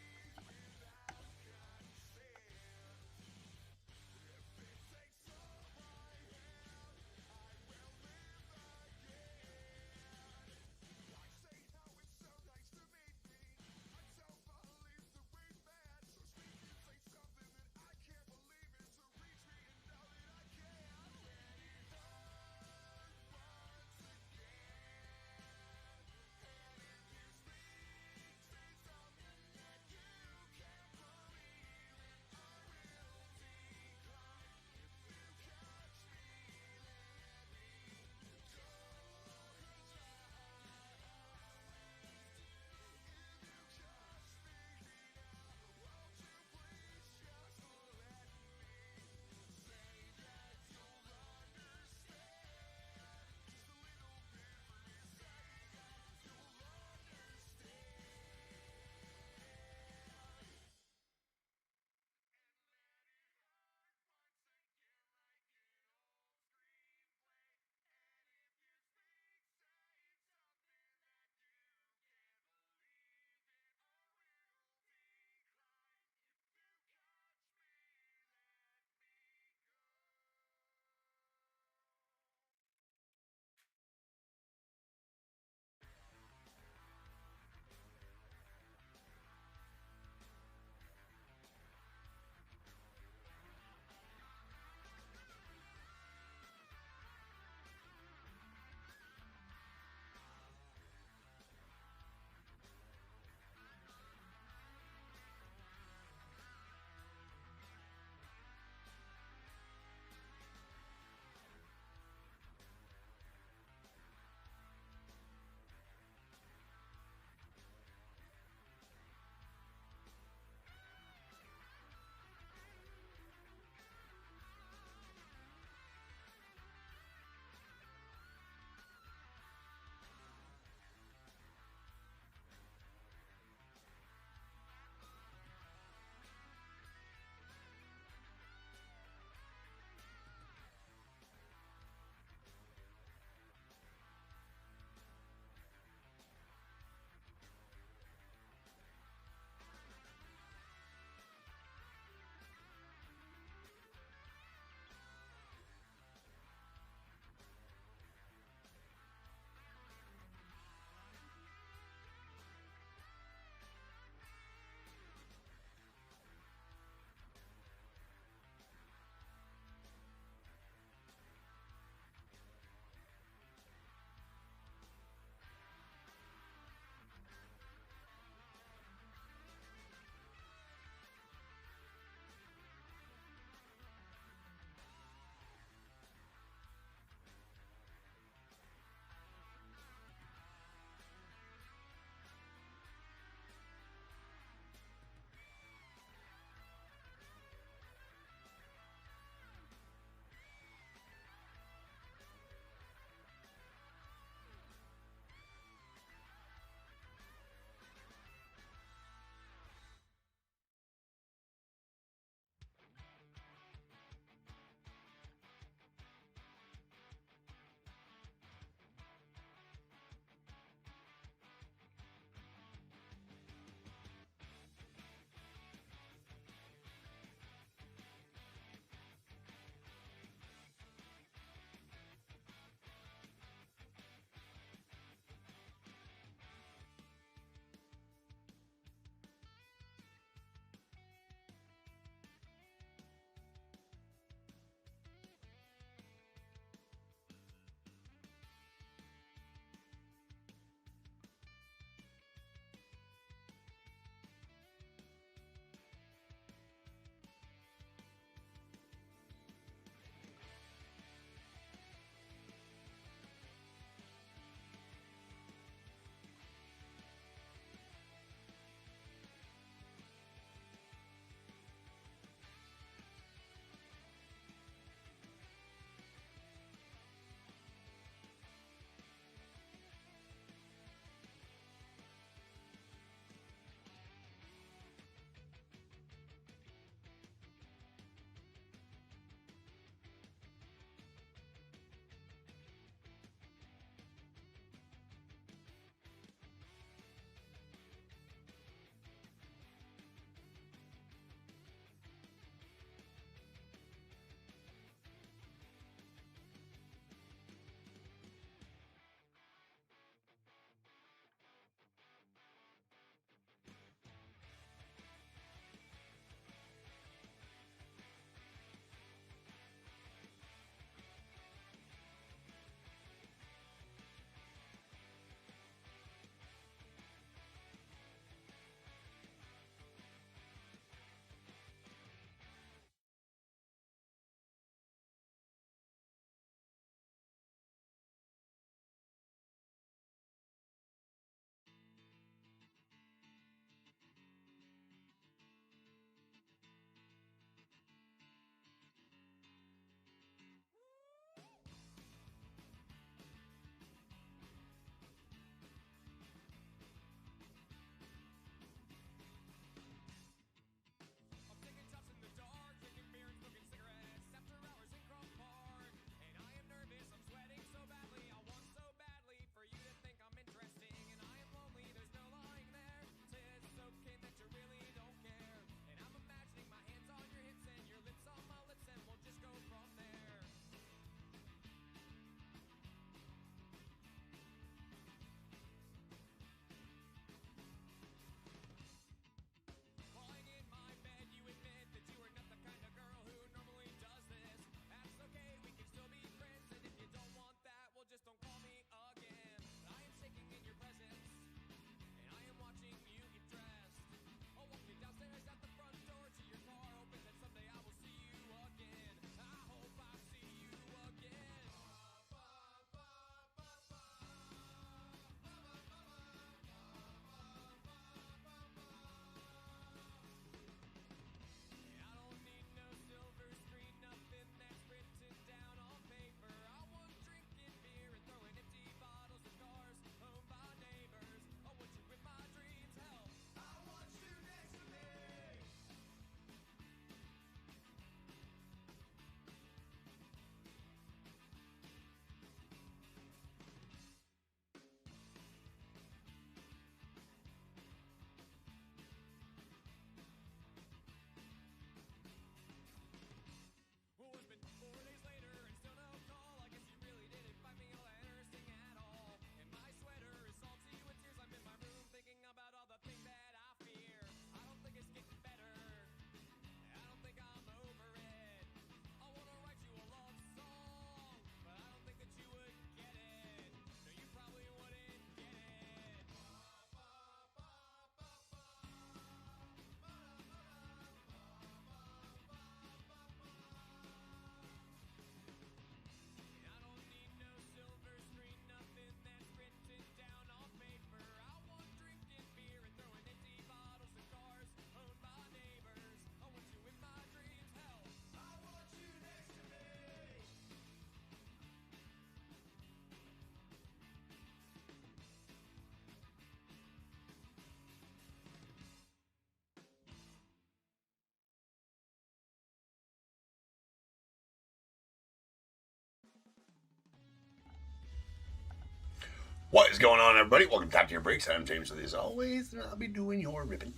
Speaker 1: What is going on, everybody? Welcome to Top Tier Breaks. I'm James with you as always, and I'll be doing your ripping.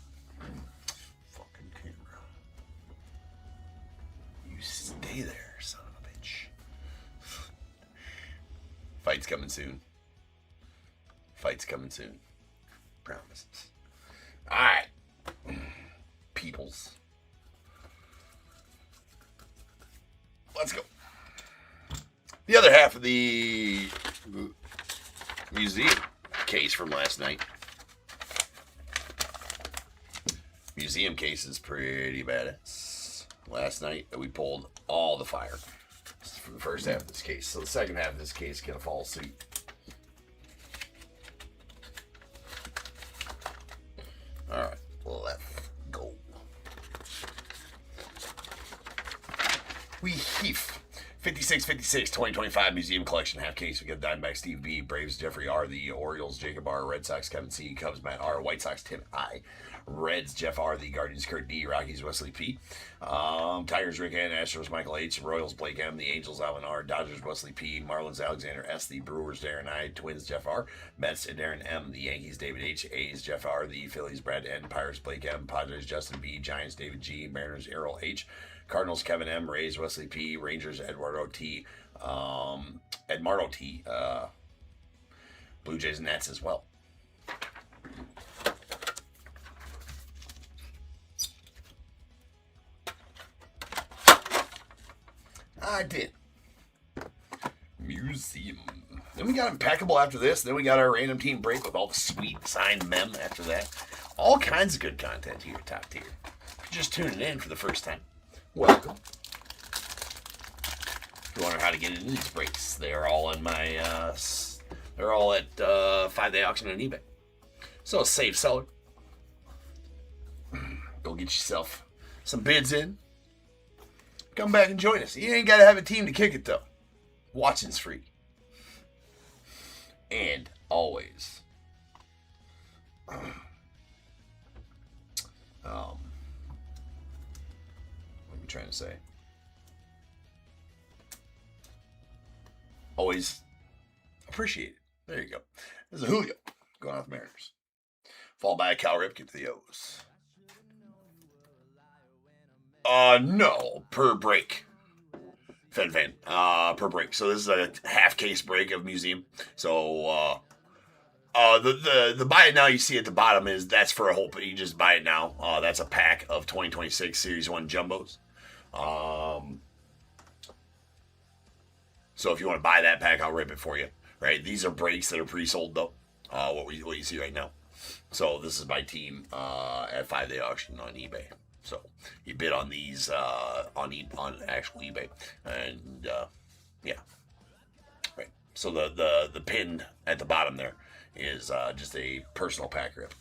Speaker 1: Fucking camera. You stay there, son of a bitch. Fight's coming soon. Fight's coming soon. Promises. Alright. Peoples. Let's go. The other half of the museum case from last night. Museum case is pretty badass. Last night we pulled all the fire for the first half of this case. So the second half of this case is going to follow suit. Alright, let's go. We heave. 56-56 2025 Museum Collection half case. We got Diamondback Steve B, Braves Jeffrey R, the Orioles Jacob R, Red Sox Kevin C, Cubs Matt R, White Sox Tim I, Reds Jeff R, the Guardians Kurt D, Rockies Wesley P, Tigers Rick N, Astros Michael H, Royals Blake M, the Angels Alvin R, Dodgers Wesley P, Marlins Alexander S, the Brewers Darren I, Twins Jeff R, Mets Darren M, the Yankees David H, A's Jeff R, the Phillies Brad N, Pirates Blake M, Padres Justin B, Giants David G, Mariners Errol H, Cardinals Kevin M, Rays Wesley P, Rangers Eduardo T, Edmardo T, Blue Jays Nets as well. I did. Museum. Then we got Impeccable after this. Then we got our random team break with all the sweet signed mem after that. All kinds of good content here, Top Tier. If you're just tuning in for the first time, welcome. If you wonder how to get into these breaks, they're all in my, they're all at 5-day auction on eBay. So save seller. Go get yourself some bids in. Come back and join us. You ain't got to have a team to kick it, though. Watching's free. And always. What am I trying to say? Always appreciate it. There you go. There's a Julio going off the Mariners. Followed by a Cal Ripken to the O's. No, per break. Per break. So this is a half case break of museum. So, the buy it now you see at the bottom that's for a whole, you just buy it now. That's a pack of 2026 Series 1 Jumbos. So if you want to buy that pack, I'll rip it for you. Right? These are breaks that are pre-sold though. What you see right now. So this is my team, at 5-day auction on eBay. So you bid on these on actual eBay, and yeah, right. So the pin at the bottom there is just a personal pack rip.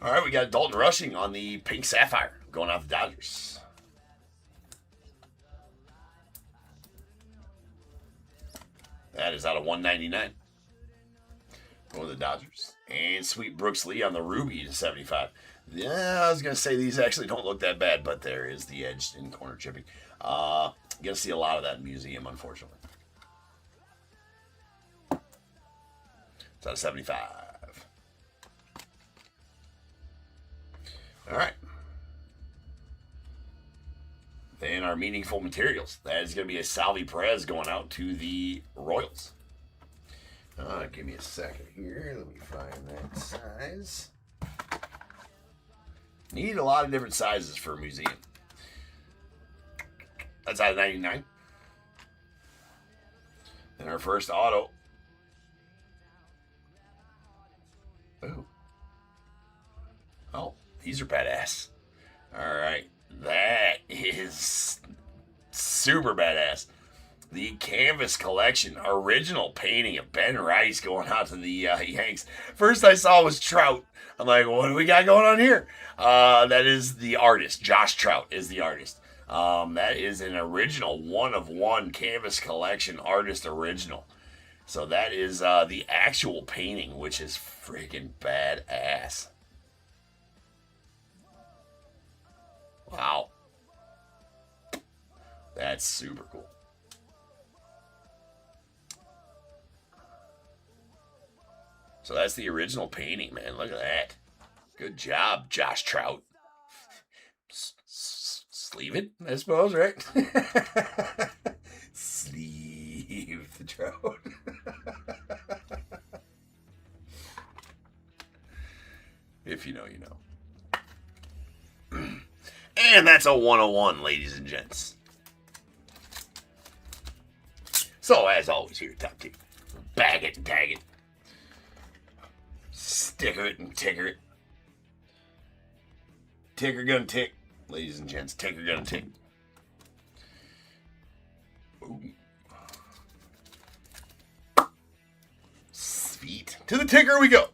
Speaker 1: All right, we got Dalton Rushing on the Pink Sapphire going off the Dodgers. That is out of 199. Going to the Dodgers. And Sweet Brooks Lee on the Ruby to 75. Yeah, I was going to say these actually don't look that bad, but there is the edge in corner chipping. Going to see a lot of that in museum, unfortunately. It's out of 75. All right. Then our meaningful materials. That is going to be a Salvi Perez going out to the Royals. Give me a second here. Let me find that size. Need a lot of different sizes for a museum. That's out of 99. And our first auto. Ooh. Oh, these are badass. All right. That is super badass. The Canvas Collection original painting of Ben Rice going out to the Yanks. First I saw was Trout. I'm like, what do we got going on here? That is the artist. Josh Trout is the artist. That is an original 1-of-1 Canvas Collection artist original. So that is the actual painting, which is freaking badass. Wow. That's super cool. So that's the original painting, man. Look at that. Good job, Josh Trout. Sleeve it, I suppose, right? Sleeve the Trout. If you know, you know. And that's a 101, ladies and gents. So, as always, here at Top T, bag it and tag it. Sticker it and ticker it. Ticker gonna tick, ladies and gents. Ticker gonna tick. Ooh. Sweet. To the ticker we go.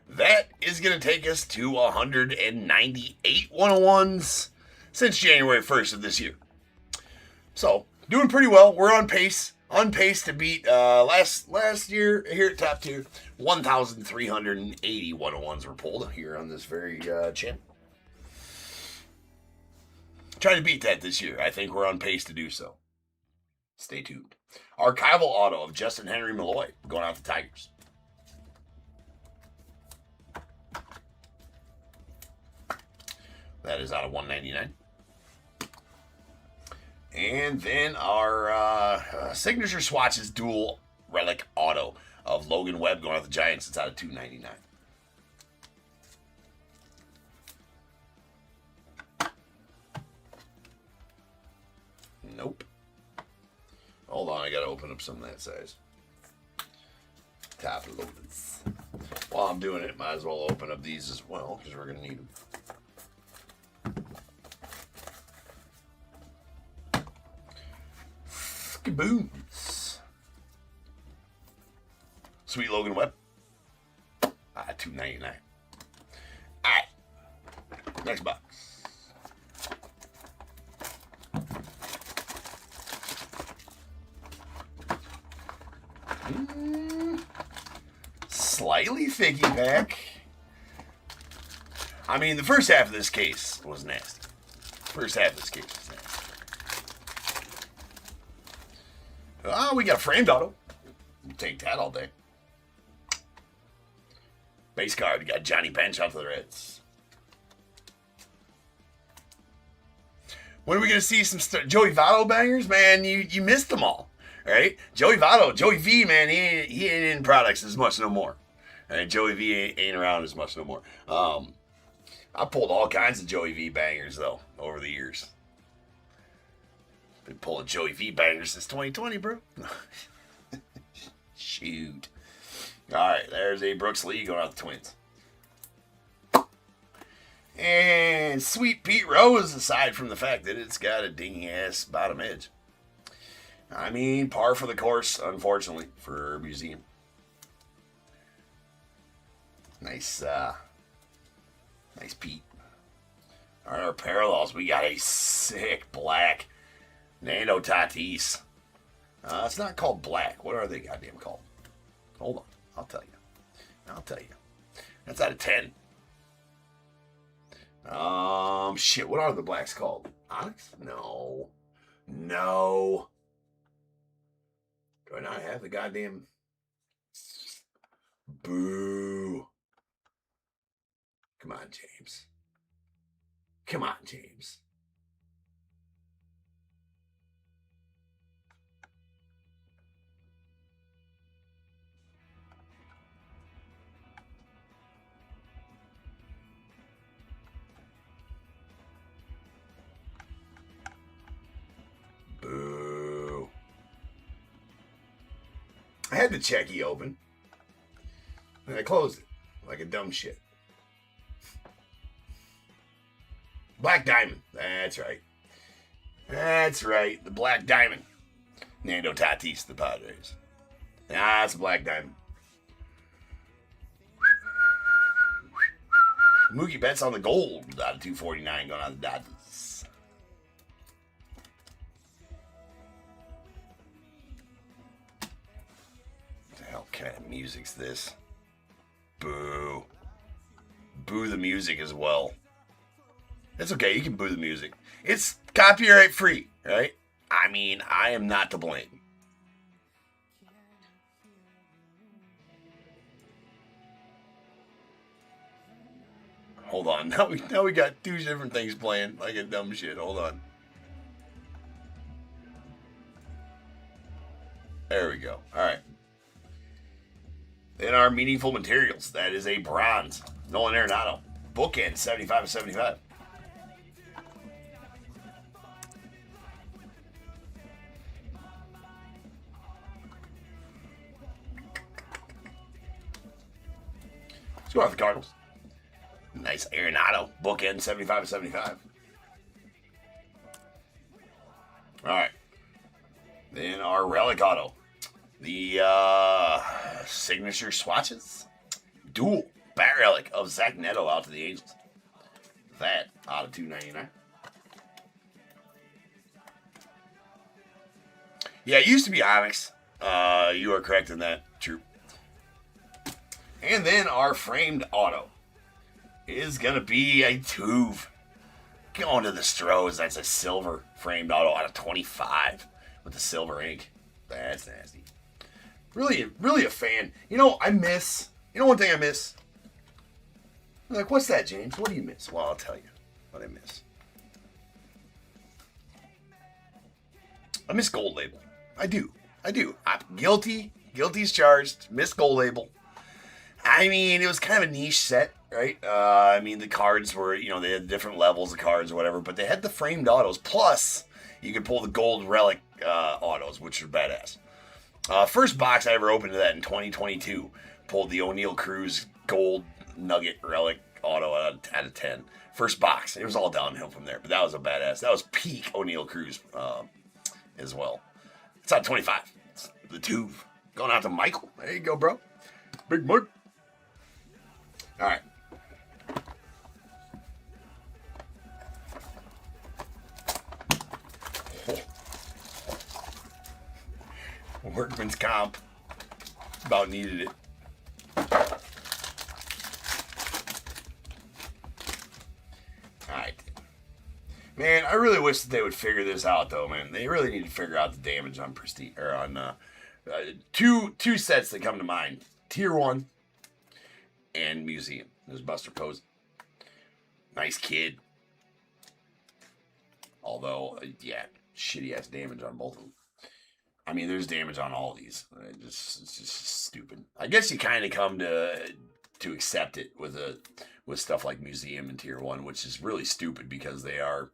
Speaker 1: That is going to take us to 198 101s since January 1st of this year. So, doing pretty well. We're on pace. On pace to beat last year here at Top Tier. 1,380 101s were pulled here on this very channel. Trying to beat that this year. I think we're on pace to do so. Stay tuned. Archival auto of Justin Henry Malloy going out to Tigers. That is out of 199. And then our signature swatches dual relic auto of Logan Webb going out the Giants. It's out of 299. Nope. Hold on, I gotta open up some of that size. Top loaders. While I'm doing it, might as well open up these as well because we're gonna need them. Skaboons. Sweet Logan Webb. $2.99. Alright. Next box. Slightly thicky pack. I mean, the first half of this case was nasty. First half of this case was nasty. Oh, we got a framed auto. We'll take that all day. Base card, we got Johnny Bench out for the Reds. When are we going to see some Joey Votto bangers? Man, you missed them all. Right? Joey Votto, Joey V, man, he ain't in products as much no more. Right? Joey V ain't around as much no more. I pulled all kinds of Joey V bangers, though, over the years. Been pulling Joey V bangers since 2020, bro. Shoot. All right, there's a Brooks Lee going out the Twins. And Sweet Pete Rose, aside from the fact that it's got a dingy-ass bottom edge. I mean, par for the course, unfortunately, for Museum. Nice Pete. All right, our parallels, we got a sick black Nando Tatis. It's not called black. What are they goddamn called? Hold on. I'll tell you. That's out of 10. Shit, what are the blacks called? Onyx? No. Do I not have the goddamn... Boo. Come on, James. Boo. I had the checky open. And I closed it like a dumb shit. Black Diamond. That's right. The Black Diamond. Nando Tatis, the Padres. It's a Black Diamond. Mookie Betts on the gold out of 249 going on the Dodgers. What the hell kind of music's this? Boo. Boo the music as well. It's okay, you can boo the music. It's copyright free, right? I mean, I am not to blame. Hold on. Now we got two different things playing like a dumb shit. Hold on. There we go. All right. In our meaningful materials, that is a bronze Nolan Arenado bookend 75/75. Let's go out the Cardinals. Nice Arenado bookend 75/75. All right. Then our relic auto. The signature swatches. Dual bat relic of Zach Neto out to the Angels. That out of $2.99. Yeah, it used to be Onyx. You are correct in that. True. And then our framed auto is going to be a Tuve. Going to the Stros. That's a silver framed auto out of 25 with the silver ink. That's nasty. Really a fan. You know one thing I miss? I'm like, what's that, James? What do you miss? Well, I'll tell you what I miss. I miss Gold Label. I do. I'm guilty. Guilty's charged. Miss Gold Label. I mean, it was kind of a niche set, right? I mean, the cards were, they had different levels of cards or whatever, but they had the framed autos. Plus, you could pull the gold relic autos, which are badass. First box I ever opened to that in 2022. Pulled the O'Neill Cruz gold nugget relic auto out of 10. First box. It was all downhill from there, but that was a badass. That was peak O'Neill Cruz as well. It's on 25. It's the Tuve. Going out to Michael. There you go, bro. Big Mike. All right. Workman's comp. About needed it. Alright. Man, I really wish that they would figure this out, though, man. They really need to figure out the damage on Pristine, or on two sets that come to mind. Tier 1 and Museum. There's Buster Posey. Nice kid. Although, yeah, shitty-ass damage on both of them. I mean, there's damage on all these. It's just stupid. I guess you kind of come to accept it with stuff like Museum and Tier 1, which is really stupid because they are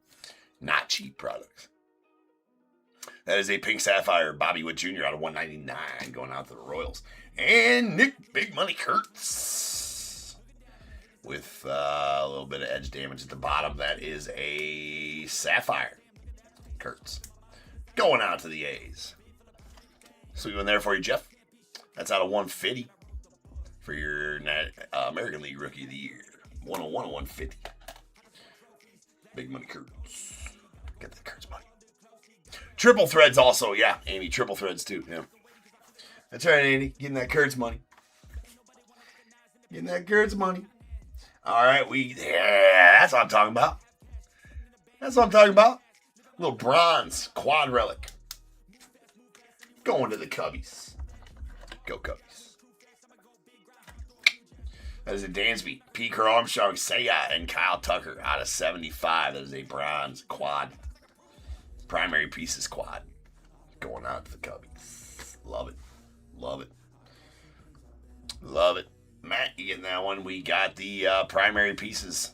Speaker 1: not cheap products. That is a Pink Sapphire Bobby Witt Jr. out of 199 going out to the Royals. And Nick Big Money Kurtz with a little bit of edge damage at the bottom. That is a Sapphire Kurtz going out to the A's. Sweet one there for you, Jeff. That's out of 150 for your American League Rookie of the Year. 101 and 150. Big Money Kurtz. Get the Kurtz money. Triple threads also, yeah. Amy, triple threads too. Yeah. That's right, Andy. Getting that Kurtz money. Getting that Kurtz money. All right, that's what I'm talking about. That's what I'm talking about. A little bronze quad relic. Going to the Cubbies. Go Cubbies. That is a Dansby, P. Kerr Armstrong, Seiya, and Kyle Tucker out of 75. That is a bronze quad. Primary pieces quad. Going out to the Cubbies. Love it. Love it. Love it. Matt, you getting that one? We got the primary pieces.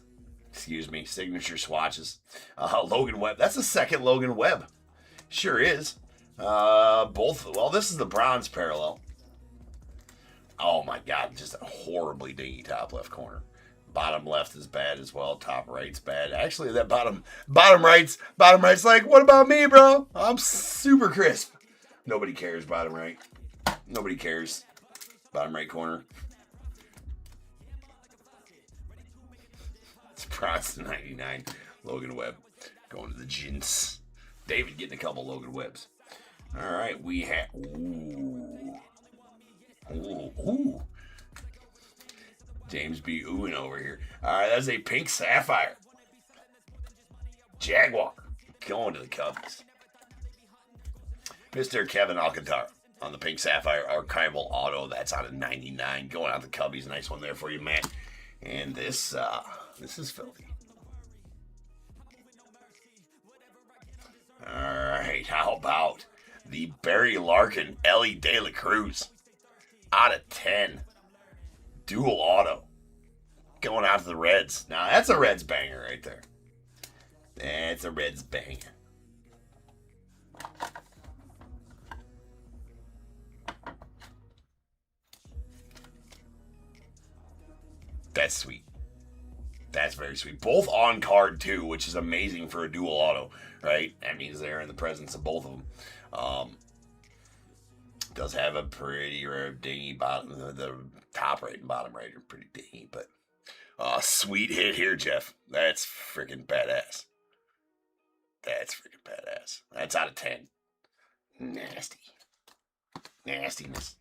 Speaker 1: Signature swatches. Logan Webb. That's the second Logan Webb. Sure is. This is the bronze parallel. Oh my God, just a horribly dingy top left corner. Bottom left is bad as well. Top right's bad. Actually, that bottom right's like, what about me, bro? I'm super crisp. Nobody cares, bottom right. Nobody cares. Bottom right corner. It's bronze to 99. Logan Webb going to the Gins. David getting a couple Logan Webbs. All right, we have... Ooh. James B. Oohing over here. All right, that's a Pink Sapphire. Jaguar going to the Cubs. Mr. Kevin Alcantara on the Pink Sapphire Archival Auto. That's out of 99. Going out the Cubbies. Nice one there for you, Matt. And this This is filthy. All right, how about the Barry Larkin Ellie De La Cruz out of 10 dual auto going out to the Reds. Now that's a Reds banger right there. That's a Reds banger. That's sweet. That's very sweet. Both on card too, which is amazing for a dual auto, right? That means they're in the presence of both of them. Does have a pretty rare dingy bottom. The top right and bottom right are pretty dingy, but sweet hit here, Jeff. That's freaking badass. That's freaking badass. That's out of 10. Nasty. Nastiness.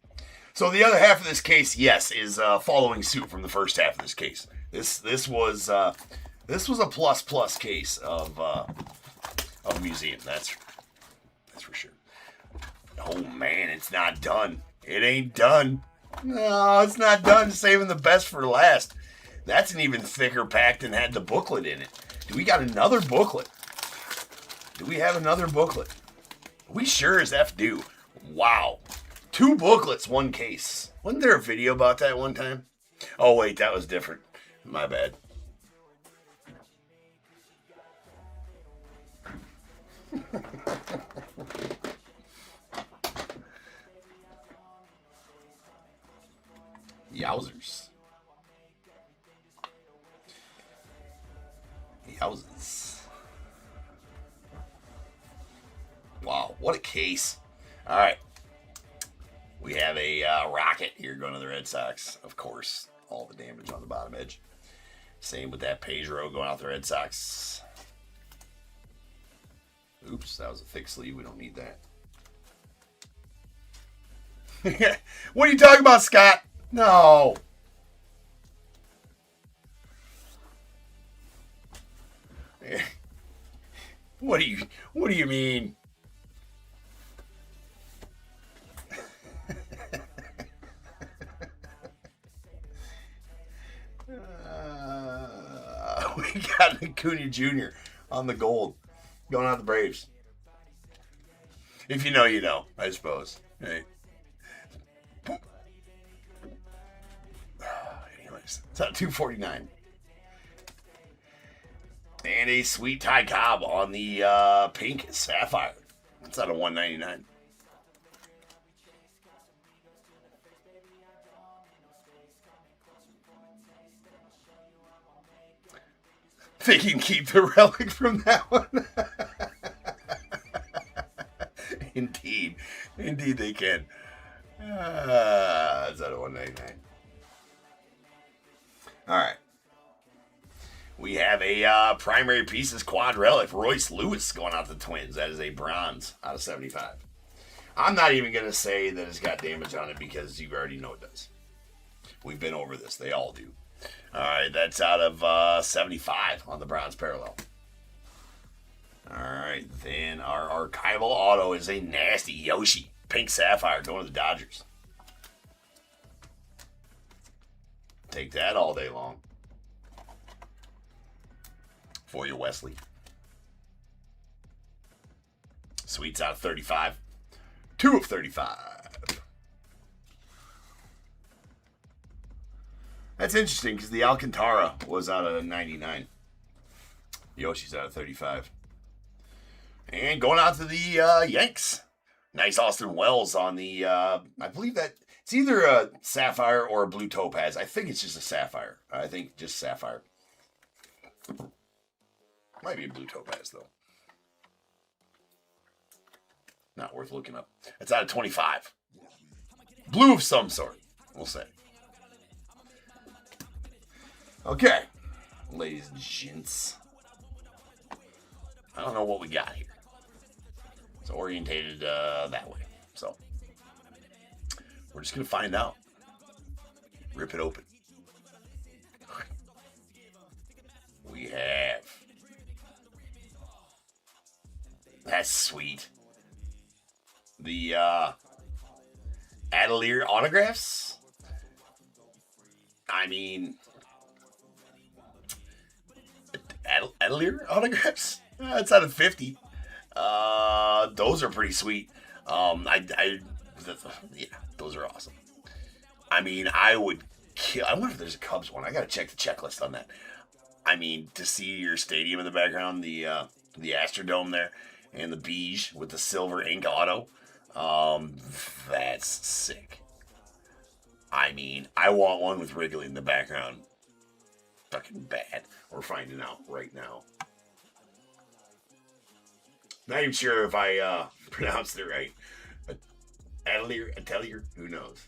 Speaker 1: So the other half of this case, yes, is following suit from the first half of this case. This was a plus case of museum. That's for sure. Oh man, it's not done. It ain't done. No, it's not done. Saving the best for last. That's an even thicker pack than had the booklet in it. Do we got another booklet? Do we have another booklet? We sure as F do. Wow. 2 booklets, 1 case. Wasn't there a video about that one time? Oh, wait, that was different. My bad. Yowzers. Yowzers. Wow, what a case. All right. We have a rocket here going to the Red Sox. Of course, all the damage on the bottom edge. Same with that Pedro going out the Red Sox. Oops, that was a thick sleeve. We don't need that. What are you talking about, Scott? No. What do you mean? We got Acuna Jr. on the gold going out the Braves. If you know, you know, I suppose. Hey. Anyways, it's at 249. And a sweet Ty Cobb on the pink sapphire. It's out of 199. They can keep the relic from that one. Indeed. Indeed they can. It's out of 199. Alright. We have a primary pieces quad relic. Royce Lewis going out to the Twins. That is a bronze out of 75. I'm not even going to say that it's got damage on it because you already know it does. We've been over this. They all do. All right, that's out of 75 on the bronze parallel. All right, then our archival auto is a nasty Yoshi. Pink sapphire going to the Dodgers. Take that all day long. For you, Wesley. Sweets out of 35. 2 of 35. That's interesting because the Alcantara was out of 99. Yoshi's out of 35. And going out to the Yanks. Nice Austin Wells on the, I believe that it's either a sapphire or a blue topaz. I think it's just a sapphire. I think just sapphire. Might be a blue topaz, though. Not worth looking up. It's out of 25. Blue of some sort, we'll say. Okay, ladies and gents. I don't know what we got here. It's orientated that way. So, we're just going to find out. Rip it open. We have... That's sweet. The Adelier autographs. I mean, Adelier autographs. It's out of 50. Those are pretty sweet. Yeah, those are awesome. I mean, I would kill. I wonder if there's a Cubs one. I gotta check the checklist on that. I mean, to see your stadium in the background, the Astrodome there, and the beige with the silver ink auto, that's sick. I mean, I want one with Wrigley in the background. Fucking bad. We're finding out right now. Not even sure if I pronounced it right. Atelier, who knows?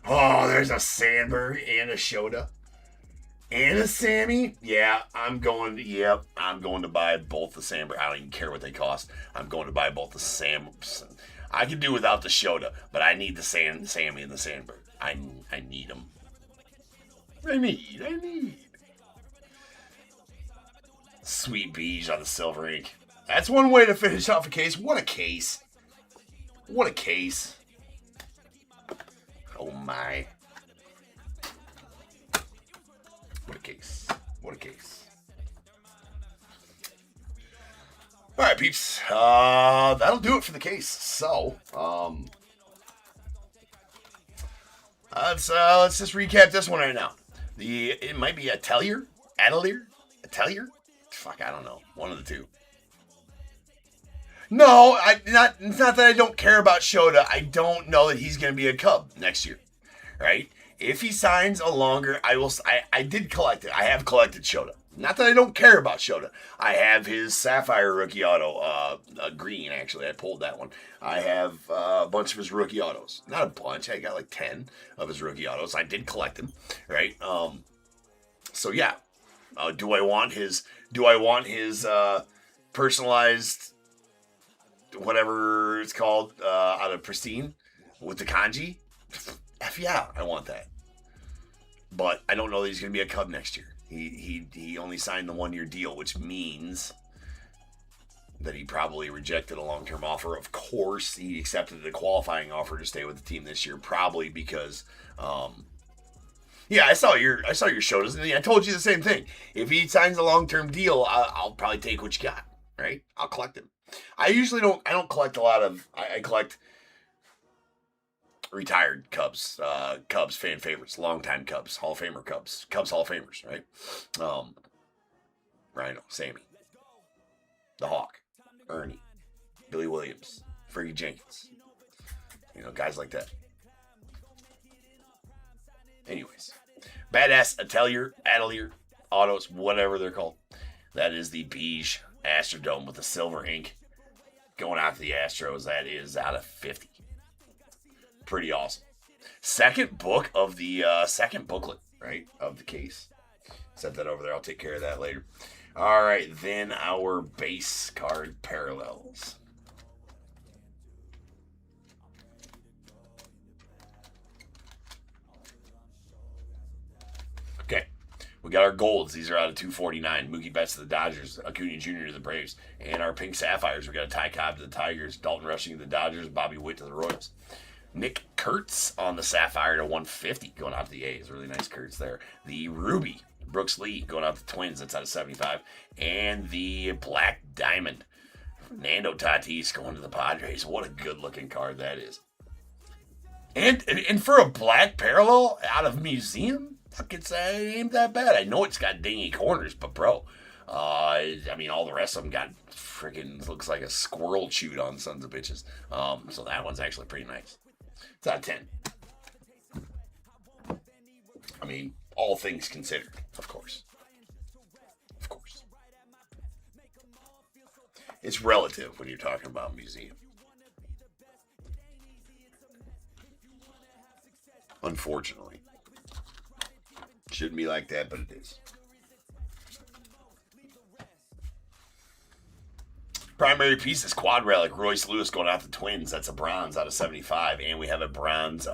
Speaker 1: Oh, there's a Sandberg and a Shota. And a Sammy? Yeah, I'm going to buy both the Sandberg. I don't even care what they cost. I'm going to buy both the Sam. I can do without the Shota, but I need the Sammy and the Sandberg. I need them. I need. Sweet beige on the silver ink. That's one way to finish off a case. What a case. What a case. Oh my. What a case. What a case. Alright, peeps. That'll do it for the case. So, let's just recap this one right now. It might be Atelier? Fuck, I don't know. One of the two. No, it's not that I don't care about Shota. I don't know that he's going to be a Cub next year, right? If he signs a longer, I did collect it. I have collected Shota. Not that I don't care about Shota. I have his Sapphire rookie auto, green, actually. I pulled that one. I have a bunch of his rookie autos. Not a bunch. I got like 10 of his rookie autos. I did collect them, right? So yeah. Do I want his personalized, whatever it's called, out of Pristine with the kanji? F yeah, I want that. But I don't know that he's going to be a Cub next year. He only signed the 1-year deal, which means that he probably rejected a long-term offer. Of course, he accepted the qualifying offer to stay with the team this year, probably because, yeah, I saw your shows, and I told you the same thing. If he signs a long-term deal, I'll probably take what you got, right? I'll collect him. I don't collect a lot of, I collect retired Cubs fan favorites, longtime Cubs, Hall of Famer Cubs Hall of Famers, right? Rhino, Sammy, the Hawk, Ernie, Billy Williams, Fergie Jenkins, guys like that. Anyways, badass Atelier, autos, whatever they're called. That is the beige Astrodome with the silver ink going out to the Astros. That is out of 50. Pretty awesome. Second book of the second booklet, right, of the case. Set that over there. I'll take care of that later. All right, then our base card parallels. Okay, we got our golds. These are out of 249. Mookie Betts to the Dodgers, Acuna Jr. to the Braves, and our pink sapphires. We got a Ty Cobb to the Tigers, Dalton Rushing to the Dodgers, Bobby Witt to the Royals. Nick Kurtz on the Sapphire to 150, going out to the A's. Really nice Kurtz there. The Ruby, Brooks Lee, going out to the Twins. That's out of 75. And the Black Diamond, Fernando Tatis, going to the Padres. What a good-looking card that is. And for a black parallel out of museum, it ain't that bad. I know it's got dingy corners, but bro, I mean, all the rest of them got freaking, looks like a squirrel chewed on, sons of bitches. So that one's actually pretty nice. It's out of 10. I mean, all things considered, of course. Of course. It's relative when you're talking about museum. Unfortunately. Shouldn't be like that, but it is. Primary piece is quad relic. Royce Lewis going out to Twins. That's a bronze out of 75. And we have a bronze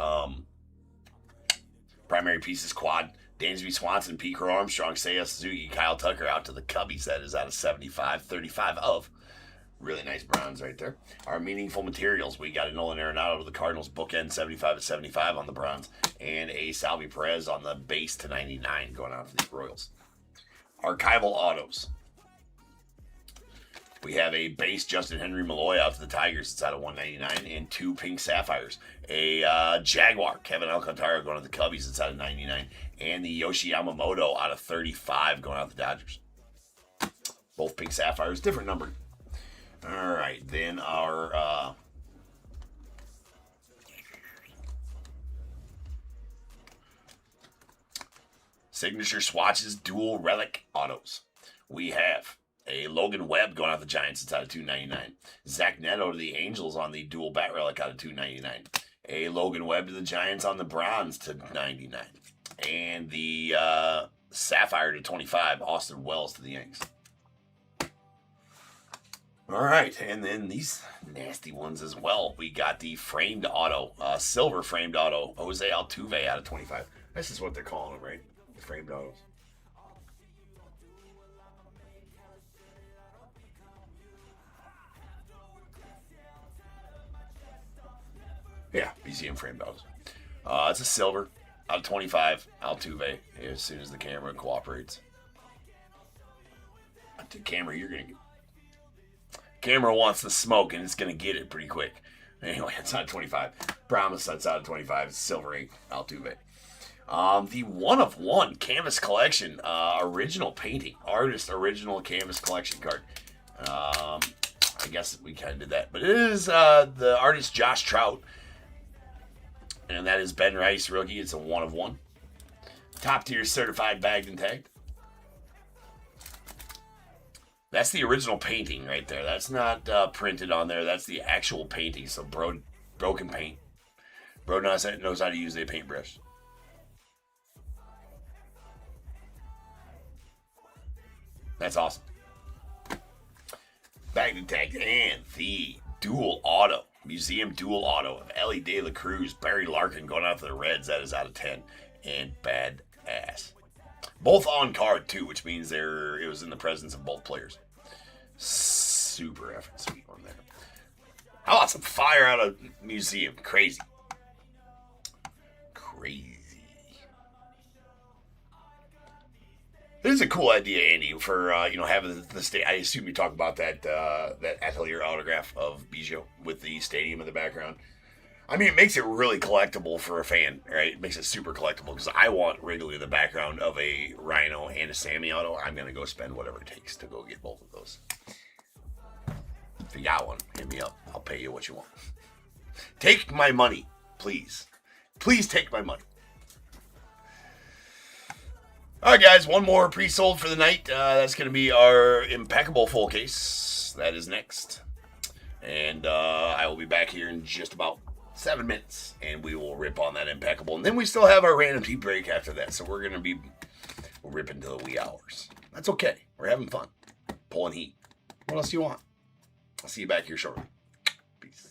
Speaker 1: primary piece is quad. Dansby Swanson, Pete Crow Armstrong, Seiya Suzuki, Kyle Tucker out to the Cubbies. That is out of 75. 35 of Really nice bronze right there. Our meaningful materials. We got a Nolan Arenado to the Cardinals bookend 75/75 on the bronze. And a Salvi Perez on the base to 99 going out to the Royals. Archival autos. We have a base Justin Henry Malloy out to the Tigers. It's out of 199. And 2 pink sapphires. A Jaguar Kevin Alcantara going to the Cubbies. It's out of 99. And the Yoshi Yamamoto out of 35 going out to the Dodgers. Both pink sapphires. Different number. All right, then our signature swatches dual relic autos. We have a Logan Webb going out the Giants. It's out of 299. Zach Neto to the Angels on the dual bat relic out of 299. A Logan Webb to the Giants on the bronze to 99. And the sapphire to 25. Austin Wells to the Yanks. All right, and then these nasty ones as well. We got the framed auto, silver framed auto, Jose Altuve out of 25. This is what they're calling them, right? The framed autos. Yeah, BCM framed autos. It's a silver out of 25, Altuve, as soon as the camera cooperates. The camera, you're going to get. Camera wants the smoke, and it's going to get it pretty quick. Anyway, it's out of 25. Promise that's out of 25. It's silver ink, Altuve. The 1-of-1 Canvas Collection, original painting. Artist original Canvas Collection card. I guess we kind of did that. But it is the artist Josh Trout. And that is Ben Rice, rookie. It's a 1-of-1. Top tier certified bagged and tagged. That's the original painting right there. That's not printed on there. That's the actual painting. So broken paint. Bro knows how to use a paintbrush. That's awesome. Bagged and tagged. And the dual auto. Museum dual auto of Ellie De La Cruz. Barry Larkin going out to the Reds. That is out of 10. And badass. Both on card, too, which means it was in the presence of both players. Super effing sweet one there. How about some fire out of museum? Crazy. This is a cool idea, Andy, for having the state. I assume you talk about that Atelier autograph of Biggio with the stadium in the background. I mean, it makes it really collectible for a fan, right? It makes it super collectible because I want Wrigley in the background of a Rhino and a Sammy auto. I'm going to go spend whatever it takes to go get both of those. If you got one, hit me up. I'll pay you what you want. Take my money, please. Please take my money. All right, guys, one more pre-sold for the night. That's going to be our Impeccable full case. That is next. And I will be back here in just about 7 minutes, and we will rip on that Impeccable. And then we still have our random tea break after that, so we're going to be ripping till the wee hours. That's okay. We're having fun. Pulling heat. What else do you want? I'll see you back here shortly. Peace.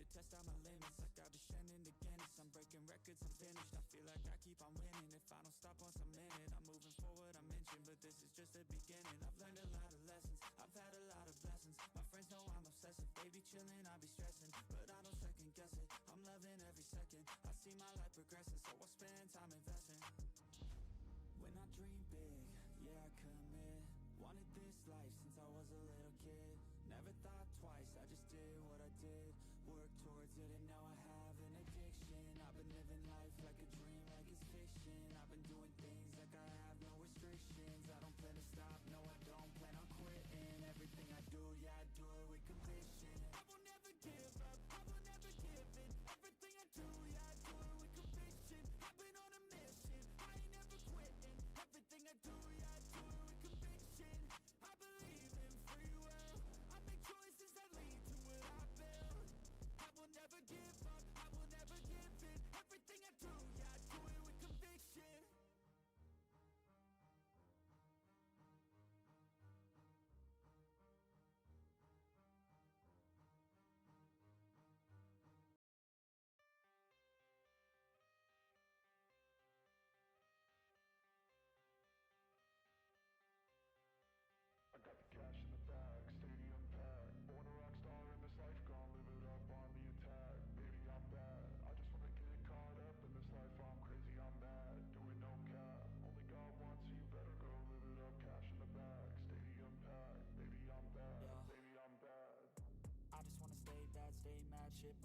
Speaker 3: Test out my limits like I've been trending again. I'm breaking records, I'm finished.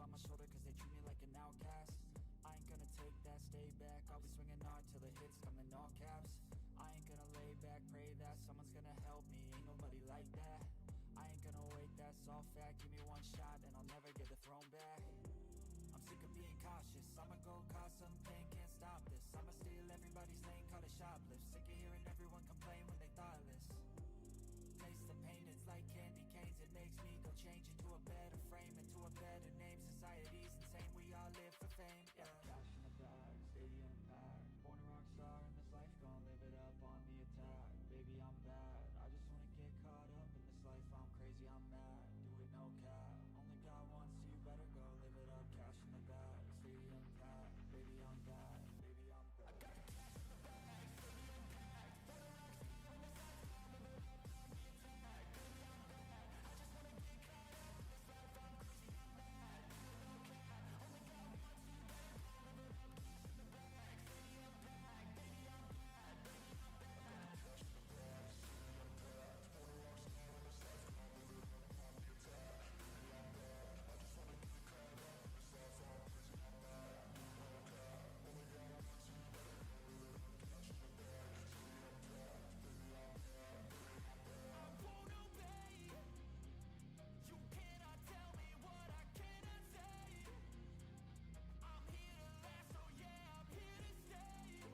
Speaker 3: on my shoulder cause they treat me like an outcast. I ain't gonna take that, stay back. I'll be swinging hard till the hits come in all caps. I ain't gonna lay back, pray that someone's gonna help me. Ain't nobody like that. I ain't gonna wait, that's all fact. Give me one shot and I'll never get the throne back. I'm sick of being cautious. I'ma go cause some pain, can't stop this. I'ma steal everybody's lane, call it shoplift. Sick of hearing everyone complain when they thoughtless. Taste the pain, it's like candy canes. It makes me go change into a better frame, into a better name. Society's insane, we all live for fame, yeah. Cash in the bag, stadium packed. Born a rock star in this life, gonna live it up on the attack. Baby, I'm bad, I just wanna get caught up in this life. I'm crazy, I'm mad, do it no cap. Only God wants you, better go live it up. Cash in the bag, stadium packed. Baby, I'm bad, baby, I'm bad. I got cash in the bag, stadium packed. Born a rock star in this life, gonna live it up on the attack. Baby, I'm bad, I just wanna get caught up in this life. I'm crazy, I'm mad, do it no cap. Only God wants you, better go live it up. Cash in the bag, stadium packed. Baby, I'm bad, baby, I'm bad. Cash in the bag, stadium packed. Born a rock star in this life, gonna live it up on the attack. Baby, I'm bad, I just wanna get caught up in this life. I'm crazy, I'm mad, do it no cap. Only God wants you, better go live it up. Cash in the bag, stadium packed. Baby, I'm bad, baby, I'm bad. I won't obey. You cannot tell me what I cannot say. I'm here to last, so yeah, I'm here to stay.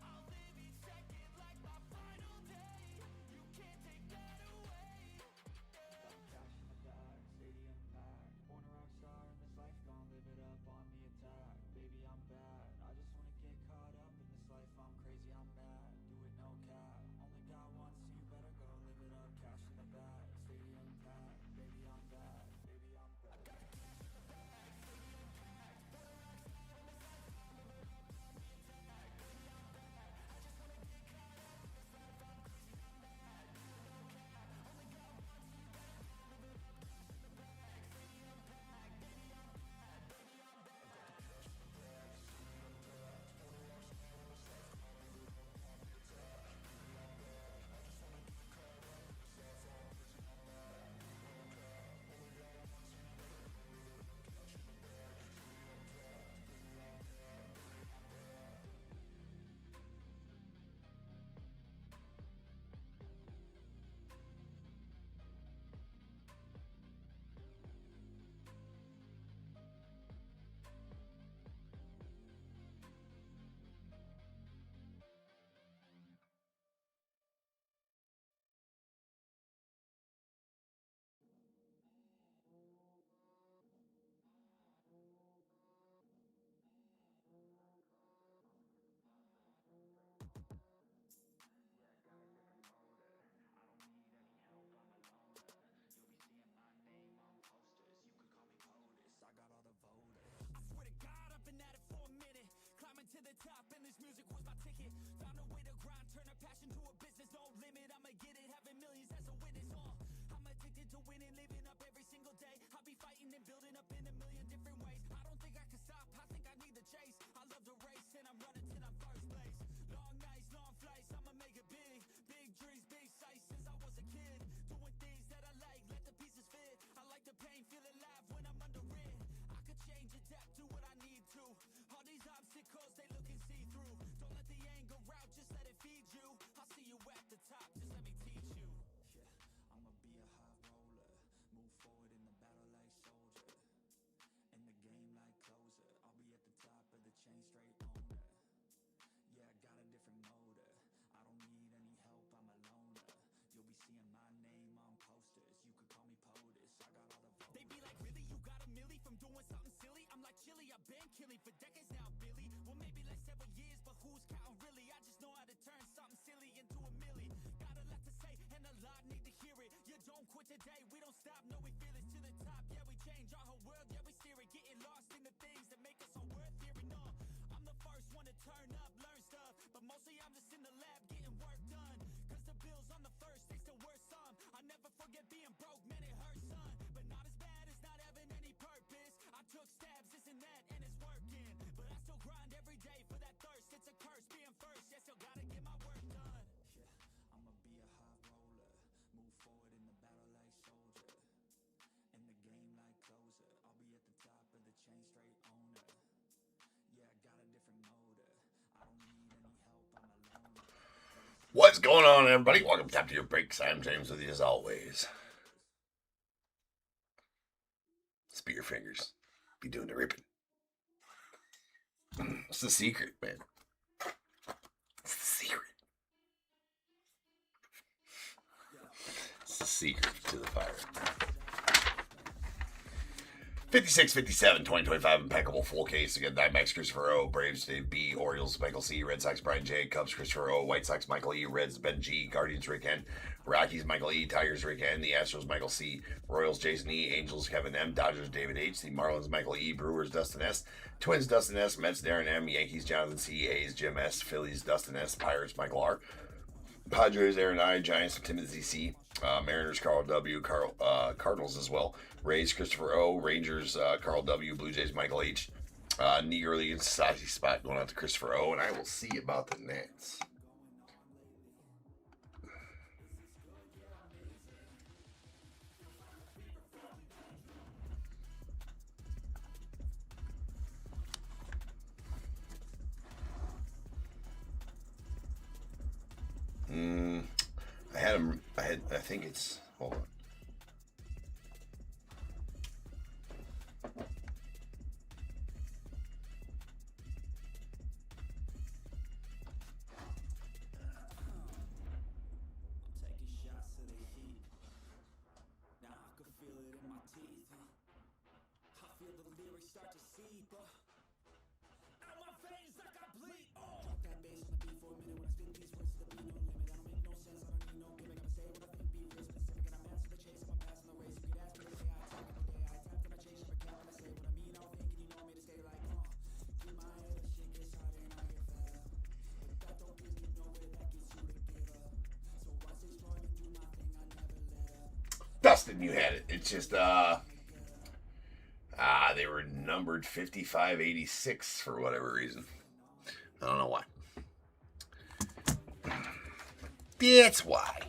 Speaker 3: I'll live each second like my final day. You can't take that away. Yeah. Cash in the bag, stadium packed. Born a rock star in this life, gonna live it up on the attack. Baby, I'm bad, I just wanna get caught up in this life. I'm crazy, I'm mad, do it no cap. Only God wants you, better go live it up. Cash in the bag, stadium packed. Baby, I'm bad, baby, I'm bad. I got cash in the bag, stadium packed. Born a rock star in this life, gonna live it up on the attack. Baby, I'm bad, I just wanna get caught up in this life. I'm crazy, I'm mad, do it no cap. Only God wants you, better go live it up. Cash in the bag, stadium packed. Baby, I'm bad, baby, I'm bad. I got cash in the bag, stadium packed. Born a rock star in this life, gonna live it up on the attack. Baby, I'm bad, I just wanna get caught up in this life. I'm crazy, I'm mad, do it no cap. Only God wants you, better go live it up. Cash in the bag, stadium packed. Baby, I'm bad, baby, I'm bad. I got all the voters. I swear to God, I've been at it for a minute. Climbing to the top, and this music was my ticket. Found a way to grind, turn a passion to a business. No limit, I'ma get it, having millions as a witness. I'm addicted to winning, living up every single day. I'll be fighting and building up in a million different ways. I don't think I can stop, I think I need the chase. I love the race, and I'm running till I'm first place. Long nights, long flights, I'ma make it big. Big dreams, big sights since I was a kid. Doing things that I like, let the pieces fit. I like the pain, feel alive when I'm under it. I could change, adapt, do what I need to. All these obstacles, they looking see-through. Don't let the anger out, just let it feed you. I'll see you at the top, just let me teach you. Yeah, I'ma be a high roller. Move forward in the battle like soldier. In the game like closer. I'll be at the top of the chain, straight owner. Yeah, I got a different motor. I don't need any help, I'm a loner. You'll be seeing my name on posters. You could call me POTUS, I got all the voters. They be like, really? You got a milli from doing something silly? I'm like, chilly, I've been killing for decades now, Billy. Well, maybe like several years, but who's counting really? I just know how to turn something silly into a milli. Got a lot to say, and a lot need to hear it. You don't quit today, we don't stop, no, we feel it to the top. Yeah, we change our whole world, yeah, we steer it. Getting lost in the things that make us all worth hearing on. I'm the first one to turn up, learn stuff, but mostly I'm just in the lab getting work done. Cause the bills on the first, they still worth some. I never forget being broke, man, it hurts, son. But not as bad as not having any purpose. I took stabs, this and that, and it's working.
Speaker 1: going on, everybody? Welcome to Your Breaks. I'm James with you as always. Spear your fingers. Be doing the ripping. It's the secret, man. It's the secret. It's the secret to the fire. 56-57, 2025, impeccable full case. Again, Diamondbacks, Christopher O, Braves, Dave B, Orioles, Michael C, Red Sox, Brian J, Cubs, Christopher O, White Sox, Michael E, Reds, Ben G, Guardians, Rick N, Rockies, Michael E, Tigers, Rick N, the Astros, Michael C, Royals, Jason E, Angels, Kevin M, Dodgers, David H, the Marlins, Michael E, Brewers, Dustin S, Twins, Dustin S, Mets, Darren M, Yankees, Jonathan C, A's, Jim S, Phillies, Dustin S, Pirates, Michael R, Padres, Aaron I, Giants, Timothy C, Mariners, Carl W, Cardinals as well, Rays, Christopher O, Rangers, Carl W, Blue Jays, Michael H, Negro League and Society spot going out to Christopher O, and I will see about the Nets. I think it's, hold on. Dustin, you had it. It's just, they were numbered 5586 for whatever reason. I don't know why. That's why.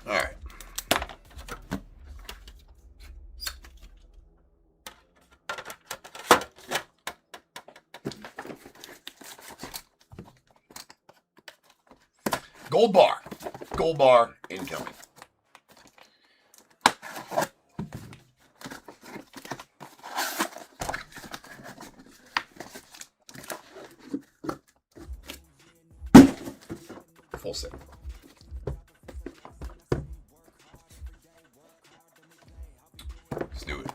Speaker 1: All right. Gold bar. Gold bar incoming. Full set. Let's do it.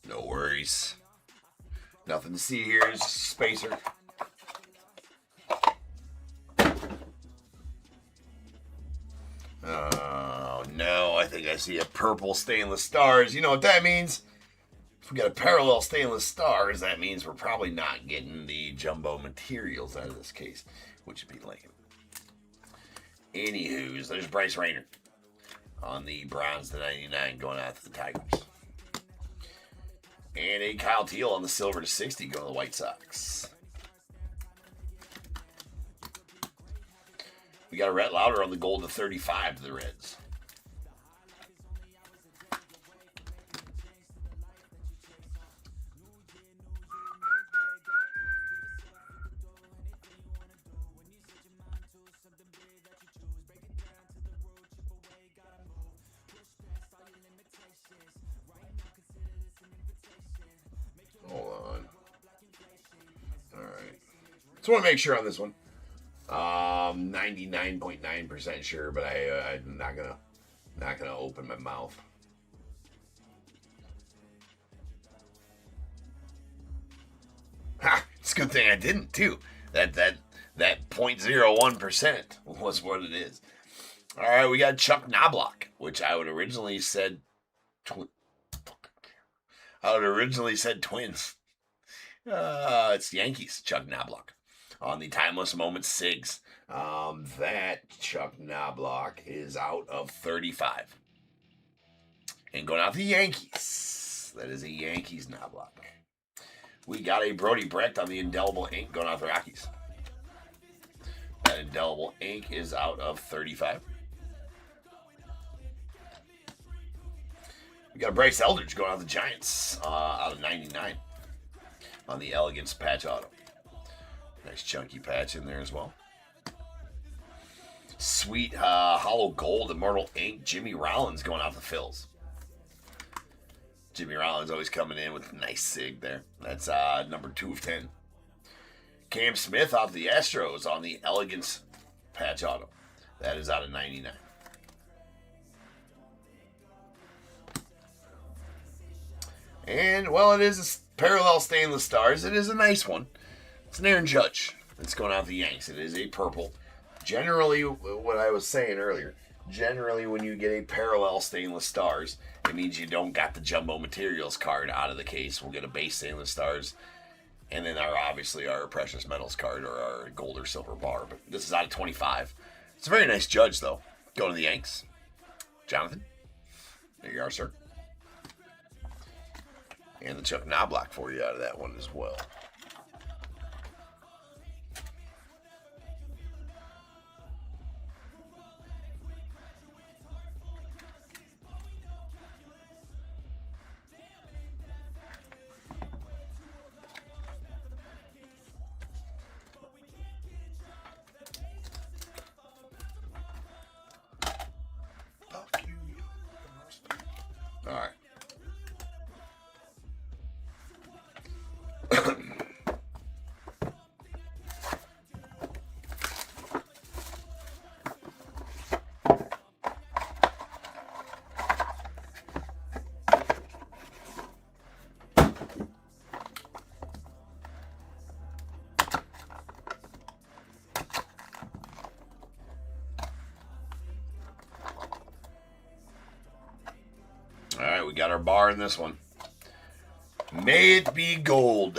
Speaker 1: No worries. Nothing to see here. It's just a spacer. Oh, no. I think I see a purple stainless stars. You know what that means? If we got a parallel stainless stars, that means we're probably not getting the jumbo materials out of this case, which would be lame. Anywho's, there's Bryce Rayner on the bronze to 99 going out to the Tigers. And a Kyle Teal on the silver to 60 going to the White Sox. We got a Rhett Lauder on the gold to 35 to the Reds. Hold on. All right. Just want to make sure on this one. 99.9% sure, but I'm not gonna open my mouth. Ha! It's a good thing I didn't too. That That 0.01% was what it is. All right, we got Chuck Knobloch, which I would originally said twins. It's Yankees, Chuck Knobloch. On the Timeless Moments SIGs. That Chuck Knobloch is out of 35. And going out the Yankees. That is a Yankees Knobloch. We got a Brody Brecht on the Indelible Ink going out the Rockies. That Indelible Ink is out of 35. We got Bryce Eldridge going out the Giants out of 99 on the Elegance patch auto. Nice chunky patch in there as well. Sweet hollow gold immortal ink Jimmy Rollins going out the Phils. Jimmy Rollins always coming in with a nice sig there. That's number 2 of 10. Cam Smith off the Astros on the Elegance patch auto. That is out of 99. And, well, it is a parallel stainless stars. It is a nice one. It's an Aaron Judge. It's going out the Yanks. It is a purple. Generally, what I was saying earlier, generally when you get a parallel stainless stars, it means you don't got the Jumbo Materials card out of the case. We'll get a base stainless stars, and then obviously our precious metals card or our gold or silver bar. But this is out of 25. It's a very nice Judge, though. Going to the Yanks. Jonathan, there you are, sir. And the Chuck Knobloch for you out of that one as well. All right. All right, we got our bar in this one. May it be gold.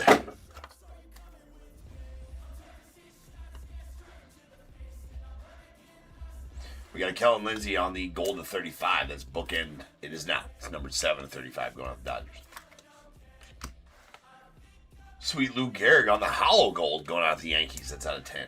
Speaker 1: We got a Kellen Lindsay on the gold of 35. That's bookend. It is not. It's number 7 of 35 going on the Dodgers. Sweet Lou Gehrig on the hollow gold going out the Yankees. That's out of 10.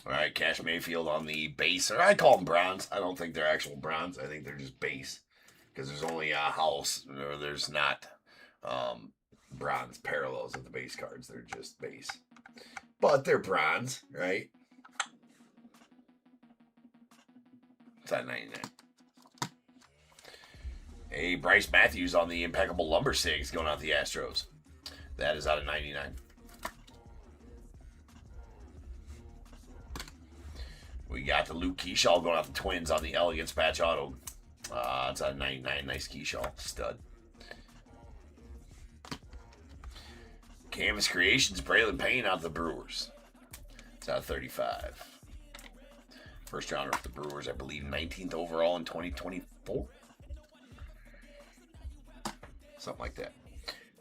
Speaker 1: All right, Cash Mayfield on the base. Or I call them bronze. I don't think they're actual bronze. I think they're just base. Because there's only hollows, or there's not bronze parallels of the base cards. They're just base. But they're bronze, right? It's at 99. A Bryce Matthews on the Impeccable Lumber Sigs going out the Astros. That is out of 99. We got the Luke Keyshaw going out the Twins on the Elegance patch auto. It's out of 99. Nice Keyshaw. Stud. Canvas Creations, Braylon Payne out the Brewers. It's out of 35. First rounder for the Brewers, I believe 19th overall in 2024. Something like that.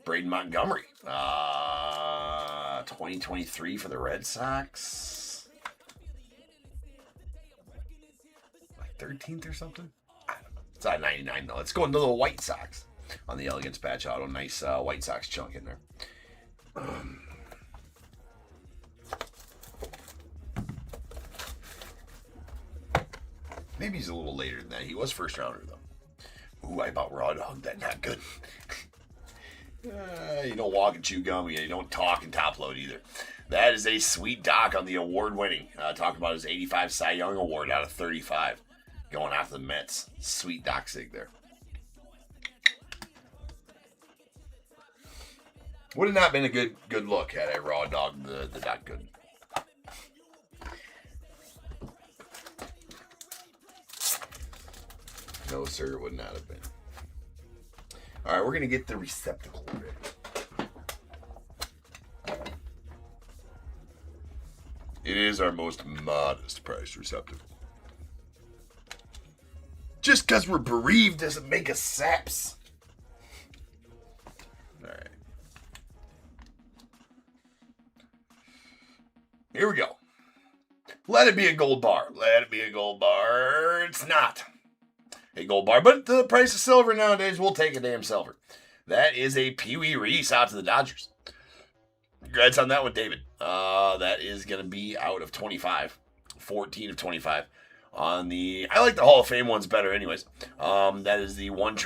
Speaker 1: Braden Montgomery. 2023 for the Red Sox. Like 13th or something? I don't know. It's out of 99 though. Let's go into the White Sox on the Elegance patch auto. Nice White Sox chunk in there. Maybe he's a little later than that. He was first rounder though. Ooh, I about raw dog that. Not good. You don't walk and chew gum. You don't talk and top load either. That is a sweet doc on the award winning. Talking about his 85 Cy Young Award out of 35. Going after the Mets. Sweet doc sig there. Would have not been a good look had I raw dogged the doc good. No, sir, it would not have been. All right, we're going to get the receptacle ready. It is our most modest priced receptacle. Just because we're bereaved doesn't make us saps. All right. Here we go. Let it be a gold bar. Let it be a gold bar. It's not a gold bar, but the price of silver nowadays, we'll take a damn silver. That is a Pee Wee Reese out to the Dodgers. Congrats on that one, David. That is going to be out of 25. 14 of 25. On the, I like the Hall of Fame ones better anyways. That is the one,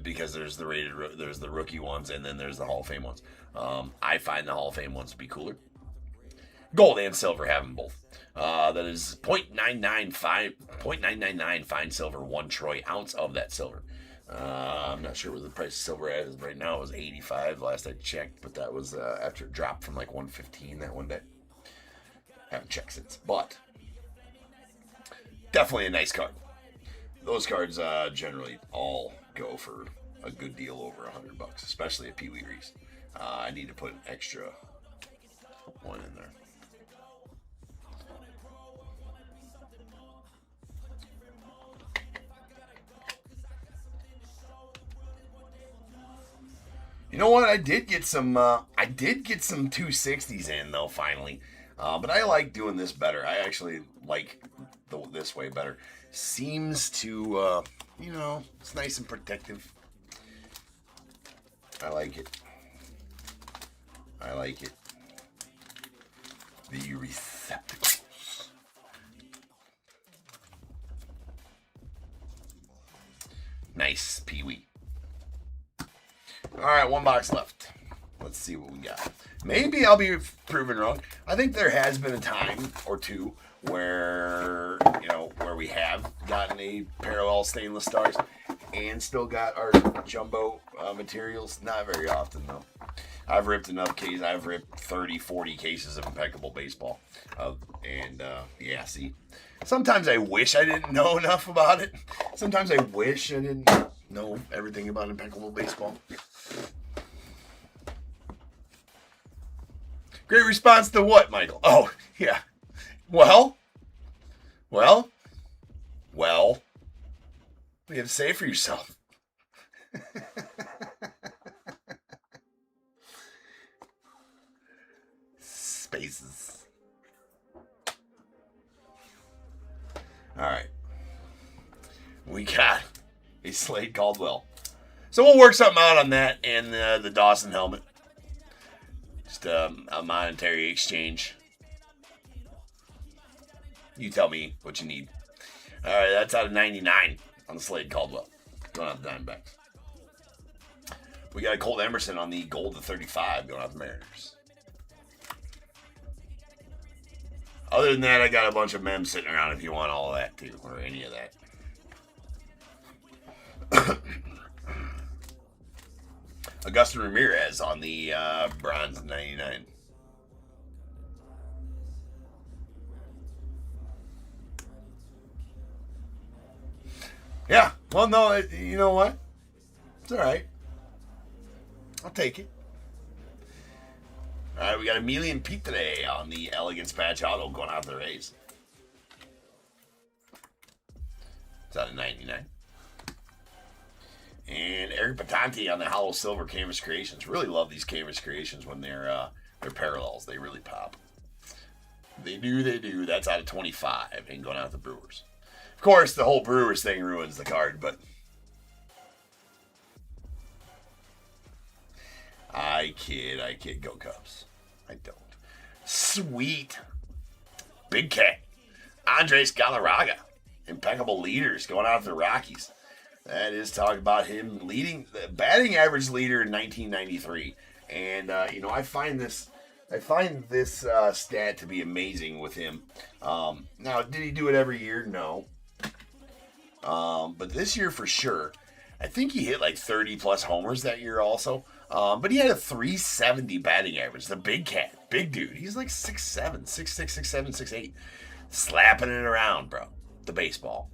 Speaker 1: because there's the rookie ones, and then there's the Hall of Fame ones. I find the Hall of Fame ones to be cooler. Gold and silver have them both. That is 0.999 fine silver, 1 troy ounce of that silver. I'm not sure what the price of silver is right now. It was 85 last I checked, but that was after it dropped from like 115 that one day. Haven't checked since, but definitely a nice card. Those cards generally all go for a good deal over $100, especially at Pee Wee Reese. I need to put an extra one in there. You know what? I did get some 260s in though finally, but I like doing this better. I actually like this way better. Seems to, it's nice and protective. I like it. I like it. The receptacles. Nice, Pee Wee. All right, 1 box left. Let's see what we got. Maybe I'll be proven wrong. I think there has been a time or two where we have gotten a parallel stainless stars and still got our jumbo materials. Not very often, though. I've ripped enough cases. I've ripped 30, 40 cases of Impeccable Baseball. See. Sometimes I wish I didn't know enough about it. Sometimes I wish I didn't know everything about Impeccable Baseball. Great response to what, Michael? Oh, yeah. Well. What do you have to say for yourself? Spaces. All right. We got a Slade Caldwell. So we'll work something out on that and the Dawson helmet. Just a monetary exchange. You tell me what you need. All right, that's out of 99 on the Slade Caldwell. Going out the Diamondbacks. We got a Colt Emerson on the gold to 35 going out the Mariners. Other than that, I got a bunch of memes sitting around if you want all of that too, or any of that. Augustin Ramirez on the bronze 99. Yeah, well, no, you know what? It's all right. I'll take it. All right, we got Emilian Pete today on the Elegance Patch Auto going out to the Rays. It's out of 99. And Eric Patante on the Hollow Silver Canvas Creations. Really love these Canvas Creations when they're parallels. They really pop. They do. That's out of 25 and going out to the Brewers. Of course, the whole Brewers thing ruins the card, but I kid. Go Cubs. I don't. Sweet. Big Cat. Andres Galarraga. Impeccable leaders going out to the Rockies. That is talking about him leading the batting average leader in 1993. And, I find this stat to be amazing with him. Now, did he do it every year? No. But this year for sure. I think he hit like 30 plus homers that year also. But he had a 370 batting average. The Big Cat. Big dude. He's like 6'7", 6'6", 6'7", 6'8". Slapping it around, bro. The baseball.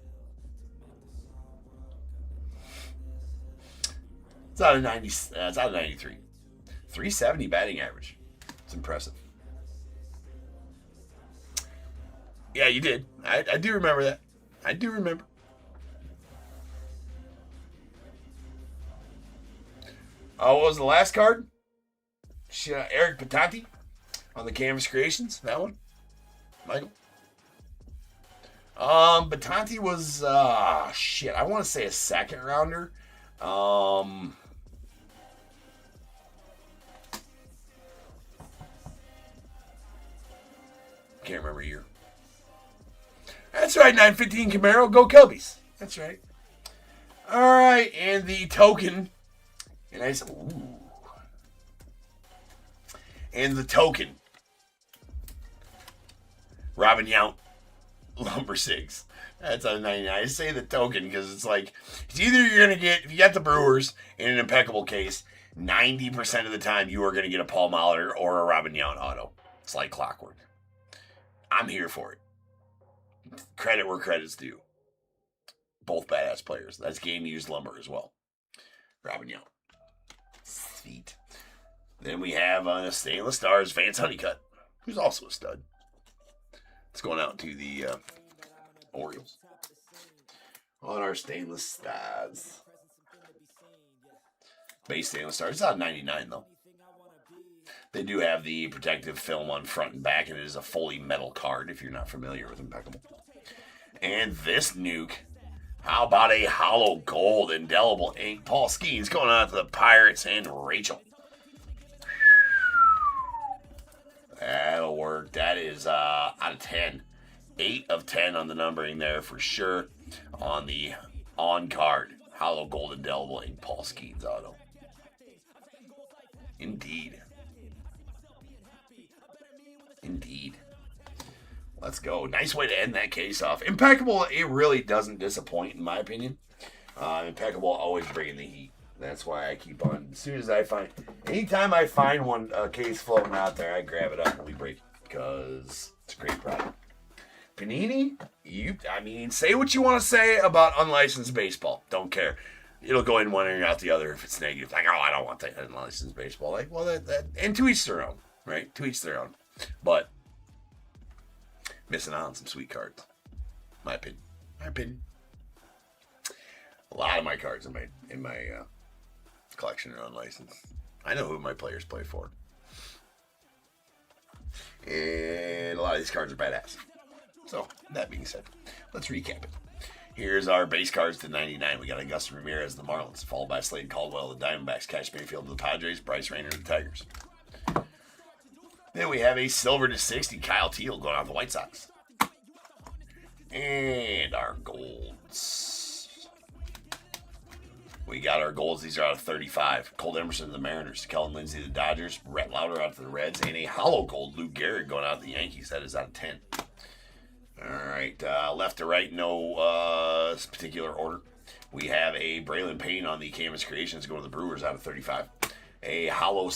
Speaker 1: It's out of 90. It's out of 93. 370 batting average. It's impressive. Yeah, you did. I do remember that. I do remember. What was the last card? Eric Patati on the Canvas Creations. That one, Michael. Batanti was I want to say a second rounder. Can't remember a year. That's right, 915 Camaro, go Cubbies. That's right. All right, and the token, and the token, Robin Yount, number 6. That's on 99. I say the token because it's like, it's either you're going to get, if you got the Brewers in an impeccable case, 90% of the time you are going to get a Paul Molitor or a Robin Yount auto. It's like clockwork. I'm here for it. Credit where credit's due. Both badass players. That's game-used lumber as well. Robin Yount. Sweet. Then we have Stainless Stars, Vance Honeycutt, who's also a stud. It's going out to the Orioles. On our Stainless Stars. Base Stainless Stars. It's out of 99, though. They do have the protective film on front and back, and it is a fully metal card if you're not familiar with Impeccable. And this nuke, how about a hollow gold indelible ink? Paul Skeens going out to the Pirates and Rachel. That'll work. That is out of 10. 8 of 10 on the numbering there for sure. On the on-card, hollow gold indelible ink, Paul Skeens auto. Indeed. Indeed. Let's go. Nice way to end that case off. Impeccable, it really doesn't disappoint, in my opinion. Impeccable always bringing the heat. That's why I keep on. As soon as I find, anytime I find one case floating out there, I grab it up and we break it because it's a great product. Panini, say what you want to say about unlicensed baseball. Don't care. It'll go in one ear out the other if it's negative. Like, oh, I don't want that unlicensed baseball. Like, well, and to each their own, right? To each their own. But missing out on some sweet cards. My opinion. A lot of my cards in my collection are unlicensed. I know who my players play for. And a lot of these cards are badass. So, that being said, let's recap it. Here's our base cards to 99. We got Augusto Ramirez, the Marlins, followed by Slade Caldwell, the Diamondbacks, Cash Mayfield, the Padres, Bryce Rayner, the Tigers. Then we have a silver to 60, Kyle Teal going on the White Sox. And our golds. We got our golds. These are out of 35. Cole Emerson to the Mariners. Kellen Lindsey to the Dodgers. Brett Lauder out to the Reds. And a hollow gold, Luke Gehrig going out to the Yankees. That is out of 10. All right. Left to right, no particular order. We have a Braylon Payne on the Canvas Creations going to the Brewers out of 35. A hollow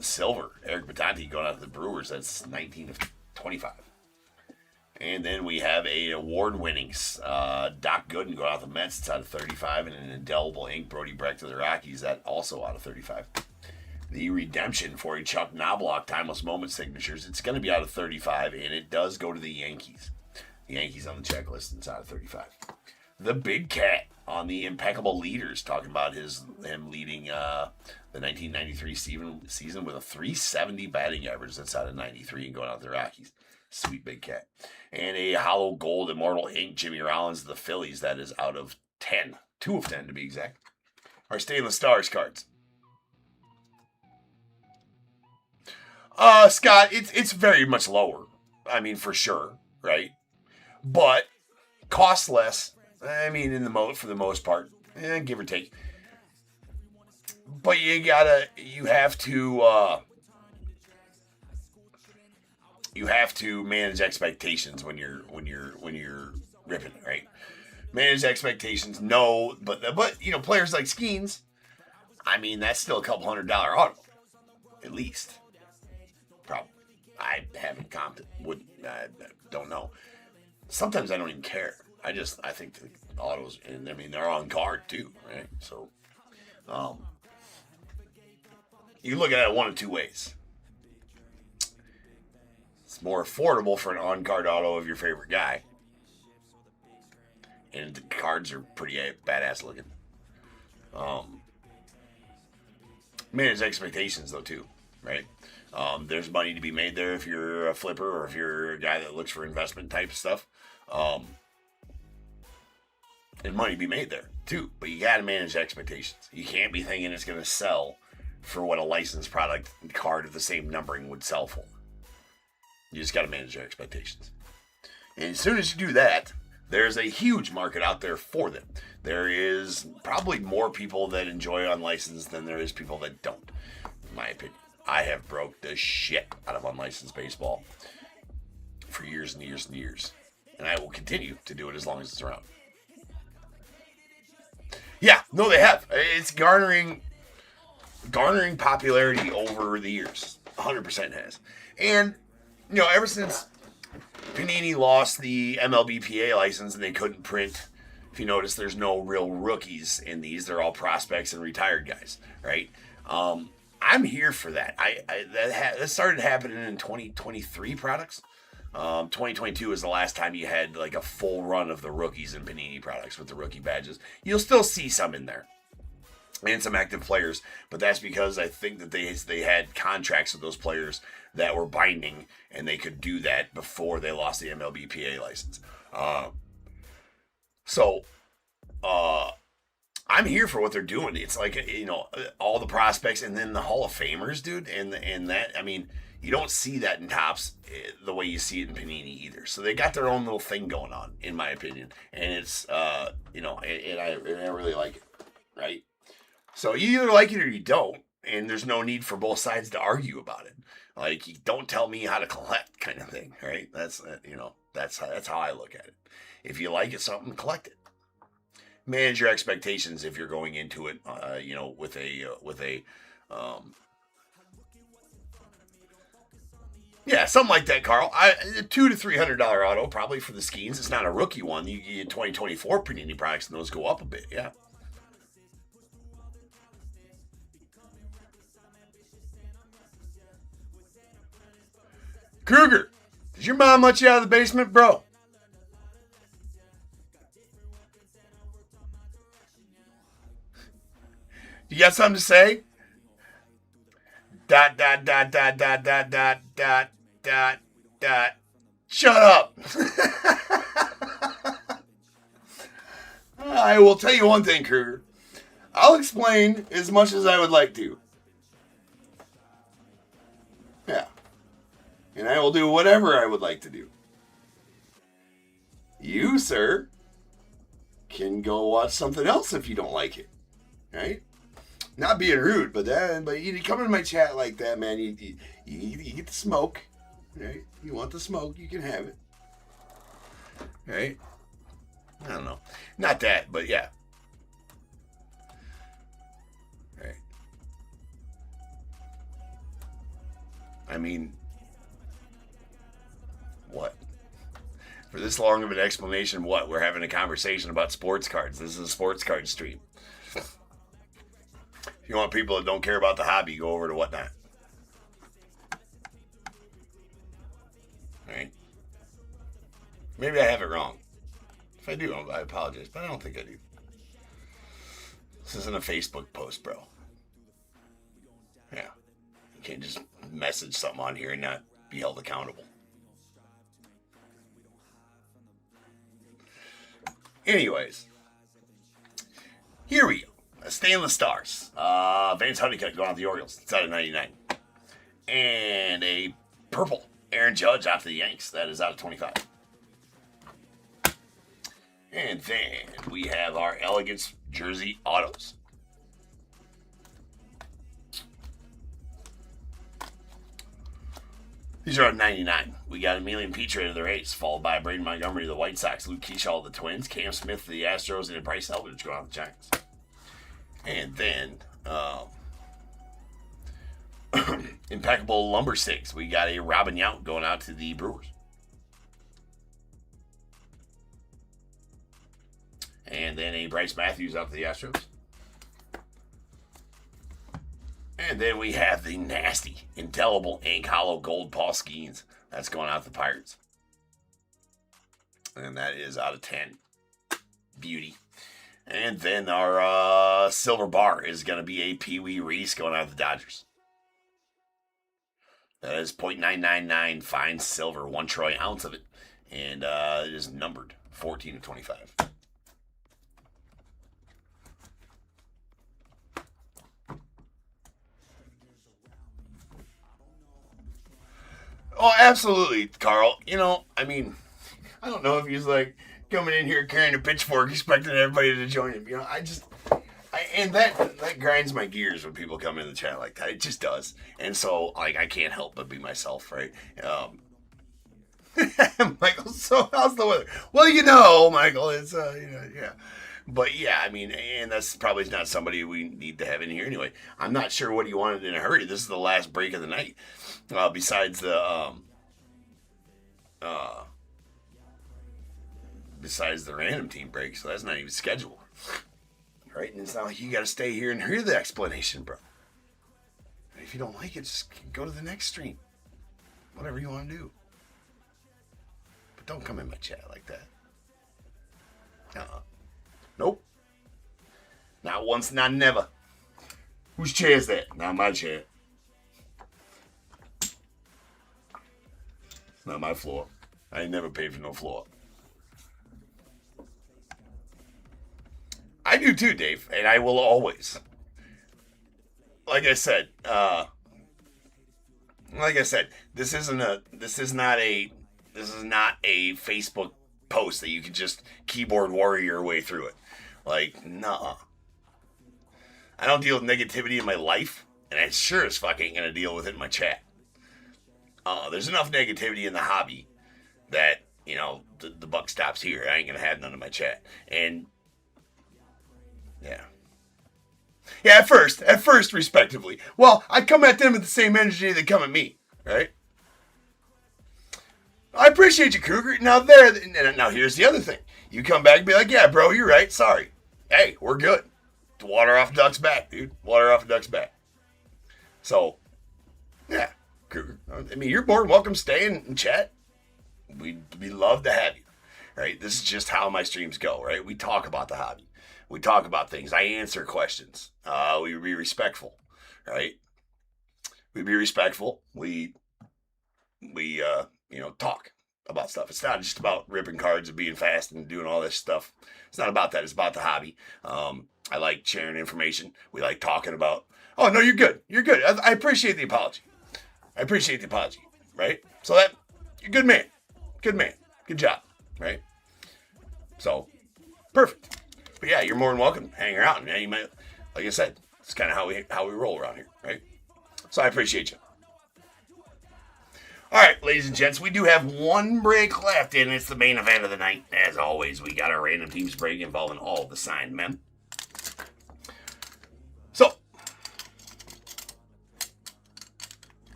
Speaker 1: silver, Eric Batanti going out to the Brewers. That's 19 of 25. And then we have a award-winning Doc Gooden going out to the Mets. It's out of 35. And an indelible ink, Brody Brecht to the Rockies. That also out of 35. The redemption for a Chuck Knobloch Timeless Moment signatures. It's going to be out of 35, and it does go to the Yankees. The Yankees on the checklist, and it's out of 35. The Big Cat on the Impeccable Leaders, talking about him leading the 1993 season with a 370 batting average. That's out of 93 and going out to the Rockies. Sweet Big Cat. And a hollow gold Immortal Ink, Jimmy Rollins of the Phillies. That is out of 10. 2 of 10 to be exact. Our Stainless Stars cards. Scott, it's very much lower. I mean, for sure, right? But costs less. I mean, for the most part, give or take. But you have to manage expectations when you're ripping it, right? Manage expectations. No, but players like Skeens, I mean, that's still a couple $100 auto, at least. Probably. I haven't comped it. I don't know. Sometimes I don't even care. I think the autos, and I mean, they're on card too, right? So, you look at it one of two ways. It's more affordable for an on-card auto of your favorite guy. And the cards are pretty badass looking. Manage expectations, though, too, right? There's money to be made there if you're a flipper or if you're a guy that looks for investment type stuff. There's money to be made there, too. But you got to manage expectations. You can't be thinking it's going to sell for what a licensed product card of the same numbering would sell for. You just got to manage your expectations. And as soon as you do that, there's a huge market out there for them. There is probably more people that enjoy unlicensed than there is people that don't, in my opinion. I have broke the shit out of unlicensed baseball for years and years and years. And I will continue to do it as long as it's around. Yeah, no, they have. It's garnering popularity over the years. 100% has. And, ever since Panini lost the MLBPA license and they couldn't print, if you notice, there's no real rookies in these. They're all prospects and retired guys, right? I'm here for that. That started happening in 2023 products. 2022 was the last time you had like a full run of the rookies in Panini products with the rookie badges. You'll still see some in there and some active players, but that's because I think that they had contracts with those players that were binding and they could do that before they lost the MLBPA license. I'm here for what they're doing. It's like, all the prospects and then the Hall of Famers, dude. And that, you don't see that in Topps the way you see it in Panini either. So they got their own little thing going on, in my opinion. And it's, I really like it, right? So you either like it or you don't. And there's no need for both sides to argue about it. Like, you don't tell me how to collect kind of thing, right? That's how I look at it. If you like it, something, collect it. Manage your expectations if you're going into it, with a something like that, Carl. $200 to $300 auto, probably for the Skeens. It's not a rookie one. You get 2024 Panini products, and those go up a bit, yeah. Kruger, did your mom let you out of the basement, bro? You got something to say? ... Shut up. I will tell you one thing, Kruger. I'll explain as much as I would like to. Yeah. And I will do whatever I would like to do. You, sir, can go watch something else if you don't like it. Right? Not being rude, but you come into my chat like that, man. You get the smoke, right? You want the smoke, you can have it, right? I don't know, not that, but yeah, right. What? For this long of an explanation, what? We're having a conversation about sports cards. This is a sports card stream. If you want people that don't care about the hobby, go over to Whatnot. Alright? Maybe I have it wrong. If I do, I apologize, but I don't think I do. This isn't a Facebook post, bro. Yeah. You can't just message something on here and not be held accountable. Anyways. Here we go. Stainless Stars. Vance Honeycutt going out the Orioles. It's out of 99. And a purple Aaron Judge out to the Yanks. That is out of 25. And then we have our Elegance Jersey Autos. These are out of 99. We got Emilian Petrie of the Rays, followed by Braden Montgomery of the White Sox, Luke Keyshaw of the Twins, Cam Smith of the Astros, and Bryce Eldridge going out the Giants. And then, Impeccable Lumber Sticks. We got a Robin Yount going out to the Brewers. And then a Bryce Matthews out to the Astros. And then we have the nasty, indelible ink hollow gold Paul Skeens. That's going out to the Pirates. And that is out of 10. Beauty. And then our silver bar is going to be a Pee Wee Reese going out to the Dodgers. That is .999 fine silver, 1 troy ounce of it. And it is numbered 14 of 25. Oh, absolutely, Carl. You know, I mean, I don't know if he's like coming in here carrying a pitchfork, expecting everybody to join him. You know, and that grinds my gears when people come in the chat like that. It just does. And so, like, I can't help but be myself, right? Michael, so how's the weather? Well, you know, Michael, it's, yeah. But yeah, I mean, and that's probably not somebody we need to have in here anyway. I'm not sure what he wanted in a hurry. This is the last break of the night. Besides the random team break, so that's not even scheduled. Right? And it's not like you got to stay here and hear the explanation, bro. If you don't like it, just go to the next stream. Whatever you want to do. But don't come in my chat like that. Nope. Not once, not never. Whose chair is that? Not my chair. It's not my floor. I ain't never paid for no floor. I do too, Dave, and I will always. Like I said, this is not a Facebook post that you can just keyboard warrior your way through it. Like, nah. I don't deal with negativity in my life, and I sure as fuck ain't gonna deal with it in my chat. There's enough negativity in the hobby that, you know, the buck stops here. I ain't gonna have none in my chat. And yeah. Yeah, at first, respectively. Well, I come at them with the same energy they come at me, right? I appreciate you, Cougar. Now here's the other thing. You come back and be like, yeah, bro, you're right. Sorry. Hey, we're good. Water off duck's back, dude. Water off duck's back. So, yeah, Cougar. I mean, you're more than welcome to stay and chat. We'd love to have you, right? This is just how my streams go, right? We talk about the hobby. We talk about things. I answer questions. We be respectful, right? We be respectful. We talk about stuff. It's not just about ripping cards and being fast and doing all this stuff. It's not about that. It's about the hobby. I like sharing information. We like talking about, oh, no, you're good. You're good. I appreciate the apology. Right? So you're a good man. Good man. Good job, right? So, perfect. But yeah, you're more than welcome to hang around. Yeah, you might, like I said, it's kind of how we roll around here, right? So I appreciate you. All right, ladies and gents, we do have one break left, and it's the main event of the night. As always, we got our random teams break involving all the signed men. So,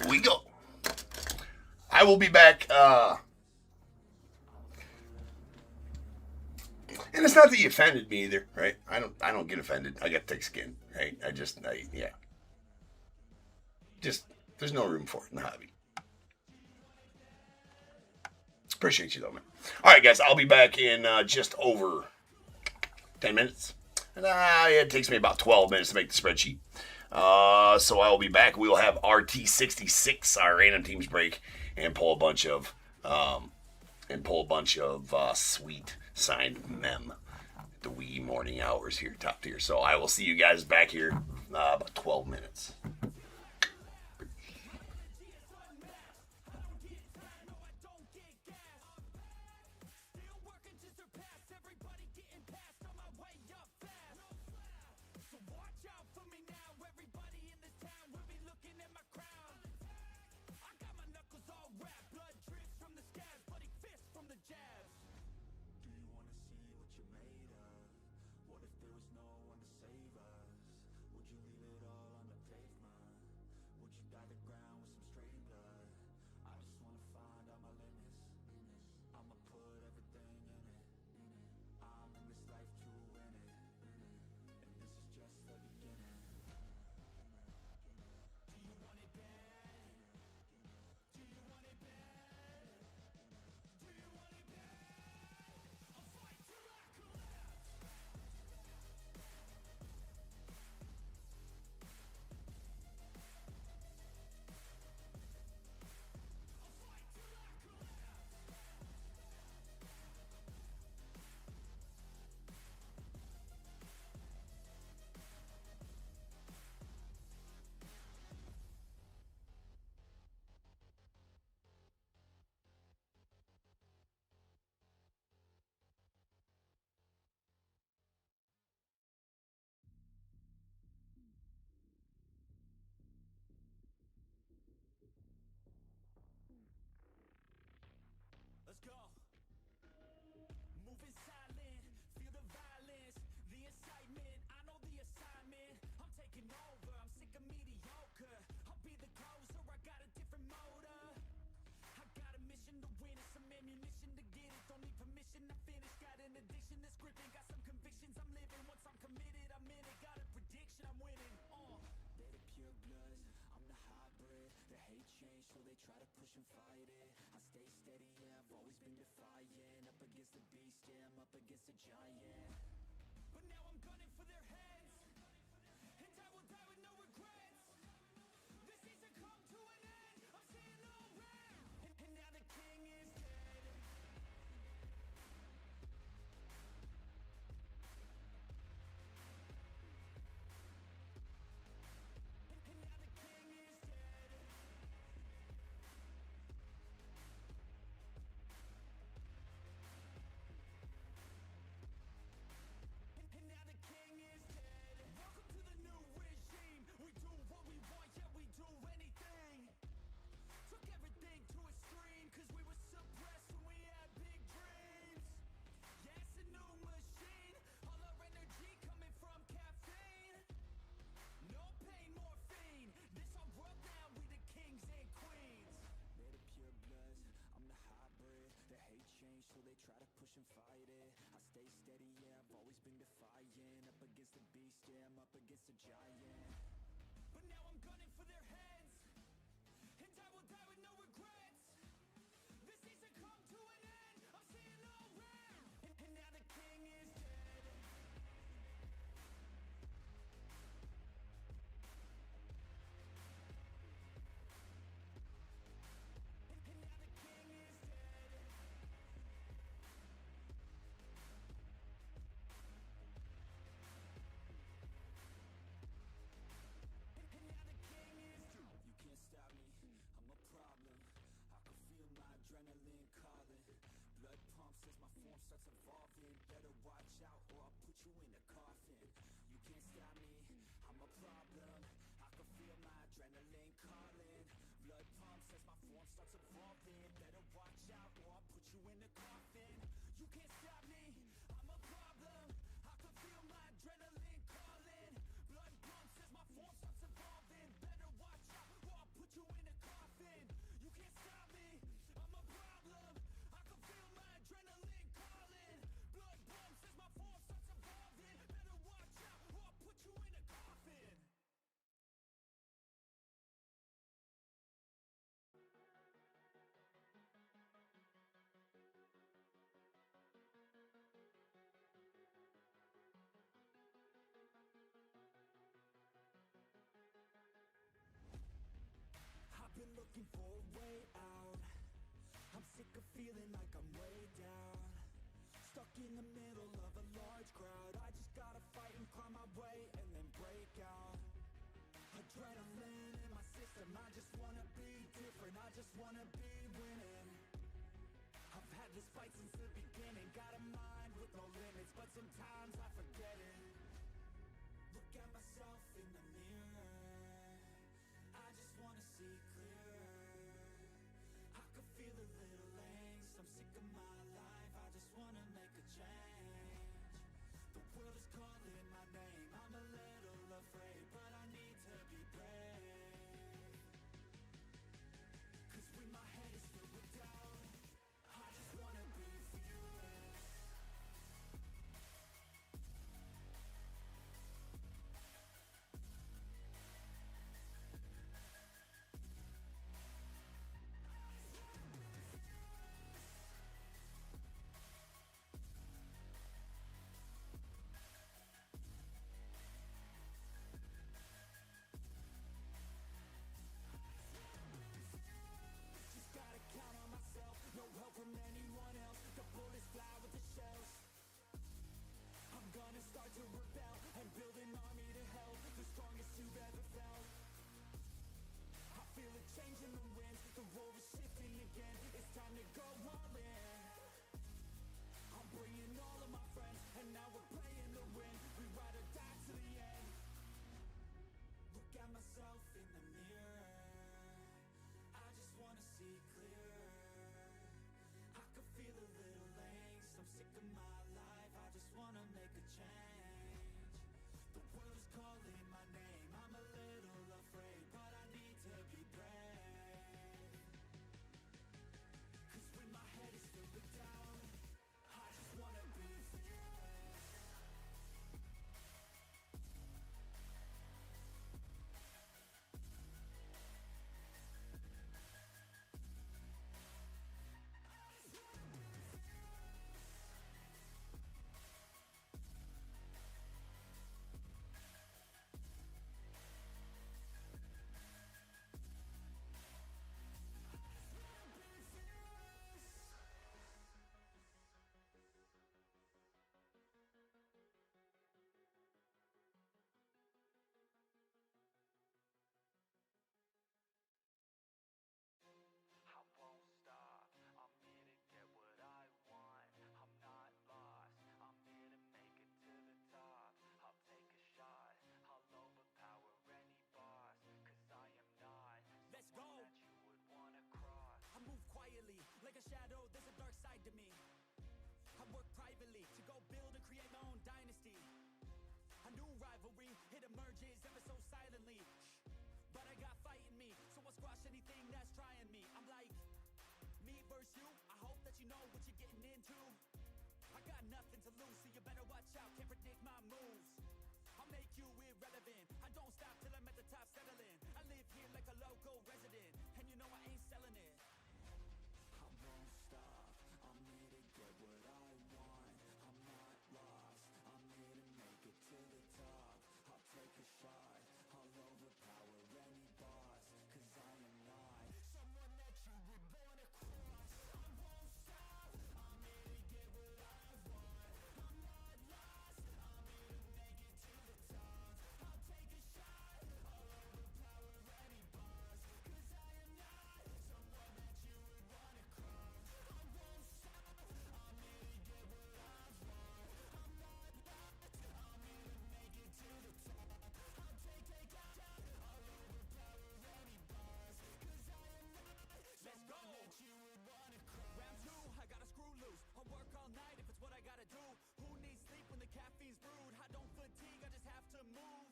Speaker 1: we go. I will be back. And it's not that you offended me either, right? I don't get offended. I got thick skin, right? There's no room for it in the hobby. Appreciate you though, man. All right, guys, I'll be back in just over 10 minutes. And it takes me about 12 minutes to make the spreadsheet. So I'll be back. We'll have RT66, our random teams break, and pull a bunch of sweet signed mem at the wee morning hours here, top tier. So I will see you guys back here about 12 minutes.
Speaker 3: What if there was no one to save us? Would you leave it all on the pavement? over. I'm sick of mediocre. I'll be the closer, I got a different motor. I got a mission to win and some ammunition to get it. Don't need permission to finish. Got an addiction that's gripping. Got some convictions I'm living. Once I'm committed, I'm in it. Got a prediction, I'm winning. They're the pure bloods, I'm the hybrid. They hate change, so they try to push and fight it. I stay steady, yeah, I've always been defiant. Up against the beast, yeah, I'm up against a giant. But now I'm gunning for their heads, and I will die with no regrets. This season come to an end, I'm seeing no red. And now the king is dead. And now the king is dead. And now the king is dead. Welcome to the new regime. We do what we want, yeah, we do anything. Took everything to a stream, cause we were suppressed when we had big dreams. Yeah, it's a new machine. All our energy coming from caffeine. No pain, morphine. This our world now, we the kings and queens. They're the pure bloods, I'm the hybrid. They hate change, so they try to push and fight it. I stay steady, yeah, I've always been defiant. Up against the beast, yeah, I'm up against a giant. But now I'm gunning for their heads, and I will die with no regrets. This season come to an end, I'm seeing no red. And now the king is dead. And now the king is dead. And now the king is dead. You can't stop me, I'm a problem. I can feel my adrenaline calling. Blood pumps as my form starts evolving. Better watch out or I'll put you in a coffin. You can't stop me, I'm a problem. I can feel my adrenaline calling. Blood pumps as my form starts evolving. Better watch out or I'll put you in a coffin. You can't stop me, I'm a problem. I can feel my adrenaline calling. Blood pumps as my form starts evolving. Better watch out or I'll put you in a coffin. You can't stop me, I'm a problem. I can feel my adrenaline calling. Blood pumps as my form starts evolving. Better watch out or I'll put you in a coffin. I've been looking for a way out. I'm sick of feeling like I'm way down. Stuck in the middle of a large crowd. I just gotta fight and climb my way and then break out. Adrenaline in my system. I just wanna be different. I just wanna be winning. I've had this fight since the beginning. Got a mind with no limits, but sometimes I forget it. Look at myself in the mirror. I just wanna see clearer. I could feel a little angst. I'm sick of my life. I just wanna make a change. The world is calling my name. I'm a little afraid, but I need to be brave. Cause when my head is filled with doubt, I just wanna be fearless. Count on myself, no help from anyone else. The bullets fly with the shells. I'm gonna start to rebel and build an army to help. The strongest you've ever felt. I feel a change in the wind. The roar is shifting again. It's time to go all in. I'm bringing all of my friends, and now we're playing to win. We ride or die to the end. Look at myself in the mirror. I just wanna see clearer. I could feel a little angst. I'm sick of my life. I just wanna make a change. The world is calling my name. I'm rivalry, it emerges ever so silently. But I got fight in me, so I'll squash anything that's trying me. I'm like, me versus you, I hope that you know what you're getting into. I got nothing to lose, so you better watch out, can't predict my moves. I'll make you irrelevant, I don't stop till I'm at the top settling. I live here like a local resident, and you know I ain't selling it. I won't stop, I'm here to get what I want. I'm not lost, I'm here to make it to the top. I'll take a shot, I'll overpower any boss. Cause I am not someone that you would wanna cross. I won't stop, I'm here to get what I want. I'm not lost, I'm here to make it to the top. I'll take a shot, I'll overpower any boss. Cause I am not someone that you would wanna cross. I won't stop, I'm here to get what I want. I'm not lost, I'm here to make it to the top. I'll take a shot, I'll overpower any boss. Cause I am not someone that you would wanna cross. Round two, I gotta screw loose. I'll work all night if it's what I gotta do. Who needs sleep when the caffeine's brewed? I don't fatigue, I just have to move.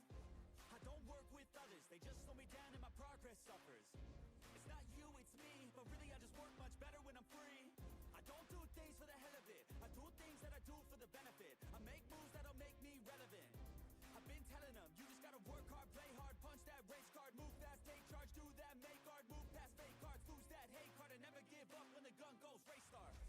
Speaker 3: I don't work with others, they just slow me down and my progress suffers. It's not you, it's me, but really I just work much better when I'm free. I don't do things for the hell of it, I do things that I do for the benefit. I make moves that'll make me relevant. I've been telling them, you just gotta work hard, play hard, punch that race card, move fast, take charge, do that, make art, move past fake cards, lose that hate card, and never give up when the gun goes, race starts.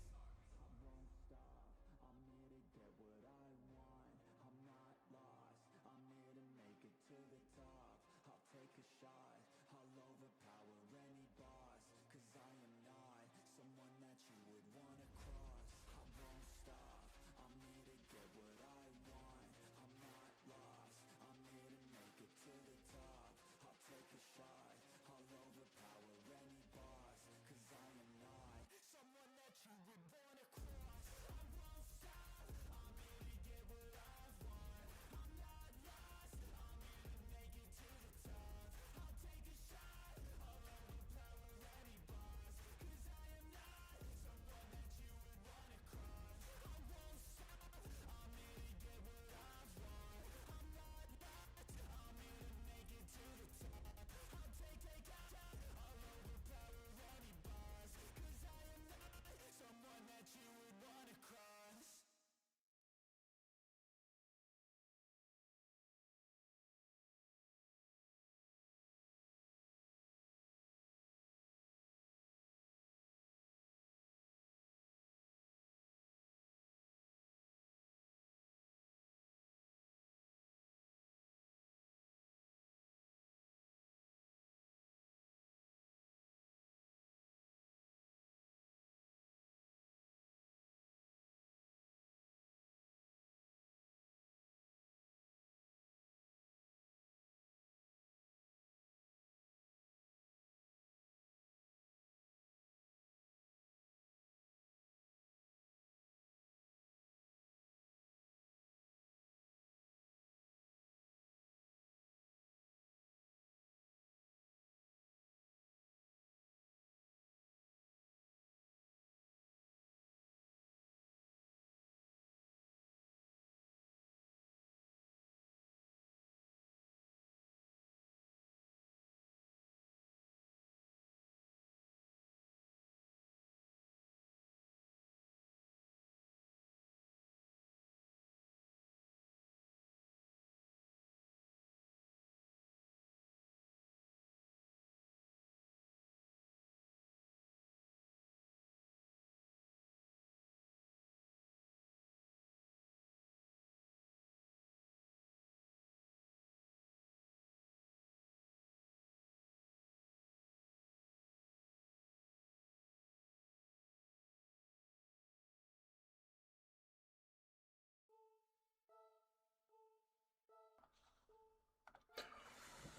Speaker 3: I won't stop, I'm here to get what I want. I'm not lost, I'm here to make it to the top. I'll take a shot, I'll overpower any boss. Cause I am not someone that you would wanna cross. I won't stop, I'm here to get what I want. I'm not lost, I'm here to make it to the top. I'll take a shot, I'll overpower any boss. Cause I am not someone that you would wanna cross. I won't stop, I'm here to get what I want. I'm not lost, I'm here to make it to the top. I'll take a shot, I'll overpower any boss. Cause I am not someone that you would wanna cross. I won't stop, I'm here to get what I want. I'm not lost, I'm here to make it to the top. I'll take a shot, I'll overpower any boss. Cause I am not someone that you would wanna cross.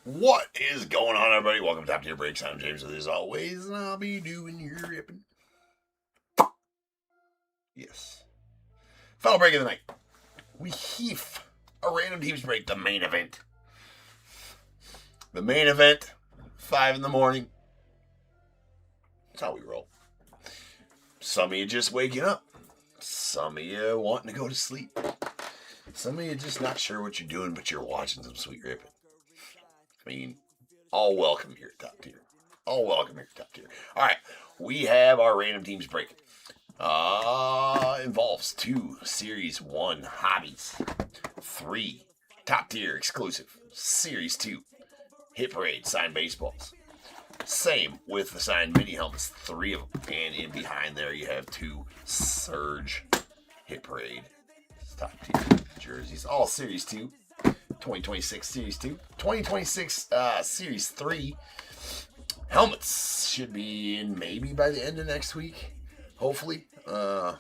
Speaker 1: What is going on, everybody? Welcome to Top Tier Breaks. I'm James, as always, and I'll be doing your ripping. Yes. Final break of the night. We heave a random teams break, the main event. The main event, 5 in the morning. That's how we roll. Some of you just waking up. Some of you wanting to go to sleep. Some of you just not sure what you're doing, but you're watching some sweet ripping. I mean, all welcome here at Top Tier. All welcome here at Top Tier. All right, we have our random teams break. Involves 2 Series 1 hobbies, 3 Top Tier exclusive Series 2 Hit Parade signed baseballs. Same with the signed mini helmets, 3 of them. And in behind there you have 2 Surge Hit Parade Top Tier jerseys. All Series 2, 2026 Series 2, 2026 Series 3 helmets should be in maybe by the end of next week. Hopefully. Power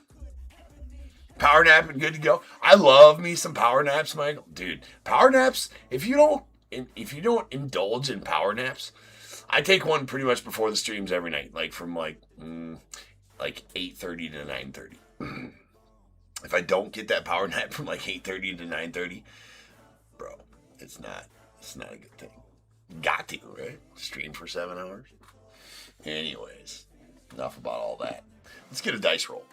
Speaker 1: nap and good to go. I love me some power naps, Michael. Dude, power naps, if you don't indulge in power naps, I take one pretty much before the streams every night, like from like 8:30 to 9:30. If I don't get that power nap from like 8:30 to 9:30, bro, it's not a good thing. Got to, right? Stream for 7 hours. Anyways, enough about all that. Let's get a dice roll.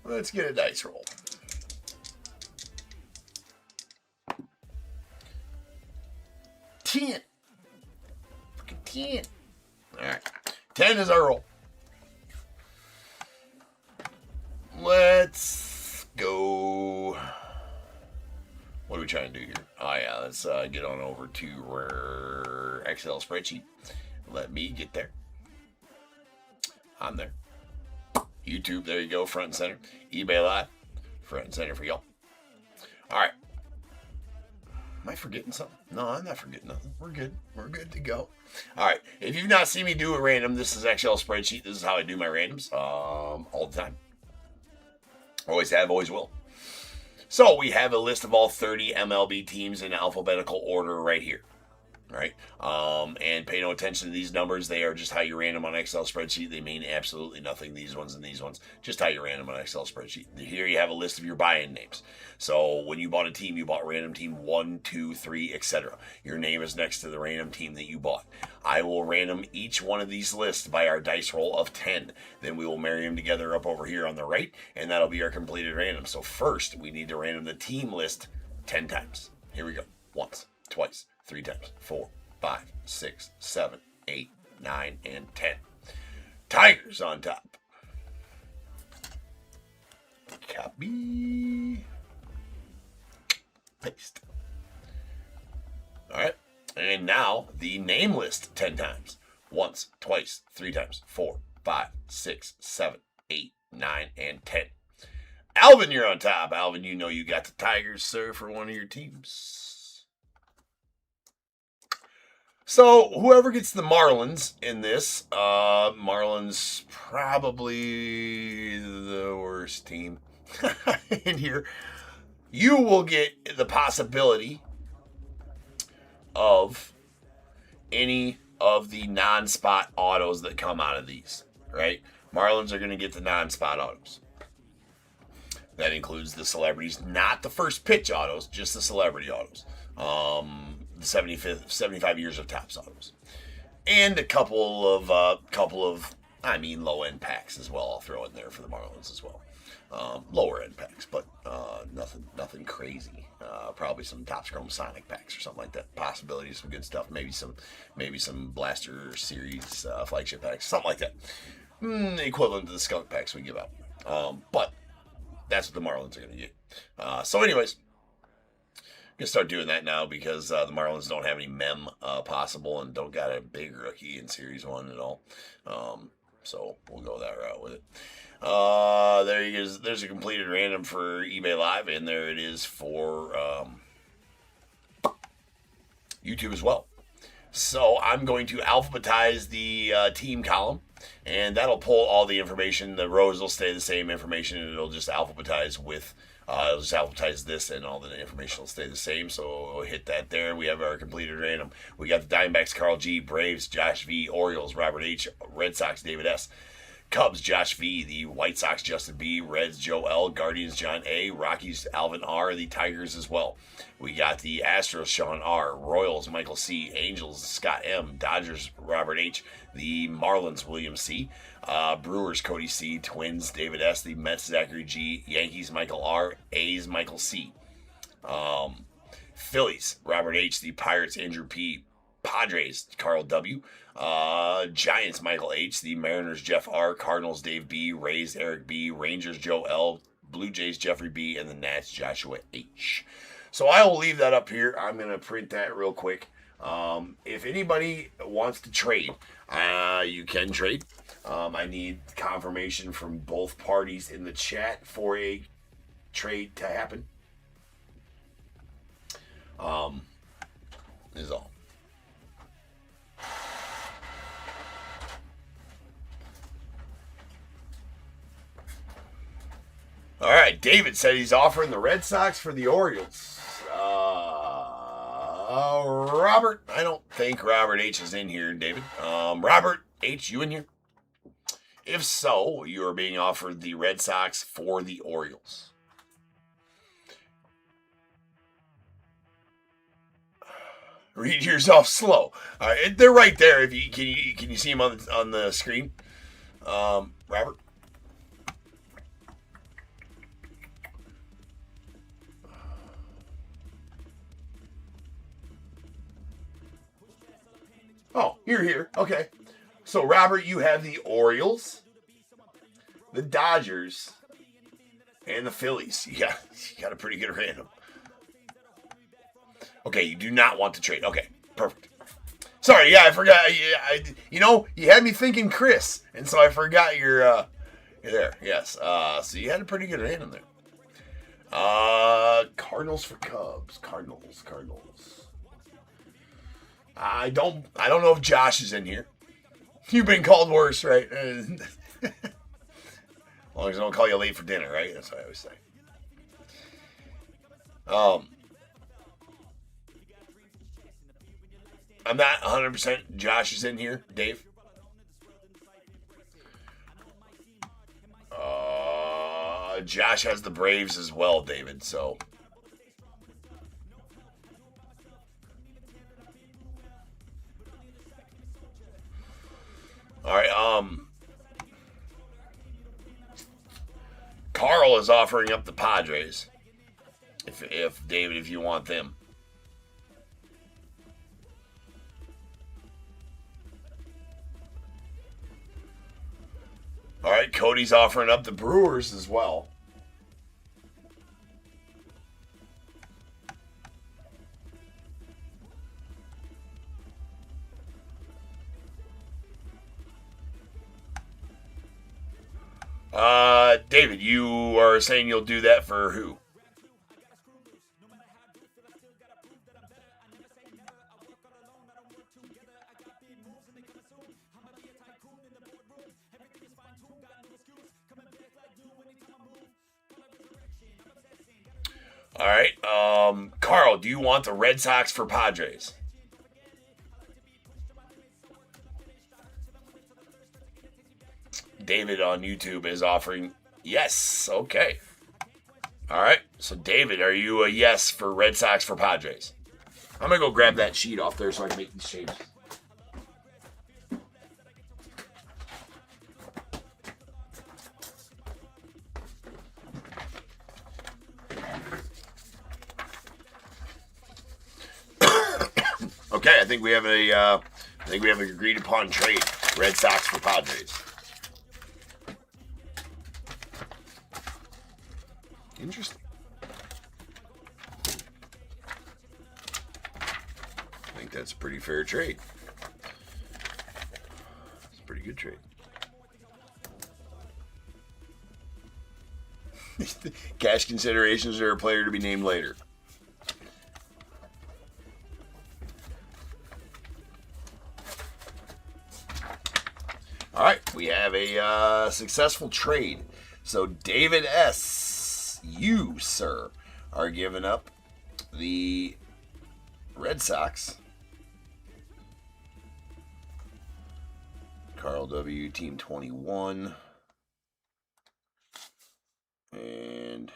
Speaker 1: Let's get a dice roll. 10. Fucking 10. Alright. 10 is our roll. Let's go. What are we trying to do here? Oh yeah, let's get on over to our Excel spreadsheet. Let me get there. I'm there. YouTube, there you go, front and center. eBay Live, front and center for y'all. All right. Am I forgetting something? No, I'm not forgetting nothing. We're good. We're good to go. All right. If you've not seen me do a random, this is Excel spreadsheet. This is how I do my randoms all the time. Always have, always will. So we have a list of all 30 MLB teams in alphabetical order right here. Right? And pay no attention to these numbers. They are just how you random on Excel spreadsheet. They mean absolutely nothing. These ones and these ones. Just how you random on Excel spreadsheet. Here you have a list of your buy-in names. So when you bought a team, you bought random team 1, 2, 3, etc. Your name is next to the random team that you bought. I will random each one of these lists by our dice roll of 10. Then we will marry them together up over here on the right, and that'll be our completed random. So first, we need to random the team list 10 times. Here we go. Once, twice, 3 times, 4, 5, 6, 7, 8, 9, and 10. Tigers on top. Copy. Paste. All right. And now the name list 10 times. Once, twice, 3 times, 4, 5, 6, 7, 8, 9, and 10. Alvin, you're on top. Alvin, you know you got the Tigers, sir, for one of your teams. So, whoever gets the Marlins in this, Marlins probably the worst team in here. You will get the possibility of any of the non-spot autos that come out of these, right? Marlins are going to get the non-spot autos. That includes the celebrities, not the first pitch autos, just the celebrity autos. The 75 years of Topps autos, and a couple of low-end packs as well. I'll throw in there for the Marlins as well. Lower end packs, but nothing crazy. Probably some Topps Chrome Sonic packs or something like that. Possibility of some good stuff. Maybe some Blaster Series flagship packs, something like that. Equivalent to the skunk packs we give out. But that's what the Marlins are going to get. So anyways, I'm going to start doing that now because the Marlins don't have any mem possible and don't got a big rookie in Series 1 at all. So we'll go that route with it. There he is. There's a completed random for eBay Live, and there it is for YouTube as well. So I'm going to alphabetize the team column, and that'll pull all the information. The rows will stay the same information, and it'll just alphabetize with... it'll just alphabetize this, and all the information will stay the same. So we'll hit that there. We have our completed random. We got the Diamondbacks, Carl G, Braves, Josh V, Orioles, Robert H, Red Sox, David S, Cubs, Josh V. The White Sox, Justin B. Reds, Joe L. Guardians, John A. Rockies, Alvin R. The Tigers as well. We got the Astros, Sean R. Royals, Michael C. Angels, Scott M. Dodgers, Robert H. The Marlins, William C. Brewers, Cody C. Twins, David S. The Mets, Zachary G. Yankees, Michael R. A's, Michael C. Phillies, Robert H. The Pirates, Andrew P. Padres, Carl W. Giants, Michael H. The Mariners, Jeff R. Cardinals, Dave B. Rays, Eric B. Rangers, Joe L. Blue Jays, Jeffrey B. And the Nats, Joshua H. So I will leave that up here. I'm going to print that real quick. If anybody wants to trade, you can trade. I need confirmation from both parties in the chat for a trade to happen. Is all. All right, David said he's offering the Red Sox for the Orioles. Robert, I don't think Robert H is in here, David. Robert H, you in here? If so, you are being offered the Red Sox for the Orioles. Read yourself slow. All right, they're right there. If you can you see them on the screen, Robert? Oh, you're here. Okay. So, Robert, you have the Orioles, the Dodgers, and the Phillies. You got a pretty good random. Okay, you do not want to trade. Okay, perfect. Sorry, yeah, I forgot. You had me thinking Chris, and so I forgot you're there. Yes. So you had a pretty good random there. Cardinals for Cubs. Cardinals. I don't know if Josh is in here. You've been called worse, right? As long as I don't call you late for dinner, right? That's what I always say. I'm not 100% Josh is in here, Dave. Josh has the Braves as well, David, so. All right, Carl is offering up the Padres. If David, if you want them. All right, Cody's offering up the Brewers as well. David, you are saying you'll do that for who? All right, Carl, do you want the Red Sox for Padres? David on YouTube is offering yes. Okay. All right. So, David, are you a yes for Red Sox for Padres? I'm going to go grab that sheet off there so I can make these changes. Okay, I think we have an agreed upon trade. Red Sox for Padres. Interesting. I think that's a pretty fair trade. It's a pretty good trade. Cash considerations or a player to be named later. All right, we have a successful trade. So David S., you, sir, are giving up the Red Sox. Carl W. Team 21. And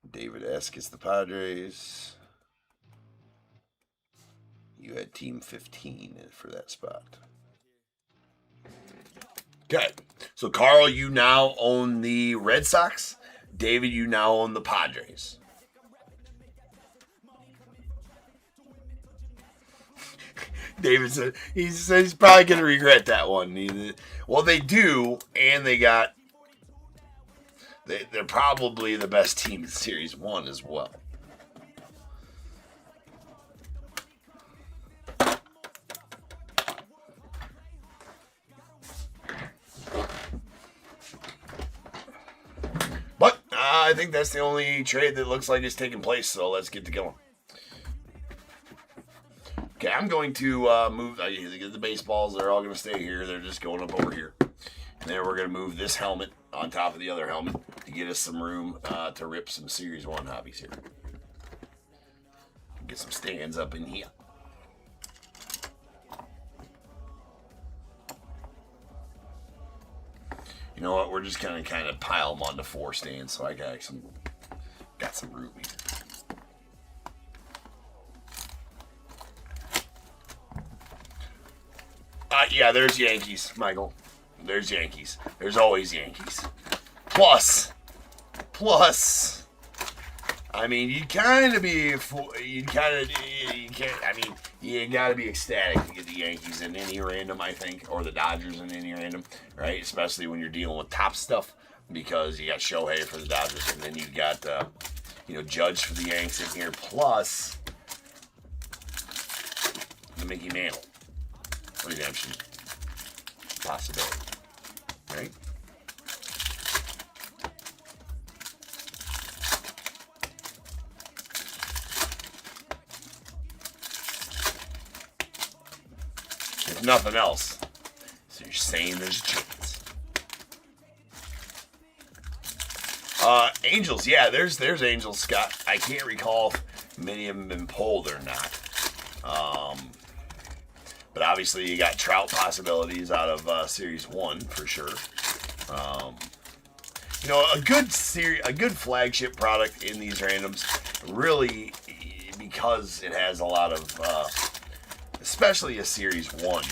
Speaker 1: David S. gets the Padres. You had Team 15 for that spot. Okay. So, Carl, you now own the Red Sox. David, you now own the Padres. David said he's probably going to regret that one. Well, they do, and they're probably the best team in Series 1 as well. But I think that's the only trade that looks like it's taking place, so let's get to going. Okay, I'm going to move. The baseballs, they're all going to stay here. They're just going up over here. And then we're going to move this helmet on top of the other helmet to get us some room to rip some Series 1 hobbies here. Get some stands up in here. You know what? We're just going to kind of pile them onto 4 stands, so I got some room here. Yeah, there's Yankees, Michael. There's Yankees. There's always Yankees. Plus, I mean, you gotta be ecstatic to get the Yankees in any random, I think, or the Dodgers in any random, right? Especially when you're dealing with top stuff, because you got Shohei for the Dodgers, and then you got, Judge for the Yanks in here, plus the Mickey Mantle redemption possibility, right? If nothing else, so you're saying there's a chance. Angels, yeah, there's Angels, Scott. I can't recall if many of them have been pulled or not. But obviously, you got Trout possibilities out of Series 1 for sure. A good flagship product in these randoms, really, because it has a lot of, especially a Series 1.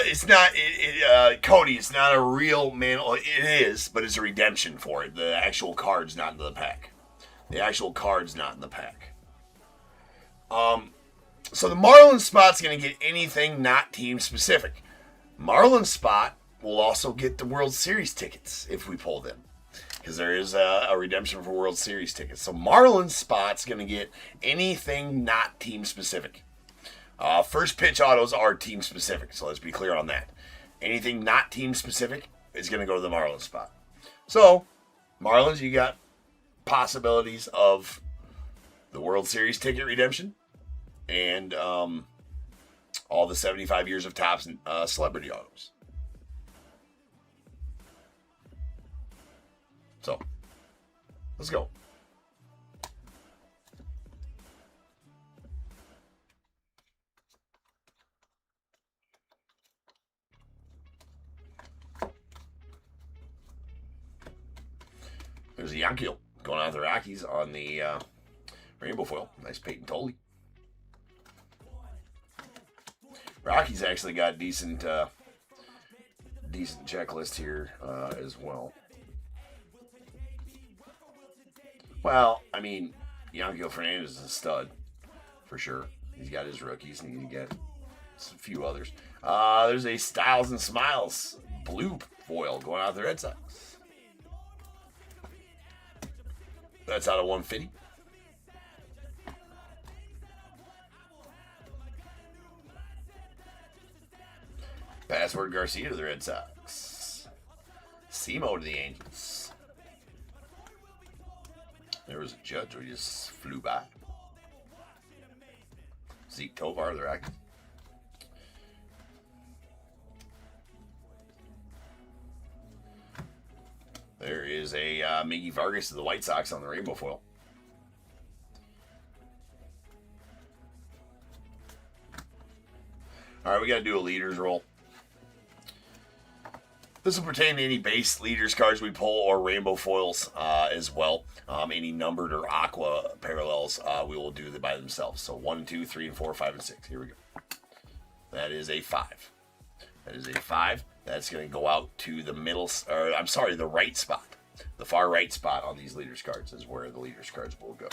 Speaker 1: It's not, Cody, it's not a real mantle. It is, but it's a redemption for it. The actual card's not in the pack. So the Marlin spot's going to get anything not team specific. Marlin spot will also get the World Series tickets if we pull them, because there is a redemption for World Series tickets. So Marlin spot's going to get anything not team specific. First pitch autos are team specific, so let's be clear on that. Anything not team specific is going to go to the Marlins spot. So, Marlins, you got possibilities of the World Series ticket redemption and all the 75 years of Topps celebrity autos. So, let's go. There's a Yankee going out of the Rockies on the rainbow foil. Nice Peyton Tolley. Rockies actually got decent checklist here as well. Well, I mean, Yankel Fernandez is a stud for sure. He's got his rookies, and you get a few others. There's a Styles and Smiles blue foil going out of the Red Sox. That's out of 150. Password Garcia to the Red Sox. Simo to the Angels. There was a Judge who just flew by. Zeke Tovar to the Rockies. There is a Miggy Vargas to the White Sox on the rainbow foil. All right, we got to do a leaders roll. This will pertain to any base leaders cards we pull or rainbow foils as well. Any numbered or aqua parallels, we will do them by themselves. So 1 and 2, 3 and 4, 5 and 6. Here we go. That is a 5. That is a 5. That's going to go out to the middle, or I'm sorry, the right spot. The far right spot on these leaders cards is where the leaders cards will go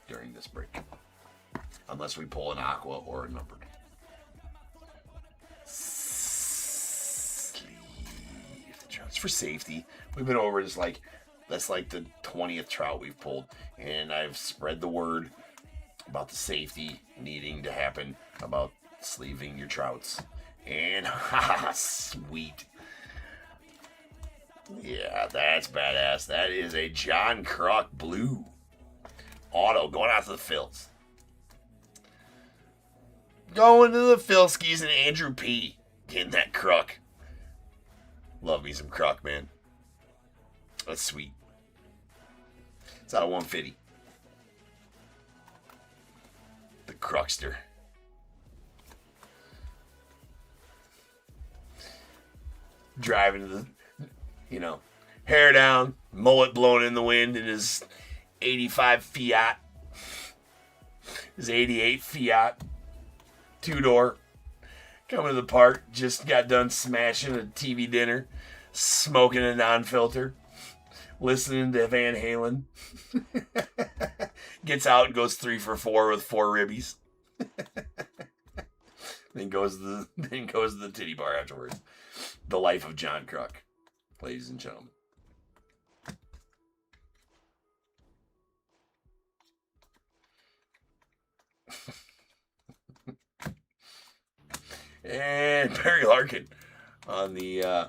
Speaker 1: during this break. Unless we pull an aqua or a numbered. It's for safety. We've been over this that's like the 20th trout we've pulled, and I've spread the word about the safety needing to happen about sleeving your trouts. And haha, sweet. Yeah, that's badass. That is a John Kruk blue auto going out to the Phils. Going to the Philskis and Andrew P. Getting that Kruk. Love me some Kruk, man. That's sweet. It's out of 150. The Krukster. Driving to the, hair down, mullet blowing in the wind in his 85 Fiat. His 88 Fiat. 2-door. Coming to the park, just got done smashing a TV dinner, smoking a non-filter, listening to Van Halen. Gets out and goes 3 for 4 with 4 ribbies. then goes to the titty bar afterwards. The life of John Kruk, ladies and gentlemen. And Barry Larkin on the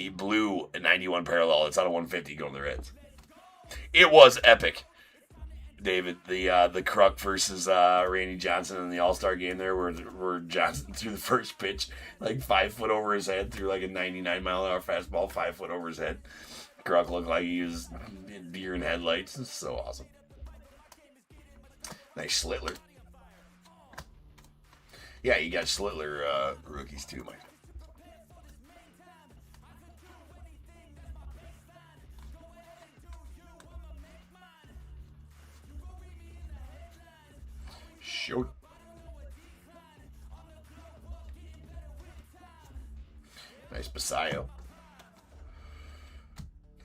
Speaker 1: blue 91 parallel. It's out of 150 going to the Reds. It was epic, David. The Kruk versus Randy Johnson in the All-Star game there, where Johnson threw the first pitch like 5 foot over his head, threw like a 99-mile-an-hour fastball 5 foot over his head. Kruk looked like he was deer in headlights. It's so awesome. Nice Schlittler. Yeah, you got Schlittler rookies too, Mike. Sure. Nice Basayo.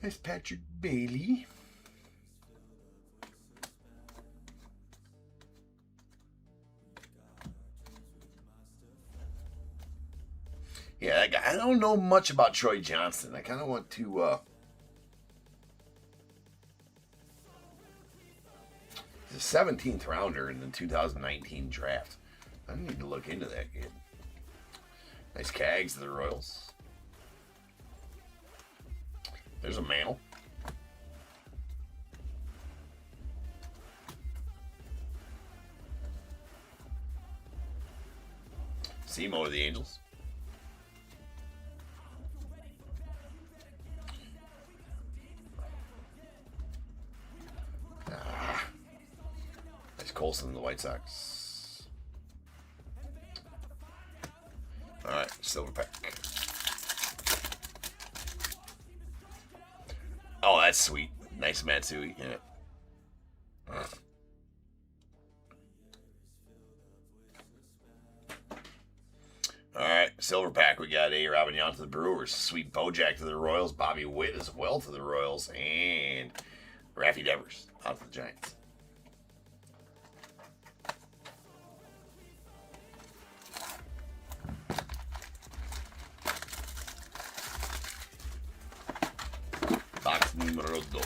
Speaker 1: Nice Patrick Bailey. Yeah, that guy. I don't know much about Troy Johnston. I kind of want to. He's a 17th rounder in the 2019 draft. I need to look into that kid. Nice Cags to the Royals. There's a Mantle. Simo to the Angels. Colson and the White Sox. All right, silver pack. Oh, that's sweet. Nice Matsui. Yeah. All right, silver pack. We got a Robin Yount to the Brewers, sweet Bojack to the Royals, Bobby Witt as well to the Royals, and Raffy Devers out to the Giants. Número 2.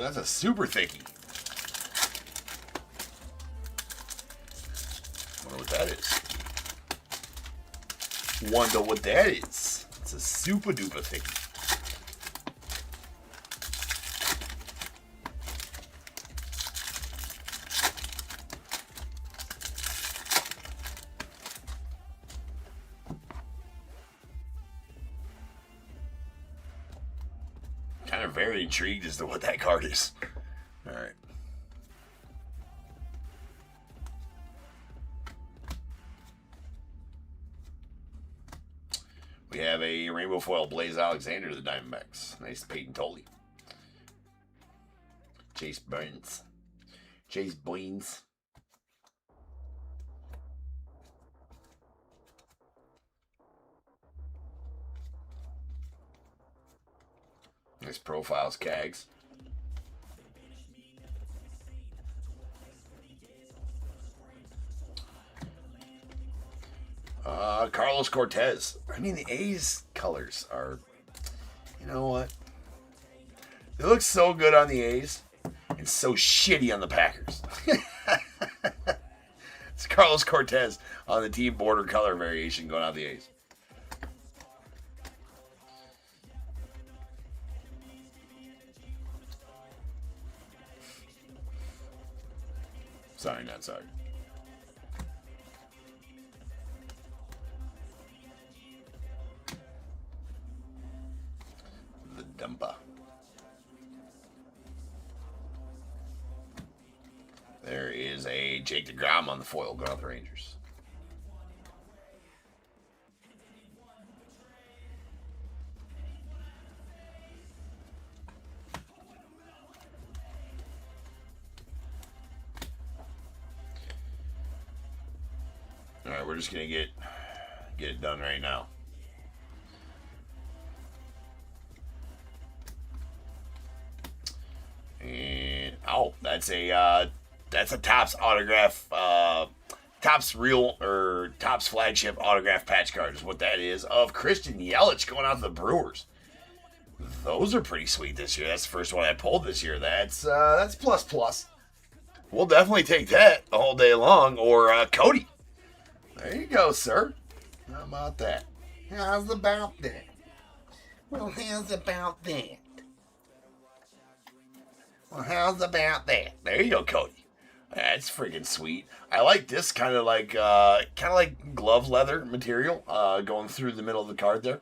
Speaker 1: that's a super thickie. Wonder what that is. Wonder what that is. It's a super duper thickie. Kind of very intrigued as to what that card is. All right. We have a rainbow foil Blaze Alexander to the Diamondbacks. Nice Peyton Tolley. Chase Burns. Chase Boynes. Nice profiles, Cags. Carlos Cortez. I mean, the A's colors are, you know what? They look so good on the A's and so shitty on the Packers. It's Carlos Cortez on the team border color variation going on the A's. Sorry, not sorry. The Dumpa. There is a Jake DeGrom on the foil going out the Rangers. All right, we're just gonna get it done right now. And that's a Topps autograph, Topps real or Topps flagship autograph patch card is what that is of Christian Yelich going out to the Brewers. Those are pretty sweet this year. That's the first one I pulled this year. That's plus. We'll definitely take that all day long. Or Cody. There you go, sir. How about that? How's about that? Well, how's about that? Well, how's about that? There you go, Cody. That's freaking sweet. I like this kind of like glove leather material going through the middle of the card there.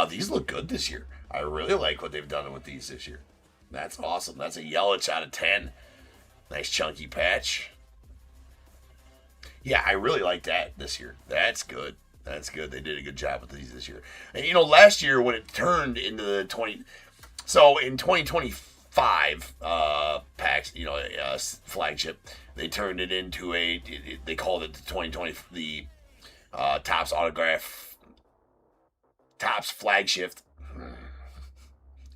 Speaker 1: These look good this year. I really like what they've done with these this year. That's awesome. That's a Yelich out of 10. Nice chunky patch. Yeah, I really like that this year. That's good. That's good. They did a good job with these this year. And, you know, last year when it turned into the 20... So, in 2025 packs, you know, flagship, they turned it into they called it the 2020... The Topps autograph... Topps flagship...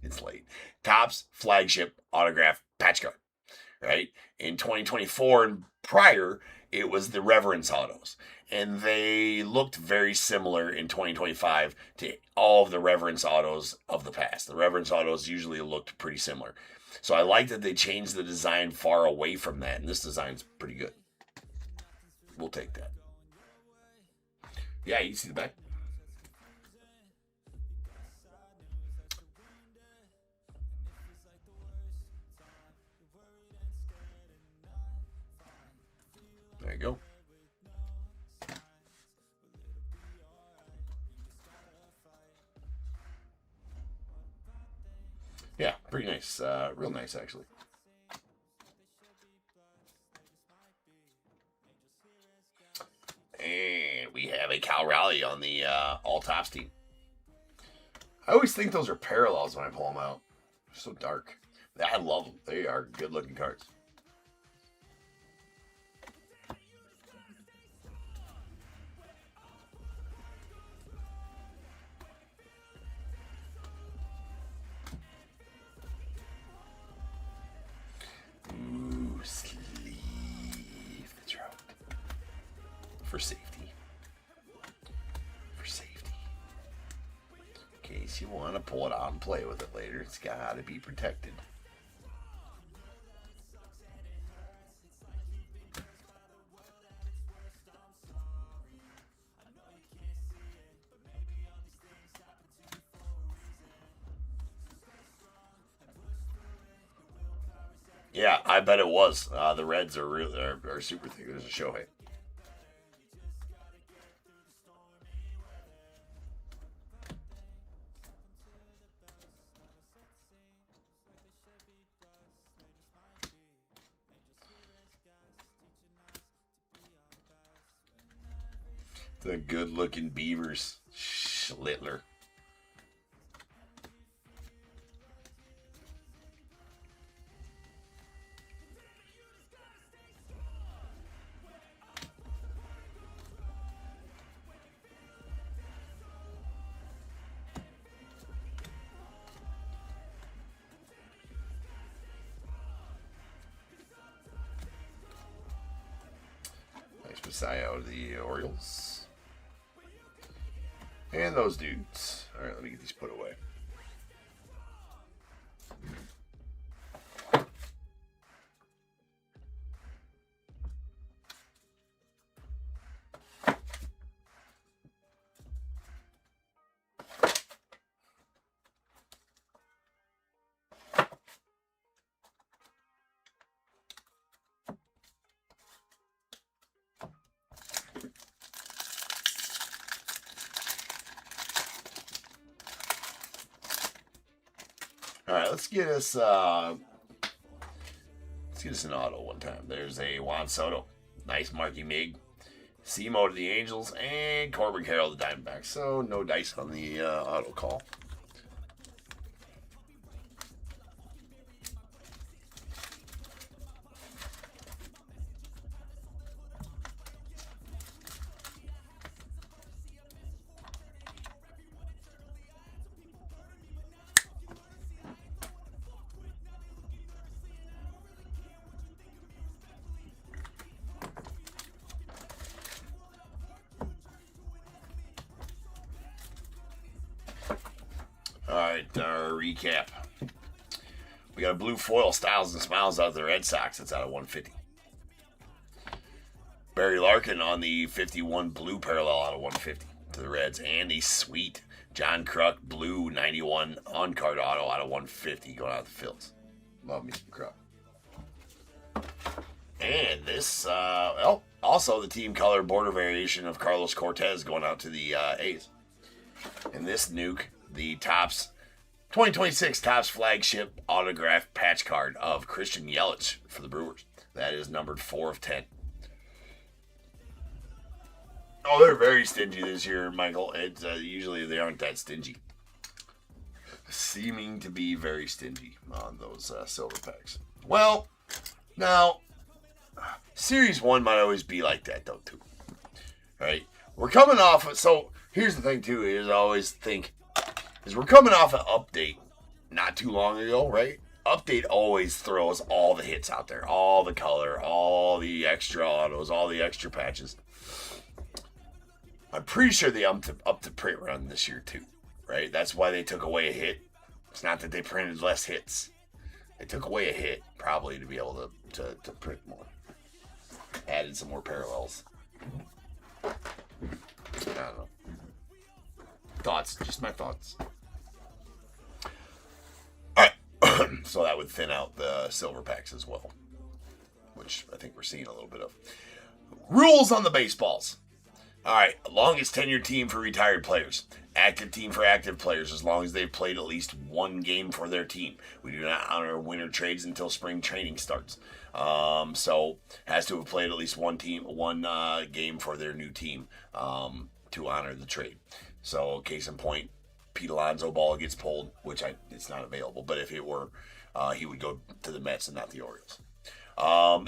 Speaker 1: It's late. Topps flagship autograph patch card. Right? In 2024 and prior... It was the Reverence autos, and they looked very similar in 2025 to all of the Reverence autos of the past. The Reverence autos usually looked pretty similar. So I like that they changed the design far away from that, and this design's pretty good. We'll take that. Yeah, you see the back. There you go. Yeah, pretty nice. Real nice, actually. And we have a Cal Raleigh on the All Topps team. I always think those are parallels when I pull them out. They're so dark. I love them. They are good-looking cards. Sleeve the trout. For safety. For safety. In case you want to pull it out and play with it later, it's got to be protected. Yeah, I bet it was. The Reds are really are super thick. There's a Shohei. The good-looking Beavers. Schlittler. Nice Messiah out of the Orioles. And those dudes. All right, let me get these put away. All right, let's get us an auto one time. There's a Juan Soto, nice Marky Mig, Simo to the Angels, and Corbin Carroll to the Diamondbacks. So no dice on the auto call. All right, our recap. We got a blue foil, Styles and Smiles out of the Red Sox. That's out of 150. Barry Larkin on the 51 blue parallel out of 150 to the Reds. And a sweet John Kruk blue 91 on-card auto out of 150 going out to the Phils. Love me some Kruk. And this, also the team color border variation of Carlos Cortez going out to the A's. And this nuke, the Topps 2026 Topps flagship autographed patch card of Christian Yelich for the Brewers. That is numbered 4 of 10. Oh, they're very stingy this year, Michael. It's usually they aren't that stingy. Seeming to be very stingy on those silver packs. Well, now Series 1 might always be like that though too. Right? We're coming off of, so here's the thing too, is I always think is we're coming off an update not too long ago, right? Update always throws all the hits out there, all the color, all the extra autos, all the extra patches. I'm pretty sure they up the print run this year too, right? That's why they took away a hit. It's not that they printed less hits. They took away a hit probably to be able to print more. Added some more parallels. I don't know. Thoughts, just my thoughts. Alright, so that would thin out the silver packs as well, which I think we're seeing a little bit of. Rules on the baseballs. Alright, longest tenured team for retired players. Active team for active players as long as they've played at least one game for their team. We do not honor winter trades until spring training starts. So has to have played at least one game for their new team to honor the trade. So case in point, Pete Alonso ball gets pulled, which it's not available. But if it were, he would go to the Mets and not the Orioles.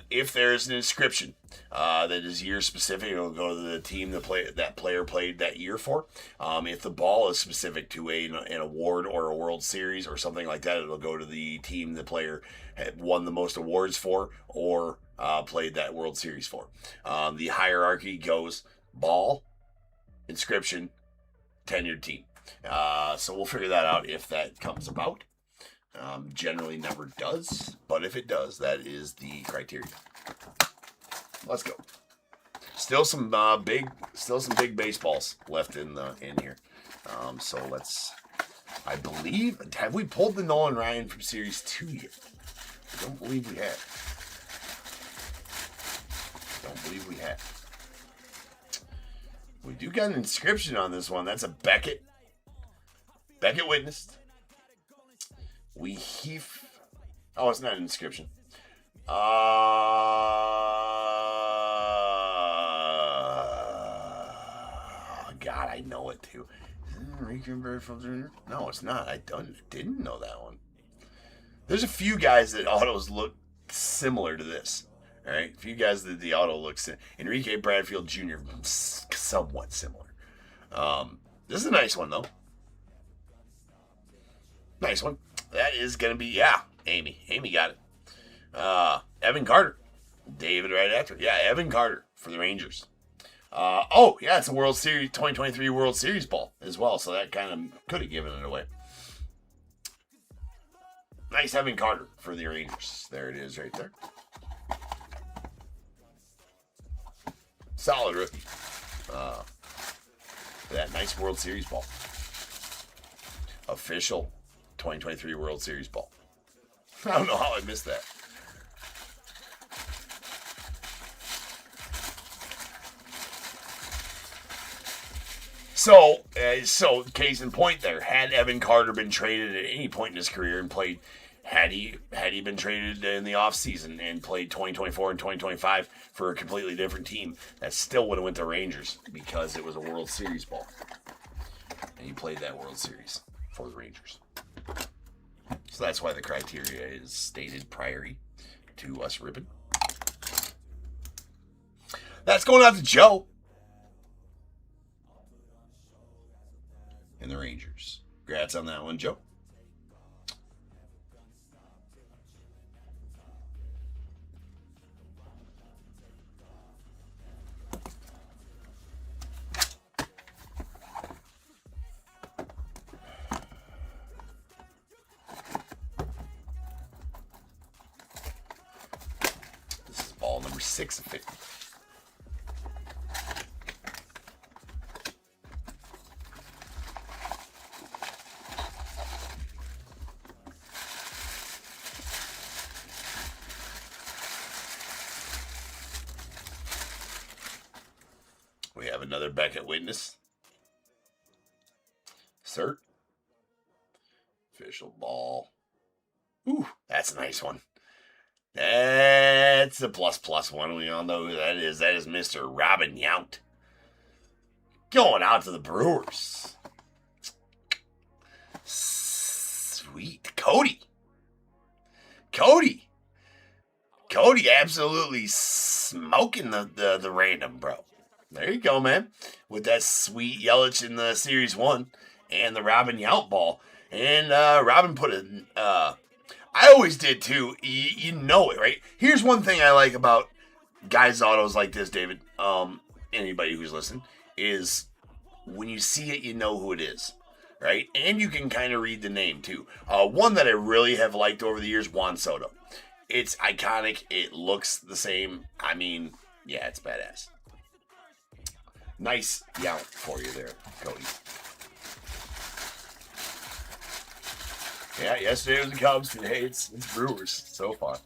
Speaker 1: If there's an inscription that is year specific, it'll go to the team that player played that year for. If the ball is specific to an award or a World Series or something like that, it'll go to the team the player had won the most awards for or played that World Series for. The hierarchy goes ball, inscription, tenured team. So we'll figure that out if that comes about. Generally never does, but if it does, that is the criteria. Let's go. Still some big baseballs left in here. So let's. I believe, have we pulled the Nolan Ryan from Series 2 yet? Don't believe we had. Don't believe we had. We do got an inscription on this one. That's a Beckett. Beckett witnessed. Oh, it's not an inscription. God, I know it too. No, it's not. I didn't know that one. There's a few guys that autos look similar to this. All right, a few guys that the auto looks. Enrique Bradfield Jr. somewhat similar. This is a nice one though. Nice one. That is gonna be Amy. Amy got it. Evan Carter. David right after. Yeah, Evan Carter for the Rangers. It's a World Series 2023 World Series ball as well, so that kind of could have given it away. Nice Evan Carter for the Rangers. There it is right there. Solid rookie. That nice World Series ball. Official 2023 World Series ball. I don't know how I missed that. So case in point there, had Evan Carter been traded at any point in his career and played, had he been traded in the offseason and played 2024 and 2025 for a completely different team, that still would have went to Rangers because it was a World Series ball. And he played that World Series for the Rangers. So that's why the criteria is stated prior to us ripping. That's going out to Joe. And the Rangers. Congrats on that one, Joe. This is ball number 6 of 50. We have another Beckett witness. Cert. Official ball. Ooh, that's a nice one. That's a plus one. We all know who that is. That is Mr. Robin Yount. Going out to the Brewers. Sweet. Cody absolutely smoking the random, bro. There you go, man. With that sweet Yelich in the Series 1 and the Robin Yount ball. And Robin put it, I always did too. You know it, right? Here's one thing I like about guys' autos like this, David. Anybody who's listening, is when you see it, you know who it is, right? And you can kind of read the name too. One that I really have liked over the years, Juan Soto. It's iconic. It looks the same. I mean, yeah, it's badass. Nice Yount for you there, Cody. Yeah, yesterday was the Cubs. Today it's Brewers. So far.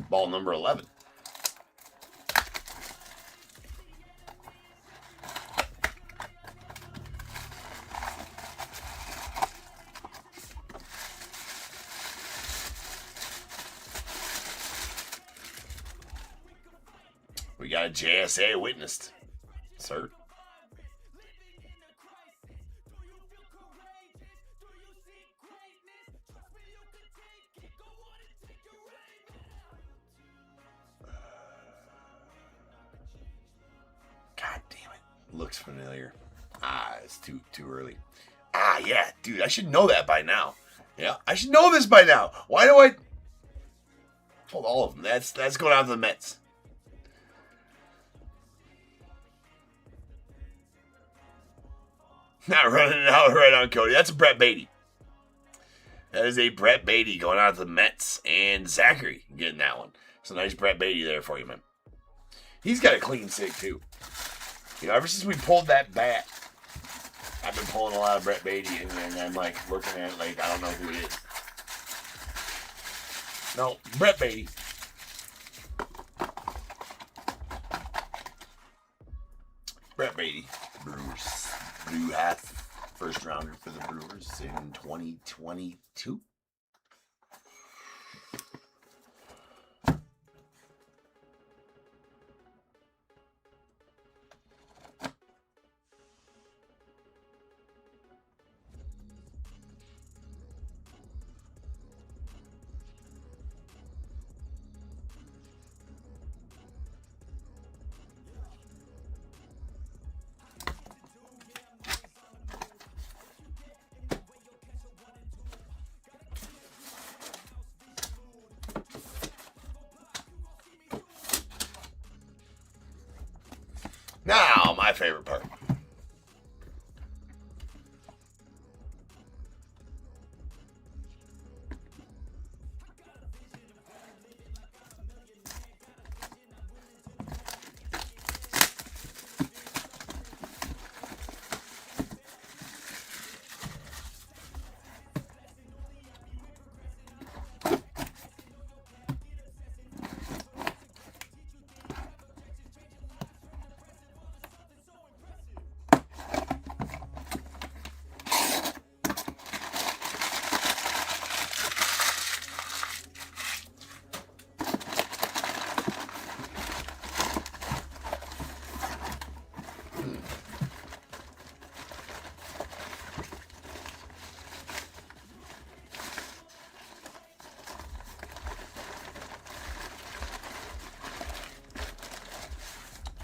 Speaker 1: Ball number 11. We got a JSA witnessed. Sir. God damn it. Looks familiar. It's too early. Ah, yeah, dude, I should know that by now. Yeah, I should know this by now. Why do I... Hold all of them. That's going out to the Mets. Not running it out right on Cody. That's a Brett Beatty. That is a Brett Beatty going out to the Mets. And Zachary getting that one. It's a nice Brett Beatty there for you, man. He's got a clean sig, too. You know, ever since we pulled that bat, I've been pulling a lot of Brett Beatty, and I'm like looking at it like I don't know who it is. No, Brett Beatty. Brett Beatty, Brewers. Blue hat, first rounder for the Brewers in 2022. Now, my favorite part.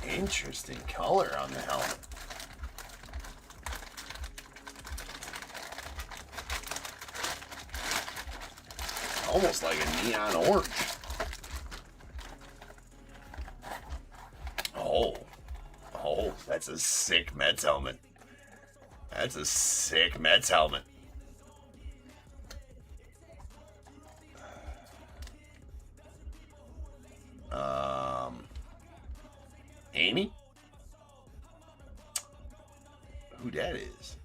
Speaker 1: Interesting color on the helmet. Almost like a neon orange. Oh, that's a sick Mets helmet. That's a sick Mets helmet. Amy? Who that is?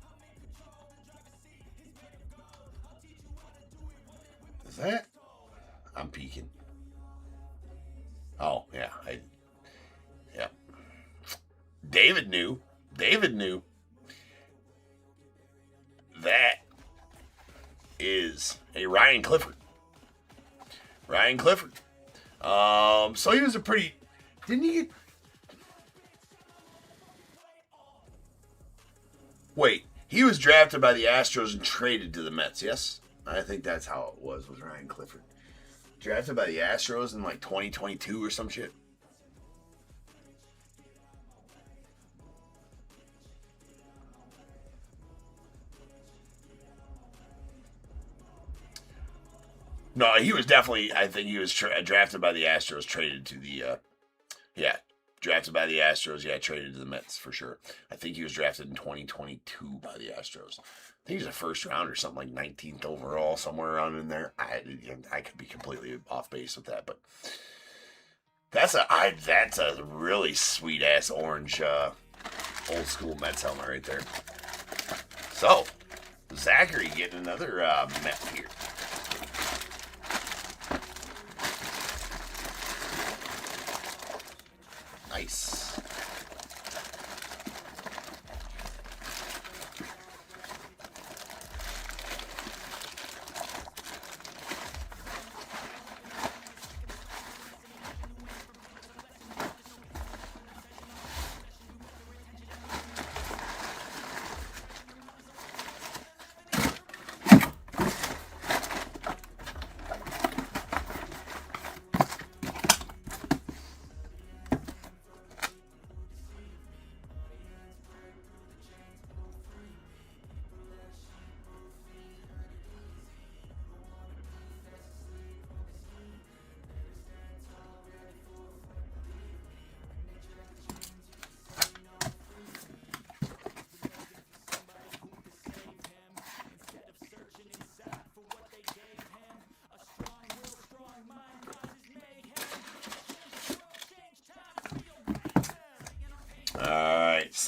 Speaker 1: Is that? I'm peeking. Oh, yeah. Yeah. David knew. That is a Ryan Clifford. So he was a pretty... Didn't he get... Wait, he was drafted by the Astros and traded to the Mets, yes? I think that's how it was with Ryan Clifford. Drafted by the Astros in like 2022 or some shit. No, he was definitely, I think he was drafted by the Astros, traded to the, drafted by the Astros, traded to the Mets for sure. I think he was drafted in 2022 by the Astros. I think he's a first round or something like 19th overall, somewhere around in there. I could be completely off base with that, but that's a really sweet ass orange old school Mets helmet right there. So Zachary getting another Met here. Nice.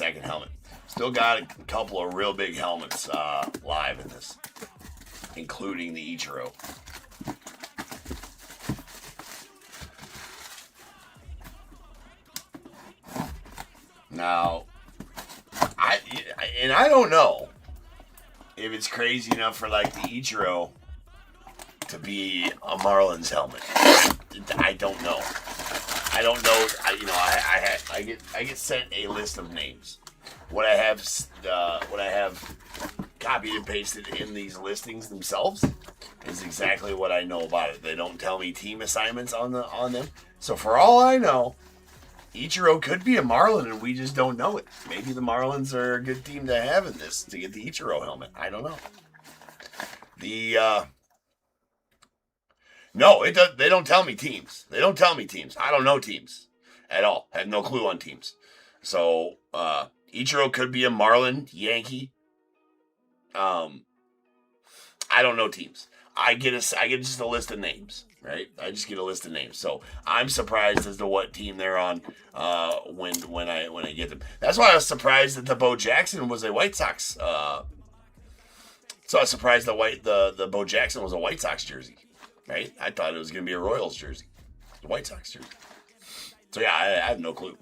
Speaker 1: second helmet. Still got a couple of real big helmets live in this, including the Ichiro. Now, I don't know if it's crazy enough for like the Ichiro to be a Marlins helmet. I don't know. I don't know. I get sent a list of names. What I have copied and pasted in these listings themselves is exactly what I know about it. They don't tell me team assignments on them. So for all I know, Ichiro could be a Marlin and we just don't know it. Maybe the Marlins are a good team to have in this to get the Ichiro helmet. I don't know. No, it does. They don't tell me teams. They don't tell me teams. I don't know teams at all. I have no clue on teams. So Ichiro could be a Marlin, Yankee. I don't know teams. I get just a list of names, right? I just get a list of names. So I'm surprised as to what team they're on when I get them. That's why I was surprised that the Bo Jackson was a White Sox. So I was surprised the Bo Jackson was a White Sox jersey, right? I thought it was going to be a Royals jersey, the White Sox jersey. So yeah, I have no clue.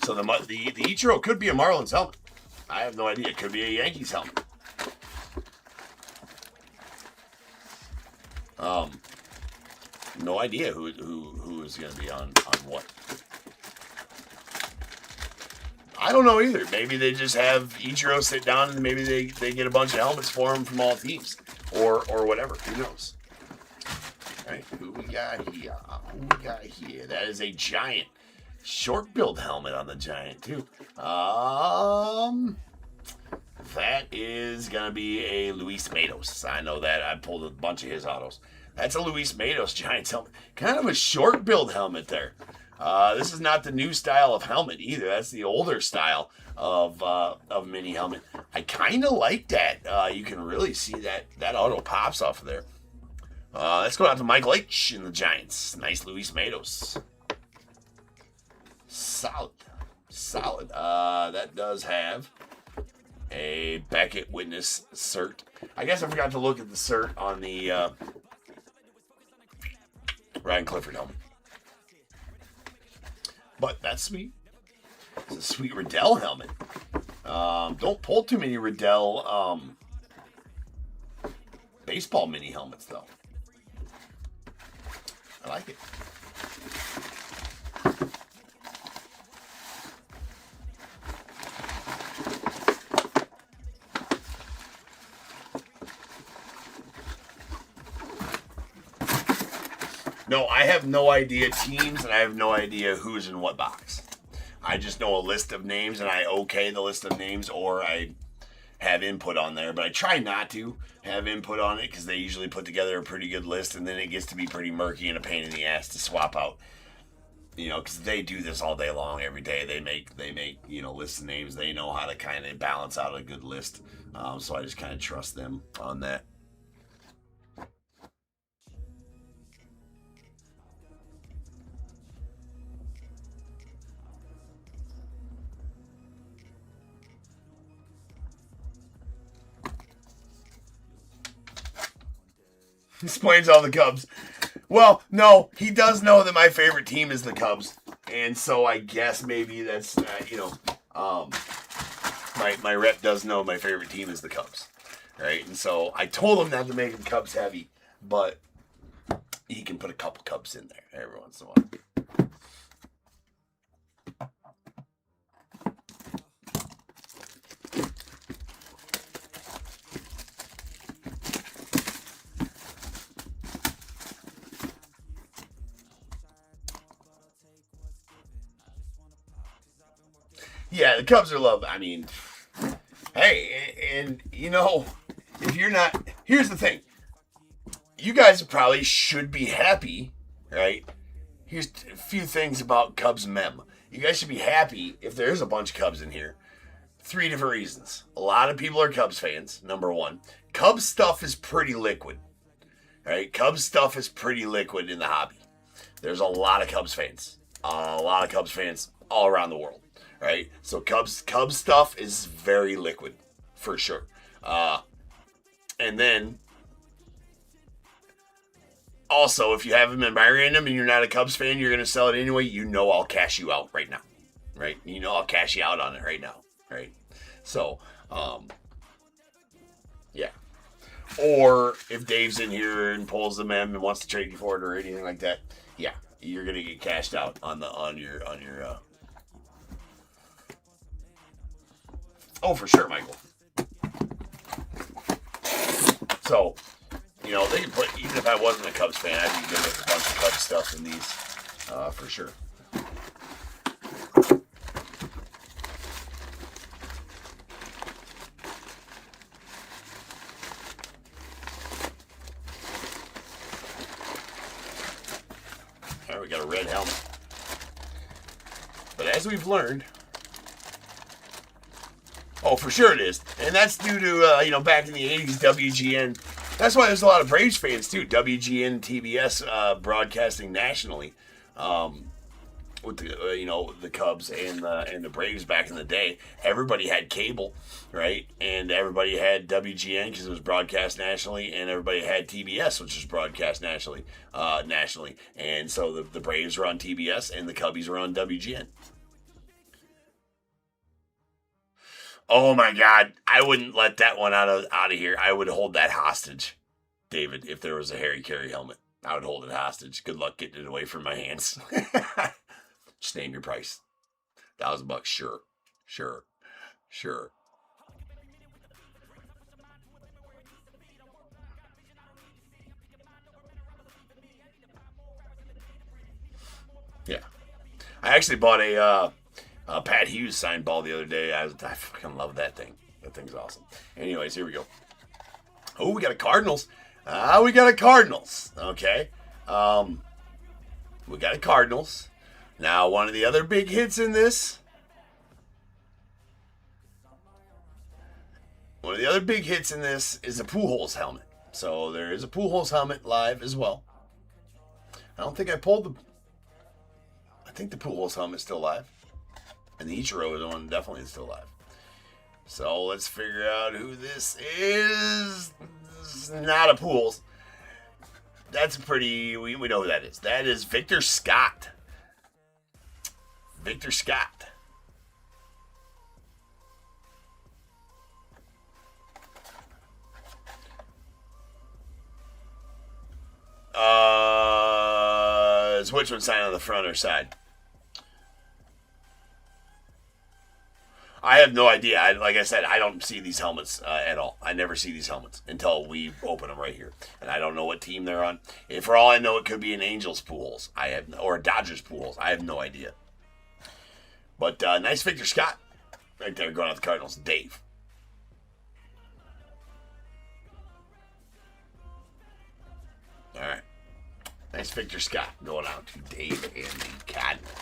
Speaker 1: So the Ichiro could be a Marlins helmet. I have no idea. It could be a Yankees helmet. No idea who is going to be on what. I don't know either. Maybe they just have Ichiro sit down and maybe they get a bunch of helmets for him from all teams or whatever. Who knows? All right, who we got here? That is a Giant short build helmet on the Giant too. That is gonna be a Luis Matos. I know that. I pulled a bunch of his autos. That's a Luis Matos Giants helmet. Kind of a short build helmet there. This is not the new style of helmet either. That's the older style of mini helmet. I kind of like that. You can really see that auto pops off of there. Let's go out to Michael H. in the Giants. Nice Luis Matos. Solid. That does have a Beckett Witness cert. I guess I forgot to look at the cert on the Ryan Clifford helmet. But that's sweet. It's a sweet Riddell helmet. Don't pull too many Riddell baseball mini helmets, though. I like it. No, I have no idea teams, and I have no idea who's in what box. I just know a list of names, and I okay the list of names, or I have input on there. But I try not to have input on it, because they usually put together a pretty good list, and then it gets to be pretty murky and a pain in the ass to swap out. You know, because they do this all day long, every day. They make lists of names. They know how to kind of balance out a good list. So I just kind of trust them on that. Explains all the Cubs. Well, no, he does know that my favorite team is the Cubs, and so I guess maybe that's my rep does know my favorite team is the Cubs, right? And so I told him not to make him Cubs heavy, but he can put a couple Cubs in there every once in a while. Yeah, the Cubs are loved. I mean, hey, and if you're not, here's the thing. You guys probably should be happy, right? Here's a few things about Cubs mem. You guys should be happy if there's a bunch of Cubs in here. 3 different reasons. A lot of people are Cubs fans, number 1. Cubs stuff is pretty liquid, right? Cubs stuff is pretty liquid in the hobby. There's a lot of Cubs fans. A lot of Cubs fans all around the world. right? So Cubs stuff is very liquid, for sure. And then also, if you haven't been buying them and you're not a Cubs fan, you're going to sell it anyway, I'll cash you out right now, right? I'll cash you out on it right now, right? So, yeah. Or if Dave's in here and pulls the mem and wants to trade you for it or anything like that, yeah, you're going to get cashed out on your Oh, for sure, Michael. So, they can put, even if I wasn't a Cubs fan, I'd be good with a bunch of Cubs stuff in these, for sure. All right, we got a red helmet. But as we've learned, oh, for sure it is. And that's due to, back in the 80s, WGN. That's why there's a lot of Braves fans, too. WGN TBS broadcasting nationally with the Cubs and the Braves back in the day. Everybody had cable, right? And everybody had WGN because it was broadcast nationally, and everybody had TBS, which was broadcast nationally. And so the Braves were on TBS and the Cubbies were on WGN. Oh my God! I wouldn't let that one out of here. I would hold that hostage, David. If there was a Harry Carey helmet, I would hold it hostage. Good luck getting it away from my hands. Just name your price. $1,000, sure. Yeah, I actually bought a Pat Hughes signed ball the other day. I fucking love that thing. That thing's awesome. Anyways, here we go. Oh, we got a Cardinals. We got a Cardinals. Okay. We got a Cardinals. Now, one of the other big hits in this. One of the other big hits in this is a Pujols helmet. So there is a Pujols helmet live as well. I don't think I pulled the... I think the Pujols helmet's still live. And the Ichiro one definitely is still alive. So let's figure out who this is. This is not a Pujols. That's pretty... We know who that is. That is Victor Scott. Victor Scott. Is which one signed on the front or side? I have no idea. Like I said, I don't see these helmets at all. I never see these helmets until we open them right here. And I don't know what team they're on. For all I know, it could be an Angels Pujols. Or a Dodgers Pujols. I have no idea. But nice Victor Scott. Right there going out the Cardinals. Dave. All right. Nice Victor Scott going out to Dave and the Cardinals.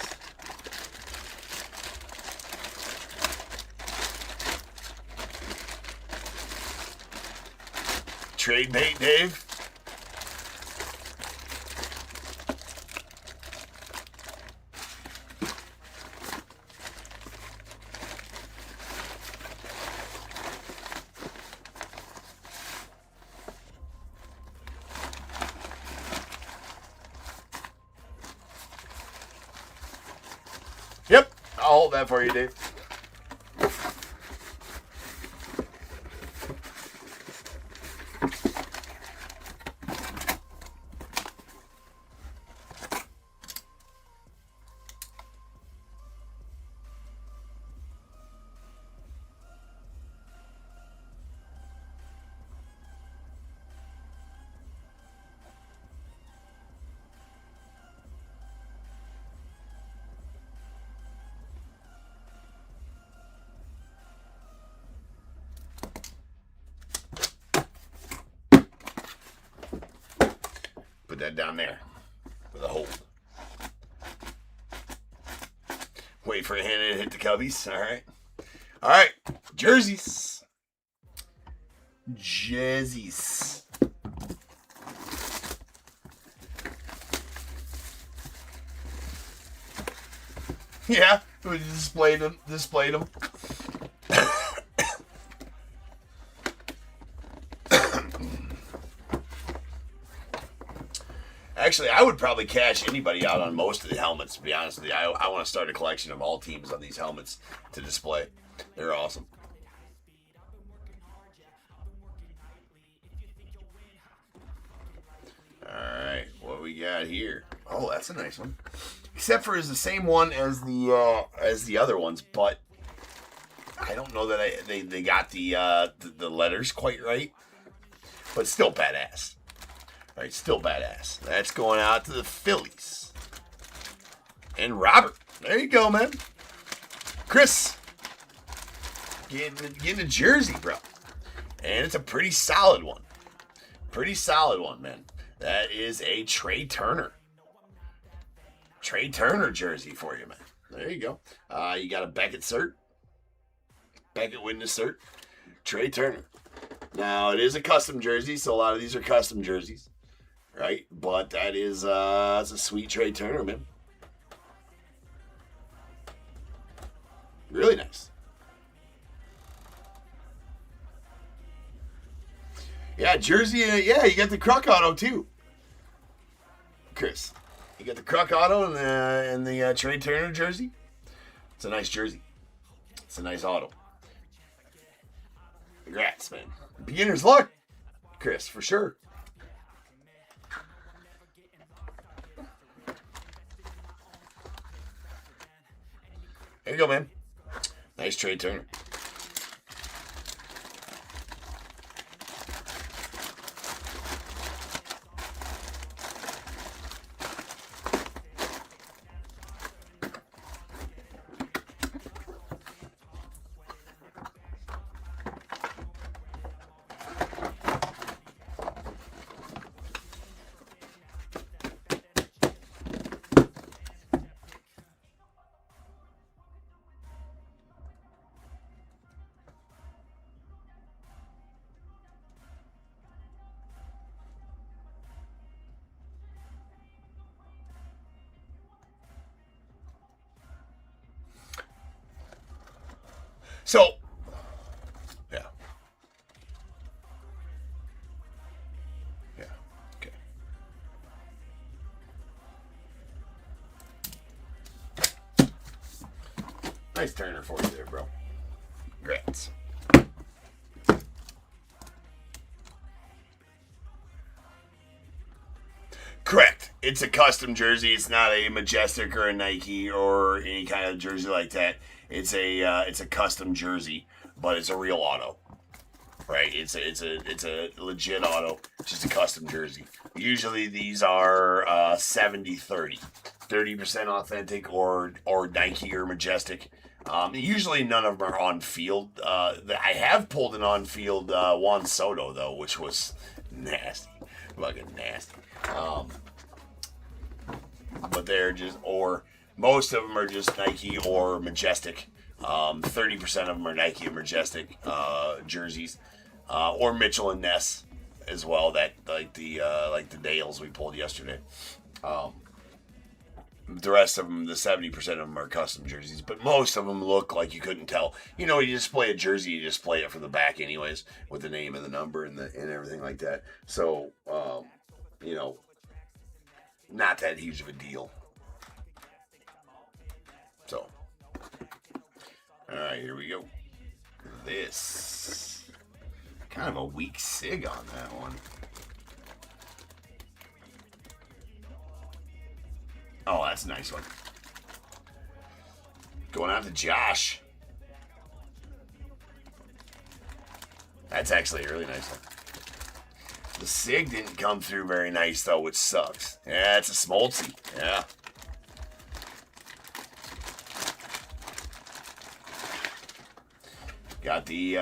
Speaker 1: Trade bait, Dave. Yep, I'll hold that for you, Dave. Put that down there with a hold. Wait for a hand to hit the Cubbies. All right. All right. Jerseys. Yeah. We displayed them. Actually, I would probably cash anybody out on most of the helmets, to be honest with you. I want to start a collection of all teams of these helmets to display. They're awesome. Alright, what we got here? Oh, that's a nice one. Except for it's the same one as the other ones, but I don't know that they got the letters quite right. But still badass. All right, still badass. That's going out to the Phillies. And Robert. There you go, man. Chris. Getting a jersey, bro. And it's a pretty solid one. Pretty solid one, man. That is a Trey Turner. Trey Turner jersey for you, man. There you go. You got a Beckett cert. Beckett witness cert. Trey Turner. Now, it is a custom jersey, so a lot of these are custom jerseys. Right? But that is it's a sweet Trey Turner, man. Really nice. Yeah, jersey. Yeah, you got the Kruk auto too, Chris. You got the Kruk auto and the Trey Turner jersey. It's a nice jersey. It's a nice auto. Congrats, man. Beginner's luck, Chris, for sure. There you go, man. Nice Trey Turner. So, yeah. Yeah, okay. Nice Turner for you there, bro. Congrats. Correct. It's a custom jersey. It's not a Majestic or a Nike or any kind of jersey like that. It's a custom jersey, but it's a real auto, right? It's a legit auto, just a custom jersey. Usually these are 70-30, 30% authentic or Nike or Majestic. Usually none of them are on field. I have pulled an on field Juan Soto though, which was nasty, fucking nasty. But they're just, or most of them are just Nike or Majestic. 30% of them are Nike and Majestic jerseys, or Mitchell and Ness as well. That like the Dales we pulled yesterday. The rest of them, the 70% of them are custom jerseys, but most of them look like you couldn't tell. You know, you display a jersey, you display it from the back anyways, with the name and the number and everything like that. So, you know, not that huge of a deal. So, all right, here we go. This kind of a weak sig on that one. Oh, that's a nice one. Going out to Josh. That's actually a really nice one. The sig didn't come through very nice, though, which sucks. Yeah, it's a Smoltzy. Yeah. Got the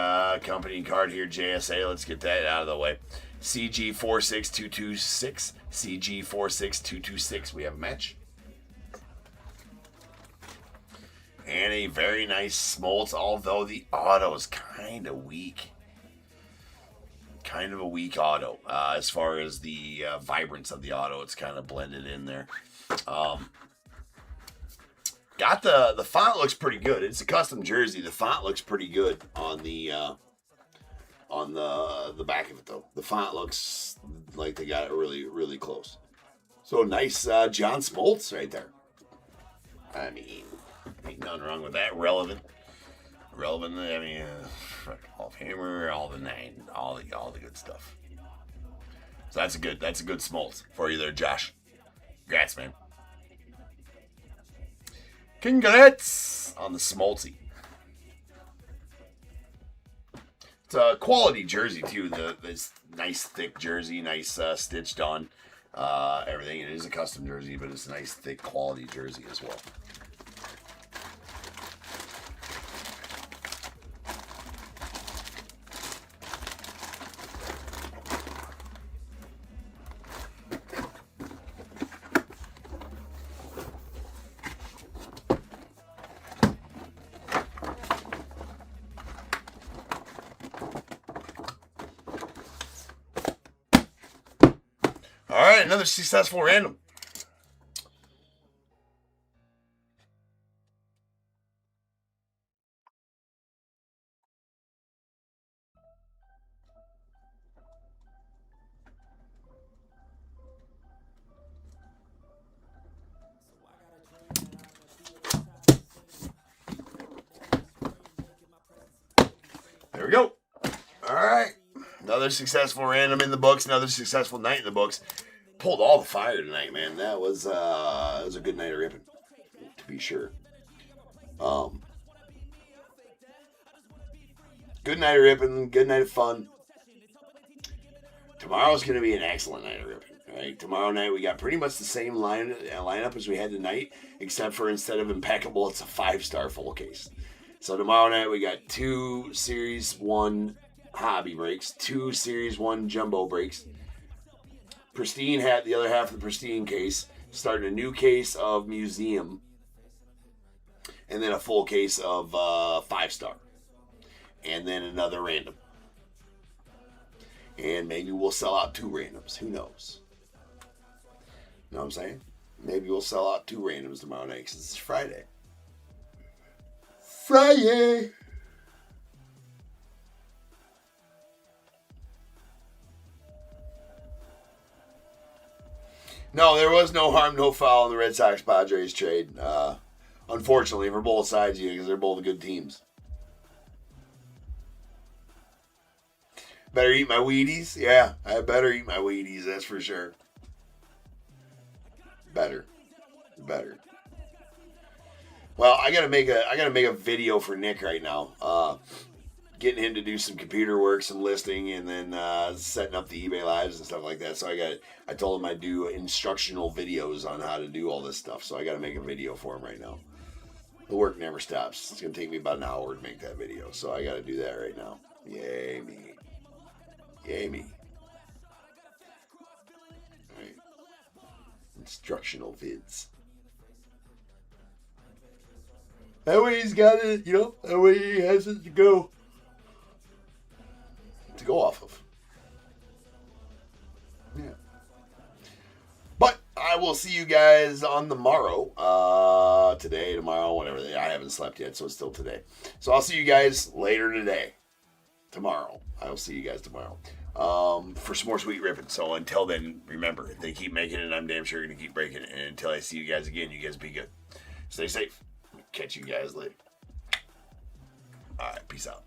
Speaker 1: company card here, JSA. Let's get that out of the way. CG46226. CG46226. We have a match. And a very nice Smoltz, although the auto is kind of weak. Kind of a weak auto. As far as the vibrance of the auto, it's kind of blended in there. Got the font looks pretty good. It's a custom jersey. The font looks pretty good on the back of it though. The font looks like they got it really, really close. So nice John Smoltz right there. I mean, ain't nothing wrong with that. Relevant. I mean, Hall of Famer, all the nine, all the good stuff. So that's a good Smoltz for you there, Josh. Congrats, man. Congrats on the Smoltzy. It's a quality jersey too. This nice thick jersey, nice stitched on everything. It is a custom jersey, but it's a nice thick quality jersey as well. All right, another successful random. There we go. All right. Another successful random in the books. Another successful night in the books. Pulled all the fire tonight, man. That was a good night of ripping, to be sure. Good night of ripping. Good night of fun. Tomorrow's going to be an excellent night of ripping. Right? Tomorrow night we got pretty much the same lineup as we had tonight, except for instead of impeccable, it's a 5-star full case. So tomorrow night we got 2 Series 1 hobby breaks, 2 Series 1 jumbo breaks. Pristine had the other half of the Pristine case, starting a new case of museum, and then a full case of 5-star, and then another random. And maybe we'll sell out 2 randoms. Who knows? You know what I'm saying? Maybe we'll sell out 2 randoms tomorrow night because it's Friday. Friday! No, there was no harm, no foul in the Red Sox-Padres trade. Unfortunately, for both sides, because they're both good teams. Better eat my Wheaties? Yeah, I better eat my Wheaties, that's for sure. Better. Well, I gotta make a video for Nick right now. Getting him to do some computer work, some listing, and then setting up the eBay Lives and stuff like that. So I told him I'd do instructional videos on how to do all this stuff. So I got to make a video for him right now. The work never stops. It's going to take me about an hour to make that video. So I got to do that right now. Yay me. All right. Instructional vids. That way he's got it, that way he has it to go off of. Yeah. But I will see you guys on the morrow. Today, tomorrow, whatever. I haven't slept yet, so it's still today. So I'll see you guys later today. Tomorrow. I'll see you guys tomorrow. For some more sweet ripping. So until then, remember, if they keep making it, I'm damn sure going to keep breaking it. And until I see you guys again, you guys be good. Stay safe. Catch you guys later. All right. Peace out.